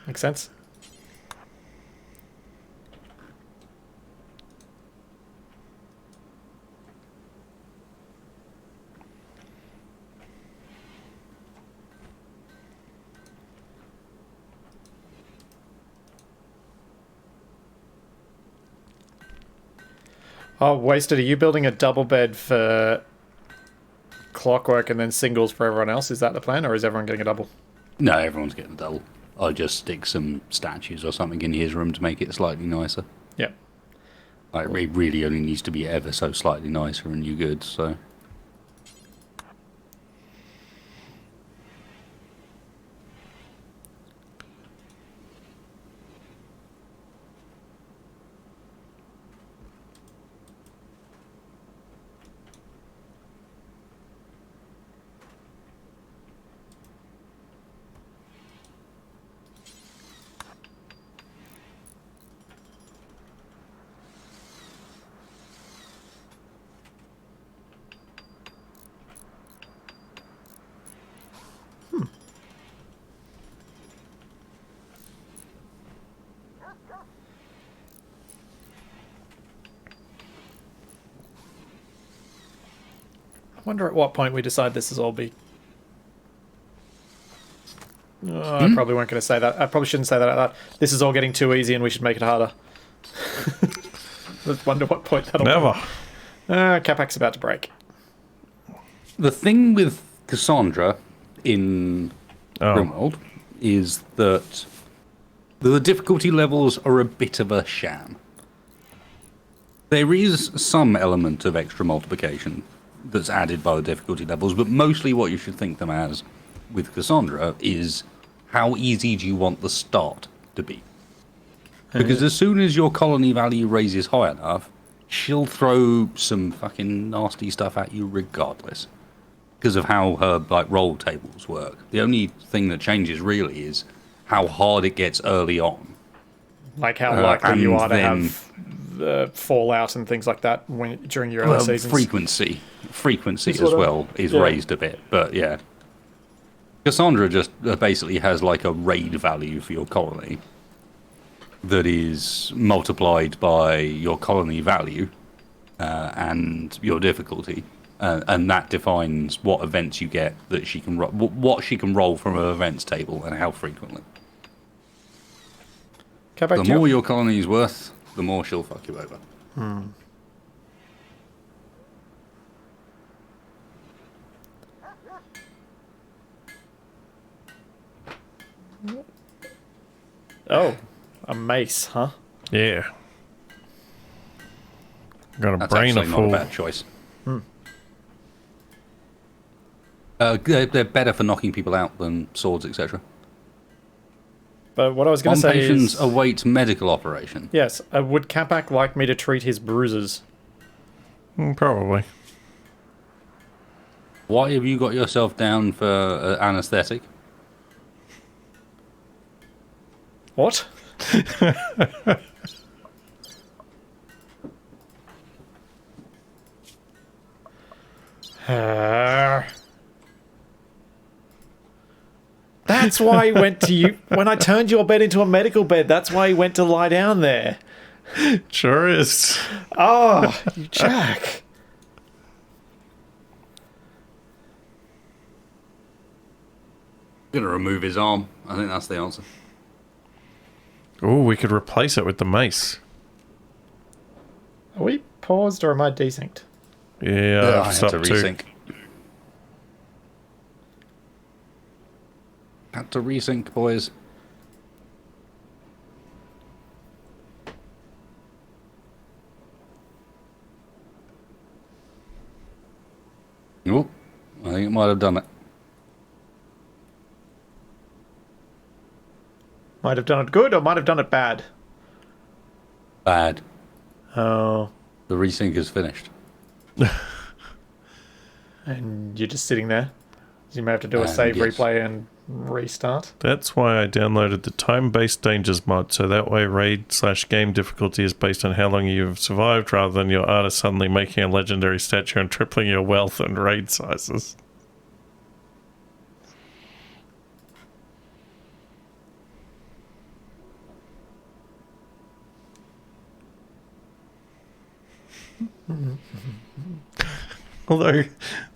Makes sense. Oh, Wasted, are you building a double bed for Clockwork and then singles for everyone else? Is that the plan, or is everyone getting a double? No, everyone's getting a double. I'll just stick some statues or something in his room to make it slightly nicer. Yeah. Like, it really only needs to be ever so slightly nicer and you're good, so... I wonder at what point we decide this is all be I probably weren't going to say that. I probably shouldn't say that out loud. This is all getting too easy and we should make it harder. Let's wonder what point that'll Never. Capac's about to break. The thing with Cassandra in Rimworld is that the difficulty levels are a bit of a sham. There is some element of extra multiplication that's added by the difficulty levels, but mostly what you should think them as with Cassandra is how easy do you want the start to be? Because as soon as your colony value raises high enough, she'll throw some fucking nasty stuff at you regardless. Because of how her roll tables work. The only thing that changes really is how hard it gets early on. Like how likely you are to then, have fallout and things like that during your early seasons. Frequency as well is raised a bit, but yeah. Cassandra just basically has like a raid value for your colony that is multiplied by your colony value and your difficulty, and that defines what events you get that she can what she can roll from her events table and how frequently. The more your colony is worth, the more she'll fuck you over. Oh, a mace, huh? Yeah. Got a That's brain actually of fool. not a bad choice. They're better for knocking people out than swords, etc. But what I was going On to say patients is... await medical operation. Yes, would Capac like me to treat his bruises? Probably. Why have you got yourself down for anesthetic? What? That's why he went to you when I turned your bed into a medical bed. That's why he went to lie down there. Sure is. Oh, you jack. Gonna remove his arm. I think that's the answer. Oh, we could replace it with the mace. Are we paused or am I desynced? Yeah, I I've had to stopped too. resync. Had to resync, boys. Oh, I think it might have done it. Might have done it good or might have done it bad. Bad. Oh. The resync is finished. And you're just sitting there. You may have to do a And save yes. replay and restart. That's why I downloaded the time-based dangers mod, so that way raid/game difficulty is based on how long you've survived rather than your artist suddenly making a legendary statue and tripling your wealth and raid sizes. Although,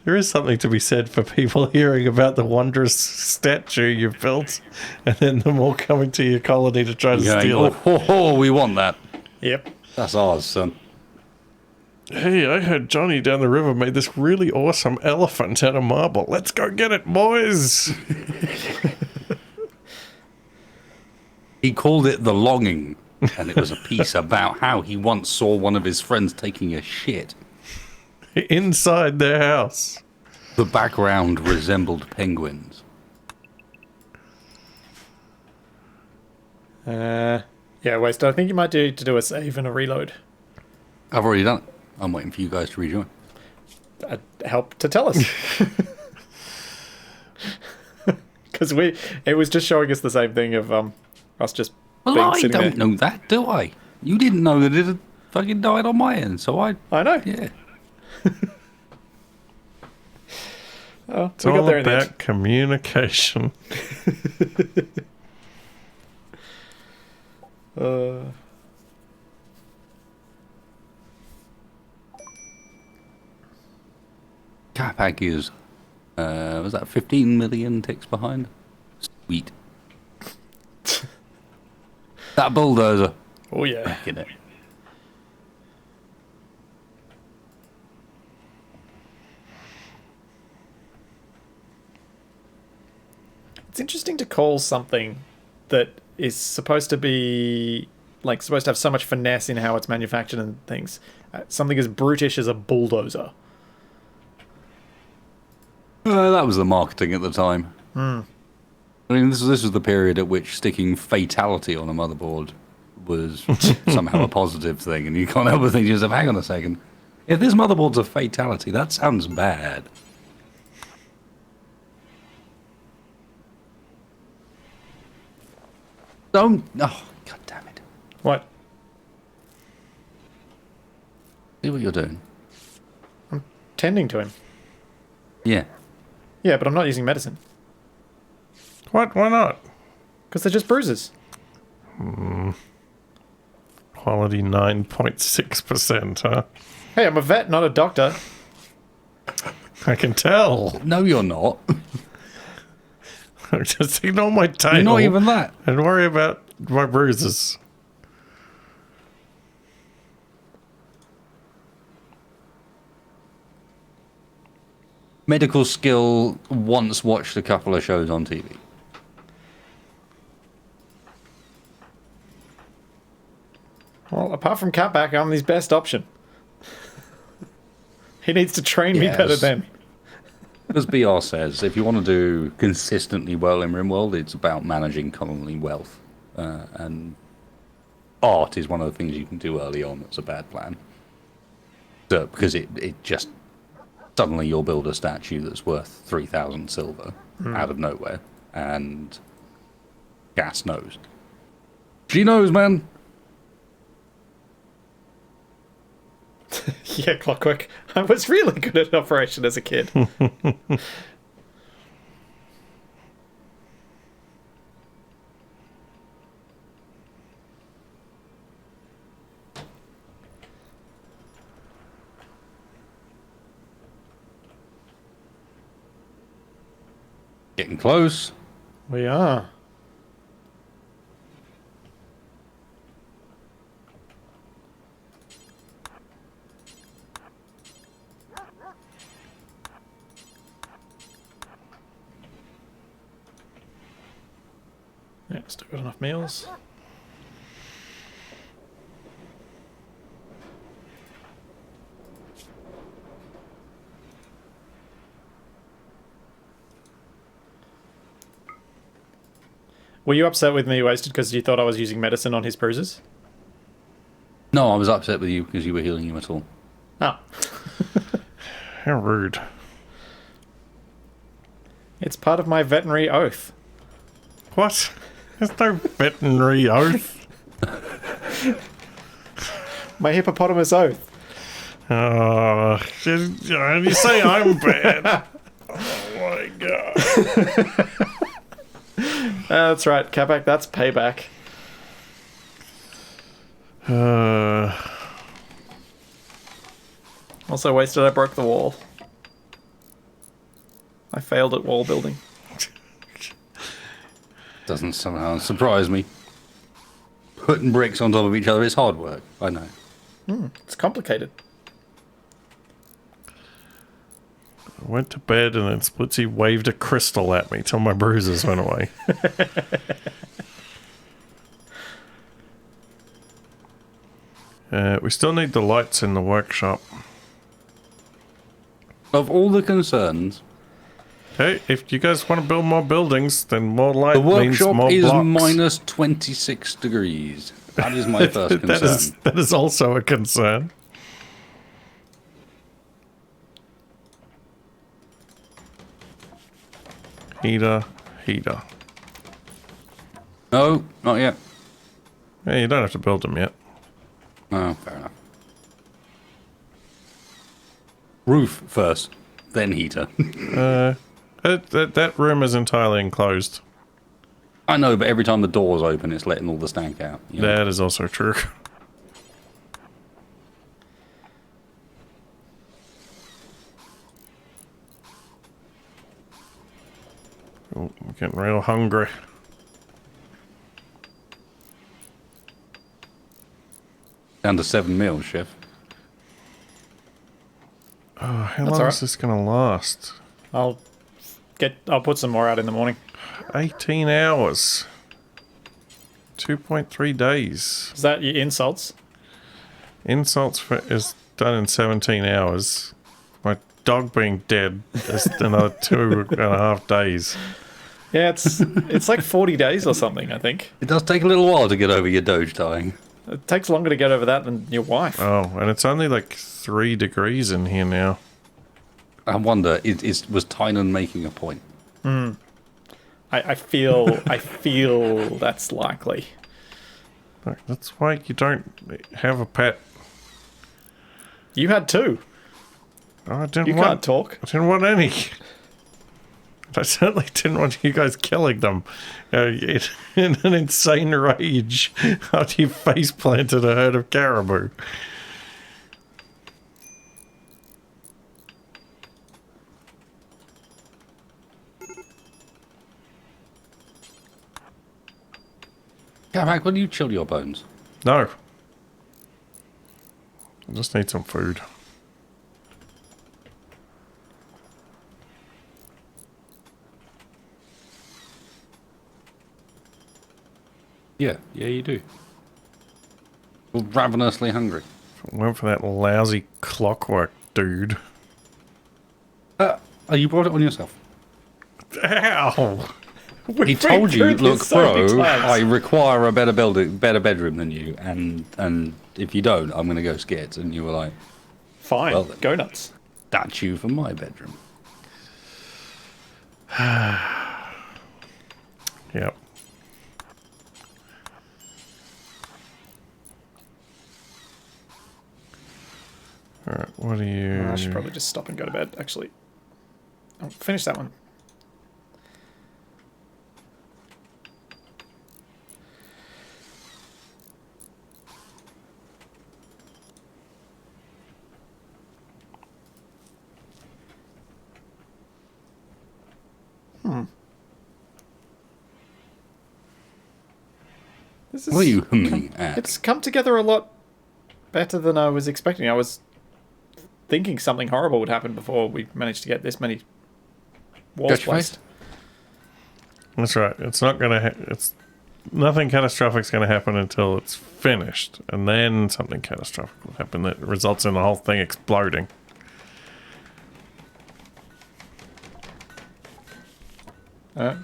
there is something to be said for people hearing about the wondrous statue you've built, and then them all coming to your colony to try to steal it. We want that. Yep. That's ours, son. Hey, I heard Johnny down the river made this really awesome elephant out of marble. Let's go get it, boys! He called it The Longing, and it was a piece about how he once saw one of his friends taking a shit. Inside their house. The background resembled penguins. Yeah, Waste. I think you might need to do a save and a reload. I've already done it. I'm waiting for you guys to rejoin. Help to tell us. Because it was just showing us the same thing of us just Well, being I sitting don't there. know that, do I? You didn't know that it had fucking died on my end, so I I know. yeah. Oh, It's we got all there in the about end. communication. Capac is was that 15 million ticks behind? Sweet. That bulldozer. Oh yeah. Back in it. It's interesting to call something that is supposed to be like supposed to have so much finesse in how it's manufactured and things. Something as brutish as a bulldozer. That was the marketing at the time. I mean, this was the period at which sticking fatality on a motherboard was somehow a positive thing, and you can't help but think to yourself, hang on a second. If this motherboard's a fatality, that sounds bad. Don't... Oh, god damn it. What? See what you're doing. Tending to him. Yeah. Yeah, but I'm not using medicine. What? Why not? Because they're just bruises. Quality 9.6%, huh? Hey, I'm a vet, not a doctor. I can tell. No, you're not. Just ignore my title. You're not even that. And worry about my bruises. Medical skill, once watched a couple of shows on TV. Well, apart from Capac, I'm his best option. He needs to train me better Yes. then. As BR says, if you want to do consistently well in Rimworld, it's about managing commonly wealth. And art is one of the things you can do early on that's a bad plan. So, because it just... Suddenly you'll build a statue that's worth 3,000 silver out of nowhere. And Gas knows. She knows, man! Yeah, Clockwork. I was really good at Operation as a kid. Getting close. We are. Yeah, still got enough meals. Were you upset with me, Wasted, because you thought I was using medicine on his bruises? No, I was upset with you because you were healing him at all. Oh. How rude. It's part of my veterinary oath. What? There's no veterinary oath. My hippopotamus oath. You say I'm bad. Oh my god. That's right, Capac, that's payback. Also Wasted, I broke the wall. I failed at wall building. Doesn't somehow surprise me. Putting bricks on top of each other is hard work, I know. It's complicated. I went to bed and then Splitsy waved a crystal at me till my bruises went away. We still need the lights in the workshop. Of all the concerns, Hey, if you guys want to build more buildings, then more light the means workshop more is blocks. minus 26 degrees. That is my first concern. that is also a concern. Heater. No, not yet. Hey, you don't have to build them yet. Oh, fair enough. Roof first, then heater. That room is entirely enclosed. I know, but every time the door's open, it's letting all the stank out. You know? That is also true. Oh, Getting real hungry. Down to 7 meals, chef. Oh, how That's long all is right. this going to last? I'll put some more out in the morning. 18 hours. 2.3 days. Is that your insults? Insults is done in 17 hours. My dog being dead is another 2.5 days. Yeah, it's like 40 days or something, I think. It does take a little while to get over your doge dying. It takes longer to get over that than your wife. Oh, and it's only like 3 degrees in here now. I wonder, was Tynan making a point? I feel that's likely. Look, that's why you don't have a pet. You had two. Oh, I didn't You want. can't talk. I didn't want any. I certainly didn't want you guys killing them in an insane rage after you face planted a herd of caribou. Capac, will you chill your bones? No. I just need some food. Yeah, you do. We're ravenously hungry. Went for that lousy clockwork, dude. Oh, you brought it on yourself. Ow! He told you, through look, this so many bro, times." I require a better bedroom than you, and if you don't, I'm going to go skits. And you were like, Fine, Well then. go nuts. that's you for my bedroom. Yep. Alright, what are you... I should probably just stop and go to bed, actually. I'll finish that one. This is, What are you humming at? It's come together a lot better than I was expecting. I was thinking something horrible would happen before we managed to get this many walls Got your placed. face? That's right. It's not gonna... it's... Nothing catastrophic's gonna happen until it's finished. And then something catastrophic will happen that results in the whole thing exploding. Alright.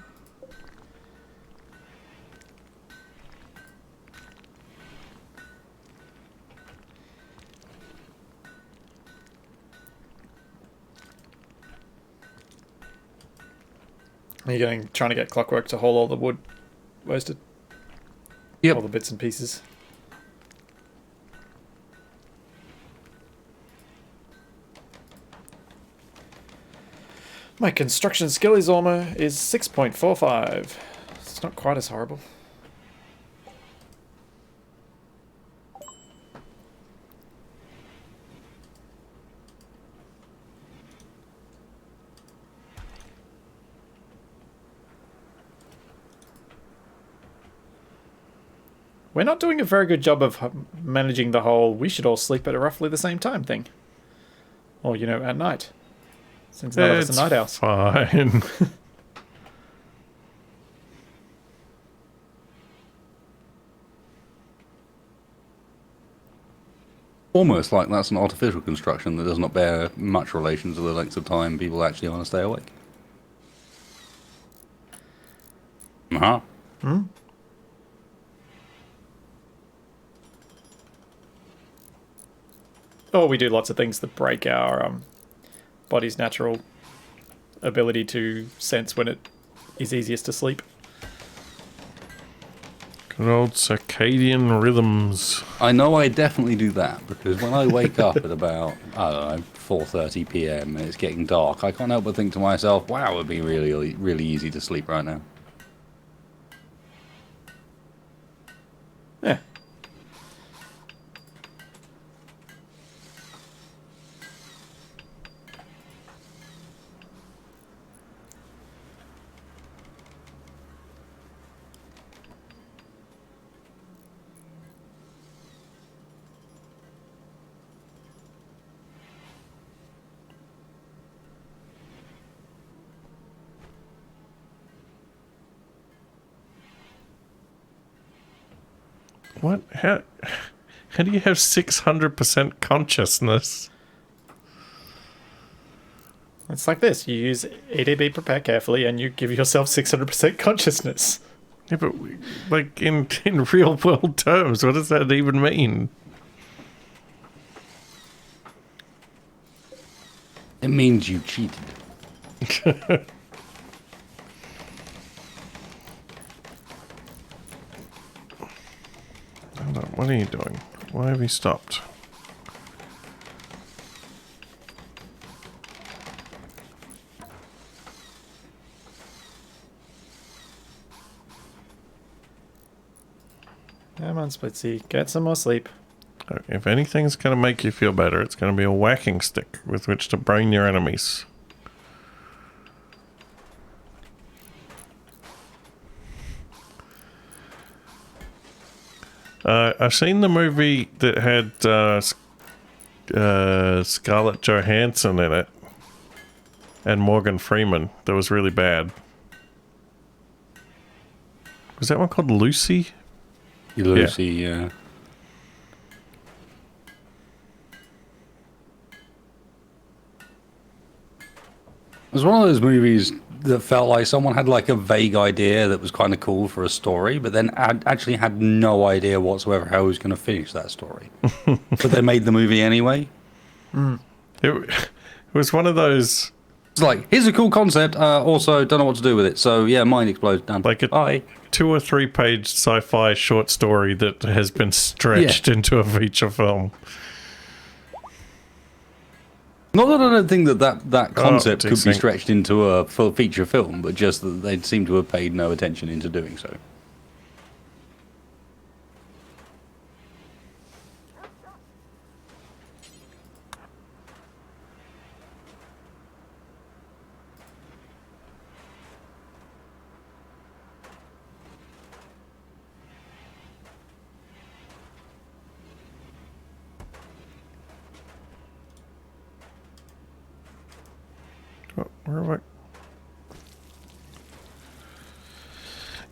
Are you trying to get Clockwork to haul all the wood wasted? Yep. All the bits and pieces. My construction skill is 6.45. It's not quite as horrible. We're not doing a very good job of managing the whole we should all sleep at roughly the same time thing. Or, at night. Since none of us are night owls. Fine. Almost like that's an artificial construction that does not bear much relation to the length of time people actually want to stay awake. Uh-huh. Or we do lots of things that break our body's natural ability to sense when it is easiest to sleep. Good old circadian rhythms. I know I definitely do that, because when I wake up at about, I don't know, 4:30 p.m. and it's getting dark, I can't help but think to myself, wow, it would be really, really easy to sleep right now. Yeah. What? How do you have 600% consciousness? It's like this. You use EDB prepare carefully and you give yourself 600% consciousness. Yeah, but like in real world terms, what does that even mean? It means you cheated. Hold on, what are you doing? Why have you stopped? Come on, Splitsy. Get some more sleep. If anything's going to make you feel better, it's going to be a whacking stick with which to brain your enemies. I've seen the movie that had Scarlett Johansson in it and Morgan Freeman that was really bad. Was that one called Lucy? Lucy, yeah. It was one of those movies that felt like someone had like a vague idea that was kind of cool for a story, but then actually had no idea whatsoever how he was going to finish that story. But they made the movie anyway. It was one of those... It's like, here's a cool concept, also don't know what to do with it. So yeah, mind explodes, done. Like a Bye. 2 or 3 page sci-fi short story that has been stretched into a feature film. Not that I don't think that concept could be desync. stretched into a full feature film, but just that they seem to have paid no attention into doing so. Where am I?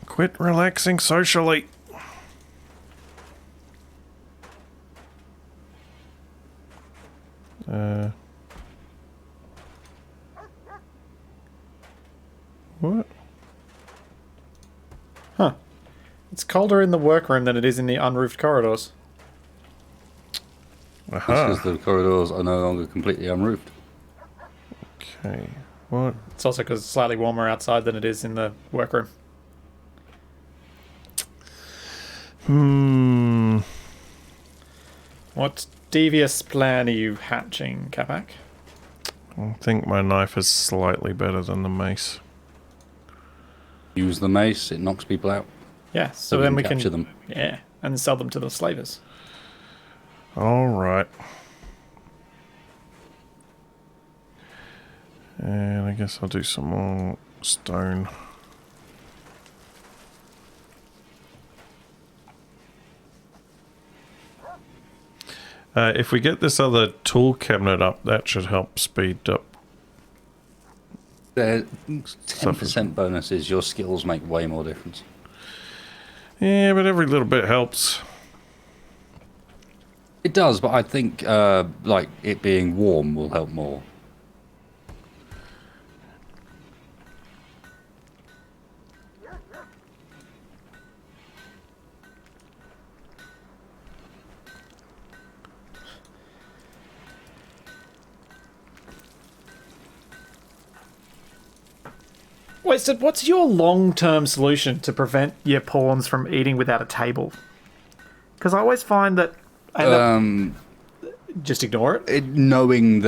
Quit relaxing socially. What? Huh. It's colder in the workroom than it is in the unroofed corridors. Aha. Because the corridors are no longer completely unroofed. Okay. What? It's also because it's slightly warmer outside than it is in the workroom. What devious plan are you hatching, Capac? I think my knife is slightly better than the mace. Use the mace, it knocks people out. Yeah, so then we can capture them. Yeah, and sell them to the slavers. Alright. And I guess I'll do some more stone. If we get this other tool cabinet up, that should help speed up. The 10% bonus is your skills make way more difference. Yeah, but every little bit helps. It does, but I think like it being warm will help more. Wait, so what's your long-term solution to prevent your pawns from eating without a table? Because I always find that I end up just ignore it. Knowing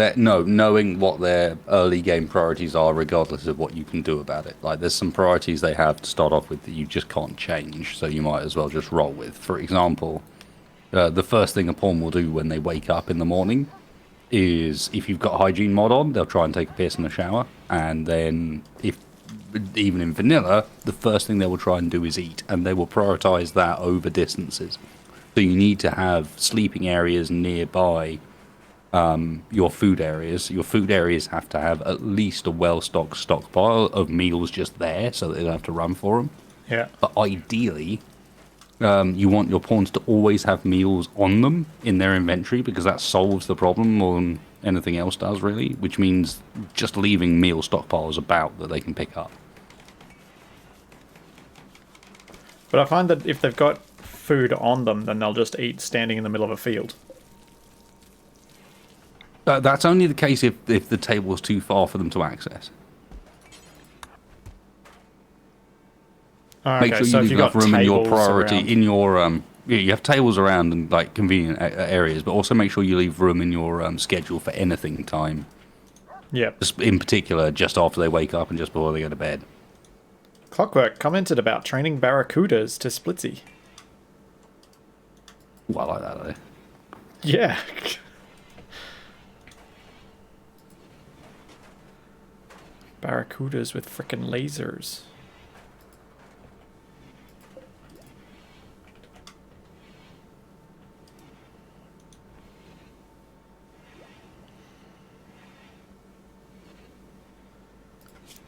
what their early game priorities are, regardless of what you can do about it. Like, there's some priorities they have to start off with that you just can't change, so you might as well just roll with. For example, the first thing a pawn will do when they wake up in the morning is, if you've got hygiene mod on, they'll try and take a piss in the shower, and then even in vanilla, the first thing they will try and do is eat, and they will prioritize that over distances. So you need to have sleeping areas nearby your food areas. Your food areas have to have at least a well-stocked stockpile of meals just there, so that they don't have to run for them. Yeah. But ideally, You want your pawns to always have meals on them in their inventory because that solves the problem more than anything else does, really. Which means just leaving meal stockpiles about that they can pick up. But I find that if they've got food on them, then they'll just eat standing in the middle of a field. That's only the case if the table's too far for them to access. Oh, Make okay, sure so you if leave you've enough got room in your tables priority around- in your yeah, you have tables around and like convenient areas, but also make sure you leave room in your schedule for anything time. Yep. Just in particular, just after they wake up and just before they go to bed. Clockwork commented about training barracudas to splitsy. Ooh, I like that though. Yeah. Barracudas with frickin' lasers.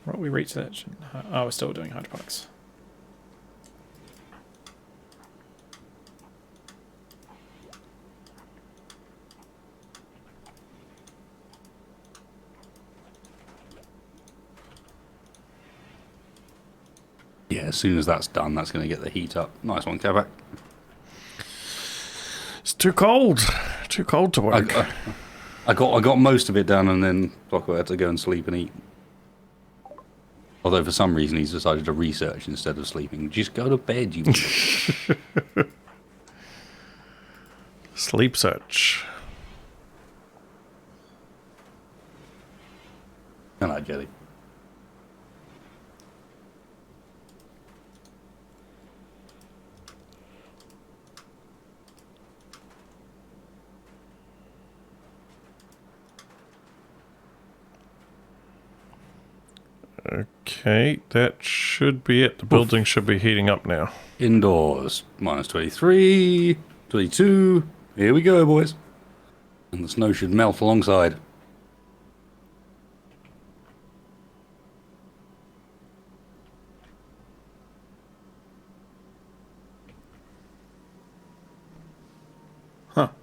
What we reach that? Oh, we're still doing hydroponics. Yeah, as soon as that's done, that's going to get the heat up. Nice one, Capac. It's too cold. Too cold to work. I got most of it done, and then Clockwork had to go and sleep and eat. Although for some reason he's decided to research instead of sleeping. Just go to bed, you. Sleep search. Hello, Jelly. Okay, that should be it. The building should be heating up now. Indoors, minus 23, 22. Here we go, boys. And the snow should melt alongside. Huh. —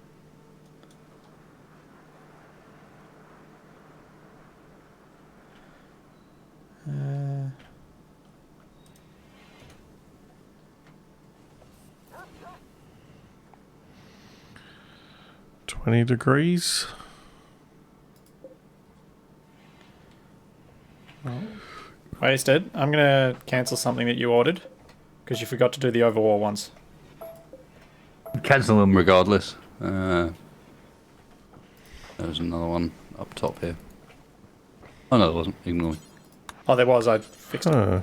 20 degrees. Wasted. I'm gonna cancel something that you ordered because you forgot to do the overwall ones. Cancel them regardless. There's another one up top here. Oh no, there wasn't. Ignore me. Oh, there was. I fixed it. Huh.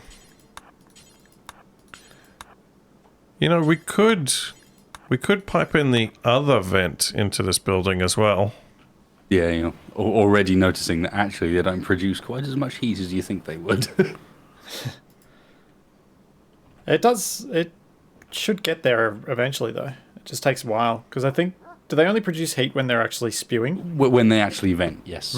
You know, we could pipe in the other vent into this building as well. Yeah, you know, already noticing that actually they don't produce quite as much heat as you think they would. It does. It should get there eventually, though. It just takes a while because I think do they only produce heat when they're actually spewing? When they actually vent, yes.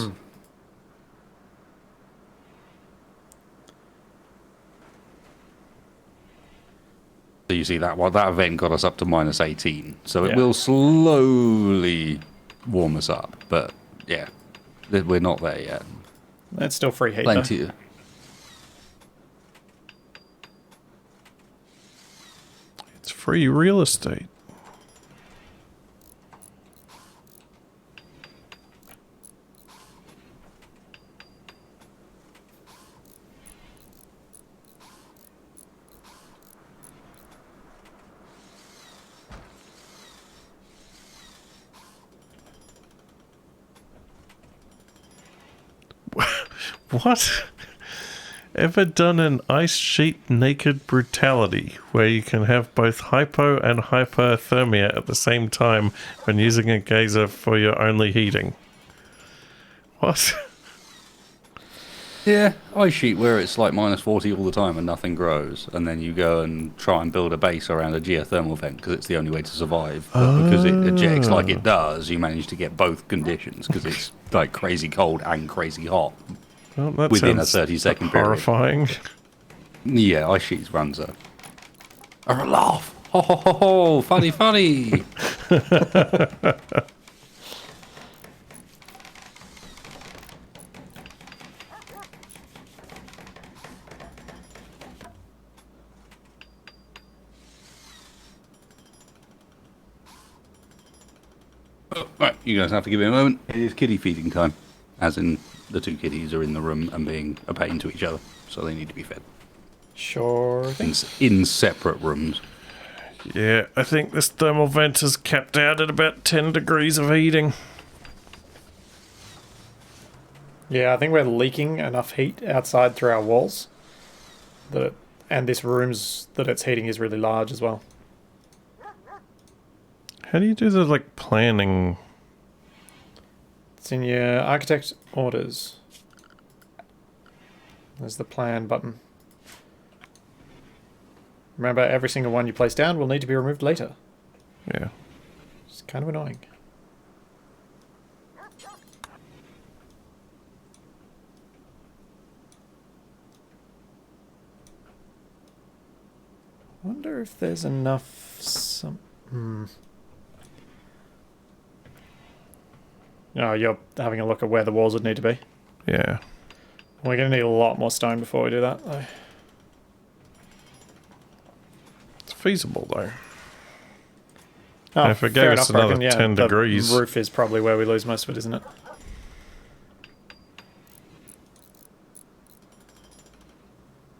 So you see that that event got us up to minus 18. So it Yeah. will slowly warm us up. But yeah, we're not there yet. That's still free heat. Though. Plenty. It's free real estate. What? Ever done an ice sheet naked brutality where you can have both hypo and hyperthermia at the same time when using a geyser for your only heating? What? Yeah, ice sheet where it's like minus 40 all the time and nothing grows, and then you go and try and build a base around a geothermal vent because it's the only way to survive. But because it ejects like it does, you manage to get both conditions because it's like crazy cold and crazy hot Well, that within a sounds 30-second period. horrifying. Yeah, ice sheets runs a laugh. Ho ho ho ho! Funny, funny. Oh, right, you guys have to give me a moment. It is kitty feeding time, as in the two kitties are in the room and being a pain to each other, so they need to be fed Sure thing. in separate rooms. Yeah, I think this thermal vent is capped out at about 10 degrees of heating. Yeah, I think we're leaking enough heat outside through our walls. And this room's that it's heating is really large as well. How do you do the, like, planning? It's in your architect orders. There's the plan button. Remember, every single one you place down will need to be removed later. Yeah. It's kind of annoying. I wonder if there's enough... Oh, you're having a look at where the walls would need to be. Yeah. We're going to need a lot more stone before we do that, though. It's feasible, though. Oh, And if it gave fair us enough, I another reckon, 10 the degrees. roof is probably where we lose most of it, isn't it?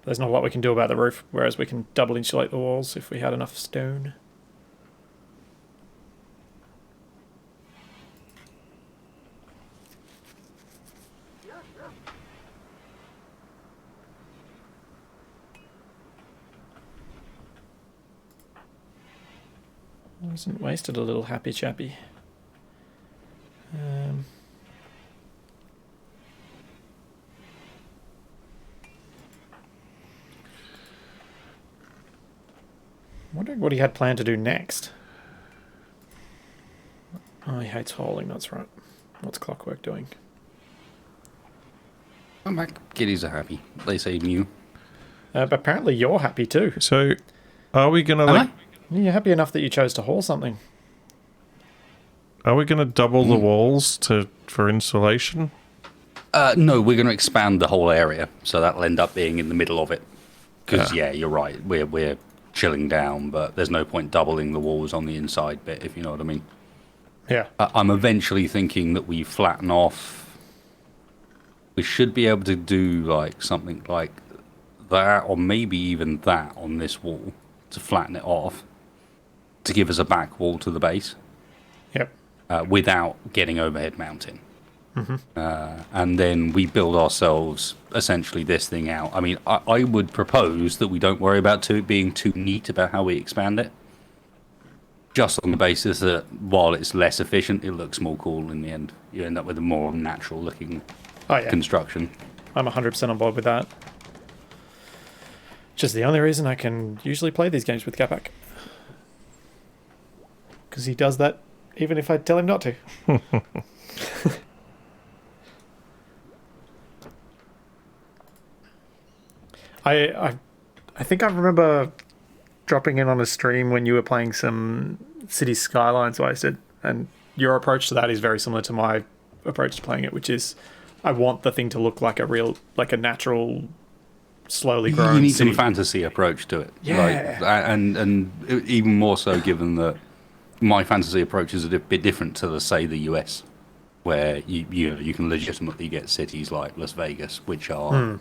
There's not a lot we can do about the roof, whereas we can double insulate the walls if we had enough stone. Wasn't wasted a little happy chappy. Wondering what he had planned to do next. Oh, he hates hauling, that's right. What's Clockwork doing? I'm back. Kitties are happy. They say mew. But apparently you're happy too. So, are we gonna, Am like... You're happy enough that you chose to haul something. Are we gonna double the walls for insulation? No, we're going to expand the whole area, so that'll end up being in the middle of it. Because, yeah, you're right. We're chilling down, but there's no point doubling the walls on the inside bit, if you know what I mean. Yeah. I'm eventually thinking that we flatten off. We should be able to do like something like that, or maybe even that on this wall to flatten it off, to give us a back wall to the base. Yep. Without getting overhead mounting. And then we build ourselves essentially this thing out. I mean, I would propose that we don't worry about it being too neat about how we expand it. Just on the basis that while it's less efficient, it looks more cool in the end. You end up with a more natural looking construction. I'm 100% on board with that. Just the only reason I can usually play these games with Capac. Because he does that even if I tell him not to. I think I remember dropping in on a stream when you were playing some City Skylines Wasted, and your approach to that is very similar to my approach to playing it, which is I want the thing to look like a natural, slowly growing You need city. some fantasy approach to it. Yeah. Like, and even more so given that my fantasy approach is a bit different to, say, the US, where you can legitimately get cities like Las Vegas, which are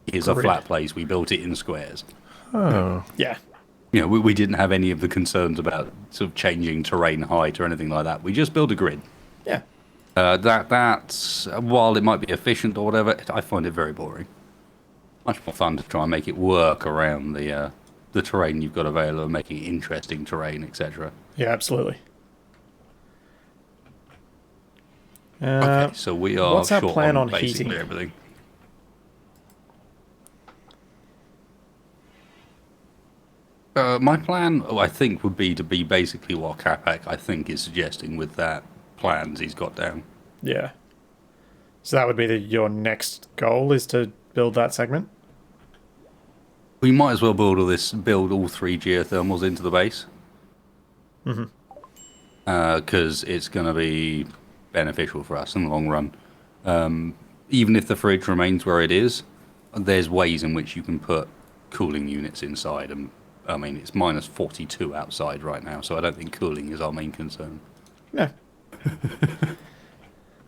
here's a flat place, we built it in squares. Oh. Yeah. You know, we didn't have any of the concerns about sort of changing terrain height or anything like that. We just built a grid. Yeah. That's while it might be efficient or whatever, I find it very boring. Much more fun to try and make it work around the terrain you've got available, and making it interesting terrain, etc. Yeah, absolutely. Okay, so we are what's our short plan on basically heating? everything. My plan, I think, would be to be basically what Capac, I think, is suggesting with that plans he's got down. Yeah. So that would be your next goal, is to build that segment? We might as well build all 3 geothermals into the base. Because it's going to be beneficial for us in the long run. Even if the fridge remains where it is, there's ways in which you can put cooling units inside. And I mean, it's minus 42 outside right now, so I don't think cooling is our main concern. No.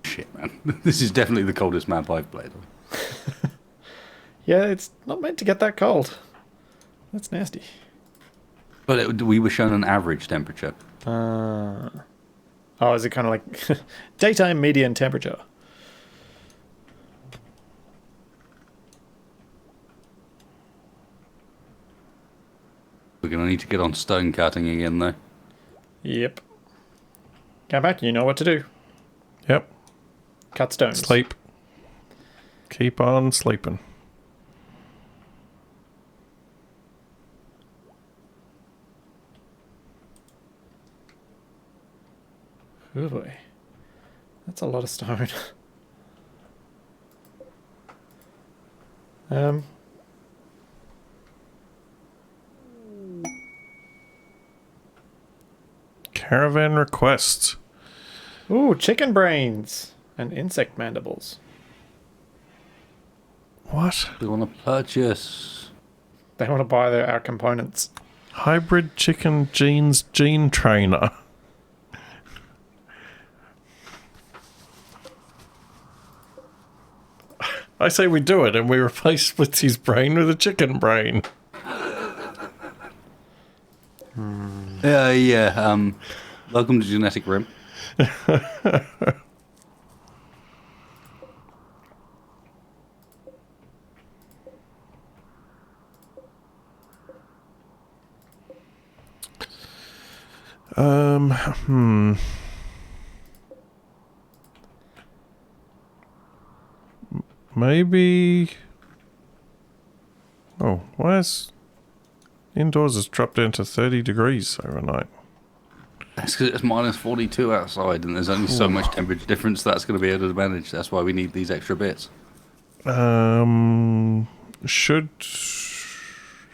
Shit, man. This is definitely the coldest map I've played on. Yeah, it's not meant to get that cold. That's nasty. But we were shown an average temperature. Oh, is it kind of like daytime median temperature? We're going to need to get on stone cutting again, though. Yep. Come back, you know what to do. Yep. Cut stones. Sleep. Keep on sleeping. Oh boy. That's a lot of stone. Caravan requests. Ooh, chicken brains and insect mandibles. What? We want to purchase. They want to buy our components. Hybrid chicken genes gene trainer. I say we do it and we replace Splitsy's brain with a chicken brain. Yeah. Welcome to Genetic Rim. Maybe. Oh, why is indoors has dropped down to 30 degrees overnight? That's because it's minus 42 outside, and there's only so much temperature difference that's going to be able to manage. That's why we need these extra bits. Should.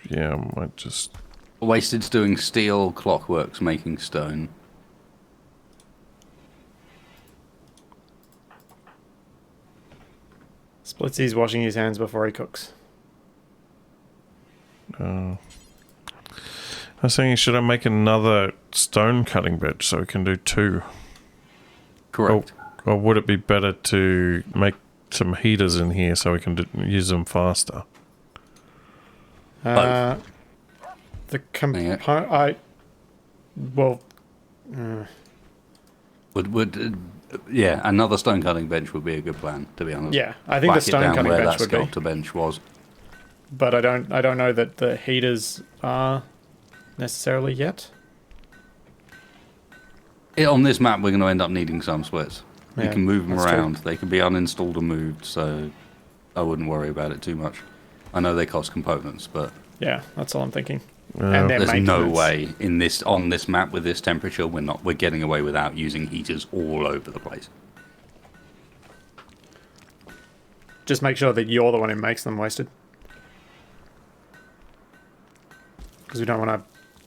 Yeah, I might just. Wasted's doing steel, Clockwork's making stone. Splitsy's washing his hands before he cooks. I was thinking, should I make another stone cutting bench so we can do 2? Correct. Or would it be better to make some heaters in here so we can use them faster? The Yeah, another stone cutting bench would be a good plan, to be honest. Yeah, I think the Whack it stone down cutting where bench that would be. sculptor bench was. But I don't know that the heaters are necessarily yet. On this map, we're going to end up needing some splits. Yeah, You can move them that's true. around. They can be uninstalled or moved, so I wouldn't worry about it too much. I know they cost components, but Yeah, that's all I'm thinking. And their there's no maintenance. way on this map with this temperature we're getting away without using heaters all over the place. Just make sure that you're the one who makes them wasted. Because we don't want to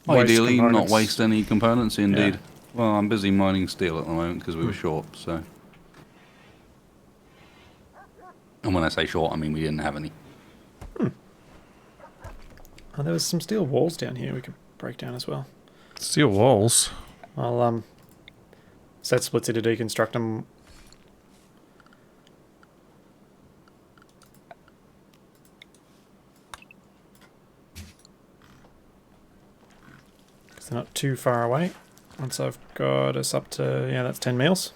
Ideally, not waste any components, indeed. Yeah. Well, I'm busy mining steel at the moment because we were short, so... And when I say short, I mean we didn't have any. Oh, there was some steel walls down here we could break down as well. Steel walls? I'll set Splitsy to deconstruct them. Because they're not too far away. Once I've got us up to, yeah, that's 10 meals.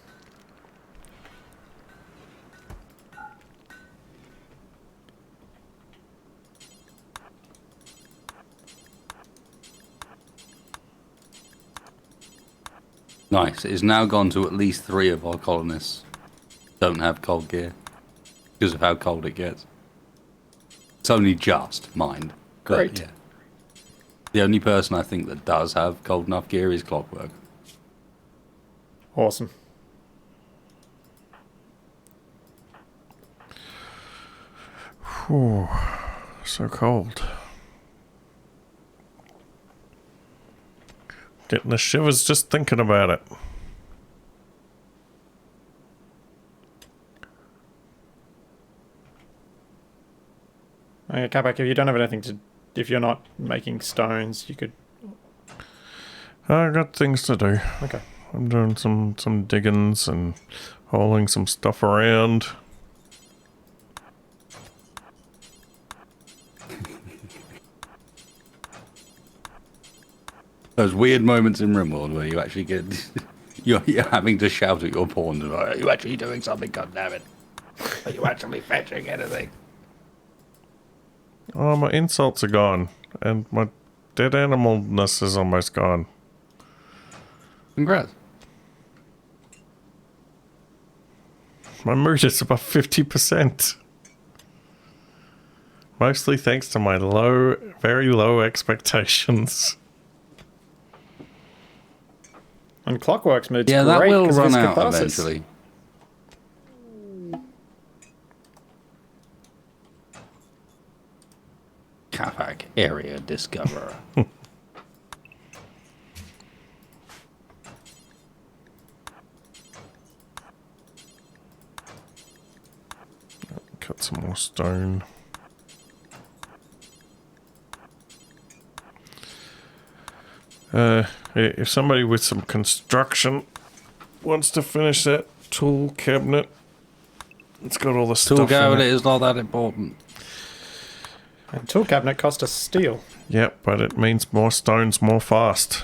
Nice. It has now gone to at least 3 of our colonists don't have cold gear because of how cold it gets. It's only just, mind. Great. But, yeah. The only person I think that does have cold enough gear is Clockwork. Awesome. Whew. So cold. Getting the shivers just thinking about it. Okay, Capac, if you don't have anything to... If you're not making stones, you could... I got things to do. Okay. I'm doing some diggings and hauling some stuff around. Those weird moments in Rimworld where you actually get... you're having to shout at your pawn. Are you actually doing something, goddammit? Are you actually fetching anything? Oh, my insults are gone. And my dead animalness is almost gone. Congrats. My mood is above 50%. Mostly thanks to my low, very low expectations. And Clockwork's mood's Yeah, great that will 'cause of run his out catharsis. eventually. Capac area discoverer. Cut some more stone. If somebody with some construction wants to finish that tool cabinet, it's got all the stuff Tool in cabinet it. is not that important. And tool cabinet cost us steel. Yep, but it means more stones more fast.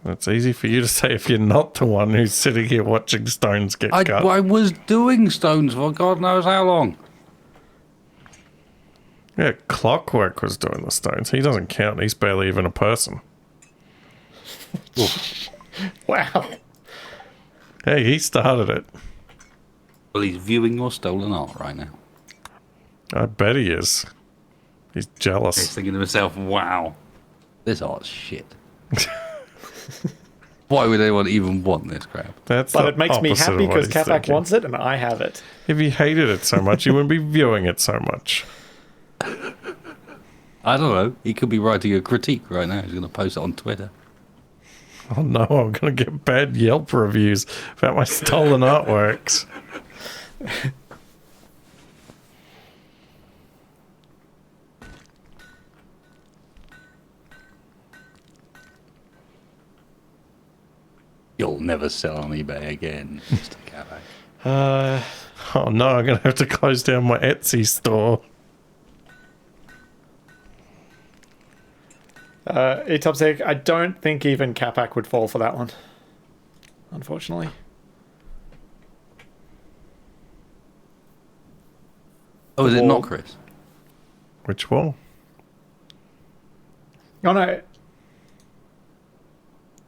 It's easy for you to say if you're not the one who's sitting here watching stones get cut. I was doing stones for God knows how long. Yeah, Clockwork was doing the stones. He doesn't count. He's barely even a person. Wow. Hey, he started it. Well, he's viewing your stolen art right now. I bet he is. He's He's jealous. thinking to himself, wow, this art's shit. Why would anyone even want this crap? That's But the it makes me opposite happy of what because he's Capac thinking. wants it and I have it. If you hated it so much, you wouldn't be viewing it so much. I don't know. He could be writing a critique right now. He's going to post it on Twitter. Oh no, I'm going to get bad Yelp reviews about my stolen artworks. You'll never sell on eBay again, Mr. Capac. Oh no, I'm going to have to close down my Etsy store. Etopsec, I don't think even Capac would fall for that one. Unfortunately. Oh, is it Wall. not Chris? Which wall? Oh no.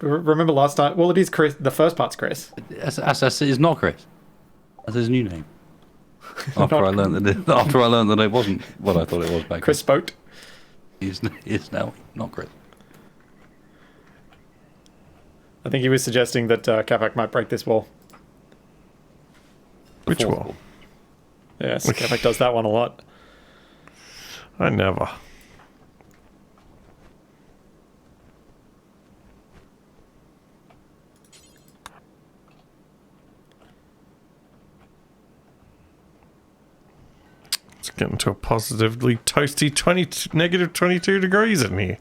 Remember last time? Well, it is Chris. The first part's Chris. That's is not Chris. That's his new name. After I learned that it wasn't what I thought it was back Chris Spoke. is now not Chris. I think he was suggesting that Capac might break this wall. Which Fourth wall? Yes, Capac does that one a lot. I never. It's getting to a positively toasty negative 22 degrees in here.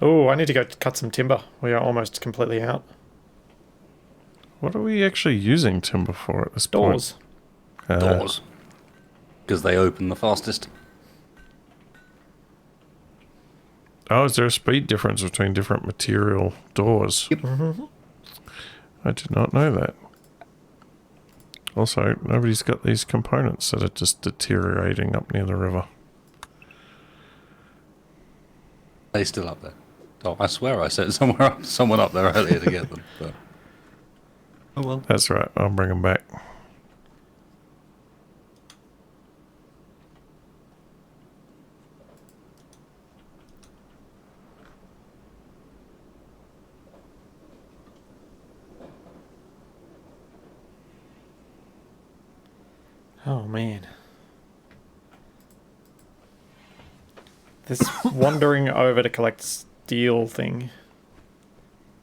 Oh, I need to go cut some timber. We are almost completely out. What are we actually using timber for at this Doors. point? Doors. Because they open the fastest. Oh, is there a speed difference between different material doors? Yep. I did not know that. Also, nobody's got these components that are just deteriorating up near the river. They're still up there. Oh, I swear I sent someone up there earlier to get them. But... Oh well. That's right, I'll bring them back. Oh, man. This wandering over to collect steel thing.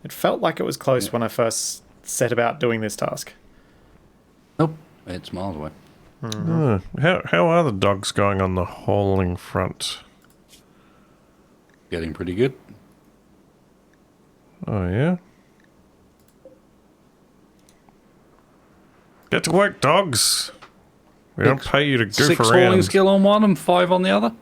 It felt like it was close when I first set about doing this task. Nope, it's miles away. How are the dogs going on the hauling front? Getting pretty good. Oh, yeah? Get to work, dogs! We don't pay you to goof 6 around. hauling skill on one and 5 on the other.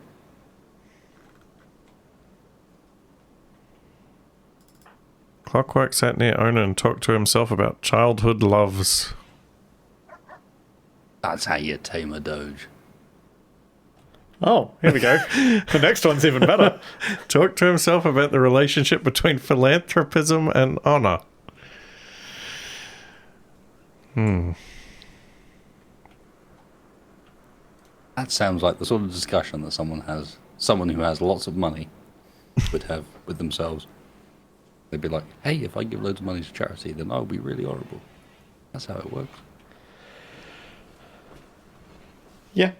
Clockwork sat near Ona and talked to himself about childhood loves. That's how you tame a doge. Oh, here we go. The next one's even better. Talked to himself about the relationship between philanthropism and honor. That sounds like the sort of discussion that someone who has lots of money would have with themselves. They'd be like, hey, if I give loads of money to charity, then I'll be really horrible. That's how it works. Yeah.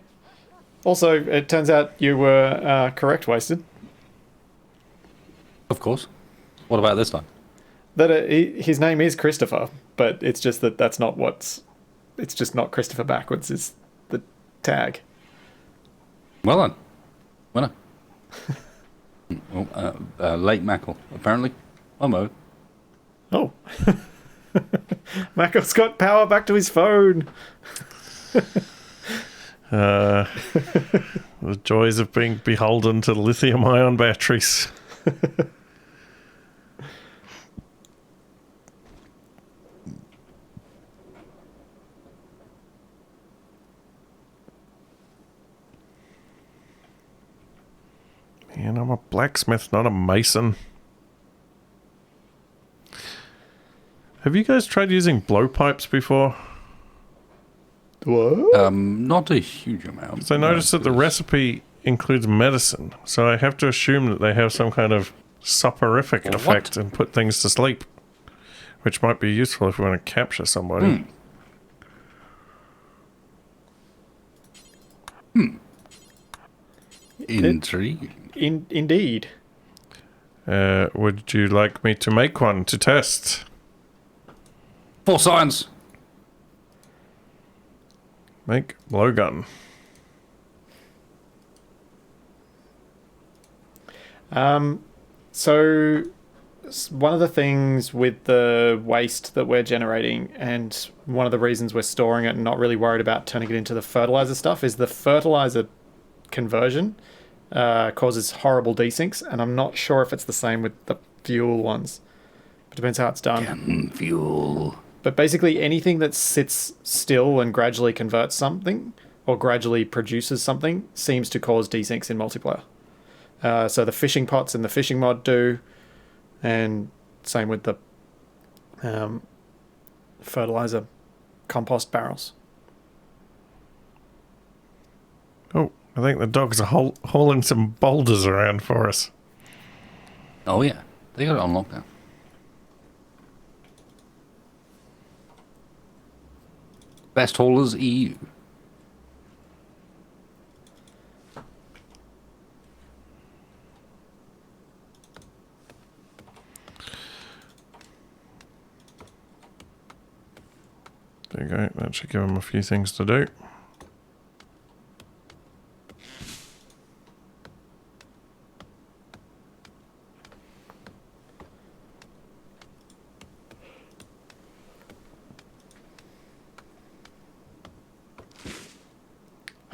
Also, it turns out you were correct, Wasted. Of course. What about this time? That his name is Christopher, but it's just that that's not it's just not Christopher backwards is the tag. Well done. Winner. Late Mackle, apparently. I'm owed. Oh. Mackle's got power back to his phone. The joys of being beholden to lithium-ion batteries. Man, I'm a blacksmith, not a mason. Have you guys tried using blowpipes before? What? Not a huge amount. Because I noticed that the recipe includes medicine, so I have to assume that they have some kind of soporific effect and put things to sleep, which might be useful if we want to capture somebody. Intriguing. Indeed. Would you like me to make one to test? For science. Make blowgun. So one of the things with the waste that we're generating, and one of the reasons we're storing it and not really worried about turning it into the fertilizer stuff, is the fertilizer conversion causes horrible desyncs, and I'm not sure if it's the same with the fuel ones. It depends how it's done. Fuel. But basically anything that sits still and gradually converts something or gradually produces something seems to cause desyncs in multiplayer. So the fishing pots in the fishing mod do, and same with the fertilizer compost barrels. Oh, I think the dogs are hauling some boulders around for us. Oh, yeah. They got it on lockdown. Best haulers EU. There you go. That should give them a few things to do.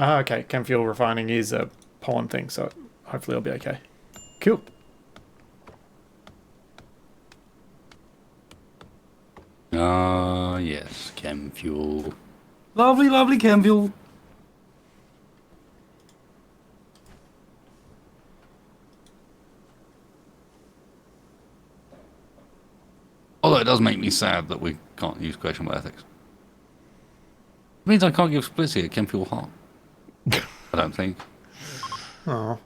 Ah, okay. Chem fuel refining is a pawn thing, so hopefully it'll be okay. Cool. Ah, yes. Chem fuel. Lovely, lovely chem fuel. Although it does make me sad that we can't use questionable ethics. It means I can't give Splitsy a chem fuel heart. I don't think. Oh.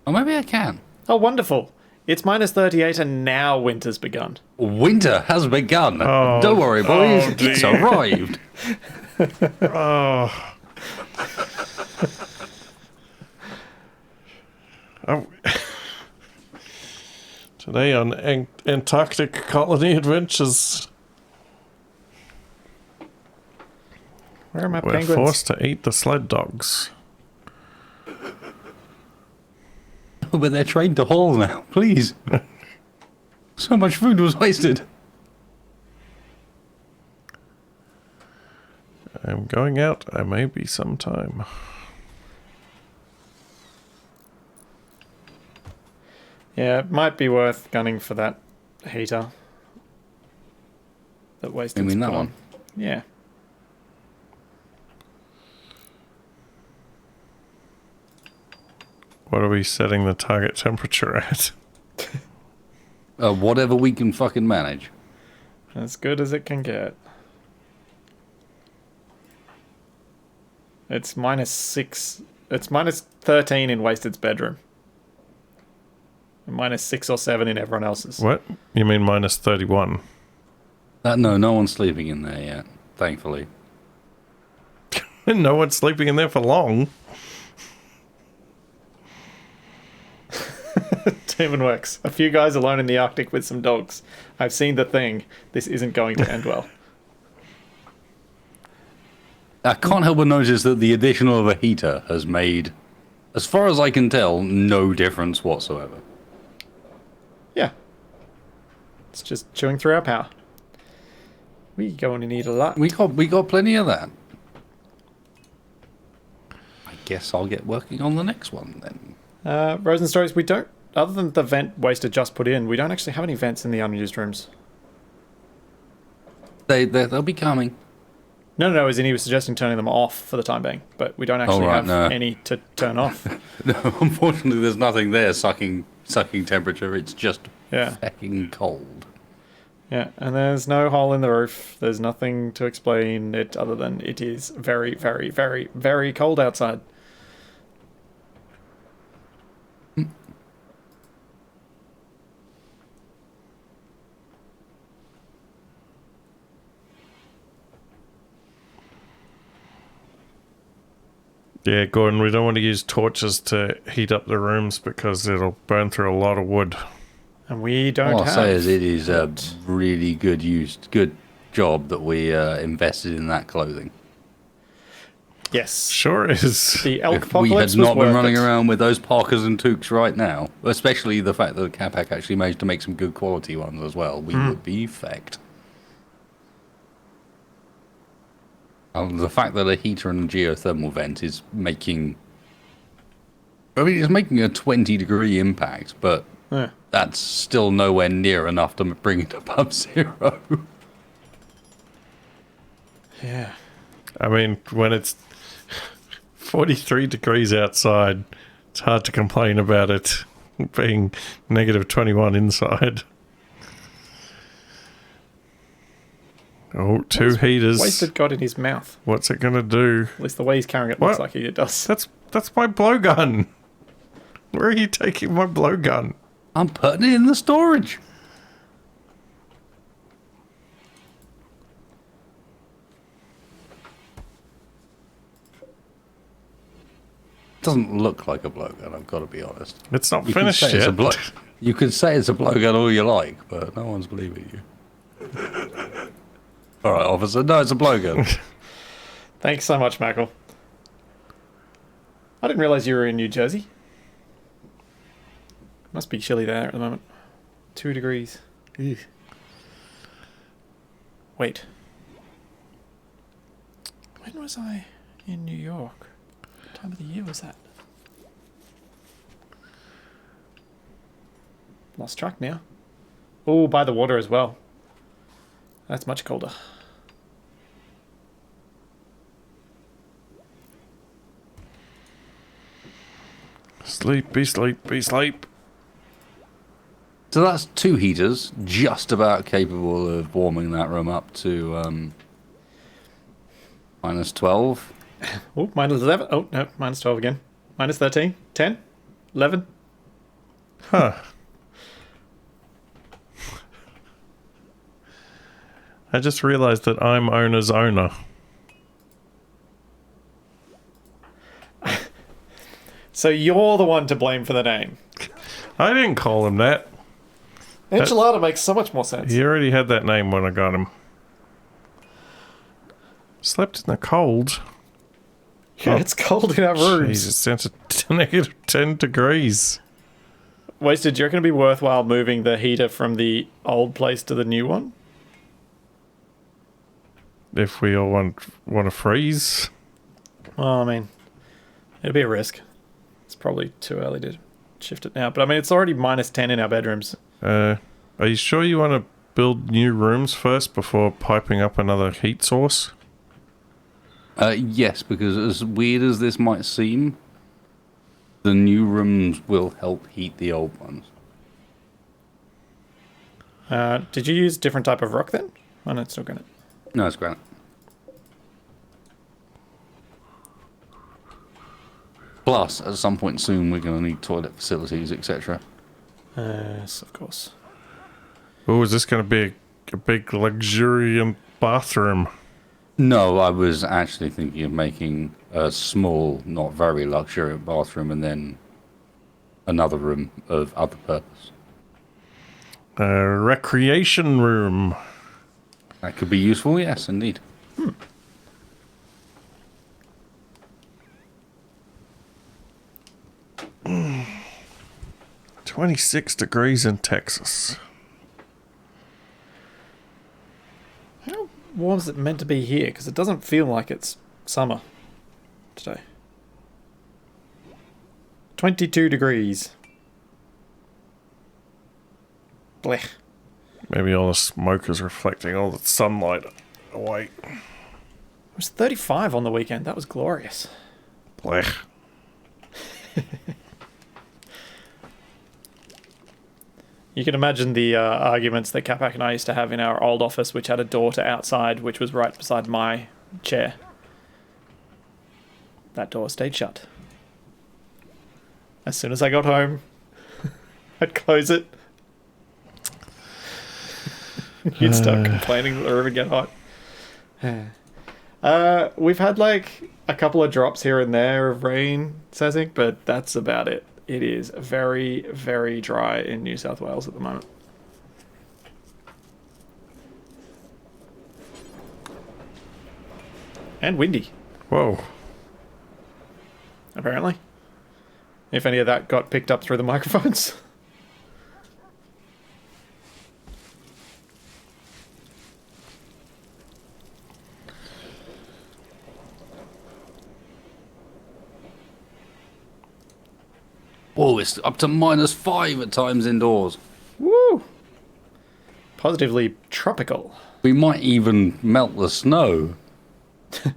Or maybe I can. Oh, wonderful. It's minus 38 and now winter's begun. Winter has begun. Oh, Don't worry, boys. oh, It's dear. arrived. Oh. Oh. Today on Antarctic Colony Adventures, Where are my we're penguins? forced to eat the sled dogs. But they're trained to haul now. Please. So much food was wasted. I'm going out. I may be some time. Yeah, it might be worth gunning for that heater that wasted. You mean that one? Yeah. What are we setting the target temperature at? Whatever we can fucking manage. As good as it can get. It's -6. It's -13 in Wasted's bedroom. And -6 or 7 in everyone else's. What? You mean -31? No one's sleeping in there yet, thankfully. No one's sleeping in there for long. Demon works. A few guys alone in the Arctic with some dogs. I've seen the thing. This isn't going to end well. I can't help but notice that the addition of a heater has made, as far as I can tell, no difference whatsoever. Yeah. It's just chewing through our power. We going to need a lot. We got plenty of that. I guess I'll get working on the next one then. Rose and Stories, we don't, other than the vent Wasted just put in, we don't actually have any vents in the unused rooms. They'll be coming. No, as in he was suggesting turning them off for the time being, but we don't actually have any to turn off. No, unfortunately, there's nothing there sucking temperature. It's just fucking cold. Yeah, and there's no hole in the roof. There's nothing to explain it other than it is very, very, very, very cold outside. Yeah, Gordon, we don't want to use torches to heat up the rooms because it'll burn through a lot of wood. And we don't All have... I'll say is it is a really good job that we invested in that clothing. Yes. Sure is. The If Elkpocalypse we had was not been worth running it. around with those parkas and toques right now, especially the fact that Capac actually managed to make some good quality ones as well, we would be fecked. The fact that a heater and a geothermal vent is making... I mean, it's making a 20-degree impact, but Yeah. that's still nowhere near enough to bring it above zero. Yeah. I mean, when it's 43 degrees outside, it's hard to complain about it being -21 inside. Oh, two heaters. Wasted got in his mouth. What's it gonna do? At least the way he's carrying it looks like it does. That's my blowgun. Where are you taking my blowgun? I'm putting it in the storage. Doesn't look like a blowgun, I've got to be honest. It's not You can finished say it's a yet. You could say it's a blowgun all you like, but no one's believing you. Alright, officer, no, it's a blowgun. Thanks so much, Michael. I didn't realize you were in New Jersey. Must be chilly there at the moment. 2 degrees. Ugh. Wait. When was I in New York? What time of the year was that? Lost track now. Oh, by the water as well. That's much colder. Sleep, be sleep, be sleep. So that's 2 heaters, just about capable of warming that room up to -12. Oh, -11. Oh, no, -12 again. -13. 10. 11. Huh. I just realized that I'm owner's owner. So you're the one to blame for the name. I didn't call him that. Enchilada makes so much more sense. He already had that name when I got him. Slept in the cold. Yeah, it's cold in our rooms. Jesus, it's to negative 10 degrees. Wasted, do you reckon it'd be worthwhile moving the heater from the old place to the new one? If we all want to freeze. Well, I mean, it'd be a risk. It's probably too early to shift it now. But I mean, it's already minus 10 in our bedrooms. Are you sure you want to build new rooms first before piping up another heat source? Yes, because as weird as this might seem, the new rooms will help heat the old ones. Did you use a different type of rock then? Oh, no, it's still granite. No, it's granite. Plus, at some point soon, we're going to need toilet facilities, etc. Yes, of course. Oh, is this going to be a big luxuriant bathroom? No, I was actually thinking of making a small, not very luxuriant bathroom and then another room of other purpose. A recreation room. That could be useful, yes, indeed. 26 degrees in Texas. How warm is it meant to be here? Because it doesn't feel like it's summer today. 22 degrees. Blech. Maybe all the smoke is reflecting all the sunlight away. It was 35 on the weekend. That was glorious. Blech. You can imagine the arguments that Capac and I used to have in our old office, which had a door to outside, which was right beside my chair. That door stayed shut. As soon as I got home, I'd close it. You'd start complaining that the room would get hot. We've had like a couple of drops here and there of rain, Sazink, but that's about it. It is very, very dry in New South Wales at the moment. And windy, Whoa. apparently. If any of that got picked up through the microphones. Oh, it's up to -5 at times indoors. Woo! Positively tropical. We might even melt the snow. Yeah,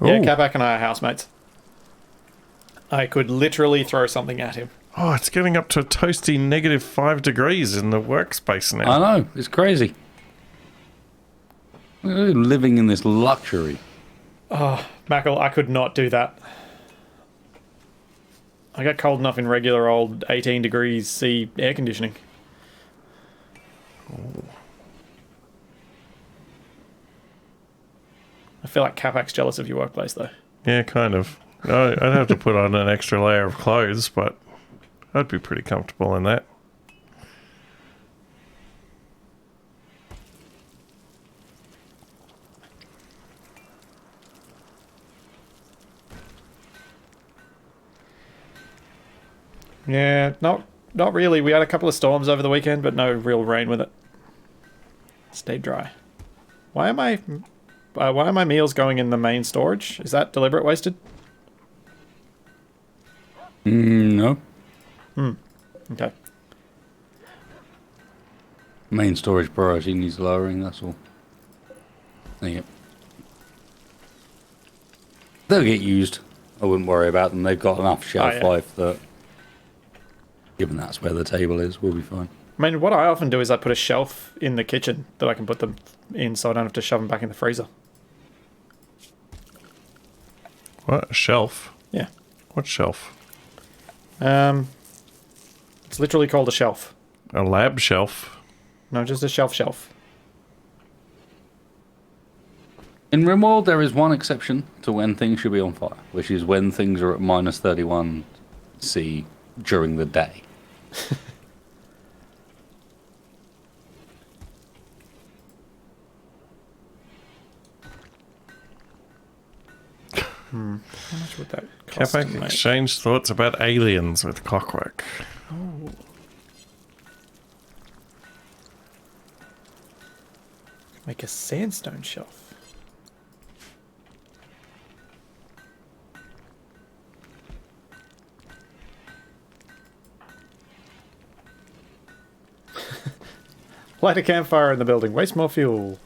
Ooh. Capac and I are housemates. I could literally throw something at him. Oh, it's getting up to a toasty -5 degrees in the workspace now. I know, it's crazy. We're living in this luxury. Mackle, I could not do that. I got cold enough in regular old 18 degrees C air conditioning. I feel like Capac's jealous of your workplace, though. Yeah, kind of. I'd have to put on an extra layer of clothes, but I'd be pretty comfortable in that. Yeah, not really. We had a couple of storms over the weekend, but no real rain with it. Stayed dry. Why are my meals going in the main storage? Is that deliberate wasted? No. Okay. Main storage priority needs lowering, that's all. There you go. They'll get used. I wouldn't worry about them. They've got enough shelf life that, given that's where the table is, we'll be fine. I mean, what I often do is I put a shelf in the kitchen that I can put them in so I don't have to shove them back in the freezer. What? A shelf? Yeah. What shelf? It's literally called a shelf. A lab shelf. No, just a shelf. In Rimworld, there is one exception to when things should be on fire, which is when things are at minus 31 C during the day. How much would that cost? Capac mate? exchanged thoughts about aliens with Clockwork. Oh. Make a sandstone shelf. Light a campfire in the building. Waste more fuel.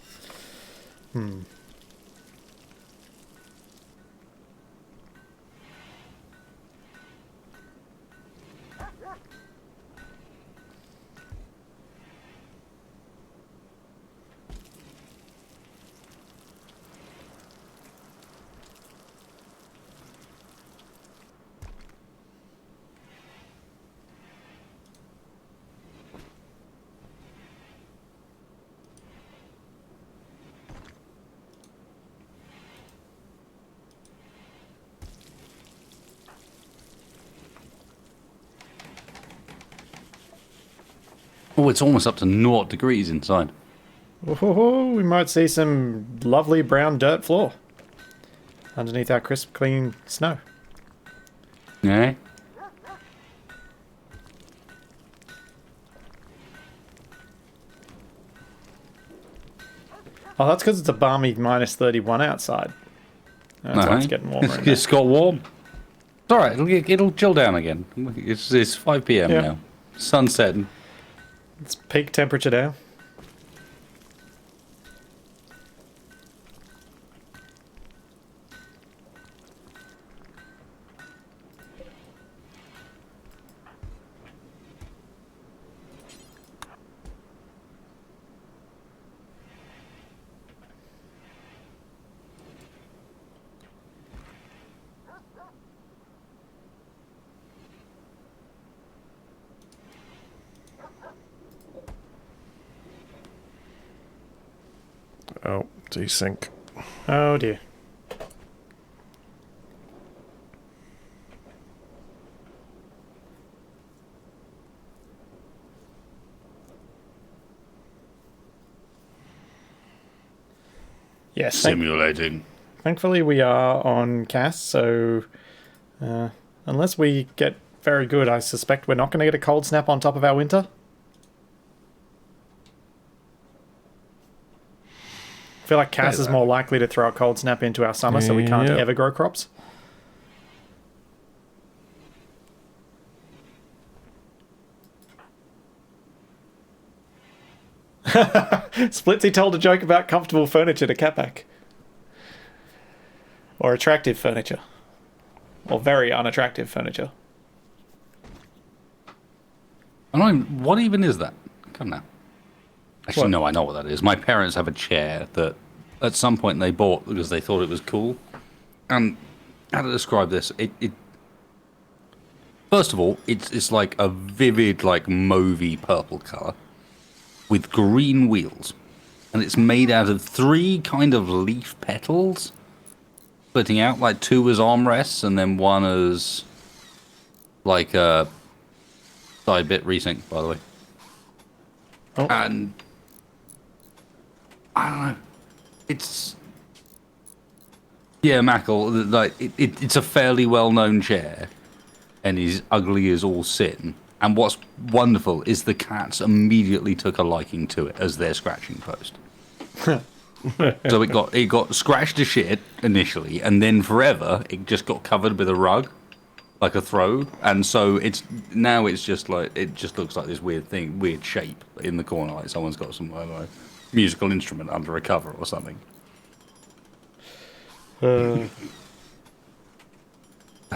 Oh, it's almost up to 0 degrees inside. Oh, we might see some lovely brown dirt floor underneath our crisp, clean snow. Yeah. Oh, that's because it's a balmy minus 31 outside. That's why it's getting warmer. in It's got warm. It's all right. It'll chill down again. It's 5 p.m. Yeah. now. Sun's setting. It's peak temperature now. Oh, desync. Oh dear. Yes, Simulating. thankfully we are on cast, so unless we get very good, I suspect we're not going to get a cold snap on top of our winter. I feel like Cass is more likely to throw a cold snap into our summer, so we can't Yep. ever grow crops. Splitsy told a joke about comfortable furniture to Capac. Or attractive furniture. Or very unattractive furniture. I don't know, what even is that? Come now. Actually, What? no, I know what that is. My parents have a chair that at some point they bought because they thought it was cool. And how to describe this? First of all, it's like a vivid, like mauvey purple color with green wheels, and it's made out of 3 kind of leaf petals, splitting out, like 2 as armrests and then 1 as like a side bit resync, by the way. Oh. And I don't know. It's Mackle. Like it's a fairly well-known chair, and is ugly as all sin. And what's wonderful is the cats immediately took a liking to it as their scratching post. So it got scratched to shit initially, and then forever it just got covered with a rug, like a throw. And so it's just like it just looks like this weird shape in the corner, like someone's got some I don't know, musical instrument under a cover or something. That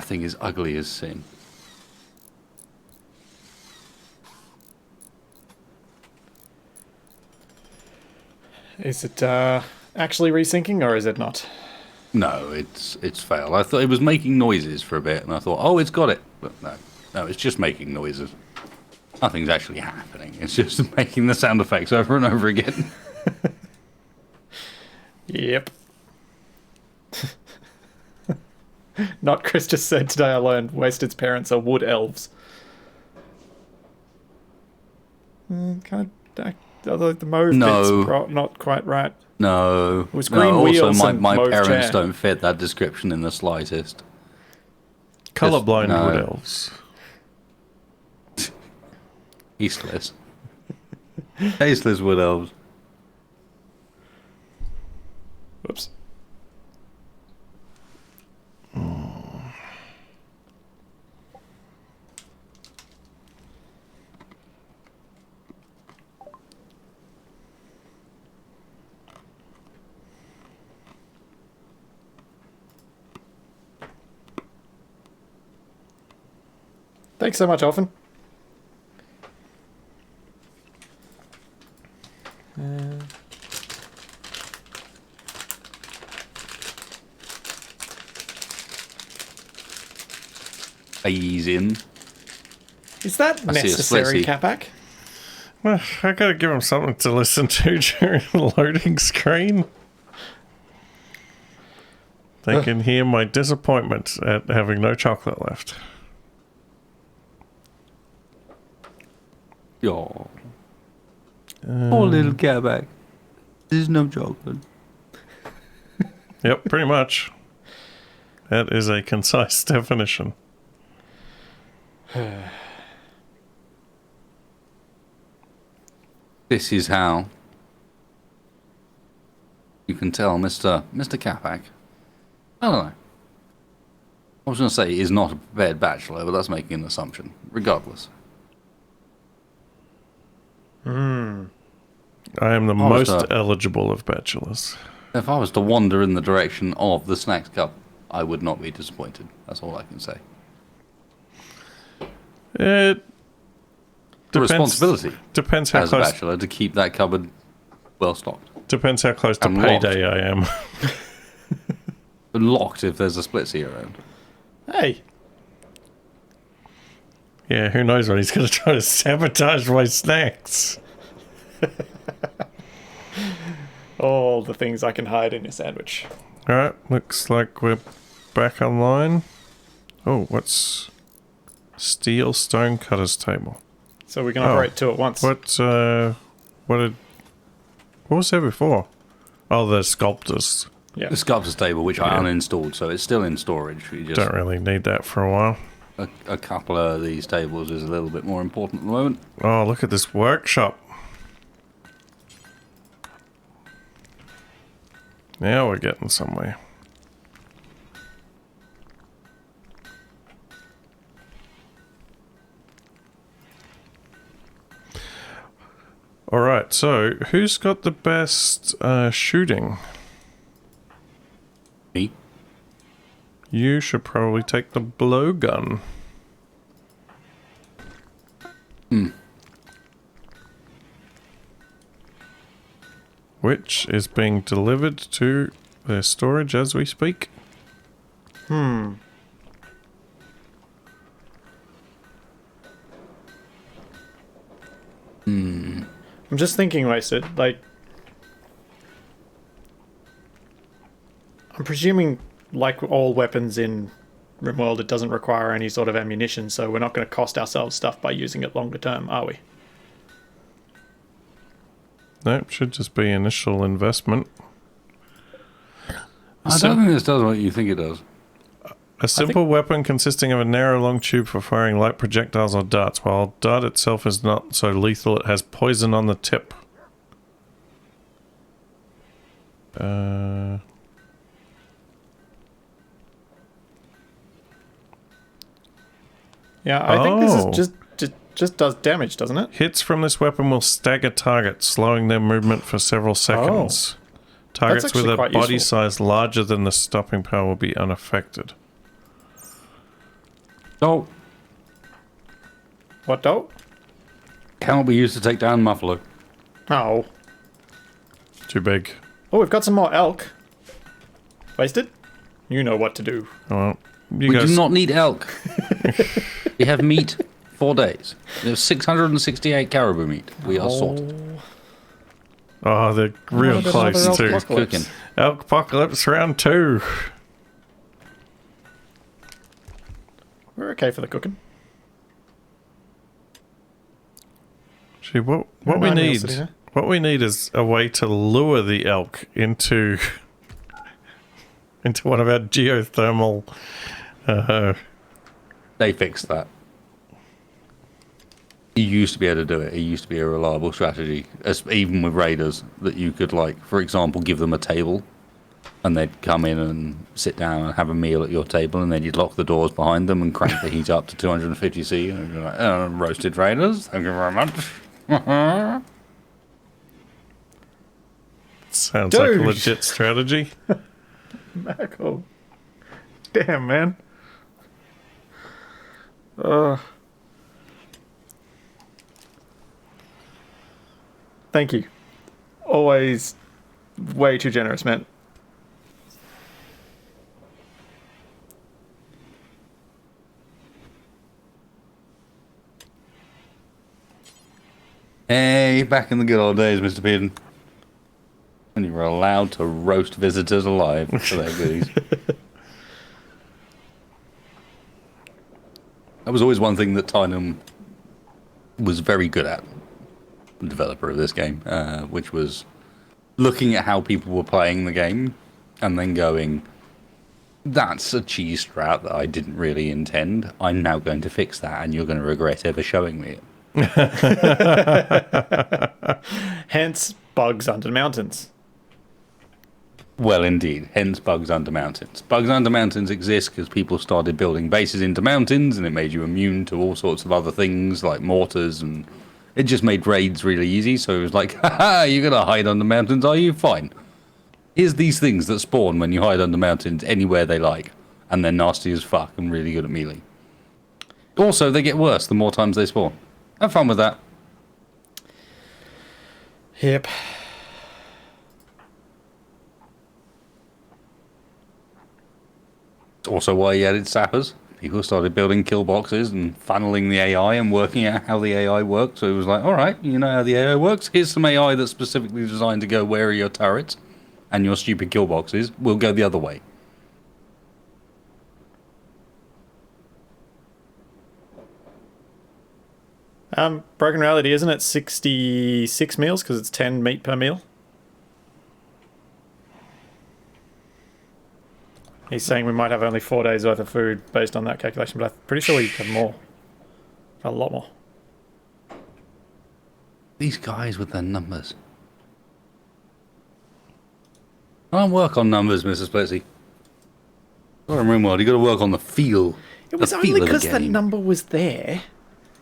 thing is ugly as sin. Is it actually resyncing, or is it not? No, it's failed. I thought it was making noises for a bit, and I thought, oh, it's got it. But no, it's just making noises. Nothing's actually happening. It's just making the sound effects over and over again. Yep. Not Chris just said today I learned Wasted's parents are wood elves. Kind of, although the mauve bit's not quite right. No. It was green also, wheels my and mauve parents chair. don't fit that description in the slightest. Colorblind No. wood elves. Tasteless. Tasteless wood elves. Whoops. Thanks so much, Orphan. Ease in. Is that I see a necessary, splitsy. Capac? Well, I gotta give him something to listen to during the loading screen. They can hear my disappointment at having no chocolate left. Oh. Poor little Capac. There's no chocolate. Yep, pretty much. That is a concise definition. This is how you can tell Mr. Capac. I don't know. I was going to say he's not a prepared bachelor, but that's making an assumption. Regardless. I am the Oh, most stop. eligible of bachelors. If I was to wander in the direction of the snacks cup, I would not be disappointed. That's all I can say. It The depends, responsibility depends how as a close. bachelor to keep that cupboard well stocked. Depends how close to And locked. payday I am. But locked if there's a splitsy around. Hey, Yeah, who knows when he's going to try to sabotage my snacks. all the things I can hide in your sandwich. Alright, looks like we're back online. Oh, what's steel stone cutter's table? So we can operate two at once. What was there before? Oh, the sculptors. Yeah. The sculptor's table, which I uninstalled, so it's still in storage. We just Don't really need that for a while. a couple of these tables is a little bit more important at the moment. Oh, look at this workshop. Now we're getting somewhere. Alright, so who's got the best shooting? Me? You should probably take the blowgun. Which is being delivered to their storage as we speak. I'm just thinking, Wasted, like... I'm presuming, like all weapons in Rimworld, it doesn't require any sort of ammunition, so we're not going to cost ourselves stuff by using it longer term, are we? Nope, should just be initial investment. I don't think this does what you think it does. A simple weapon consisting of a narrow long tube for firing light projectiles or darts. While dart itself is not so lethal, it has poison on the tip. Yeah, I think this Oh. is just does damage, doesn't it? Hits from this weapon will stagger targets, slowing their movement for several seconds. Targets with actually a quite body useful. size larger than the stopping power will be unaffected. Oh, What, though? cannot be used to take down muffler. Oh. Too big. Oh, we've got some more elk. Wasted? You know what to do. Well, you We guys, do not need elk. We have meat 4 days. There's 668 caribou meat. We are sorted. Oh, they're real bit close another to Elkpocalypse. Cooking. Elkpocalypse round 2. We're okay for the cooking. See, what There are we 9 meals need, sitting there. what we need is a way to lure the elk into one of our geothermal. They fixed that. You used to be able to do it. It used to be a reliable strategy, even with raiders, that you could, like, for example, give them a table, and they'd come in and sit down and have a meal at your table, and then you'd lock the doors behind them and crank the heat up to 250 C, and you're like, roasted raiders, thank you very much. Sounds like a Dude. legit strategy. Mackerel. Damn, man. Thank you. Always way too generous, man. Hey, back in the good old days, Mr. Pearson. When you were allowed to roast visitors alive for their goodies. That was always one thing that Tynum was very good at, the developer of this game, which was looking at how people were playing the game and then going, that's a cheese strat that I didn't really intend. I'm now going to fix that, and you're going to regret ever showing me it. Hence, bugs under mountains. Well, indeed. Hence Bugs Under Mountains. Bugs Under Mountains exist because people started building bases into mountains, and it made you immune to all sorts of other things like mortars, and it just made raids really easy. So it was like, haha, you're going to hide under mountains, are you? Fine. Here's these things that spawn when you hide under mountains anywhere they like, and they're nasty as fuck and really good at melee. Also, they get worse the more times they spawn. Have fun with that. Yep. Also why he added sappers. People started building kill boxes and funneling the AI and working out how the AI works. So it was like, all right, you know how the AI works. Here's some AI that's specifically designed to go, where are your turrets? And your stupid kill boxes will go the other way. Broken Reality, isn't it 66 meals because it's 10 meat per meal? He's saying we might have only 4 days worth of food based on that calculation, but I'm pretty sure we have more. A lot more. These guys with their numbers. I don't work on numbers, Mrs. Splitsy. Sorry, Rimworld, you got to work on the feel. It was the only feel of because the the game. number was there.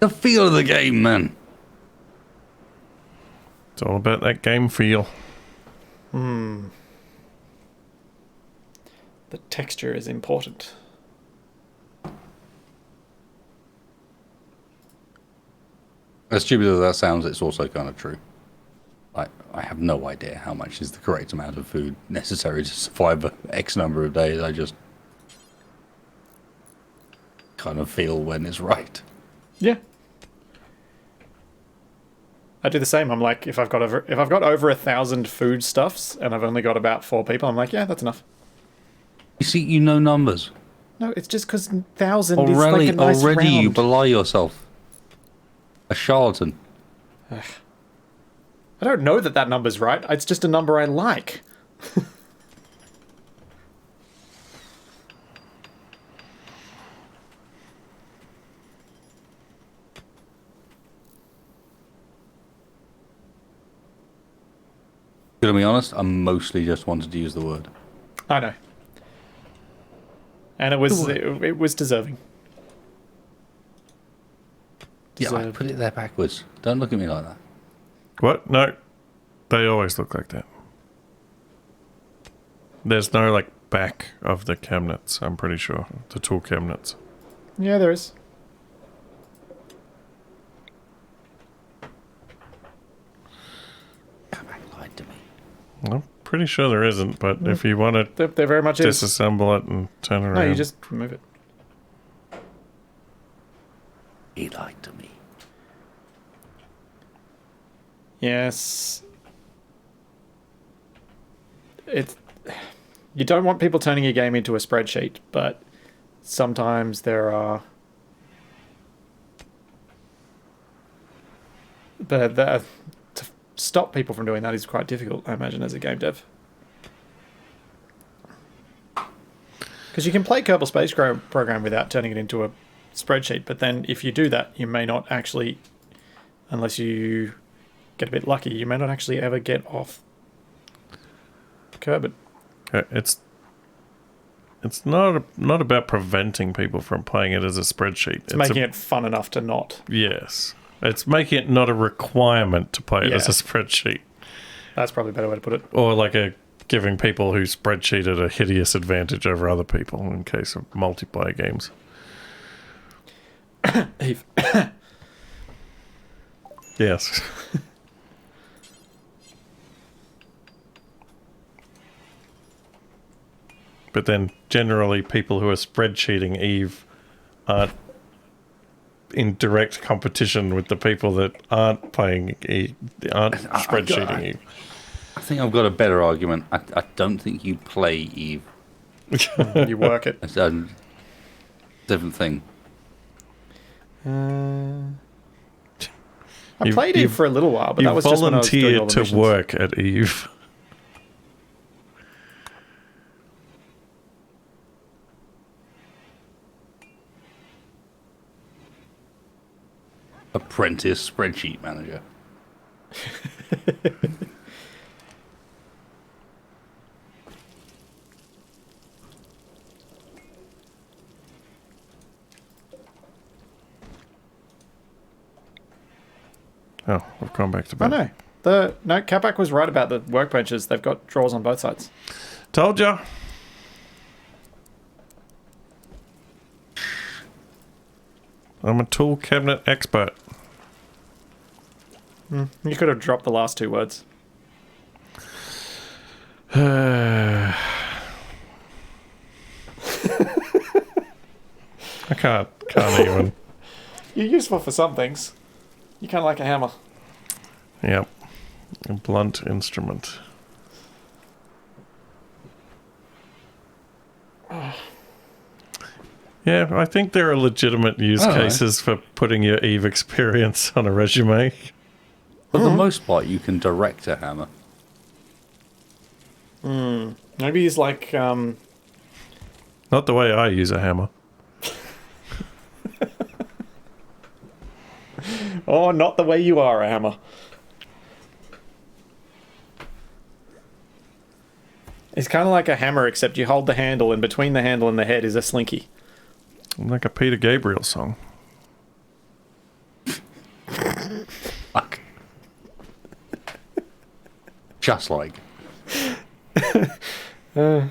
The feel of the game, man. It's all about that game feel. The texture is important. As stupid as that sounds, it's also kind of true. I have no idea how much is the correct amount of food necessary to survive X number of days. I just kind of feel when it's right. Yeah. I do the same. I'm like, if I've got over 1,000 foodstuffs and I've only got about 4 people, I'm like, yeah, that's enough. You see, you know numbers. No, it's just because 1,000 is like a nice already you round. belie yourself. A charlatan. I don't know that number's right. It's just a number I like. To be honest, I mostly just wanted to use the word. I know. And it was deserving. Yeah, I put it there backwards. Don't look at me like that. What? No. They always look like that. There's no, like, back of the cabinets, I'm pretty sure. The tool cabinets. Yeah, there is. Capac lied to me. I'm pretty sure there isn't, but if you want to There very much is. disassemble it and turn it around. No, you just remove it. He lied to me. Yes. You don't want people turning your game into a spreadsheet, but sometimes there are... But to stop people from doing that is quite difficult, I imagine, as a game dev. Because you can play Kerbal Space Program without turning it into a spreadsheet, but then if you do that, you may not actually, unless you get a bit lucky, you may not actually ever get off Kerbal. It's not about preventing people from playing it as a spreadsheet. It's making it fun enough to not. Yes. It's making it not a requirement to play it Yeah. as a spreadsheet. That's probably a better way to put it. Or like giving people who spreadsheet at a hideous advantage over other people in case of multiplayer games. Eve. Yes. But then generally people who are spreadsheeting Eve aren't in direct competition with the people that aren't playing Eve, aren't spreadsheeting Eve. I think I've got a better argument. I don't think you play Eve. You work it. It's a different thing. I played Eve for a little while, but that was just when I was doing all the volunteered to missions. work at Eve. Apprentice spreadsheet manager. Oh, we've gone back to Oh bed. no. Capac was right about the workbenches. They've got drawers on both sides. Told ya. I'm a tool cabinet expert. You could have dropped the last two words. I can't even. You're useful for some things. You kind of like a hammer. Yep. A blunt instrument. Yeah, I think there are legitimate use cases for putting your Eve experience on a resume. For the most part, you can direct a hammer. Maybe he's like, Not the way I use a hammer. oh, not the way you are a hammer. It's kind of like a hammer, except you hold the handle, and between the handle and the head is a slinky. Like a Peter Gabriel song. Fuck. Just like. No,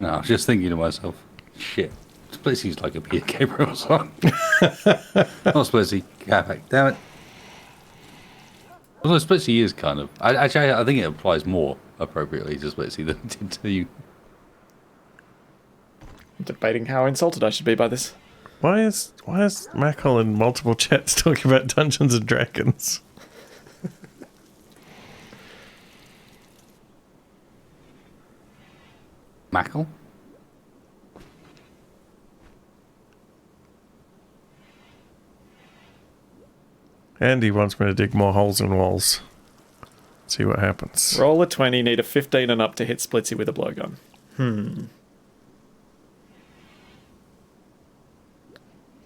I was just thinking to myself, shit, Splitsy's like a Peter Gabriel song. Not Splitsy, Capac, damn it. Although Splitsy is kind of... I think it applies more appropriately to Splitsy than it did to you. Debating how insulted I should be by this. Why is Mackle in multiple chats talking about Dungeons and Dragons? Mackle? Andy wants me to dig more holes in walls. See what happens. Roll a 20, need a 15 and up to hit Splitsy with a blowgun.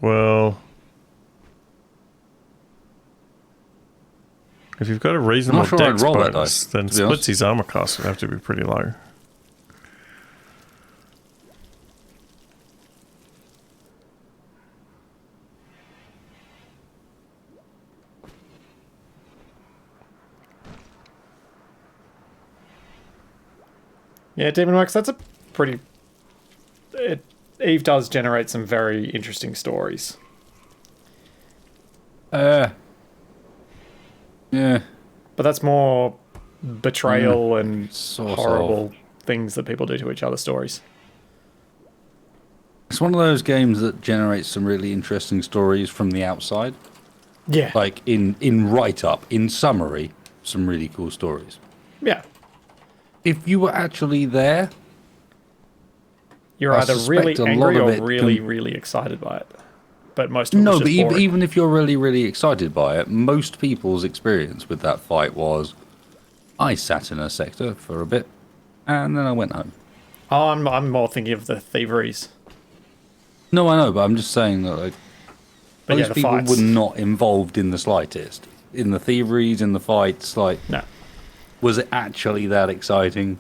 Well, if you've got a reasonable sure I'd dex roll that bonus, dice, then to be honest. Splitsy's armor cost would have to be pretty low. Yeah, Demonworks, that's a pretty... Eve does generate some very interesting stories. Yeah. But that's more betrayal and Sort horrible things that people do to each other stories. It's one of those games that generates some really interesting stories from the outside. Yeah. Like in write-up, in summary, some really cool stories. Yeah. If you were actually there, You're I either suspect really a lot angry of or it really, can- really excited by it. But most of it no, was but just boring. even if you're really, really excited by it, most people's experience with that fight was, I sat in a sector for a bit, and then I went home. Oh, I'm more thinking of the thieveries. No, I know, but I'm just saying that like, But yeah, most the people fights. were not involved in the slightest. In the thieveries, in the fights, like, No. was it actually that exciting?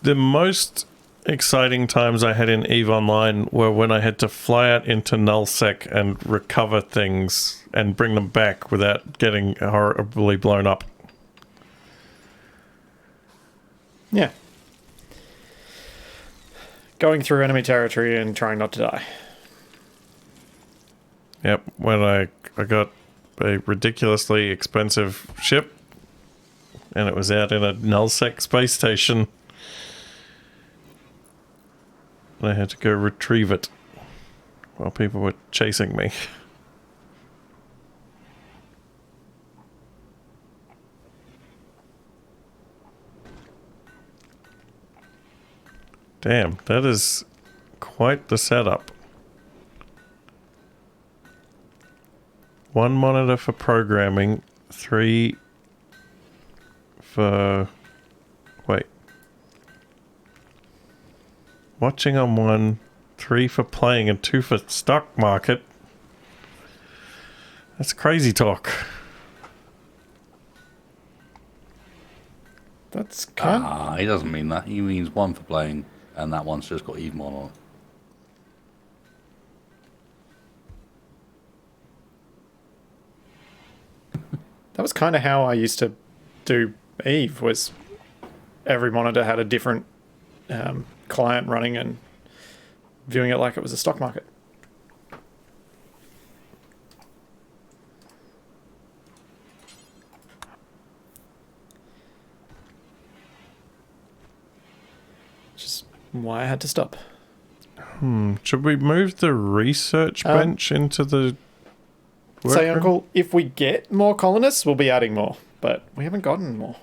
The most exciting times I had in EVE Online were when I had to fly out into nullsec and recover things and bring them back without getting horribly blown up. Yeah. Going through enemy territory and trying not to die. Yep, when I got a ridiculously expensive ship and it was out in a nullsec space station. And I had to go retrieve it while people were chasing me. Damn, that is quite the setup. One monitor for programming, 3 for... Wait. Watching on 1, 3 for playing, and 2 for stock market. That's crazy talk. That's kind Ah, he doesn't mean that. He means 1 for playing, and that one's just got Evemon on it. That was kind of how I used to do Eve, was every monitor had a different client running and viewing it like it was a stock market. Which is why I had to stop. Should we move the research bench into the Say, workroom? Uncle, if we get more colonists, we'll be adding more. But we haven't gotten more.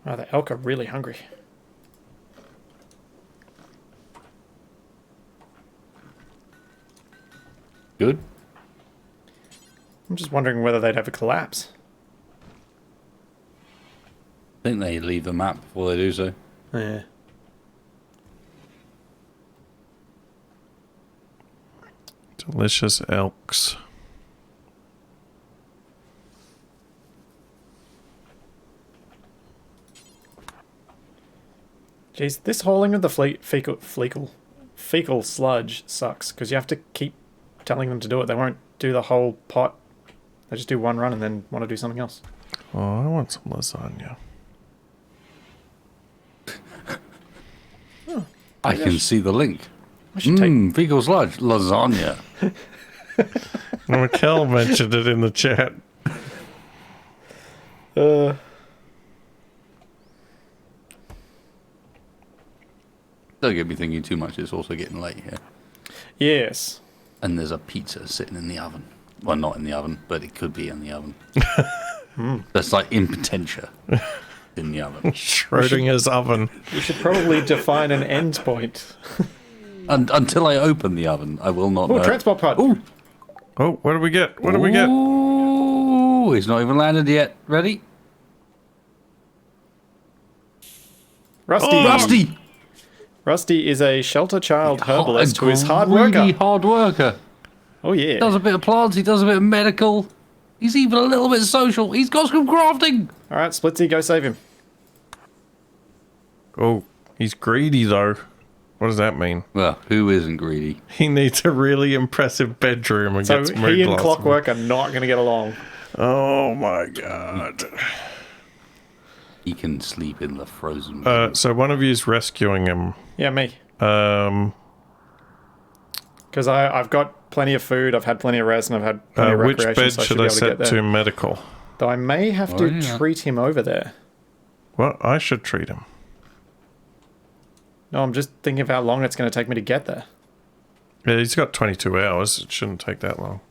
Oh, the elk are really hungry. Good. I'm just wondering whether they'd have a collapse. I think they leave the map before they do so. Yeah. Delicious elks. Jeez, this hauling of the fecal sludge sucks, because you have to keep telling them to do it. They won't do the whole pot. They just do one run and then want to do something else. Oh, I want some lasagna. I can see the link. I should take... Fecal sludge, lasagna. Raquel mentioned it in the chat. Don't get me thinking too much. It's also getting late here. Yes. And there's a pizza sitting in the oven. Well, not in the oven, but it could be in the oven. That's like in potentia in the oven. Schrodinger's oven. We should probably define an end point. And until I open the oven, I will not Oh, know. transport pod. Ooh. Oh, what do we get? What do we get? Ooh, he's not even landed yet. Ready? Rusty. Oh! Rusty! Rusty is a shelter child herbalist who is hard worker. Really hard worker. Oh, yeah. He does a bit of plants, he does a bit of medical. He's even a little bit social. He's got some crafting. All right, Splitsy, go save him. Oh, he's greedy though. What does that mean? Well, who isn't greedy? He needs a really impressive bedroom and So gets mood he and blossom. Clockwork are not going to get along. Oh my god. He can sleep in the frozen. So one of you's rescuing him. Yeah, me. Because I've got plenty of food, I've had plenty of rest, and I've had plenty of Which recreation, bed so I should be I able to get set there. to medical? Though I may have to yeah. treat him over there. Well, I should treat him. No, I'm just thinking of how long it's going to take me to get there. Yeah, he's got 22 hours. It shouldn't take that long.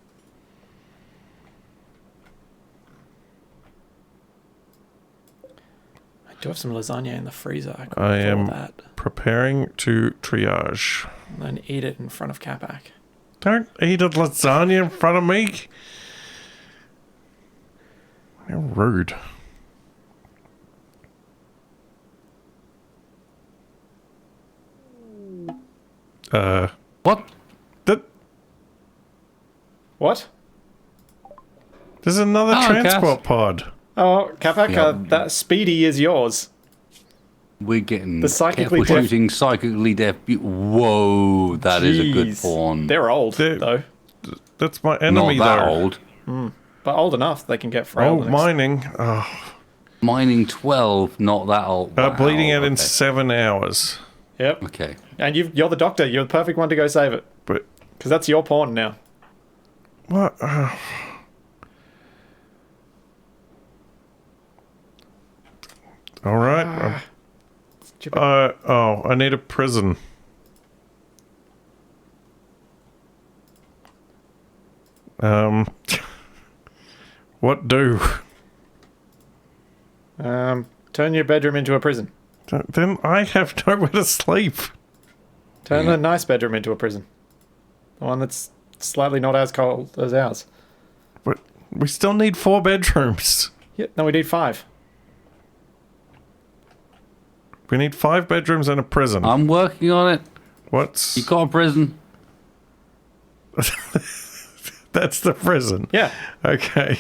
I do have some lasagna in the freezer. I could I have all am that. preparing to triage. And then eat it in front of Capac. Don't eat a lasagna in front of me. How rude. What? That, What? there's another Oh, transport pod. Oh, Capac, Yeah. that Speedy is yours. We're getting The psychically careful deaf- shooting, psychically deaf. Whoa, that is a good Jeez. pawn. They're old, They're- though. That's my Not enemy, that though. old. But old enough they can get frail. Oh, the next- mining. Oh, Mining 12, not that old. Wow, bleeding out in okay. 7 hours. Yep. Okay. And you're the doctor. You're the perfect one to go save it. But Because that's your pawn now. what? All right. Stupid. I need a prison. What do? Turn your bedroom into a prison. Then I have nowhere to sleep. Turn Yeah. a nice bedroom into a prison. The one that's slightly not as cold as ours. But we still need 4 bedrooms. Yeah, no, we need 5. We need 5 bedrooms and a prison. I'm working on it. What's... You got a prison. That's the prison. Yeah. Okay.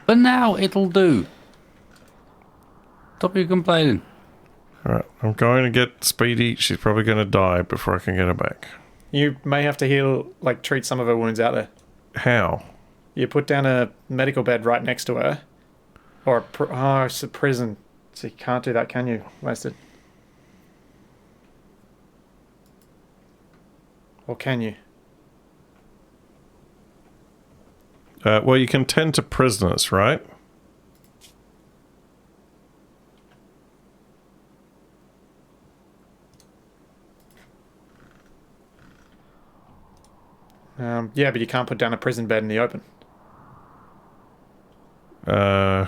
But now it'll do. Stop you complaining. Alright, I'm going to get Speedy. She's probably going to die before I can get her back. You may have to heal, like, treat some of her wounds out there. How? You put down a medical bed right next to her. Or it's a prison. So you can't do that, can you? Wasted. Or can you? Well, you can tend to prisoners, right? Yeah, but you can't put down a prison bed in the open. Well,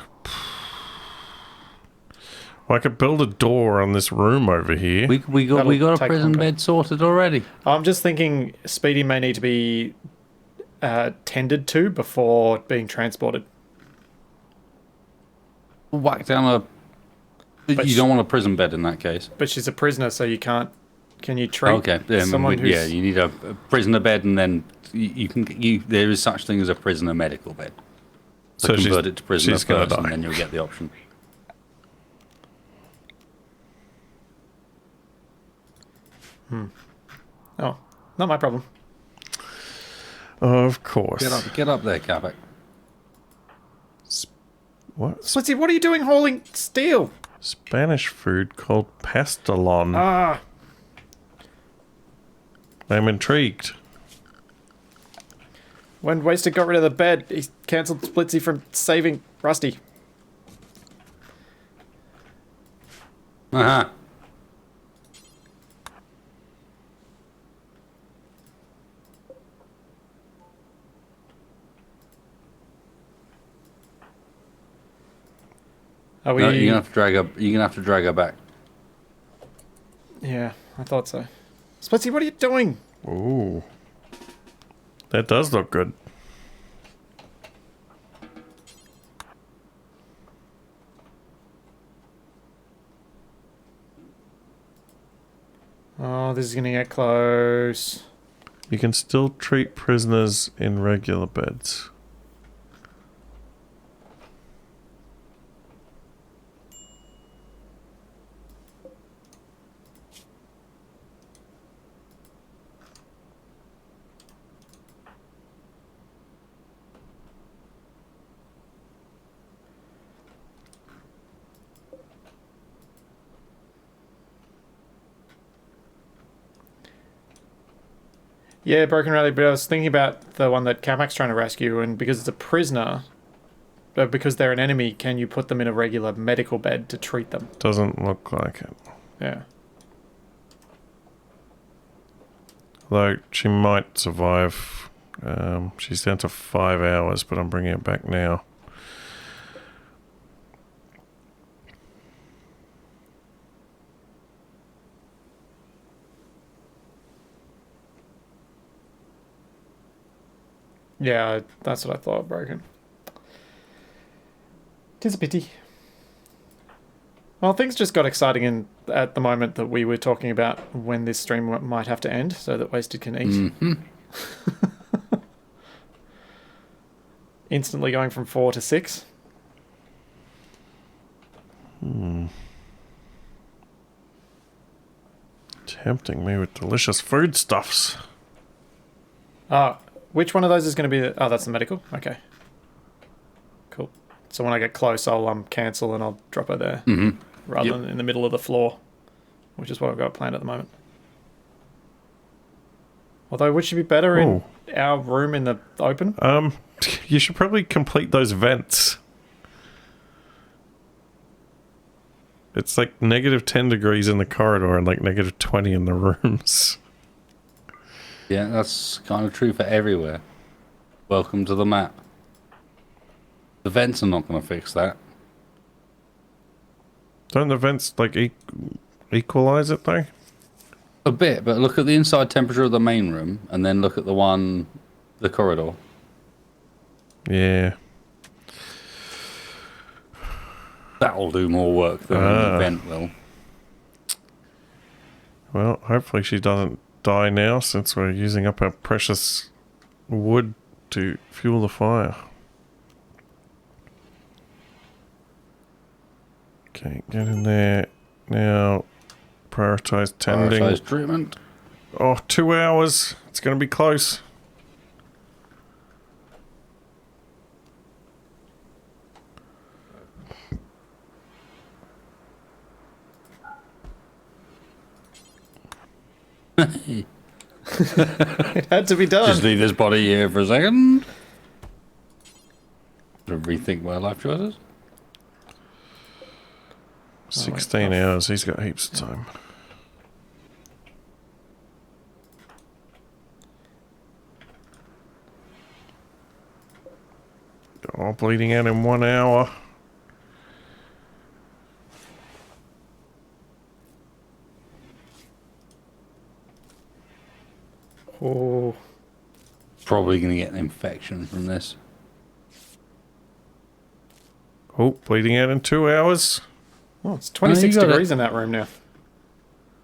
I could build a door on this room over here. We got That'll a take prison longer. bed sorted already. I'm just thinking Speedy may need to be tended to before being transported. Whack down a. But you don't want a prison bed in that case. But she's a prisoner, so you can't. Can you treat Okay. Yeah, someone who's... yeah, you need a prisoner bed, and then there is such thing as a prisoner medical bed. So she's- convert it to prisoner she's gonna first, die. and then you'll get the option. Oh, not my problem. Of course. Get up there, Capac. What? Splitsy, what are you doing hauling steel? Spanish food called pastelon. Ah, I'm intrigued. when Wasted got rid of the bed, he cancelled Splitsy from saving Rusty. Uh-huh. Are we... No, you're gonna have to drag her. You're gonna have to drag her back. Yeah, I thought so. Splitsy, what are you doing? Ooh. That does look good. Oh, this is gonna get close. You can still treat prisoners in regular beds. Yeah, Broken Rally, but I was thinking about the one that Capac's trying to rescue, and because it's a prisoner, because they're an enemy, can you put them in a regular medical bed to treat them? Doesn't look like it. Yeah. Though she might survive. She's down to 5 hours, but I'm bringing it back now. Yeah, that's what I thought, Broken. Tis a pity. Well, things just got exciting at the moment that we were talking about when this stream might have to end so that Wasted can eat. Mm-hmm. Instantly going from 4 to 6. Tempting me with delicious foodstuffs. Oh, which one of those is going to be... Oh, that's the medical? Okay. Cool. So when I get close, I'll cancel and I'll drop her there. Mm-hmm. Rather than in the middle of the floor, which is what I've got planned at the moment. Although, would she be better in our room in the open? You should probably complete those vents. It's like negative 10 degrees in the corridor and like negative 20 in the rooms. Yeah, that's kind of true for everywhere. Welcome to the map. The vents are not going to fix that. Don't the vents like equalize it though? A bit, but look at the inside temperature of the main room and then look at the corridor. Yeah. That'll do more work than the vent will. Well, hopefully she doesn't die now since we're using up our precious wood to fuel the fire. Okay, get in there. Now, prioritize tending. Prioritize treatment. Oh, 2 hours. It's going to be close. It had to be done. Just leave this body here for a second. To rethink my life choices. 16 hours. He's got heaps of time. Oh, bleeding out in 1 hour. Oh. Probably going to get an infection from this. Oh, bleeding out in 2 hours. Oh, it's 26 you got degrees it. in that room now.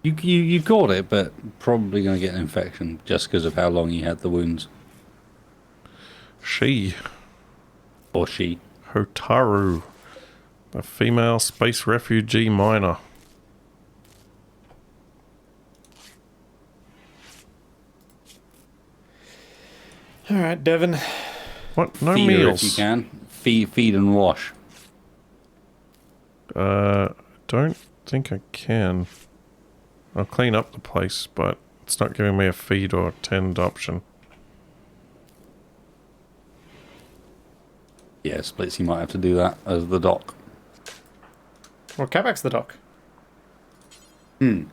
You got it, but probably going to get an infection just because of how long you had the wounds. She. Or she. Hotaru. A female space refugee miner. All right, Devon. What? No Feed her meals? if you can. Feed and wash. Don't think I can. I'll clean up the place, but it's not giving me a feed or tend option. Yeah, Splitsy might have to do that as the doc. Well, Capac's the doc. Yeah,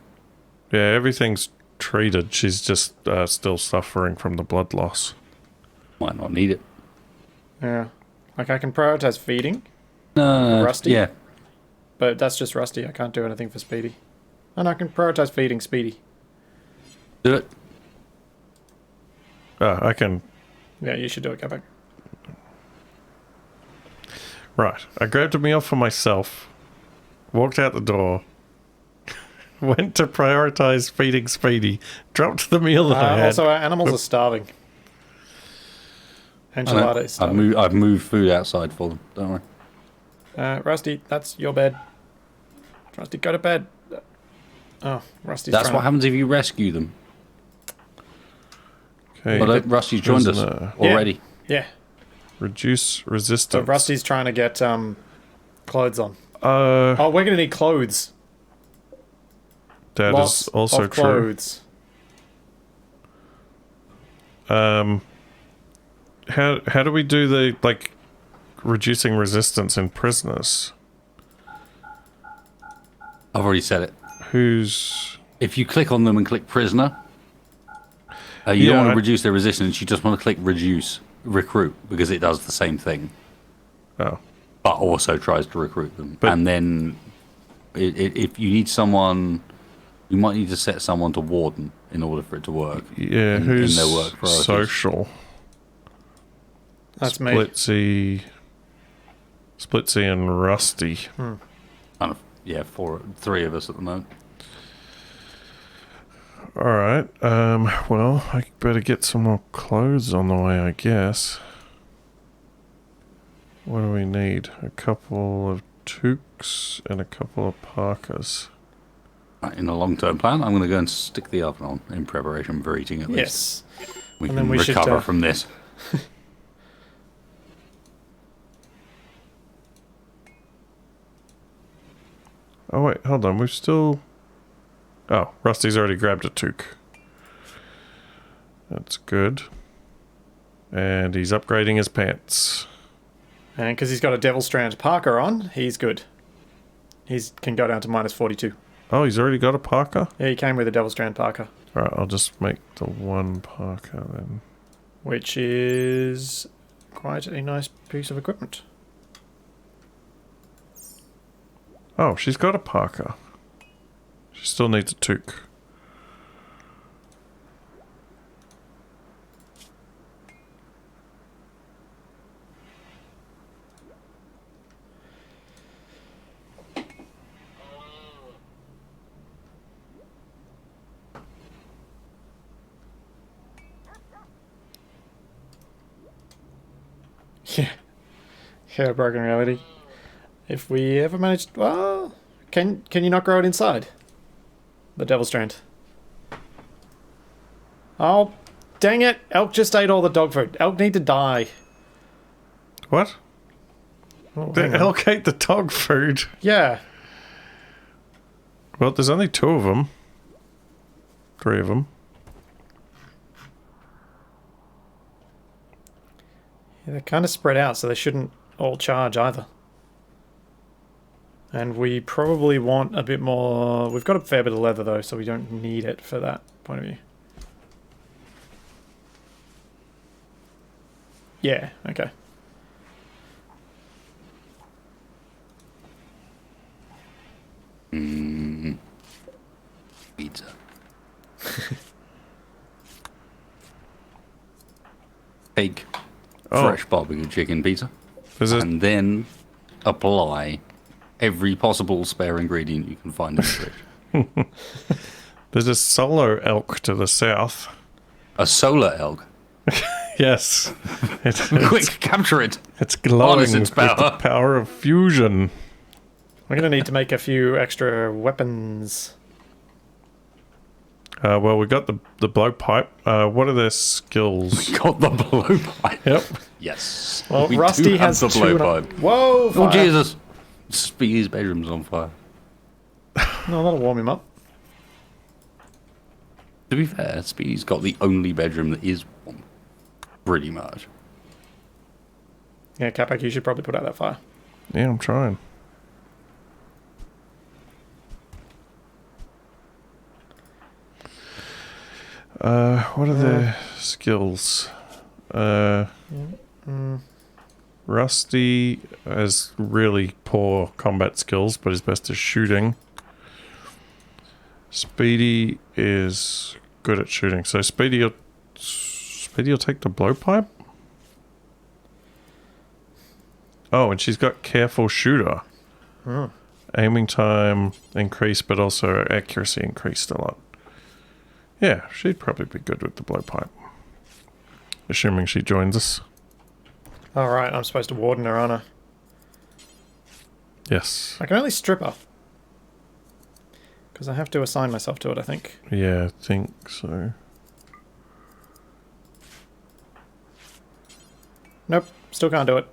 everything's treated. She's just still suffering from the blood loss. Might not need it. Yeah. Like, I can prioritize feeding, Rusty? Yeah. but that's just Rusty. I can't do anything for Speedy. And I can prioritize feeding Speedy. Do it. I can... Yeah, you should do it, Capac. Right. I grabbed a meal for myself, walked out the door, went to prioritize feeding Speedy, dropped the meal that I had. Also, our animals are starving. Enchilada is starving. I've moved food outside for them. Don't worry. Rusty, that's your bed. Rusty, go to bed. Oh, Rusty's That's trying what to... happens if you rescue them. Okay. But Rusty's joined us already. Yeah. Reduce resistance. So Rusty's trying to get clothes on. Oh, we're going to need clothes. that Lots is also of true. clothes. How do we do the, like, reducing resistance in prisoners? I've already said it. Who's... If you click on them and click prisoner, you don't want to reduce their resistance. You just want to click reduce recruit because it does the same thing. Oh. But also tries to recruit them. But, and then if you need someone, you might need to set someone to warden in order for it to work. Yeah, who's in their work priorities. social? That's me. Splitsy and Rusty. Kind of, yeah, three of us at the moment. Alright, well, I better get some more clothes on the way, I guess. What do we need? A couple of toques and a couple of parkas. In the long-term plan, I'm going to go and stick the oven on in preparation for eating at least. Yes. We And can then we should, recover from this. Oh wait, hold on, we've still... Oh, Rusty's already grabbed a toque. That's good. And he's upgrading his pants. And because he's got a Devil Strand Parker on, he's good. He can go down to minus 42. Oh, he's already got a parka? Yeah, he came with a Devil Strand Parker. Alright, I'll just make the one parka then. Which is quite a nice piece of equipment. Oh, she's got a parka. She still needs a toque. Yeah. Yeah, Broken Reality. If we ever manage... Well, can you not grow it inside? The Devil Strand. Oh, dang it. Elk just ate all the dog food. Elk need to die. What? Oh, The hang on. elk ate the dog food. Yeah. Well, there's only 2 of them. 3 of them. Yeah, they're kind of spread out, so they shouldn't all charge either. And we probably want a bit more... We've got a fair bit of leather, though, so we don't need it for that point of view. Yeah, okay. Pizza. Take fresh barbecue chicken pizza. And then apply every possible spare ingredient you can find in the fridge. There's a solo elk to the south. A solar elk. Yes. Quick, capture it. It's glowing Harness its with the power. power of fusion. We're going to need to make a few extra weapons. Well, we got the blowpipe. What are their skills? Got the blowpipe. Yep. Yes. Well, we Rusty do have has the 2... blowpipe. Whoa, fire. Oh, Jesus. Speedy's bedroom's on fire. No, that'll warm him up. To be fair, Speedy's got the only bedroom that is warm. Pretty much. Yeah, Capac, you should probably put out that fire. Yeah, I'm trying. What are their skills? Rusty has really poor combat skills, but his best is shooting. Speedy is good at shooting, so Speedy will take the blowpipe. Oh, and she's got careful shooter. Aiming time increased, but also accuracy increased a lot. Yeah, she'd probably be good with the blowpipe. Assuming she joins us. Alright, I'm supposed to warden her, aren't I? Yes. I can only strip her. Because I have to assign myself to it, I think. Yeah, I think so. Nope, still can't do it.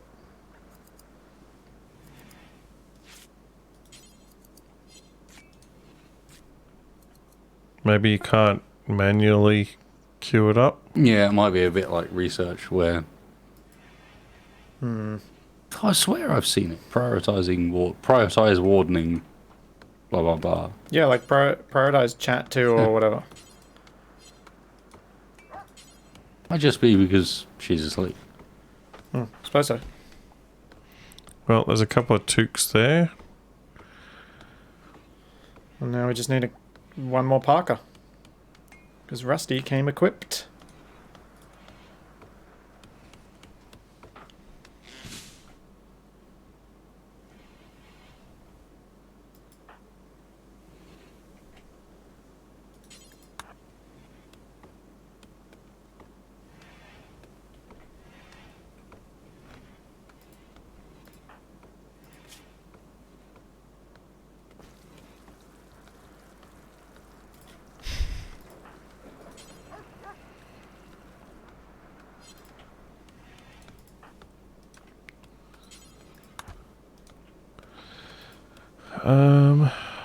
Maybe you can't manually Queue it up. Yeah, it might be a bit like research where. I swear I've seen it. Prioritize wardening. Blah blah blah. Yeah, like prioritize chat too or whatever. Might just be because she's asleep. Suppose so. Well, there's a couple of toques there. And now we just need one more Parker. Because Rusty came equipped.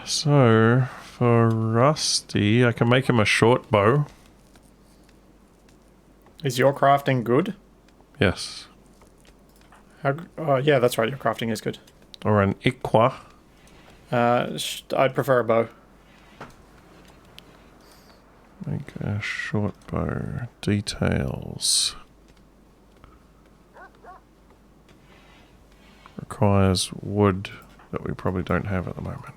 So for Rusty, I can make him a short bow. Is your crafting good? Yes. Yeah, that's right. Your crafting is good. Or an Iqua. I'd prefer a bow. Make a short bow. Details. Requires wood that we probably don't have at the moment.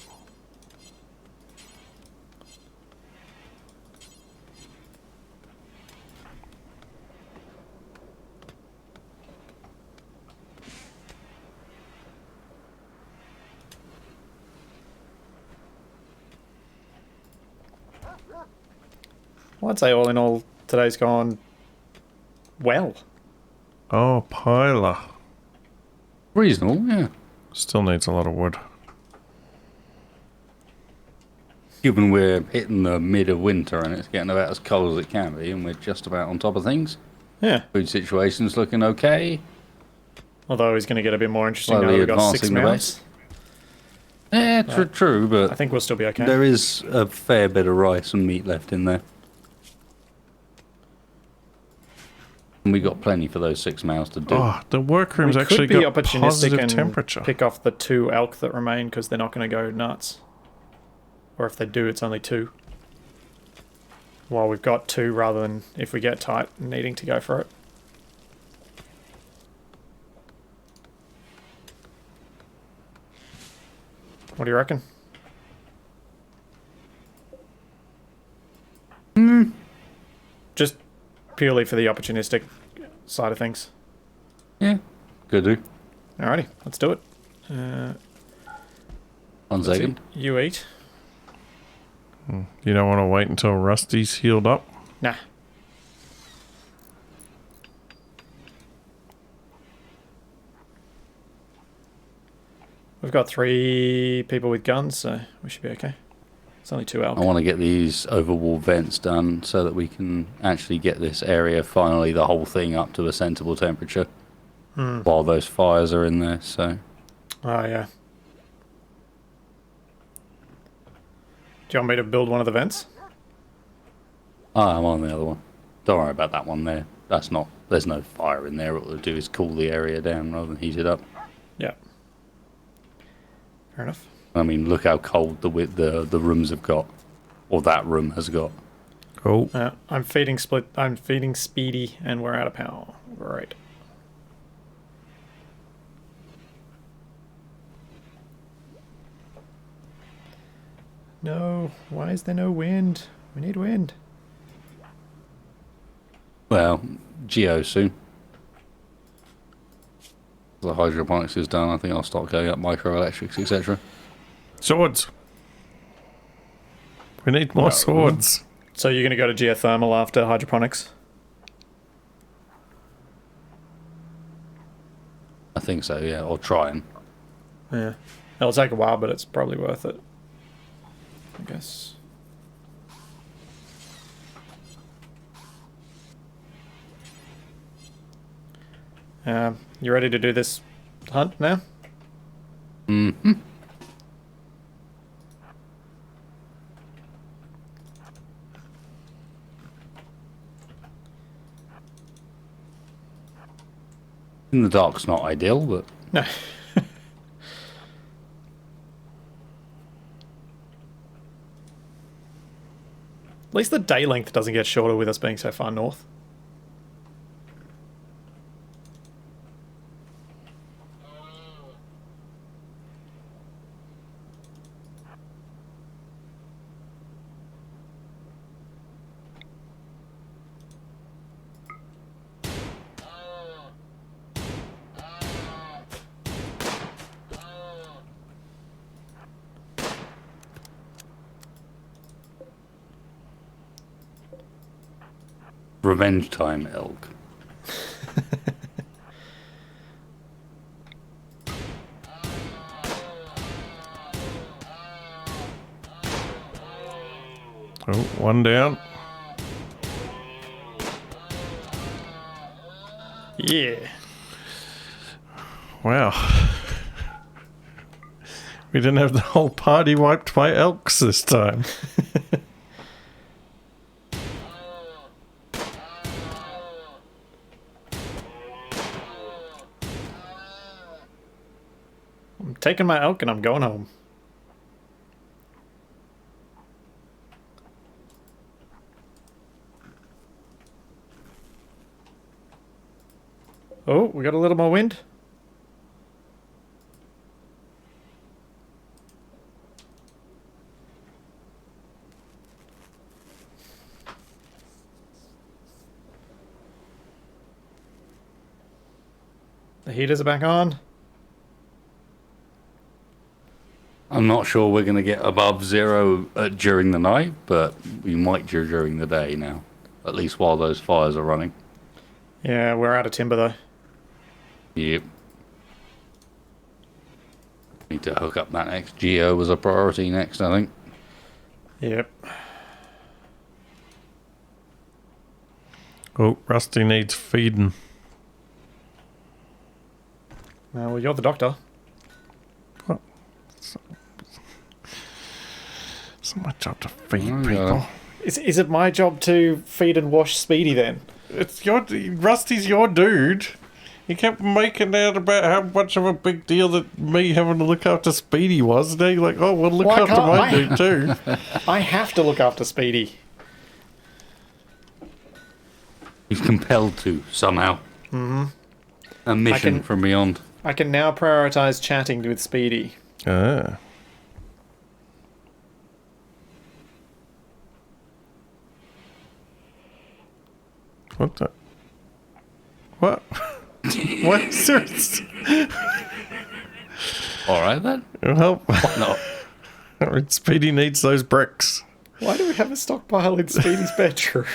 Well, I'd say all in all, today's gone well. Oh, piler. Reasonable, yeah. Still needs a lot of wood. Given we're hitting the mid of winter and it's getting about as cold as it can be, and we're just about on top of things. Yeah. Food situation's looking okay. Although he's going to get a bit more interesting now Slowly that we've got 6 advancing the mounts. Yeah, true, I but think we'll still be okay. there is a fair bit of rice and meat left in there. And we got plenty for those 6 mouths to do. Oh, the workroom's We actually could be got opportunistic positive and temperature. pick off the 2 elk that remain because they're not going to go nuts. Or if they do, it's only 2. While we've got 2 rather than if we get tight needing to go for it. What do you reckon? Just purely for the opportunistic side of things. Yeah, good do. Alrighty, let's do it. 1 second. You eat. You don't want to wait until Rusty's healed up? Nah. We've got 3 people with guns, so we should be okay. It's only 2 elk. I want to get these overwall vents done so that we can actually get this area, finally the whole thing, up to a sensible temperature while those fires are in there. So Oh, yeah. Do you want me to build one of the vents? I'm on the other one. Don't worry about that one there. That's not. There's no fire in there. What we'll do is cool the area down rather than heat it up. Yeah. Fair enough. I mean, look how cold the rooms have got, or that room has got. Cool. I'm feeding Speedy, and we're out of power. Great. No, why is there no wind? We need wind. Well, Geo soon. The hydroponics is done. I think I'll start going up microelectrics, etc. Swords. We need more swords. So you're going to go to geothermal after hydroponics? I think so, yeah. Or try and. Yeah. It'll take a while, but it's probably worth it. I guess. You ready to do this hunt now? Mm-hmm. In the dark's not ideal, but No. At least the day length doesn't get shorter with us being so far north. revenge time, elk. Oh, one down. Yeah. Wow. We didn't have the whole party wiped by elks this time. I'm taking my elk and I'm going home. Oh, we got a little more wind. The heaters are back on. I'm not sure we're going to get above zero during the night, but we might during the day now. At least while those fires are running. Yeah, we're out of timber though. Yep. Need to hook up that next geo as a priority next, I think. Yep. Oh, Rusty needs feeding. Well, you're the doctor. What? It's not my job to feed Oh, people. yeah. Is it my job to feed and wash Speedy then? It's your Rusty's your dude. He kept making out about how much of a big deal that me having to look after Speedy was. Now you're like, oh, well, look Why after can't my I? dude too. I have to look after Speedy. He's compelled to, somehow. Mm-hmm. A mission from beyond. I can now prioritize chatting with Speedy. Ah. What the? What? What? Seriously? Alright then. Well, No. Speedy needs those bricks. Why do we have a stockpile in Speedy's bedroom?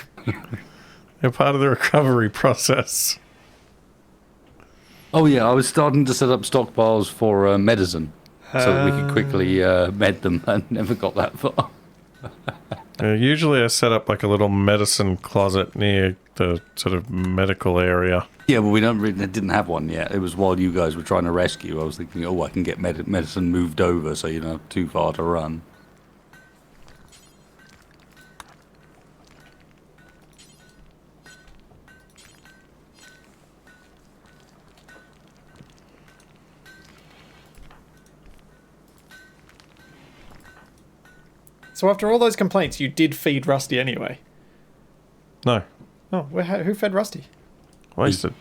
They're part of the recovery process. Oh yeah, I was starting to set up stockpiles for medicine. So that we could quickly med them and never got that far. Usually I set up like a little medicine closet near the sort of medical area. Yeah, but we didn't have one yet. It was while you guys were trying to rescue. I was thinking, oh, I can get medicine moved over so you're not too far to run. So after all those complaints, you did feed Rusty anyway. No, Oh, who fed Rusty? wasted.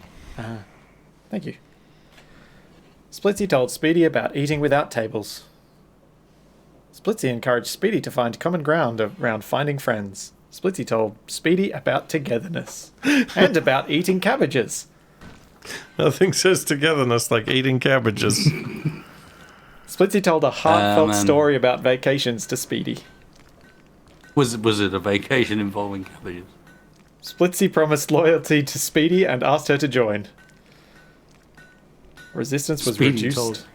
Thank you. Splitsy told Speedy about eating without tables. Splitsy encouraged Speedy to find common ground around finding friends. Splitsy told Speedy about togetherness. And about eating cabbages. Nothing says togetherness like eating cabbages. Splitsy told a heartfelt man. story about vacations to Speedy. Was it a vacation involving cabbages? Splitsy promised loyalty to Speedy and asked her to join. Resistance was Speedy reduced. told-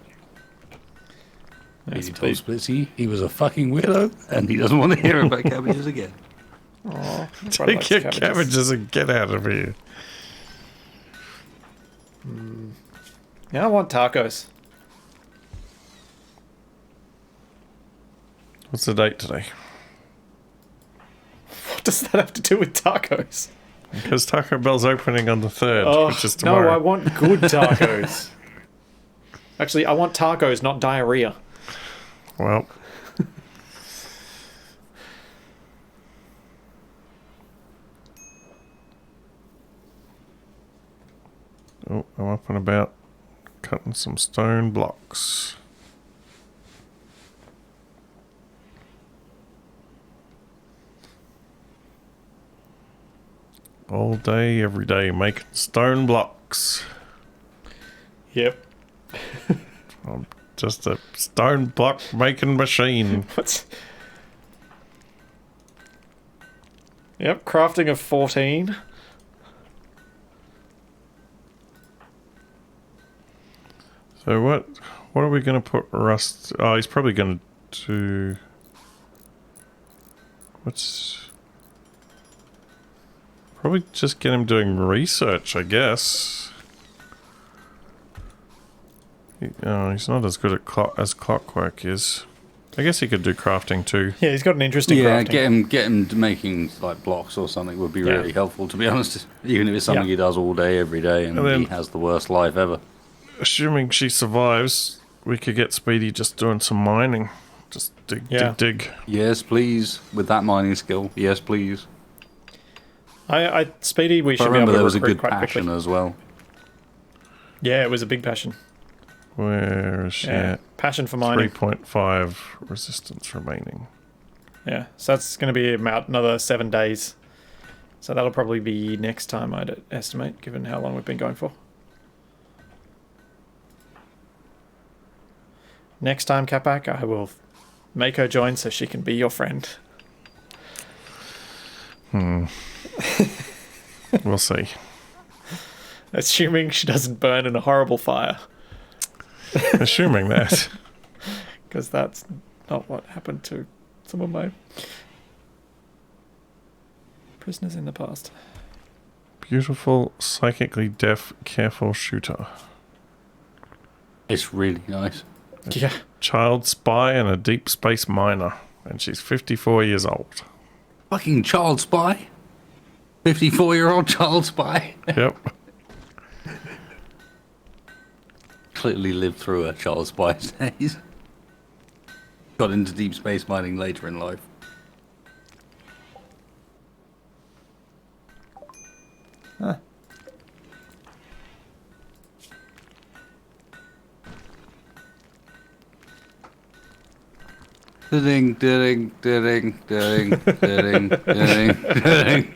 No, He told Splitsy he was a fucking weirdo and he doesn't want to hear about cabbages again. Aw, Take your cabbages and get out of here. Yeah, I want tacos. What's the date today? What does that have to do with tacos? Because Taco Bell's opening on the 3rd, Oh, which is no, tomorrow. I want good tacos. Actually, I want tacos, not diarrhea. Well. Oh, I'm up and about cutting some stone blocks. All day, every day, making stone blocks. Yep. I'm just a stone block making machine. What's... Yep, crafting of 14. So what are we going to put Rust... Oh, he's probably going to do... What's... Probably just get him doing research, I guess. He's not as good at as clockwork is. I guess he could do crafting too. Yeah, he's got an interesting Yeah, crafting. get him making like blocks or something would be Yeah. really helpful, to be honest. Even if it's something Yeah. he does all day, every day, and then- he has the worst life ever. Assuming she survives, we could get Speedy just doing some mining. Just dig, Yeah. dig. Yes, please. With that mining skill, yes, please. Speedy, we I should be able remember to there was a recruit good quite passion quickly. as well. Yeah, it was a big passion. Where is she Yeah, at? passion for mining. 3.5 resistance remaining. Yeah, so that's going to be about another 7 days. So that'll probably be next time, I'd estimate, given how long we've been going for. Next time, Capac, I will make her join so she can be your friend. We'll see. Assuming she doesn't burn in a horrible fire. Assuming that. Because that's not what happened to some of my prisoners in the past. Beautiful, psychically deaf, careful shooter. It's really nice. Yeah. Child spy and a deep space miner. And she's 54 years old. Fucking child spy. 54-year-old child spy. Yep. Clearly lived through her child spy days. Got into deep space mining later in life. Huh. Ding, ding, ding, ding, ding, ding, ding.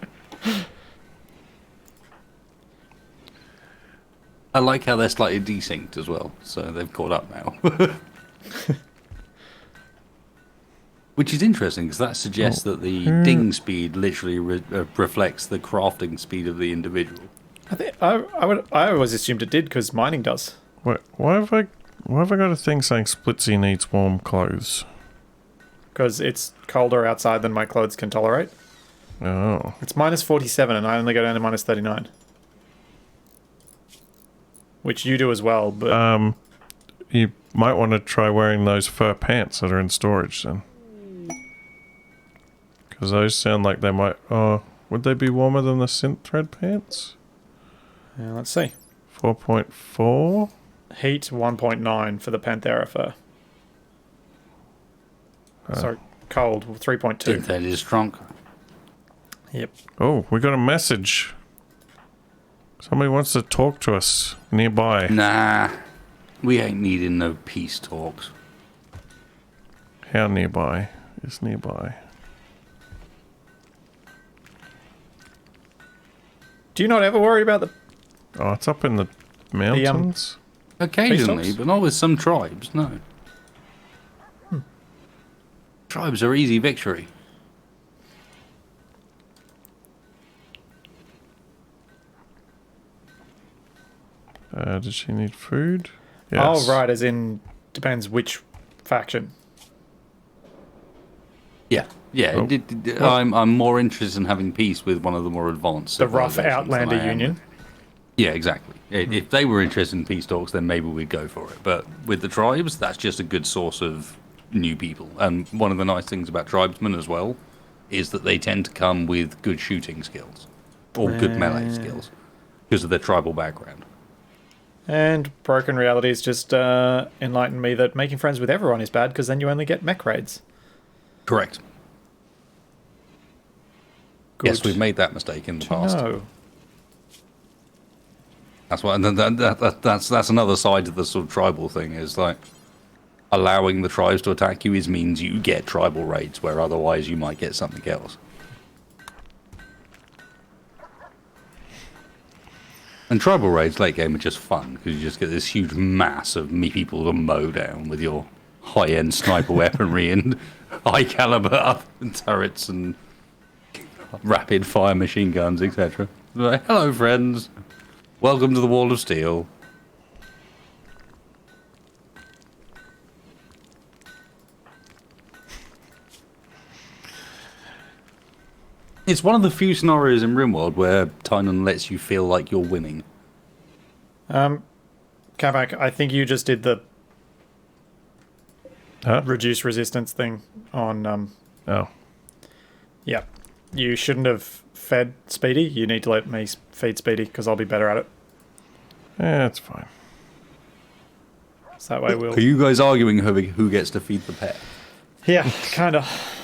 I like how they're slightly desynced as well, so they've caught up now. Which is interesting, because that suggests that the ding speed literally reflects the crafting speed of the individual. I always assumed it did because mining does. Wait, why have I got a thing saying Splitsy needs warm clothes? Because it's colder outside than my clothes can tolerate. Oh. It's minus 47 and I only go down to minus 39. Which you do as well, but... You might want to try wearing those fur pants that are in storage then. Because those sound like they might... Oh, would they be warmer than the synth thread pants? Yeah, let's see. 4.4? Heat 1.9 for the Panthera fur. Sorry, cold 3.2. That is drunk. Yep. Oh, we got a message. Somebody wants to talk to us nearby. Nah, we ain't needing no peace talks. How nearby is nearby? Do you not ever worry about the... Oh, it's up in the mountains. Occasionally, talks? but not with some tribes, no. Tribes are easy victory. Does she need food? Oh, right, as in... Depends which faction. Yeah, yeah. Oh. I'm more interested in having peace with one of the more advanced. The rough civilizations than Outlander I am Union. with- Yeah, exactly. If they were interested in peace talks, then maybe we'd go for it. But with the tribes, that's just a good source of new people. And one of the nice things about tribesmen as well is that they tend to come with good shooting skills. or good melee skills because of their tribal background. And Broken Realities just enlightened me that making friends with everyone is bad because then you only get mech raids. Correct. Good Yes, we've made that mistake in the past. No. That's what, and that's another side of the sort of tribal thing is like allowing the tribes to attack you means you get tribal raids where otherwise you might get something else. And tribal raids late game are just fun because you just get this huge mass of people to mow down with your high-end sniper weaponry and high caliber turrets and rapid fire machine guns, etc. Like, hello, friends. Welcome to the Wall of Steel. It's one of the few scenarios in Rimworld where Tynan lets you feel like you're winning. Capac, I think you just did the Huh? reduce resistance thing on... Oh. Yeah. You shouldn't have fed Speedy. You need to let me feed Speedy because I'll be better at it. Yeah, it's fine. So that way we'll... Are you guys arguing who gets to feed the pet? Yeah, kind of.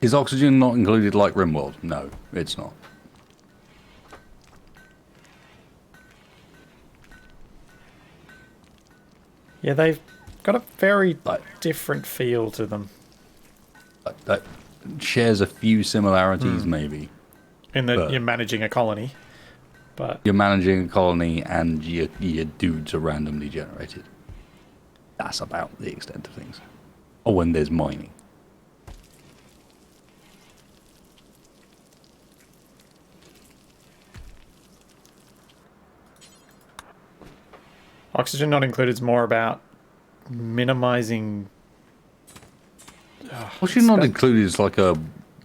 Is oxygen not included like Rimworld? No, it's not. Yeah, they've got a very different feel to them. That shares a few similarities, maybe. In that But- you're managing a colony. But You're managing a colony and your dudes are randomly generated. That's about the extent of things. Or when there's mining. oxygen not included is more about minimizing... Well, she's not included as like a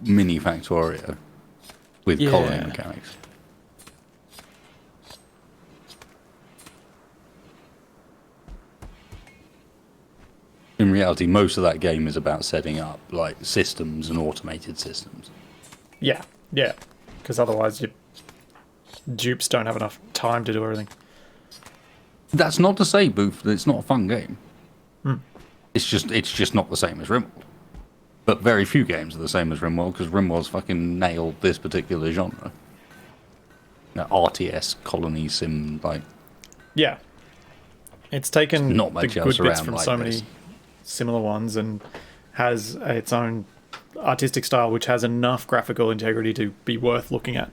mini Factorio with colony Yeah. mechanics. In reality, most of that game is about setting up like systems and automated systems. Yeah, yeah. Because otherwise your dupes don't have enough time to do everything. That's not to say, Booth, that it's not a fun game. It's just not the same as Rimworld. But very few games are the same as Rimworld because Rimworld's fucking nailed this particular genre. Now, RTS, colony sim, like Yeah. It's taken not the much good else bits around from like so this. many similar ones and has its own artistic style which has enough graphical integrity to be worth looking at.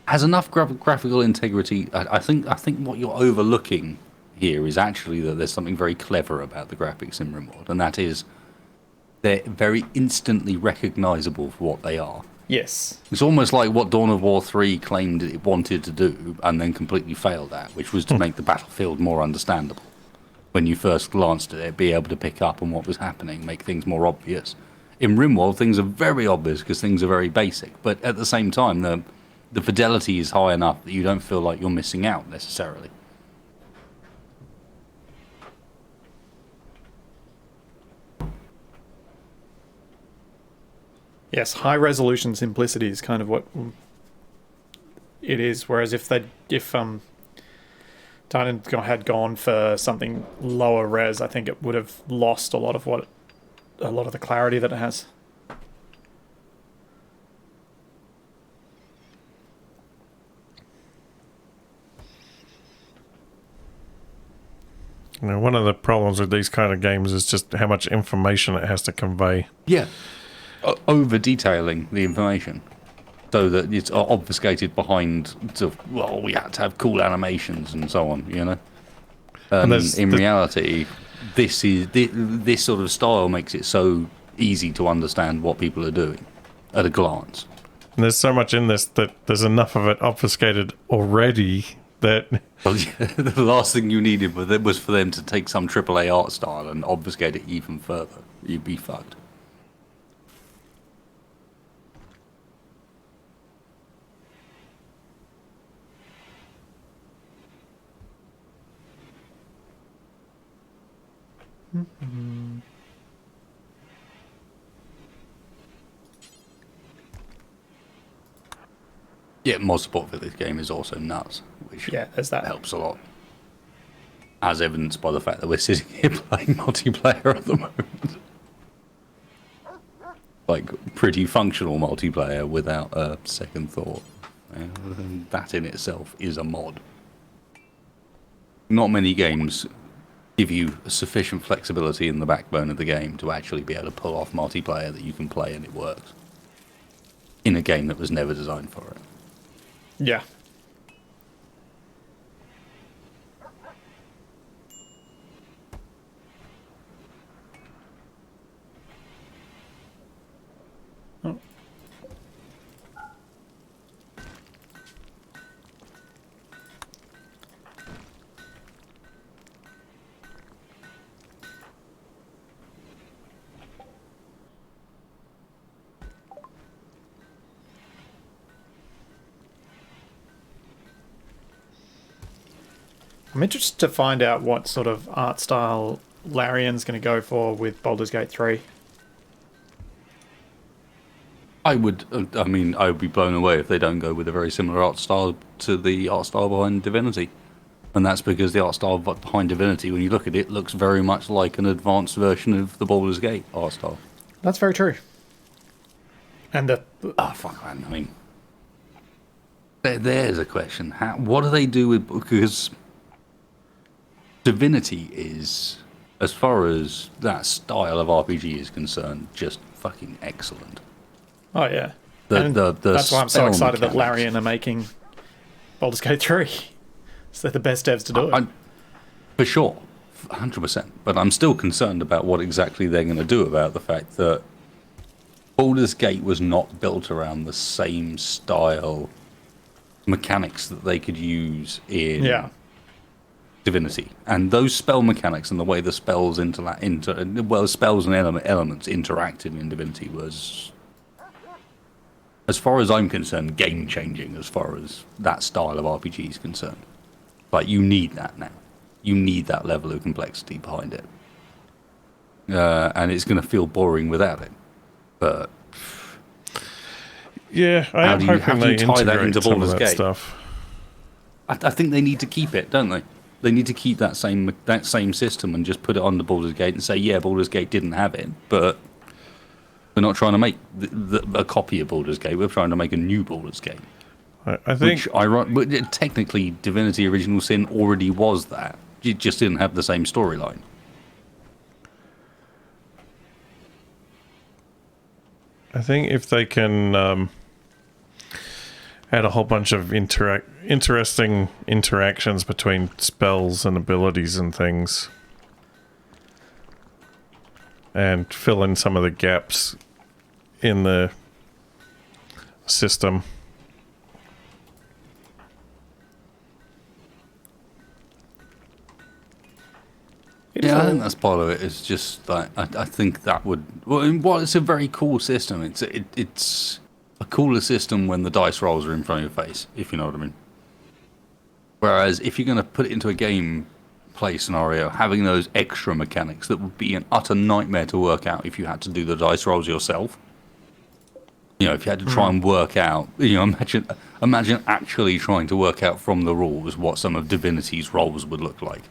Has enough graphical integrity. I think what you're overlooking here is actually that there's something very clever about the graphics in Rimworld, and that is they're very instantly recognizable for what they are. Yes. It's almost like what Dawn of War 3 claimed it wanted to do and then completely failed at, which was to make the battlefield more understandable. When you first glanced at it, be able to pick up on what was happening, make things more obvious. In Rimworld, things are very obvious because things are very basic, but at the same time, the fidelity is high enough that you don't feel like you're missing out necessarily. Yes, high resolution simplicity is kind of what it is. Whereas if Titan had gone for something lower res, I think it would have lost a lot of the clarity that it has. You know, one of the problems with these kind of games is just how much information it has to convey. Yeah. Over detailing the information so that it's obfuscated behind we had to have cool animations and so on, you know. In reality, this sort of style makes it so easy to understand what people are doing at a glance. And there's so much in this that there's enough of it obfuscated already that Well, yeah, the last thing you needed was for them to take some AAA art style and obfuscate it even further. You'd be fucked. Yeah, mod support for this game is also nuts, which Yeah, there's that. helps a lot. As evidenced by the fact that we're sitting here playing multiplayer at the moment. Like, pretty functional multiplayer without a second thought. And that in itself is a mod. Not many games give you sufficient flexibility in the backbone of the game to actually be able to pull off multiplayer that you can play and it works. In a game that was never designed for it. Yeah. Oh. I'm interested to find out what sort of art style Larian's going to go for with Baldur's Gate 3. I would be blown away if they don't go with a very similar art style to the art style behind Divinity. And that's because the art style behind Divinity, when you look at it, looks very much like an advanced version of the Baldur's Gate art style. That's very true. And the... Oh, fuck, man. I mean, there's a question. What do they do with... Because Divinity is, as far as that style of RPG is concerned, just fucking excellent. Oh, yeah. The that's why I'm so spell excited that mechanics. Larian are making Baldur's Gate 3. So they're the best devs to do it. For sure, 100%. But I'm still concerned about what exactly they're going to do about the fact that Baldur's Gate was not built around the same style mechanics that they could use in Divinity. And those spell mechanics and the way the spells spells and elements interacted in Divinity was, as far as I'm concerned, game-changing as far as that style of RPG is concerned. Like, you need that now. You need that level of complexity behind it. And it's going to feel boring without it. But... Yeah, I am hoping they tie that integrate into some of Baldur's that Gate? stuff. I think they need to keep it, don't they? They need to keep that same system and just put it on the Baldur's Gate and say, yeah, Baldur's Gate didn't have it, but we're not trying to make a copy of Baldur's Gate. We're trying to make a new Baldur's Gate. I think... But technically, Divinity Original Sin already was that. It just didn't have the same storyline. I think if they can add a whole bunch of interesting interactions between spells and abilities and things, and fill in some of the gaps in the system. Yeah, I think that's part of it. It's just like I think that would. Well, it's a very cool system. It's a cooler system when the dice rolls are in front of your face, if you know what I mean. Whereas if you're going to put it into a gameplay scenario, having those extra mechanics that would be an utter nightmare to work out if you had to do the dice rolls yourself. You know, if you had to try and work out, imagine actually trying to work out from the rules what some of Divinity's rolls would look like.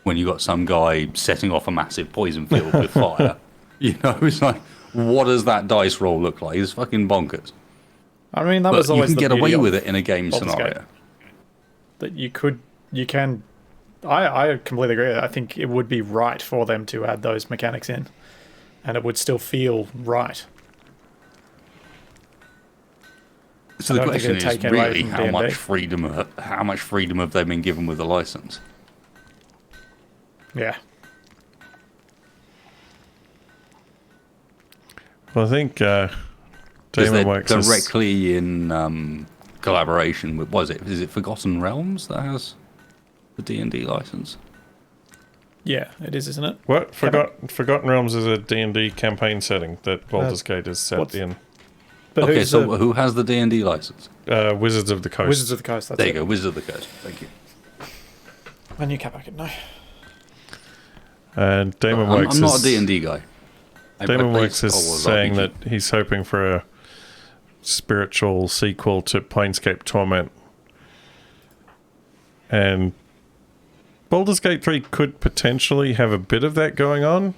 When you got some guy setting off a massive poison field with fire. You know, it's like, what does that dice roll look like? It's fucking bonkers. I mean, that But was always you can the get away beauty with of it in a game Baldur's scenario. Gate. That you can. I completely agree. I think it would be right for them to add those mechanics in, and it would still feel right. So I the don't think question it'd is take it away really from how D&D. much freedom have they been given with the license? Yeah. Well, I think Because Damon they're Works is... directly in collaboration with, is it Forgotten Realms that has the D&D license? Yeah, it is, isn't it? What? Forgotten Realms is a D&D campaign setting that Baldur's Gate is set in. But Okay, who's so the who has the D&D license? Wizards of the Coast. Wizards of the Coast? That's There you it. go, Wizards of the Coast. Thank you. I knew Capac and I. And Damon I'm Works not a D&D guy. Damon I play Works is Star Wars saying RPG. that he's hoping for a spiritual sequel to Planescape Torment. And Baldur's Gate 3 could potentially have a bit of that going on,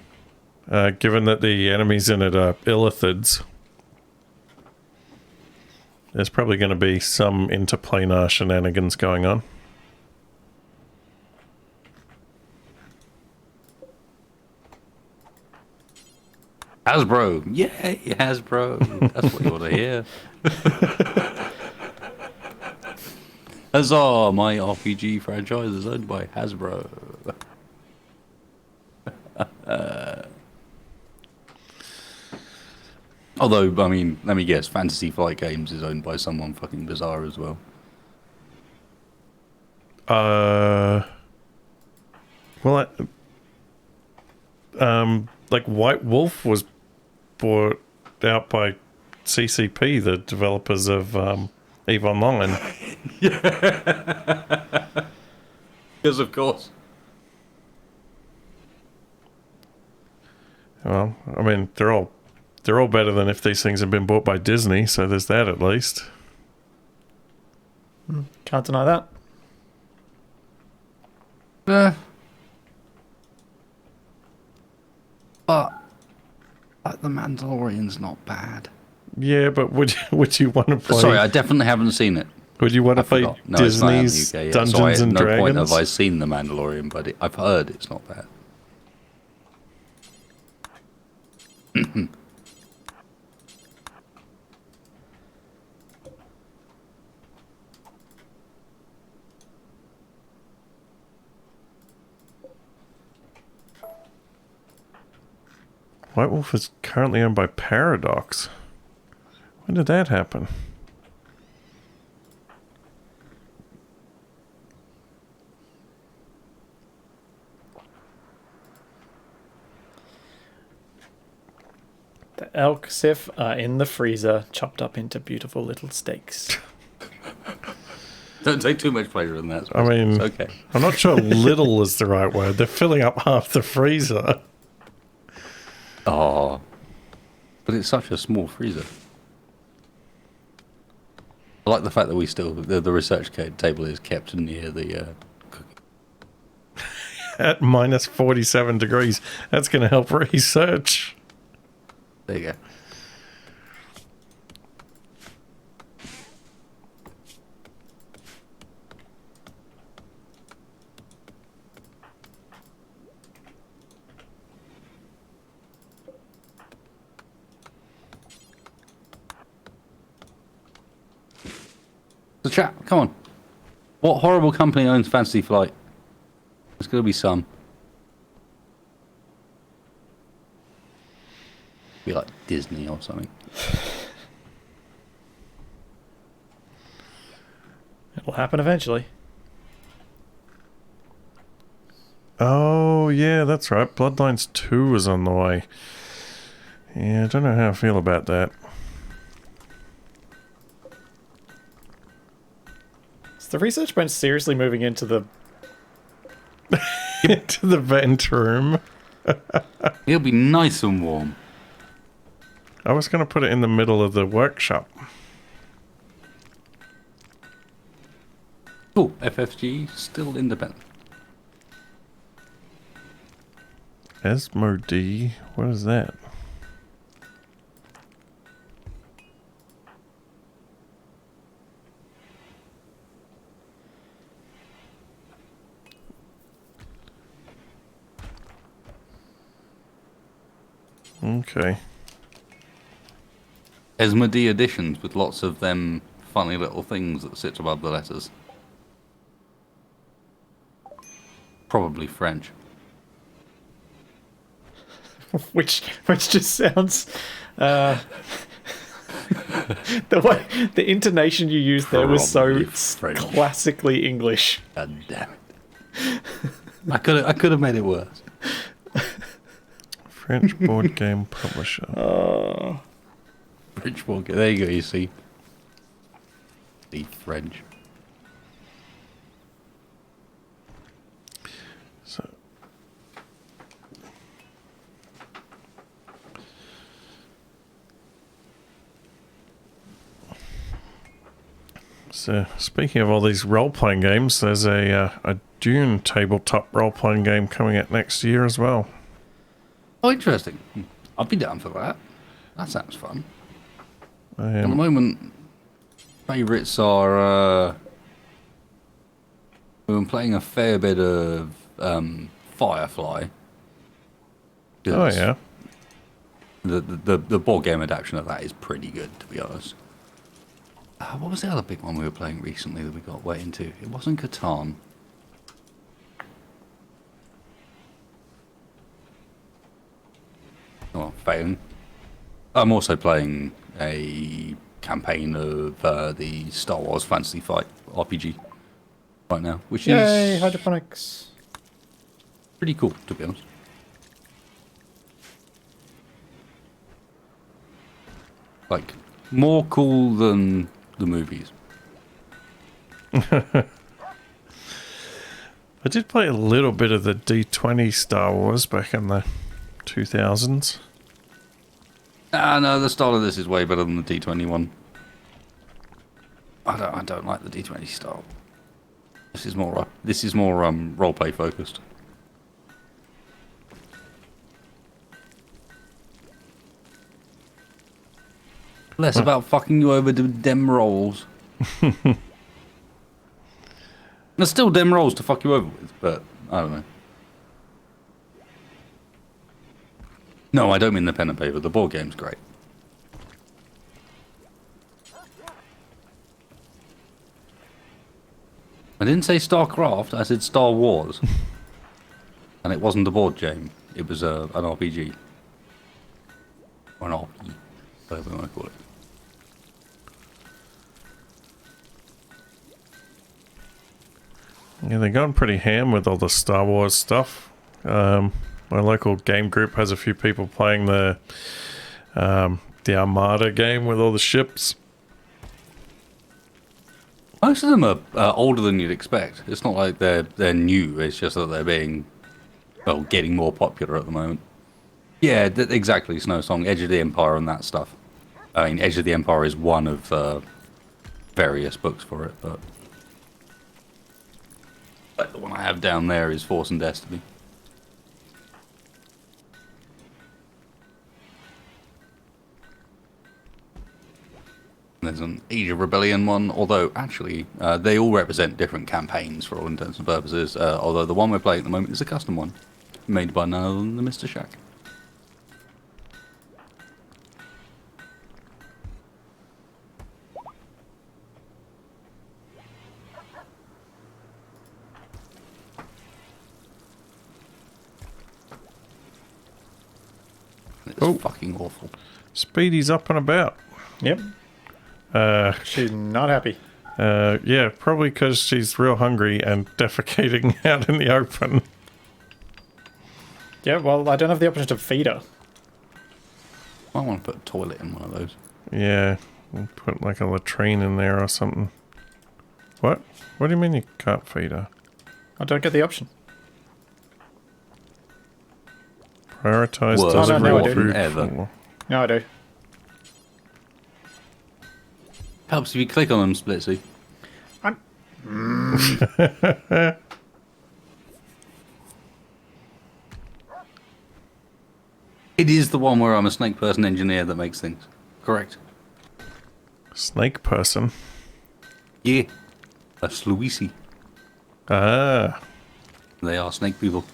given that the enemies in it are illithids. There's probably going to be some interplanar shenanigans going on. Hasbro. Yay, Hasbro. That's what you want to hear. Huzzah, my RPG franchise is owned by Hasbro. Although, I mean, let me guess, Fantasy Flight Games is owned by someone fucking bizarre as well. Well, like White Wolf was bought out by CCP, the developers of EVE Online. Yes, of course. Well, I mean, they're all better than if these things had been bought by Disney, so there's that at least. Can't deny that. But The Mandalorian's not bad. Yeah, but would you want to play? Sorry, I definitely haven't seen it. Would you want to play forgot. No, it's not out in the Disney's UK yet, Dungeons so and no point Dragons? have I seen The Mandalorian, but I've heard it's not bad. White Wolf is currently owned by Paradox. When did that happen? The elk sif are in the freezer, chopped up into beautiful little steaks. Don't take too much pleasure in that. I mean, It's okay. I'm not sure little is the right word. They're filling up half the freezer. Oh, but it's such a small freezer. I like the fact that we still the research table is kept near the cooking. At minus 47 degrees. That's going to help research. There you go. So chat, come on. What horrible company owns Fantasy Flight? There's going to be some. Be like Disney or something. It'll happen eventually. Oh, yeah, that's right. Bloodlines 2 is on the way. Yeah, I don't know how I feel about that. Is the research bench seriously moving into the... Into the vent room. It'll be nice and warm. I was going to put it in the middle of the workshop. Oh, FFG still independent. Esmod, what is that? Okay. Esmodee editions with lots of them funny little things that sit above the letters. Probably French. which just sounds... the way the intonation you used there was so Probably French. classically English. God damn it. I could have made it worse. French board game publisher. French board game. There you go, you see. The French. So, So, speaking of all these role-playing games, there's a Dune tabletop role-playing game coming out next year as well. Oh, interesting. I'll be down for that. That sounds fun. At the Um, moment, favourites are... we've been playing a fair bit of Firefly. oh yeah, The board game adaptation of that is pretty good, to be honest. What was the other big one we were playing recently that we got way into? It wasn't Catan. Oh, failing. I'm also playing a campaign of the Star Wars Fantasy Fight RPG right now, which Yay, is hydroponics. pretty cool, to be honest. Like, more cool than the movies. I did play a little bit of the D20 Star Wars back in the 2000s. Ah, no, the style of this is way better than the D20 one. I don't like the D20 style. This is more roleplay focused. Less about fucking you over to dem rolls. There's still dem rolls to fuck you over with, but I don't know. No, I don't mean the pen and paper. The board game's great. I didn't say StarCraft, I said Star Wars. And it wasn't a board game. It was an RPG. Or an RPG, whatever you want to call it. Yeah, they're going pretty ham with all the Star Wars stuff. My local game group has a few people playing the Armada game with all the ships. Most of them are older than you'd expect. It's not like they're new. It's just that they're getting more popular at the moment. Yeah, exactly. Snow Song, Edge of the Empire, and that stuff. I mean, Edge of the Empire is one of various books for it, but like the one I have down there is Force and Destiny. There's an Age of Rebellion one, although actually they all represent different campaigns for all intents and purposes. Although the one we're playing at the moment is a custom one, made by none other than the Mr. Shack. It's fucking awful. Speedy's up and about. Yep. She's not happy. Yeah, probably because she's real hungry and defecating out in the open. Yeah, well, I don't have the option to feed her. I want to put a toilet in one of those. Yeah, we'll put like a latrine in there or something. What? What do you mean you can't feed her? I don't get the option. Prioritize Worst no, delivery I of do. food. Ever. No, I do. Helps if you click on them, Splitsy. It is the one where I'm a snake person engineer that makes things. Correct. Snake person. Yeah. A Sluisi. Ah. They are snake people.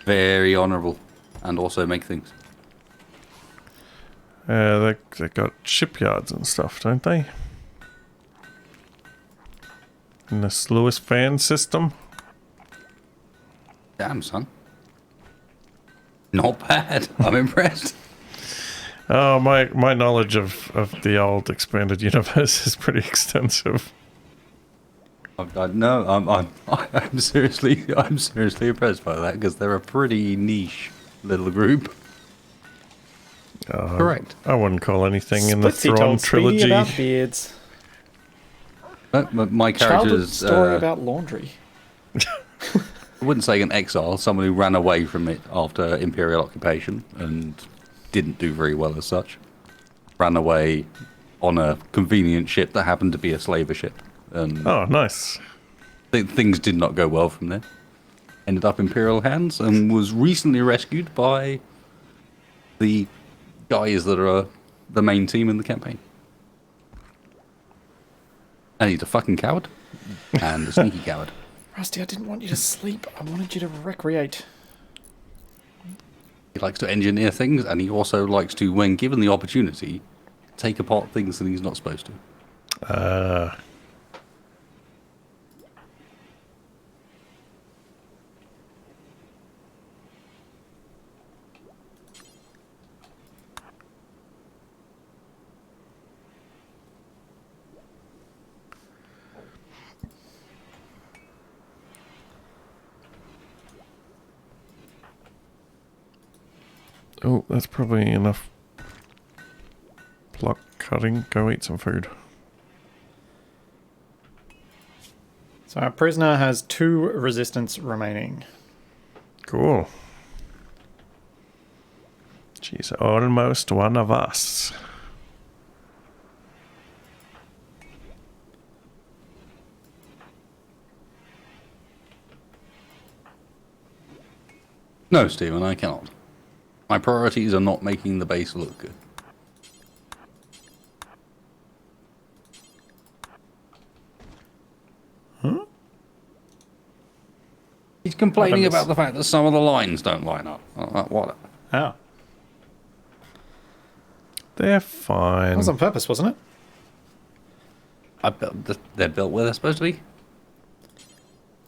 Very honourable. And also make things. They got shipyards and stuff, don't they? In this Lewis fan system. Damn, son. Not bad. I'm impressed. Oh, my knowledge of the old expanded universe is pretty extensive. No, I'm seriously impressed by that because they're a pretty niche little group. Correct. I wouldn't call anything in the Splitsy Thrawn told Speedy trilogy. about beards. My Childhood character's story about laundry. I wouldn't say an exile, someone who ran away from it after Imperial occupation and didn't do very well as such. Ran away, on a convenient ship that happened to be a slaver ship. Oh, nice. Things did not go well from there. Ended up Imperial hands and was recently rescued by the guys that are the main team in the campaign. And he's a fucking coward. And a sneaky coward. Rusty, I didn't want you to sleep. I wanted you to recreate. He likes to engineer things, and he also likes to, when given the opportunity, take apart things that he's not supposed to. Oh, that's probably enough block cutting. Go eat some food. So our prisoner has 2 resistance remaining. Cool. She's almost one of us. No, Stephen, I cannot. My priorities are not making the base look good. Huh? He's complaining about the fact that some of the lines don't line up. What? Oh. They're fine. That was on purpose, wasn't it? They're built where they're supposed to be?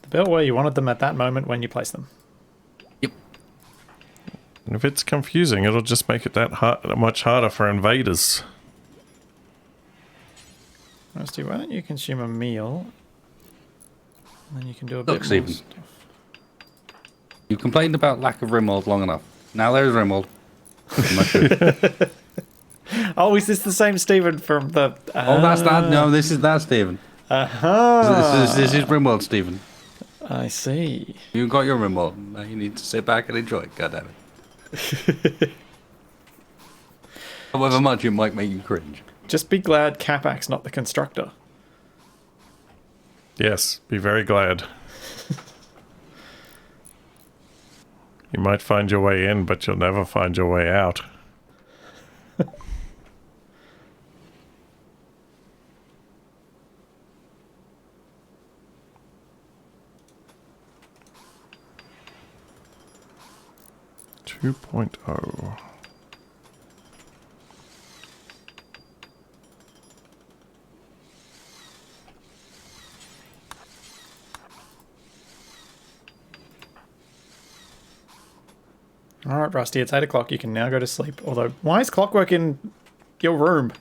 The built where you wanted them at that moment when you placed them. Yep. And if it's confusing, it'll just make it that much harder for invaders. Rusty, why don't you consume a meal? And then you can do a bit more Stephen. stuff. You complained about lack of Rimworld long enough. Now there's Rimworld. Much good. Oh, is this the same Stephen from the... Oh, that's that. No, this is that Stephen. This is Rimworld, Stephen. I see. You got your Rimworld. Now you need to sit back and enjoy it. God damn it. However much it might make you cringe. Just be glad Capac's not the constructor. Yes, be very glad. You might find your way in, but you'll never find your way out. Two point oh. All right, Rusty, it's 8 o'clock. You can now go to sleep. Although, why is clockwork in your room?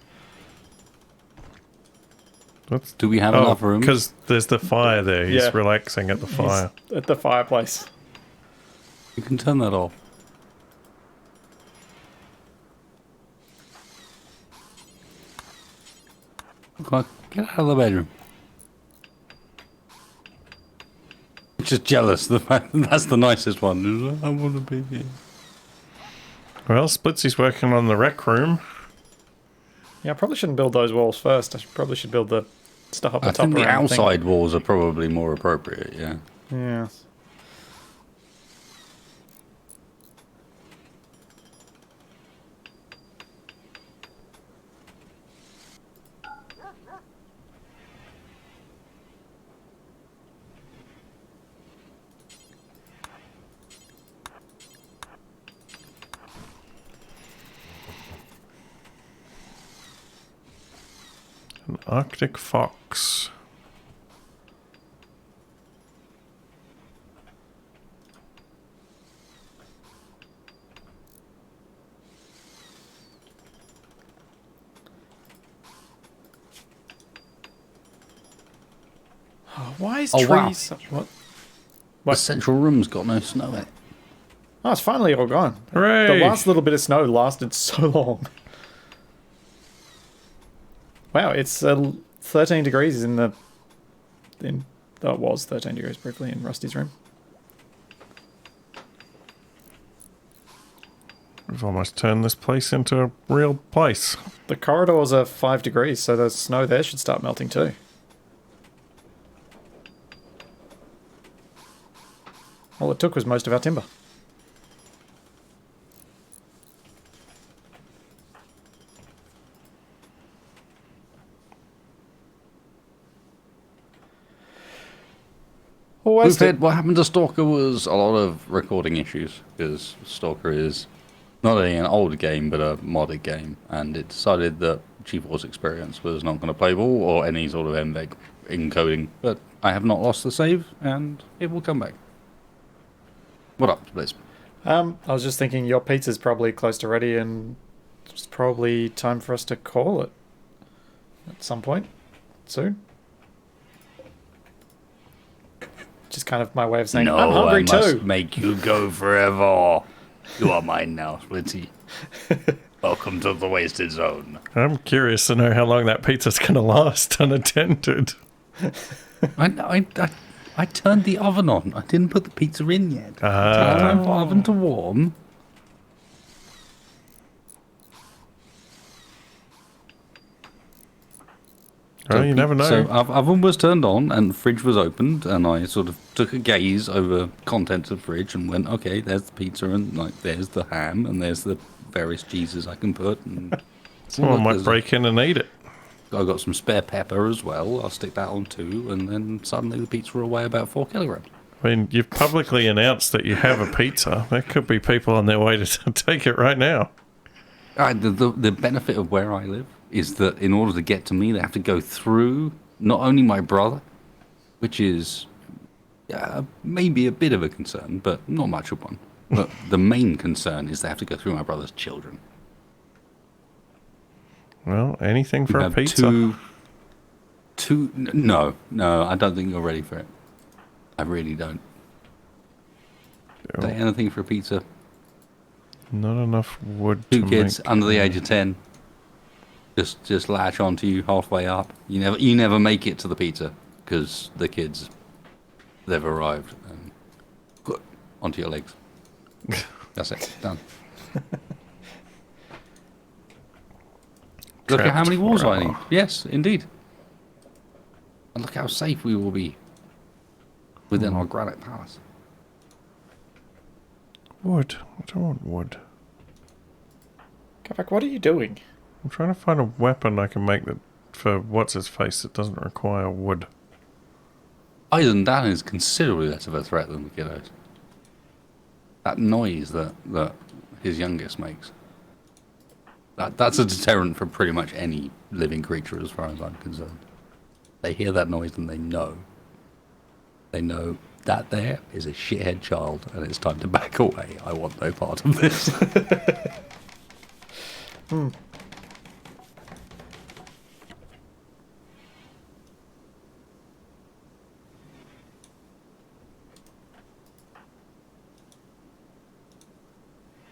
Do we have enough room? Because there's the fire there. He's Yeah. relaxing at the fire. He's at the fireplace. You can turn that off. Come on, get out of the bedroom. Just jealous. The fact that that's the nicest one. I want to be here. Well, Splitsy's working on the rec room. Yeah, I probably shouldn't build those walls first. Probably should build the stuff up the I top think the around thing. outside walls are probably more appropriate. Yeah. Yeah. An Arctic fox. Oh, why is Oh, wow. trees such... What? The central room's got no snow in it. Oh, it's finally all gone. Hooray! The last little bit of snow lasted so long. Wow, it's 13 degrees in the... Oh, it was 13 degrees briefly in Rusty's room. We've almost turned this place into a real place. The corridors are 5 degrees, so the snow there should start melting too. All it took was most of our timber. Always Said what happened to Stalker was a lot of recording issues, because Stalker is not only an old game but a modded game, and it decided that GeForce Experience was not going to play ball or any sort of MVEG encoding. But I have not lost the save, and it will come back. What up, Blitz? I was just thinking your pizza's probably close to ready, and it's probably time for us to call it at some point soon. Just kind of my way of saying, No, I'm hungry I must too. make you go forever. You are mine now, Splitty. Welcome to the wasted zone. I'm curious to know how long that pizza's going to last unattended. I turned the oven on. I didn't put the pizza in yet. Time for the oven to warm. Well, you never know. So oven was turned on and the fridge was opened, and I sort of took a gaze over contents of the fridge and went, okay, there's the pizza, and like there's the ham, and there's the various cheeses I can put. And Someone might break in and eat it. I got some spare pepper as well. I'll stick that on too, and then suddenly the pizza will weigh about 4 kilograms. I mean, you've publicly announced that you have a pizza. There could be people on their way to take it right now. The benefit of where I live is that in order to get to me, they have to go through not only my brother, which is maybe a bit of a concern, but not much of one. But the main concern is they have to go through my brother's children. Well, anything for We a have pizza. No, I don't think you're ready for it. I really don't. Oh, Say anything for a pizza. not enough wood 2 to kids make. under the age of 10. Just latch onto you halfway up. You never make it to the pizza because the kids, they've arrived and good onto your legs. That's it. Done. Look at how many walls I need. Yes, indeed. And look how safe we will be within our granite palace. Wood. I don't want wood. Capac, what are you doing? I'm trying to find a weapon I can make that for what's-his-face that doesn't require wood. Iron Dan is considerably less of a threat than the kiddos. That noise that his youngest makes. That's a deterrent for pretty much any living creature as far as I'm concerned. They hear that noise and they know. They know that there is a shithead child and it's time to back away. I want no part of this.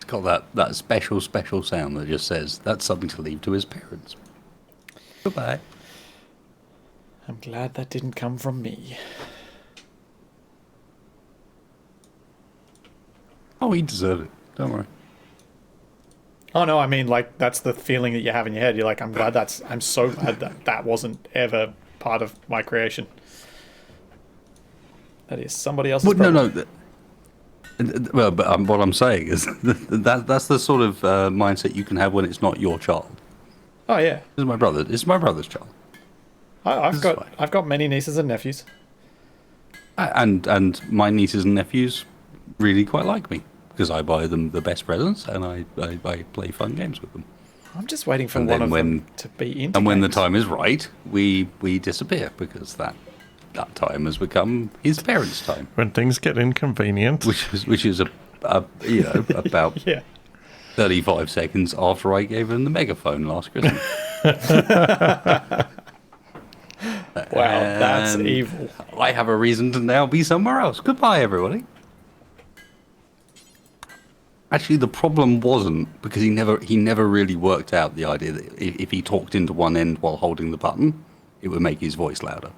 Got that special sound that just says that's something to leave to his parents. Goodbye. I'm glad that didn't come from me. Oh, he deserved it. Don't worry. Oh no, I mean, like, that's the feeling that you have in your head. You're like, I'm so glad that wasn't ever part of my creation. That is somebody else's problem. No. Well, but what I'm saying is that's the sort of mindset you can have when it's not your child. Oh yeah. This is my brother. It's my brother's child. I've got many nieces and nephews. And my nieces and nephews really quite like me because I buy them the best presents and I play fun games with them. I'm just waiting for And one then of when- them to be into And when the games. time is right, we disappear because that time has become his parents' time, When things get inconvenient. which is about Yeah. 35 seconds after I gave him the megaphone last Christmas. Wow, that's And evil. I have a reason to now be somewhere else. Goodbye, everybody. Actually, the problem wasn't because he never really worked out the idea that if he talked into one end while holding the button, it would make his voice louder.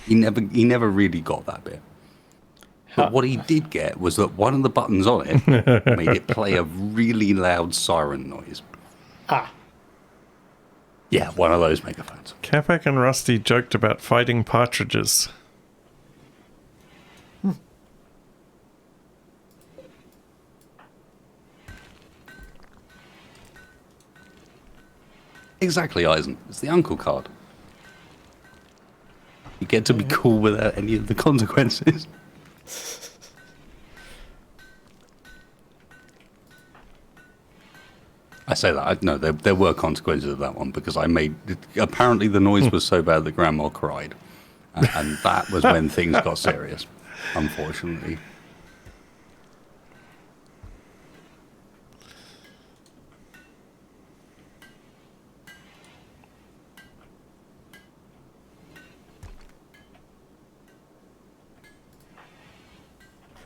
He never really got that bit. But what he did get was that one of the buttons on it made it play a really loud siren noise. Ah. Yeah, one of those megaphones. Capac and Rusty joked about fighting partridges. Exactly, Eisen. It's the uncle card. You get to be cool without any of the consequences. I say that. No, there were consequences of that one because I made... Apparently the noise was so bad that Grandma cried. And that was when things got serious, unfortunately.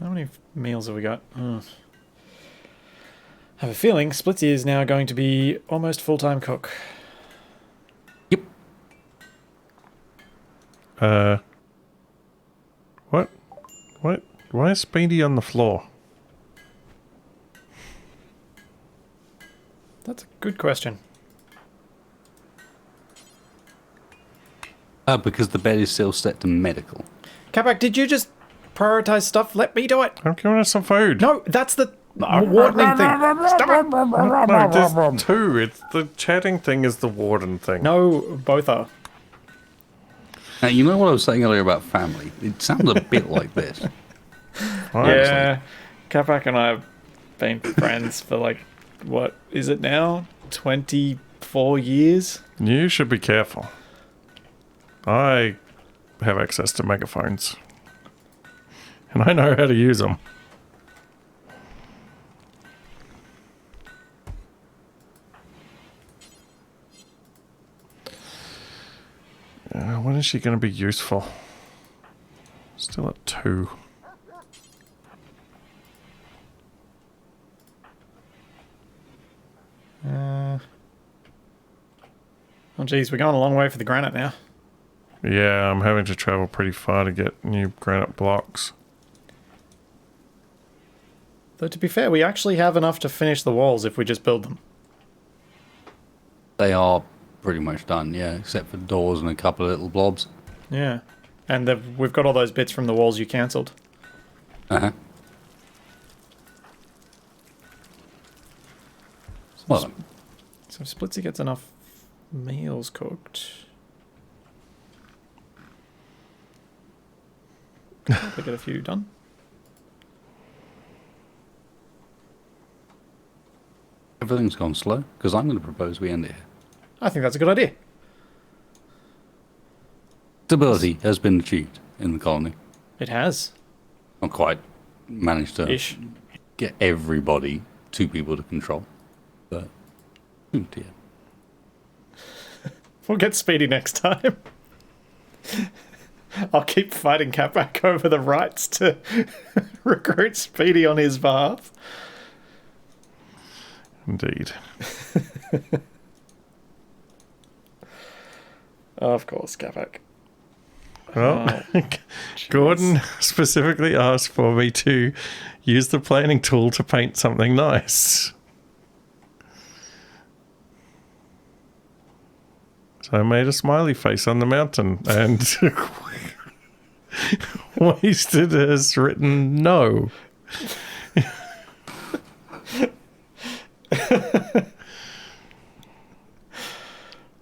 How many meals have we got? I have a feeling Splitsy is now going to be almost full-time cook. Yep. What? What? Why is Speedy on the floor? That's a good question. Because the bed is still set to medical. Capac, did you just prioritize stuff? Let me do it. I'm giving us some food. No, that's the wardening thing. Stop it. No, there's two. It's the chatting thing is the warden thing. No, both are. Now, you know what I was saying earlier about family? It sounds a bit like this. Yeah, Capac and I have been friends for like, what is it now? 24 years? You should be careful. I have access to megaphones. And I know how to use them. When is she going to be useful? Still at 2. Oh, geez, we're going a long way for the granite now. Yeah, I'm having to travel pretty far to get new granite blocks. Though, to be fair, we actually have enough to finish the walls if we just build them. They are pretty much done, yeah, except for doors and a couple of little blobs. Yeah. And we've got all those bits from the walls you cancelled. Uh-huh. Well then. So if Splitsy gets enough meals cooked... I'll get a few done. Everything's gone slow, because I'm going to propose we end it here. I think that's a good idea. Stability has been achieved in the colony. It has. Not quite managed to Ish. get everybody, 2 people to control. But, oh dear. We'll get Speedy next time. I'll keep fighting Capac over the rights to recruit Speedy on his behalf. Indeed. Of course, Capac. Well, Gordon specifically asked for me to use the planning tool to paint something nice. So I made a smiley face on the mountain and Wasted has written no.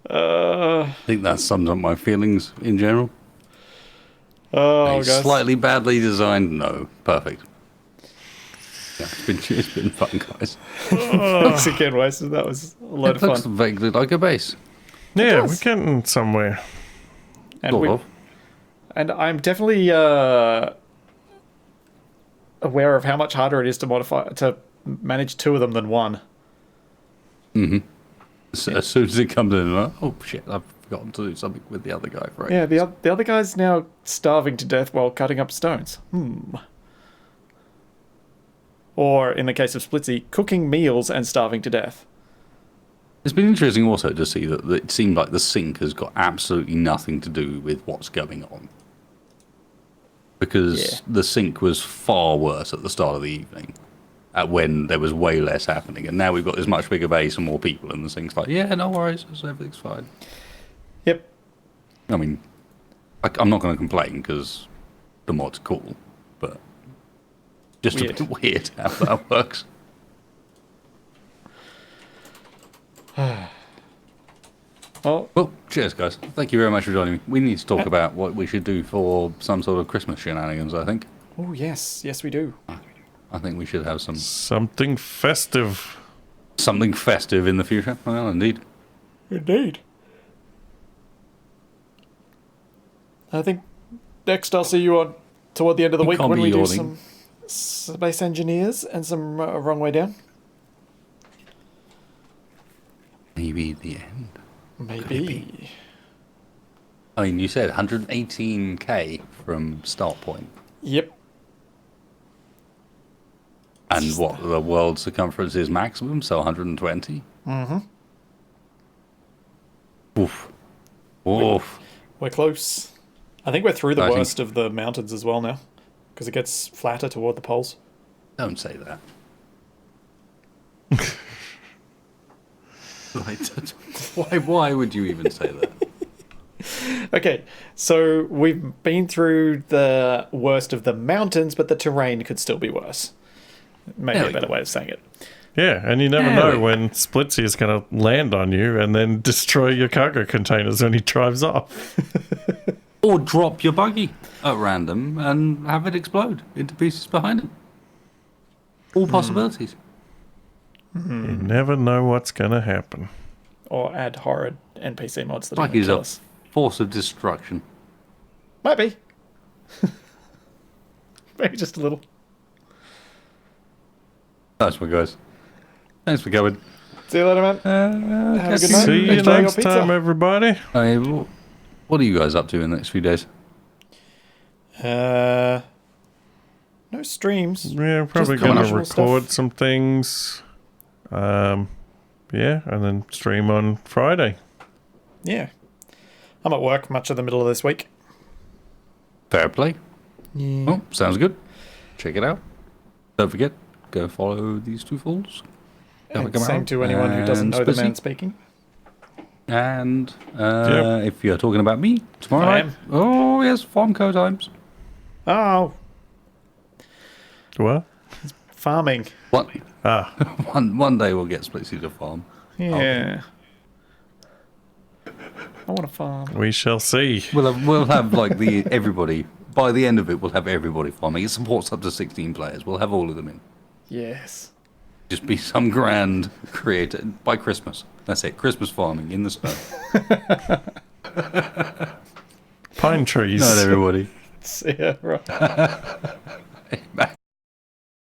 I think that sums up my feelings in general. Oh, A guys. slightly badly designed, no. Perfect. Yeah, it's been fun, guys. Thanks again, Wasted. That was a lot It of looks fun. vaguely like a base. Yeah, does. we're getting somewhere. And, Sort of. and I'm definitely aware of how much harder it is to manage 2 of them than 1. So as soon as it comes in, I'm like, oh shit, I've forgotten to do something with the other guy. Right. Yeah, the other guy's now starving to death while cutting up stones. Or, in the case of Splitsy, cooking meals and starving to death. It's been interesting also to see that it seemed like the sink has got absolutely nothing to do with what's going on. because Yeah. the sync was far worse at the start of the evening, at when there was way less happening, and now we've got this much bigger base and more people, and the sync's like, yeah, no worries, everything's fine. Yep. I mean, I'm not going to complain because the mod's cool, but just Weird. a bit weird how that works. Well, cheers, guys. Thank you very much for joining me. We need to talk about what we should do for some sort of Christmas shenanigans, I think. Oh, yes. Yes, we do. I think we should have Something festive. something festive in the future. Well, indeed. Indeed. I think next I'll see you on toward the end of the You week can't when be we do yawning. some space engineers and some wrong way down. Maybe the end. Maybe. I mean, you said 118k from start point. Yep. And what, the world circumference is maximum, so 120? Mm-hmm. Oof. Oof. We're close. I think we're through the I think- worst of the mountains as well now, because it gets flatter toward the poles. Don't say that. Why would you even say that? Okay, so we've been through the worst of the mountains, but the terrain could still be worse. Maybe There a we better go. way of saying it. Yeah, and you never There know we go. when Splitsy is going to land on you and then destroy your cargo containers when he drives off. Or drop your buggy at random and have it explode into pieces behind it. All possibilities. You never know what's going to happen. Or add horrid NPC mods that are going Buggy's to kill a us. force of destruction. Might be. Maybe just a little. That's my guys. Thanks for coming. See you later, man. Have a good night. See you Enjoy your next pizza. time, everybody. What are you guys up to in the next few days? No streams. Yeah, probably Just going to usual record stuff. some things. Yeah, and then stream on Friday. Yeah. I'm at work much of the middle of this week. Fair play. Yeah. Oh, sounds good. Check it out. Don't forget, go follow these two fools. And same to anyone who doesn't know the man speaking. And Yep. if you're talking about me tomorrow I night, am. oh yes, Farmco times. Oh, What? farming. Ah, One day we'll get Splitsy to farm. Yeah. I want to farm. we shall see. We'll have like everybody. By the end of it, we'll have everybody farming. It supports up to 16 players. We'll have all of them in. Yes. Just be some grand creator by Christmas. That's it. Christmas farming in the snow. Pine trees. Not everybody. See ya. Right. Bye.